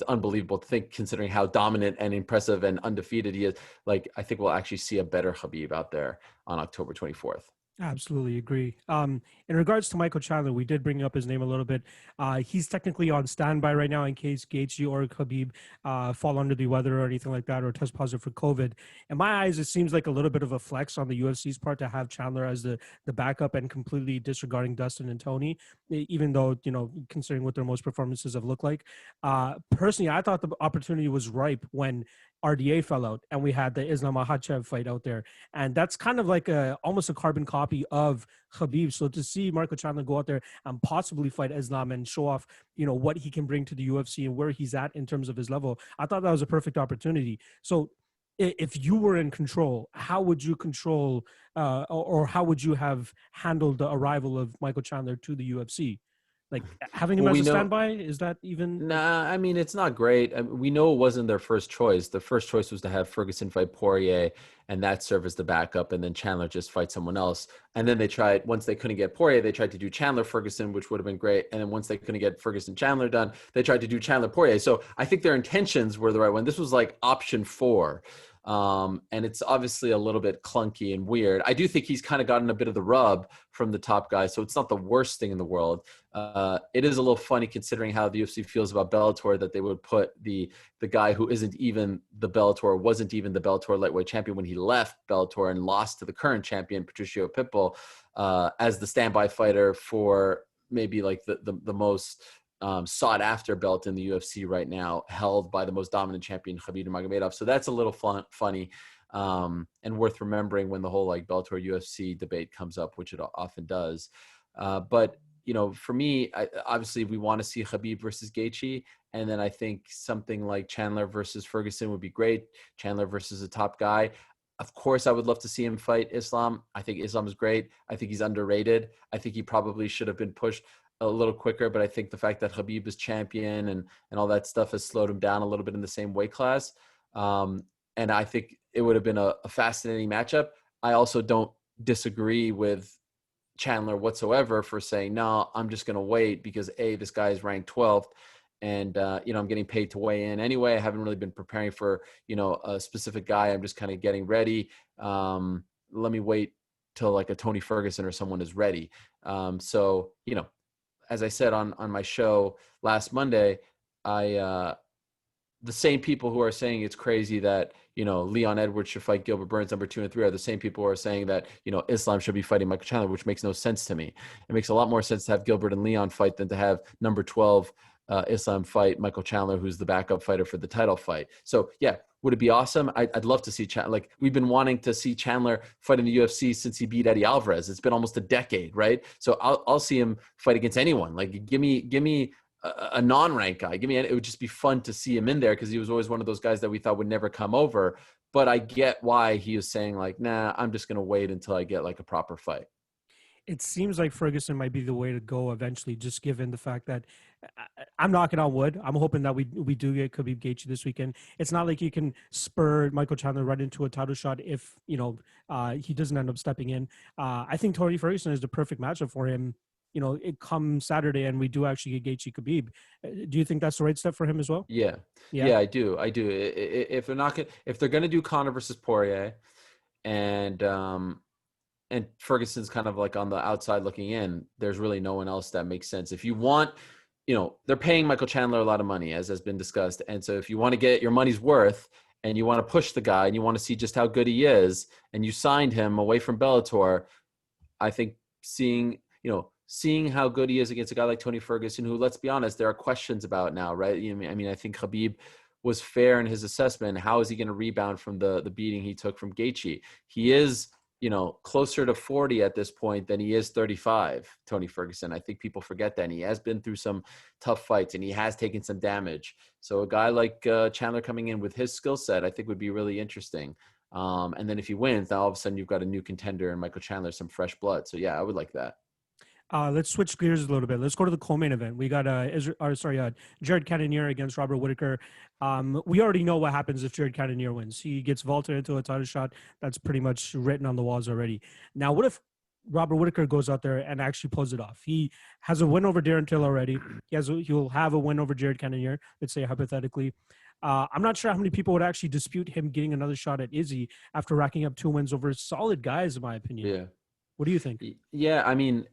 unbelievable to think, considering how dominant and impressive and undefeated he is. Like, I think we'll actually see a better Khabib out there on October 24th. Absolutely agree. In regards to Michael Chandler, we did bring up his name a little bit. He's technically on standby right now in case Gaethje or Khabib fall under the weather or anything like that, or test positive for COVID. In my eyes, it seems like a little bit of a flex on the UFC's part to have Chandler as the backup and completely disregarding Dustin and Tony, even though, considering what their most performances have looked like. Personally, I thought the opportunity was ripe when RDA fell out and we had the Islam Makhachev fight out there, and that's kind of like almost a carbon copy of Khabib. So to see Michael Chandler go out there and possibly fight Islam and show off what he can bring to the UFC and where he's at in terms of his level, I thought that was a perfect opportunity. So if you were in control, how would you control or how would you have handled the arrival of Michael Chandler to the UFC? Like, having him as a standby, is that even? Nah, I mean, it's not great. We know it wasn't their first choice. The first choice was to have Ferguson fight Poirier, and that served as the backup, and then Chandler just fight someone else. And then they tried, once they couldn't get Poirier, they tried to do Chandler-Ferguson, which would have been great. And then once they couldn't get Ferguson-Chandler done, they tried to do Chandler-Poirier. So I think their intentions were the right one. This was like option 4. And it's obviously a little bit clunky and weird. I do think he's kind of gotten a bit of the rub from the top guy, so it's not the worst thing in the world. It is a little funny considering how the UFC feels about Bellator, that they would put the guy who wasn't even the Bellator lightweight champion when he left Bellator and lost to the current champion, Patricio Pitbull, as the standby fighter for maybe like the most sought after belt in the UFC right now, held by the most dominant champion, Khabib Nurmagomedov. So that's a little funny and worth remembering when the whole like Bellator UFC debate comes up, which it often does. But for me, obviously we want to see Khabib versus Gaethje, and then I think something like Chandler versus Ferguson would be great. Chandler versus a top guy. Of course, I would love to see him fight Islam. I think Islam is great. I think he's underrated. I think he probably should have been pushed a little quicker, but I think the fact that Khabib is champion and all that stuff has slowed him down a little bit in the same weight class. And I think it would have been a fascinating matchup. I also don't disagree with Chandler whatsoever for saying, no, I'm just going to wait because this guy is ranked 12th and, I'm getting paid to weigh in anyway. I haven't really been preparing for, a specific guy. I'm just kind of getting ready. Let me wait till like a Tony Ferguson or someone is ready. So, as I said on my show last Monday, the same people who are saying it's crazy that, Leon Edwards should fight Gilbert Burns number 2 and 3 are the same people who are saying that, Islam should be fighting Michael Chandler, which makes no sense to me. It makes a lot more sense to have Gilbert and Leon fight than to have number 12 Islam fight Michael Chandler, who's the backup fighter for the title fight. So yeah, would it be awesome? I'd love to see Chandler. Like, we've been wanting to see Chandler fight in the UFC since he beat Eddie Alvarez. It's been almost a decade, right? So I'll see him fight against anyone. Like, give me a non-ranked guy. It would just be fun to see him in there, because he was always one of those guys that we thought would never come over. But I get why he was saying, like, nah, I'm just going to wait until I get like a proper fight. It seems like Ferguson might be the way to go eventually, just given the fact that I'm knocking on wood. I'm hoping that we do get Khabib Gaethje this weekend. It's not like you can spur Michael Chandler right into a title shot if, he doesn't end up stepping in. I think Tony Ferguson is the perfect matchup for him. It comes Saturday and we do actually get Gaethje Khabib. Do you think that's the right step for him as well? Yeah, I do. If they're going to do Conor versus Poirier, and Ferguson's kind of like on the outside looking in, there's really no one else that makes sense. If you want, they're paying Michael Chandler a lot of money, as has been discussed. And so if you want to get your money's worth and you want to push the guy and you want to see just how good he is, and you signed him away from Bellator, I think seeing how good he is against a guy like Tony Ferguson, who, let's be honest, there are questions about now, right? I think Khabib was fair in his assessment. How is he going to rebound from the beating he took from Gaethje? He is, closer to 40 at this point than he is 35, Tony Ferguson. I think people forget that. And he has been through some tough fights and he has taken some damage. So a guy like Chandler coming in with his skill set, I think would be really interesting. And then if he wins, now all of a sudden you've got a new contender and Michael Chandler, some fresh blood. So yeah, I would like that. Let's switch gears a little bit. Let's go to the co-main event. We got Jared Cannonier against Robert Whittaker. We already know what happens if Jared Cannonier wins. He gets vaulted into a title shot. That's pretty much written on the walls already. Now, what if Robert Whittaker goes out there and actually pulls it off? He has a win over Darren Till already. He'll have a win over Jared Cannonier, let's say hypothetically. I'm not sure how many people would actually dispute him getting another shot at Izzy after racking up 2 wins over solid guys, in my opinion. Yeah. What do you think? Yeah, I mean,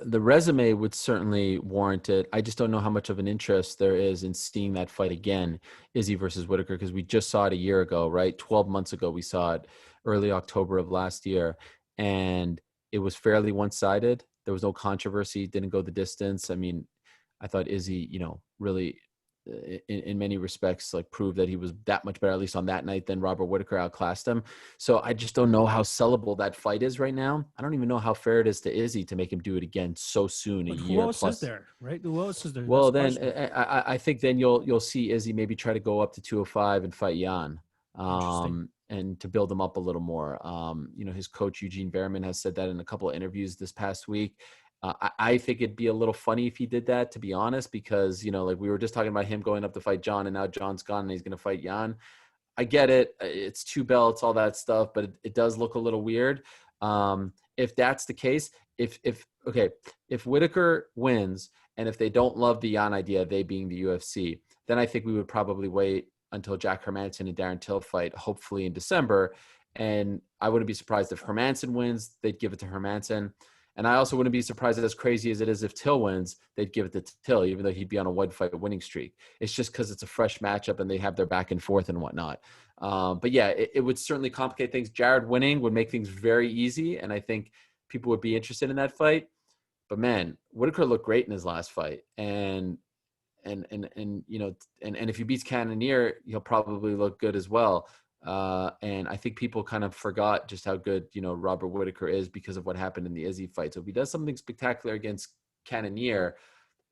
the resume would certainly warrant it. I just don't know how much of an interest there is in seeing that fight again, Izzy versus Whittaker, because we just saw it a year ago, right? 12 months ago, we saw it early October of last year, and it was fairly one-sided. There was no controversy, didn't go the distance. I mean, I thought Izzy, really in many respects, like, proved that he was that much better, at least on that night, than Robert Whittaker outclassed him. So I just don't know how sellable that fight is right now. I don't even know how fair it is to Izzy to make him do it again so soon, a year plus. Who else is there, right? Who else is there? Well, then I think then you'll see Izzy maybe try to go up to 205 and fight Jan, and to build him up a little more. His coach Eugene Behrman has said that in a couple of interviews this past week. I think it'd be a little funny if he did that, to be honest, because, like we were just talking about him going up to fight John, and now John's gone and he's going to fight Jan. I get it. It's 2 belts, all that stuff, but it does look a little weird. If that's the case, if Whittaker wins, and if they don't love the Jan idea, they being the UFC, then I think we would probably wait until Jack Hermansson and Darren Till fight, hopefully in December. And I wouldn't be surprised if Hermansson wins, they'd give it to Hermansson. And I also wouldn't be surprised, as crazy as it is, if Till wins, they'd give it to Till, even though he'd be on a one-fight winning streak. It's just because it's a fresh matchup and they have their back and forth and whatnot. But yeah, it would certainly complicate things. Jared winning would make things very easy, and I think people would be interested in that fight. But man, Whittaker looked great in his last fight, and if he beats Cannonier, he'll probably look good as well. And I think people kind of forgot just how good, Robert Whittaker is because of what happened in the Izzy fight. So if he does something spectacular against Cannonier,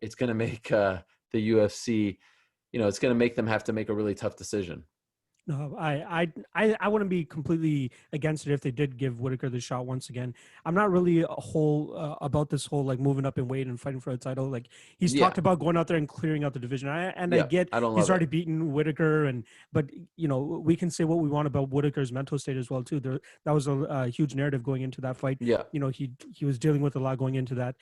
it's going to make the UFC, it's going to make them have to make a really tough decision. No, I wouldn't be completely against it if they did give Whittaker the shot once again. I'm not really about this whole like moving up in weight and fighting for a title. Like he's talked about going out there and clearing out the division. I get he's already beaten Whittaker, but we can say what we want about Whittaker's mental state as well too. That was a huge narrative going into that fight. Yeah, he was dealing with a lot going into that.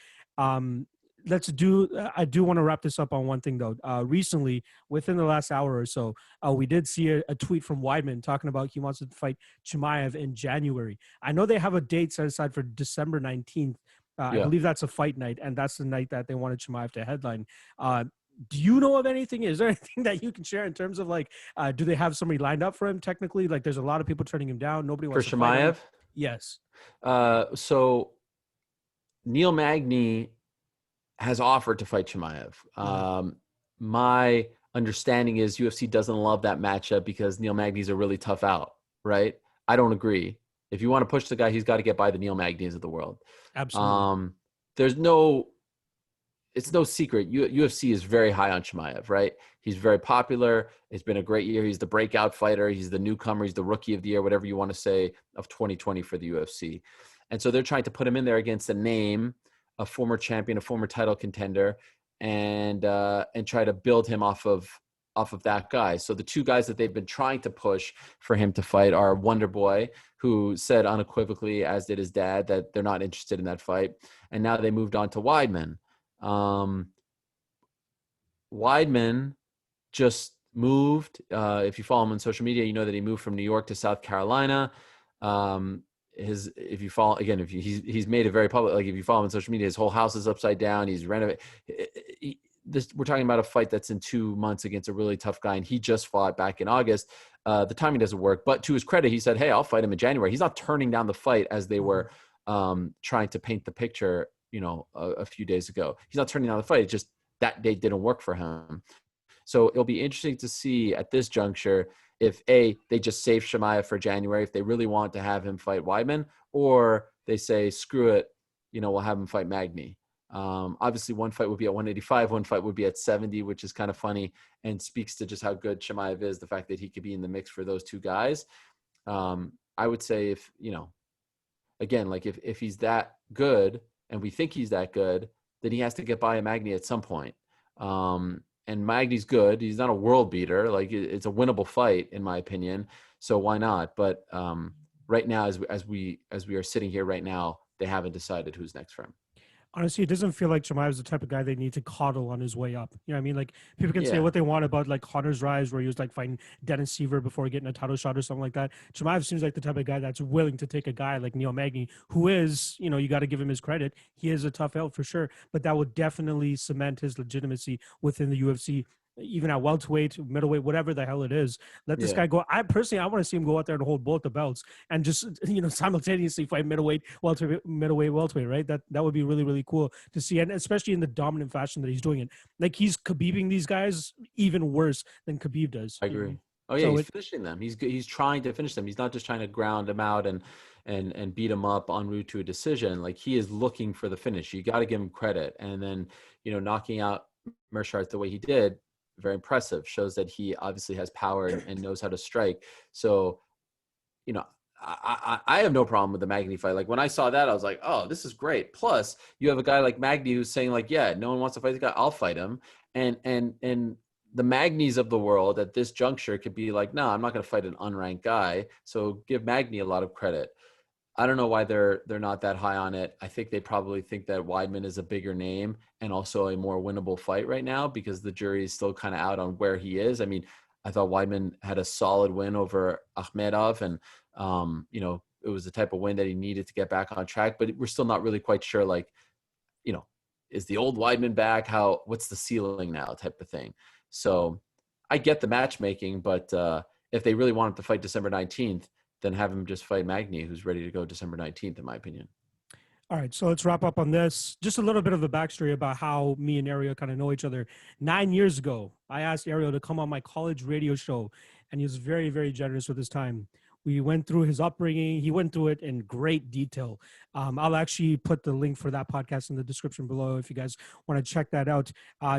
I do want to wrap this up on one thing though. Recently, within the last hour or so, we did see a tweet from Weidman talking about he wants to fight Chimaev in January. I know they have a date set aside for December 19th. I believe that's a fight night, and that's the night that they wanted Chimaev to headline. Do you know of anything? Is there anything that you can share in terms of like, do they have somebody lined up for him technically? Like there's a lot of people turning him down. Nobody wants for Chimaev? Yes. So Neil Magny has offered to fight Chimaev. my understanding is UFC doesn't love that matchup because Neil Magny's a really tough out, right? I don't agree. If you want to push the guy, he's got to get by the Neil Magny's of the world. Absolutely. It's no secret. UFC is very high on Chimaev, right? He's very popular. It's been a great year. He's the breakout fighter. He's the newcomer. He's the rookie of the year, whatever you want to say, of 2020 for the UFC. And so they're trying to put him in there against a name, a former champion, a former title contender, and try to build him off of that guy. So the two guys that they've been trying to push for him to fight are Wonder Boy, who said unequivocally, as did his dad, that they're not interested in that fight. And now they moved on to Weidman. Weidman just moved. If you follow him on social media, you know that he moved from New York to South Carolina. He's made it very public. Like if you follow him on social media, his whole house is upside down. He's renovated. We're talking about a fight that's in 2 months against a really tough guy, and he just fought back in August. The timing doesn't work, but to his credit, he said, "Hey, I'll fight him in January." He's not turning down the fight as they were trying to paint the picture, a few days ago. He's not turning down the fight. It's just that day didn't work for him. So it'll be interesting to see at this juncture if they just save Chimaev for January, if they really want to have him fight Weidman, or they say, screw it, we'll have him fight Magny. Obviously one fight would be at 185, one fight would be at 70, which is kind of funny and speaks to just how good Chimaev is, the fact that he could be in the mix for those two guys. I would say if he's that good, and we think he's that good, then he has to get by a Magny at some point. And Magny's good. He's not a world beater. Like it's a winnable fight, in my opinion. So why not? But right now, as we are sitting here right now, they haven't decided who's next for him. Honestly, it doesn't feel like Chimaev is the type of guy they need to coddle on his way up. You know what I mean? Like, people can say what they want about, like, Connor's rise, where he was, like, fighting Dennis Seaver before getting a title shot or something like that. Chimaev seems like the type of guy that's willing to take a guy like Neil Magny, who is, you got to give him his credit. He is a tough out for sure, but that would definitely cement his legitimacy within the UFC. Even at welterweight, middleweight, whatever the hell it is, let this guy go. I want to see him go out there and hold both the belts and just, simultaneously fight middleweight, welterweight, right? That would be really, really cool to see. And especially in the dominant fashion that he's doing it. Like, he's Khabibing these guys even worse than Khabib does. I agree. Oh yeah, so he's finishing them. He's trying to finish them. He's not just trying to ground them out and beat him up en route to a decision. Like, he is looking for the finish. You got to give him credit. And then, knocking out Meerschaert the way he did, very impressive. Shows that he obviously has power and knows how to strike. So, I have no problem with the Magny fight. Like, when I saw that, I was like, oh, this is great. Plus, you have a guy like Magny who's saying, like, yeah, no one wants to fight the guy, I'll fight him. And the Magnys of the world at this juncture could be like, no, I'm not going to fight an unranked guy. So give Magny a lot of credit. I don't know why they're not that high on it. I think they probably think that Weidman is a bigger name and also a more winnable fight right now, because the jury is still kind of out on where he is. I mean, I thought Weidman had a solid win over Akhmedov, and it was the type of win that he needed to get back on track. But we're still not really quite sure, like, is the old Weidman back? What's the ceiling now, type of thing. So I get the matchmaking, but if they really want him to fight December 19th, then have him just fight Magny, who's ready to go December 19th, in my opinion. All right, so let's wrap up on this. Just a little bit of a backstory about how me and Ariel kind of know each other. 9 years ago, I asked Ariel to come on my college radio show, and he was very, very generous with his time. We went through his upbringing. He went through it in great detail. I'll actually put the link for that podcast in the description below if you guys want to check that out.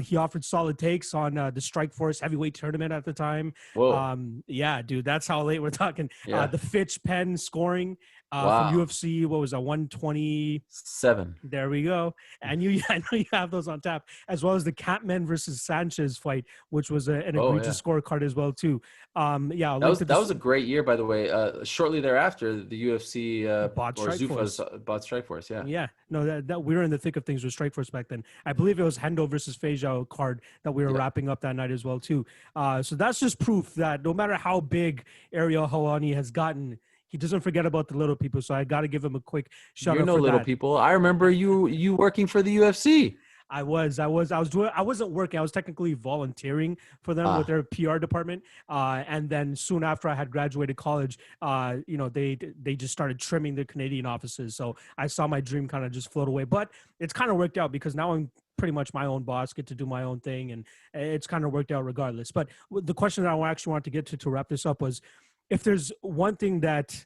He offered solid takes on the Strikeforce heavyweight tournament at the time. Whoa. Yeah, dude, that's how late we're talking. Yeah. The Fitch Penn scoring Wow. from UFC, what was that, 127? There we go. And I know you have those on tap, as well as the Catman versus Sanchez fight, which was an egregious scorecard as well too. That was a great year, by the way. Shortly thereafter, the UFC bought Zuffa bought Strikeforce. Yeah. No, that we were in the thick of things with Strikeforce back then. I believe it was Hendo versus Feijão card that we were wrapping up that night as well too. So that's just proof that no matter how big Ariel Helwani has gotten, he doesn't forget about the little people. So I got to give him a quick shout out. You're no little people. I remember you working for the UFC. I wasn't working. I was technically volunteering for them with their PR department. And then soon after I had graduated college, they just started trimming the Canadian offices. So I saw my dream kind of just float away. But it's kind of worked out because now I'm pretty much my own boss, get to do my own thing, and it's kind of worked out regardless. But the question that I actually wanted to get to wrap this up was, if there's one thing that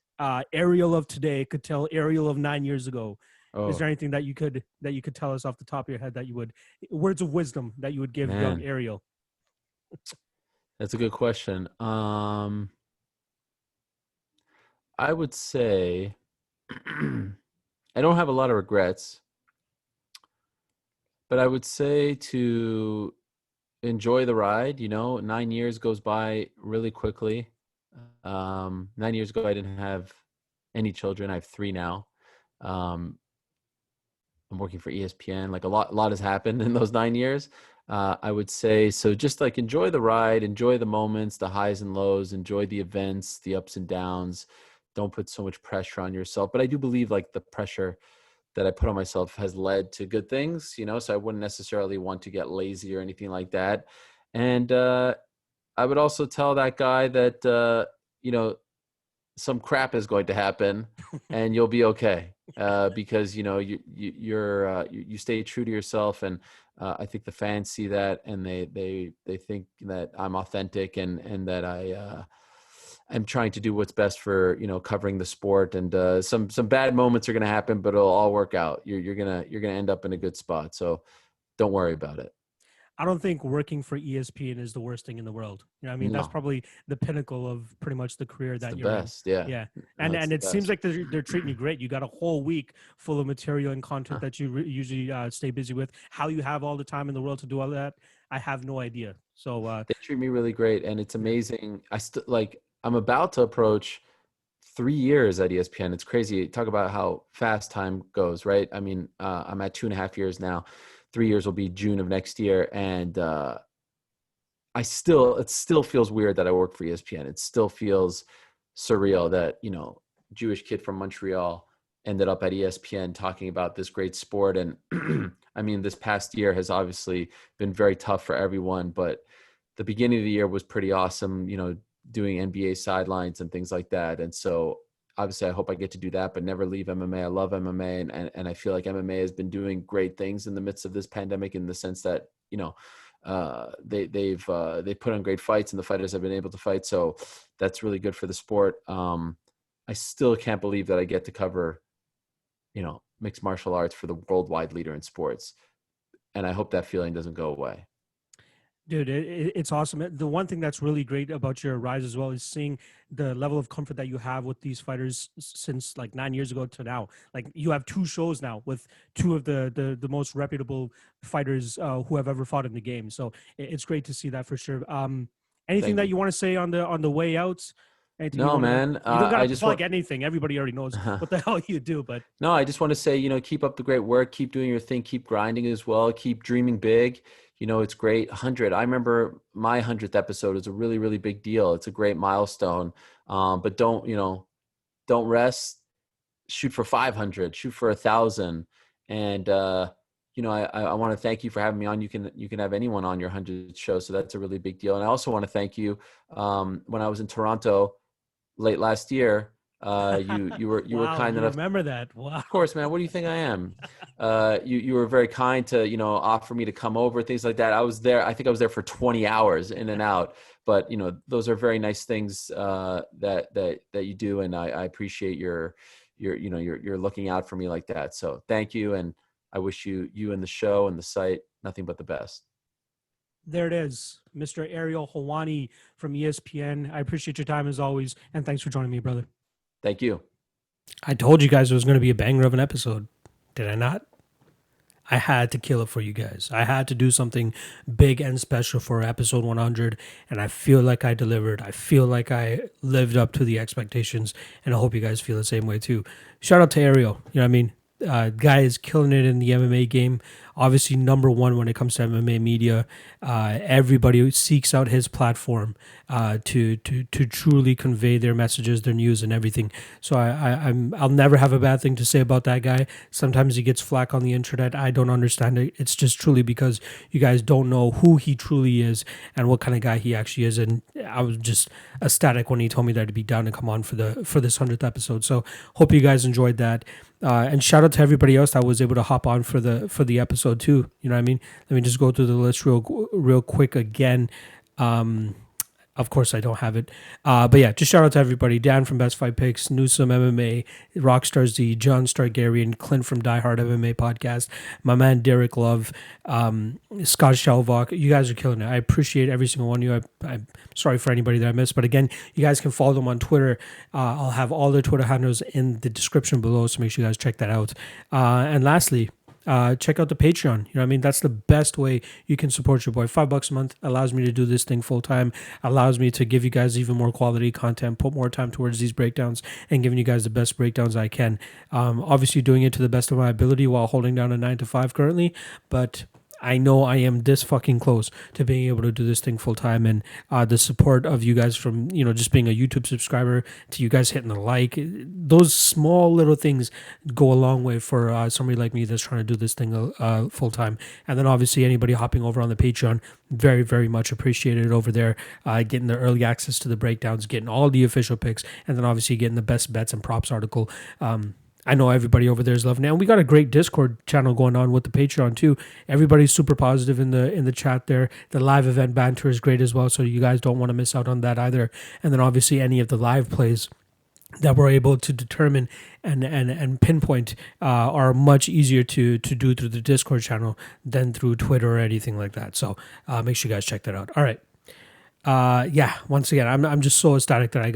Ariel of today could tell Ariel of 9 years ago, is there anything that you could tell us off the top of your head that you would, words of wisdom that you would give young Ariel? That's a good question. I would say I don't have a lot of regrets, but I would say to enjoy the ride. 9 years goes by really quickly. 9 years ago, I didn't have any children. I have 3 now. I'm working for ESPN. Like a lot has happened in those 9 years. I would say, so just like enjoy the ride, enjoy the moments, the highs and lows, enjoy the events, the ups and downs. Don't put so much pressure on yourself. But I do believe like the pressure that I put on myself has led to good things, so I wouldn't necessarily want to get lazy or anything like that. And I would also tell that guy that, some crap is going to happen and you'll be okay. Because, you stay true to yourself. And I think the fans see that and they think that I'm authentic and that I'm trying to do what's best for, covering the sport. And some bad moments are going to happen, but it'll all work out. You're going to end up in a good spot. So don't worry about it. I don't think working for ESPN is the worst thing in the world. That's probably the pinnacle of pretty much the career that you're best, in. Yeah. And it seems like they're treating you great. You got a whole week full of material and content that you usually stay busy with. How you have all the time in the world to do all that, I have no idea. So they treat me really great, and it's amazing. I'm about to approach 3 years at ESPN. It's crazy. Talk about how fast time goes, right? I'm at 2.5 years now. 3 years will be June of next year. And it still feels weird that I work for ESPN. It still feels surreal that, Jewish kid from Montreal ended up at ESPN talking about this great sport. And this past year has obviously been very tough for everyone, but the beginning of the year was pretty awesome, doing NBA sidelines and things like that. And so obviously I hope I get to do that, but never leave MMA. I love MMA. And I feel like MMA has been doing great things in the midst of this pandemic, in the sense that, they put on great fights and the fighters have been able to fight. So that's really good for the sport. I still can't believe that I get to cover, mixed martial arts for the worldwide leader in sports. And I hope that feeling doesn't go away. Dude, it's awesome. The one thing that's really great about your rise as well is seeing the level of comfort that you have with these fighters since like 9 years ago to now. Like you have 2 shows now with 2 of the most reputable fighters who have ever fought in the game. So it's great to see that for sure. Anything that you want to say on the way out? No, man. You don't got to plug anything. Everybody already knows what the hell you do. But no, I just want to say, keep up the great work. Keep doing your thing. Keep grinding as well. Keep dreaming big. It's great. 100. I remember my 100th episode is a really, really big deal. It's a great milestone. But don't rest. Shoot for 500. Shoot for 1,000. And I want to thank you for having me on. You can have anyone on your 100th show. So that's a really big deal. And I also want to thank you. When I was in Toronto late last year, you were wow, kind enough. Remember that? Wow. Of course, man. What do you think I am? You were very kind to offer me to come over, things like that. I was there. I think I was there for 20 hours in and out. But those are very nice things that you do, and I appreciate your looking out for me like that. So thank you, and I wish you and the show and the site nothing but the best. There it is, Mr. Ariel Helwani from ESPN. I appreciate your time as always, and thanks for joining me, brother. Thank you. I told you guys it was going to be a banger of an episode. Did I not? I had to kill it for you guys. I had to do something big and special for episode 100, and I feel like I delivered. I feel like I lived up to the expectations, and I hope you guys feel the same way too. Shout out to Ariel. You know what I mean? Guy is killing it in the MMA game. Obviously, number one when it comes to MMA media. Everybody seeks out his platform to truly convey their messages, their news, and everything. So I'll never have a bad thing to say about that guy. Sometimes he gets flack on the internet. I don't understand it. It's just truly because you guys don't know who he truly is and what kind of guy he actually is. And I was just ecstatic when he told me that he'd be down to come on for this 100th episode. So hope you guys enjoyed that. And shout out to everybody else that was able to hop on for the episode too. You know what I mean? Let me just go through the list real quick again. Of course, I don't have it. But yeah, just shout out to everybody. Dan from Best Fight Picks, Newsome MMA, Rockstar Z, John Stargarian, Clint from Die Hard MMA Podcast, my man Derek Love, Scott Shelvok. You guys are killing it. I appreciate every single one of you. I'm sorry for anybody that I missed. But again, you guys can follow them on Twitter. I'll have all their Twitter handles in the description below, so make sure you guys check that out. And lastly, check out the Patreon. You know what I mean? That's the best way you can support your boy. $5 a month allows me to do this thing full time, allows me to give you guys even more quality content, put more time towards these breakdowns, and giving you guys the best breakdowns I can. Obviously doing it to the best of my ability while holding down a 9 to 5 currently, but I know I am this fucking close to being able to do this thing full time, and the support of you guys from, just being a YouTube subscriber to you guys hitting the like, those small little things go a long way for somebody like me that's trying to do this thing full time. And then obviously anybody hopping over on the Patreon, very, very much appreciated over there, getting the early access to the breakdowns, getting all the official picks, and then obviously getting the best bets and props article. I know everybody over there is loving it. And we got a great Discord channel going on with the Patreon too. Everybody's super positive in the chat there. The live event banter is great as well, so you guys don't want to miss out on that either. And then obviously any of the live plays that we're able to determine and pinpoint are much easier to do through the Discord channel than through Twitter or anything like that. So make sure you guys check that out. All right. Once again, I'm just so ecstatic that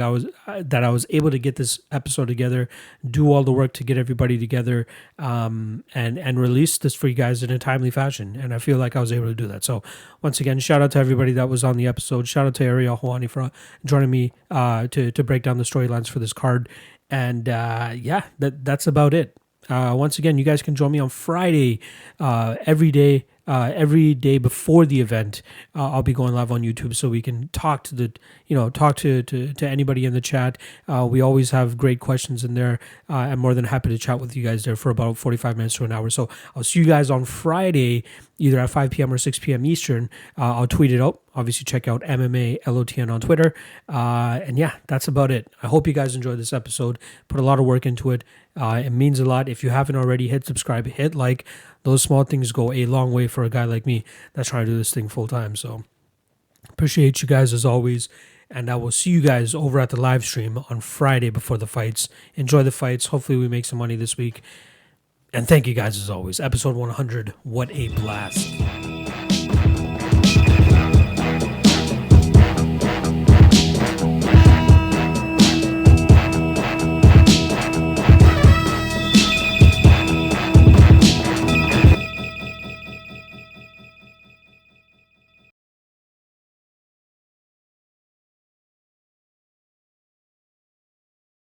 I was able to get this episode together, do all the work to get everybody together, and release this for you guys in a timely fashion. And I feel like I was able to do that. So once again, shout out to everybody that was on the episode. Shout out to Ariel Helwani for joining me to break down the storylines for this card. And that's about it. Once again, you guys can join me on Friday, every day before the event. I'll be going live on YouTube so we can talk to anybody in the chat. We always have great questions in there. I'm more than happy to chat with you guys there for about 45 minutes to an hour. So I'll see you guys on Friday, either at 5 p.m. or 6 p.m. Eastern. I'll tweet it out. Obviously, check out MMA LOTN on Twitter. That's about it. I hope you guys enjoyed this episode. Put a lot of work into it. It means a lot. If you haven't already, hit subscribe, hit like. Those small things go a long way for a guy like me that's trying to do this thing full time. So appreciate you guys as always. And I will see you guys over at the live stream on Friday before the fights. Enjoy the fights. Hopefully we make some money this week. And thank you guys as always. Episode 100. What a blast.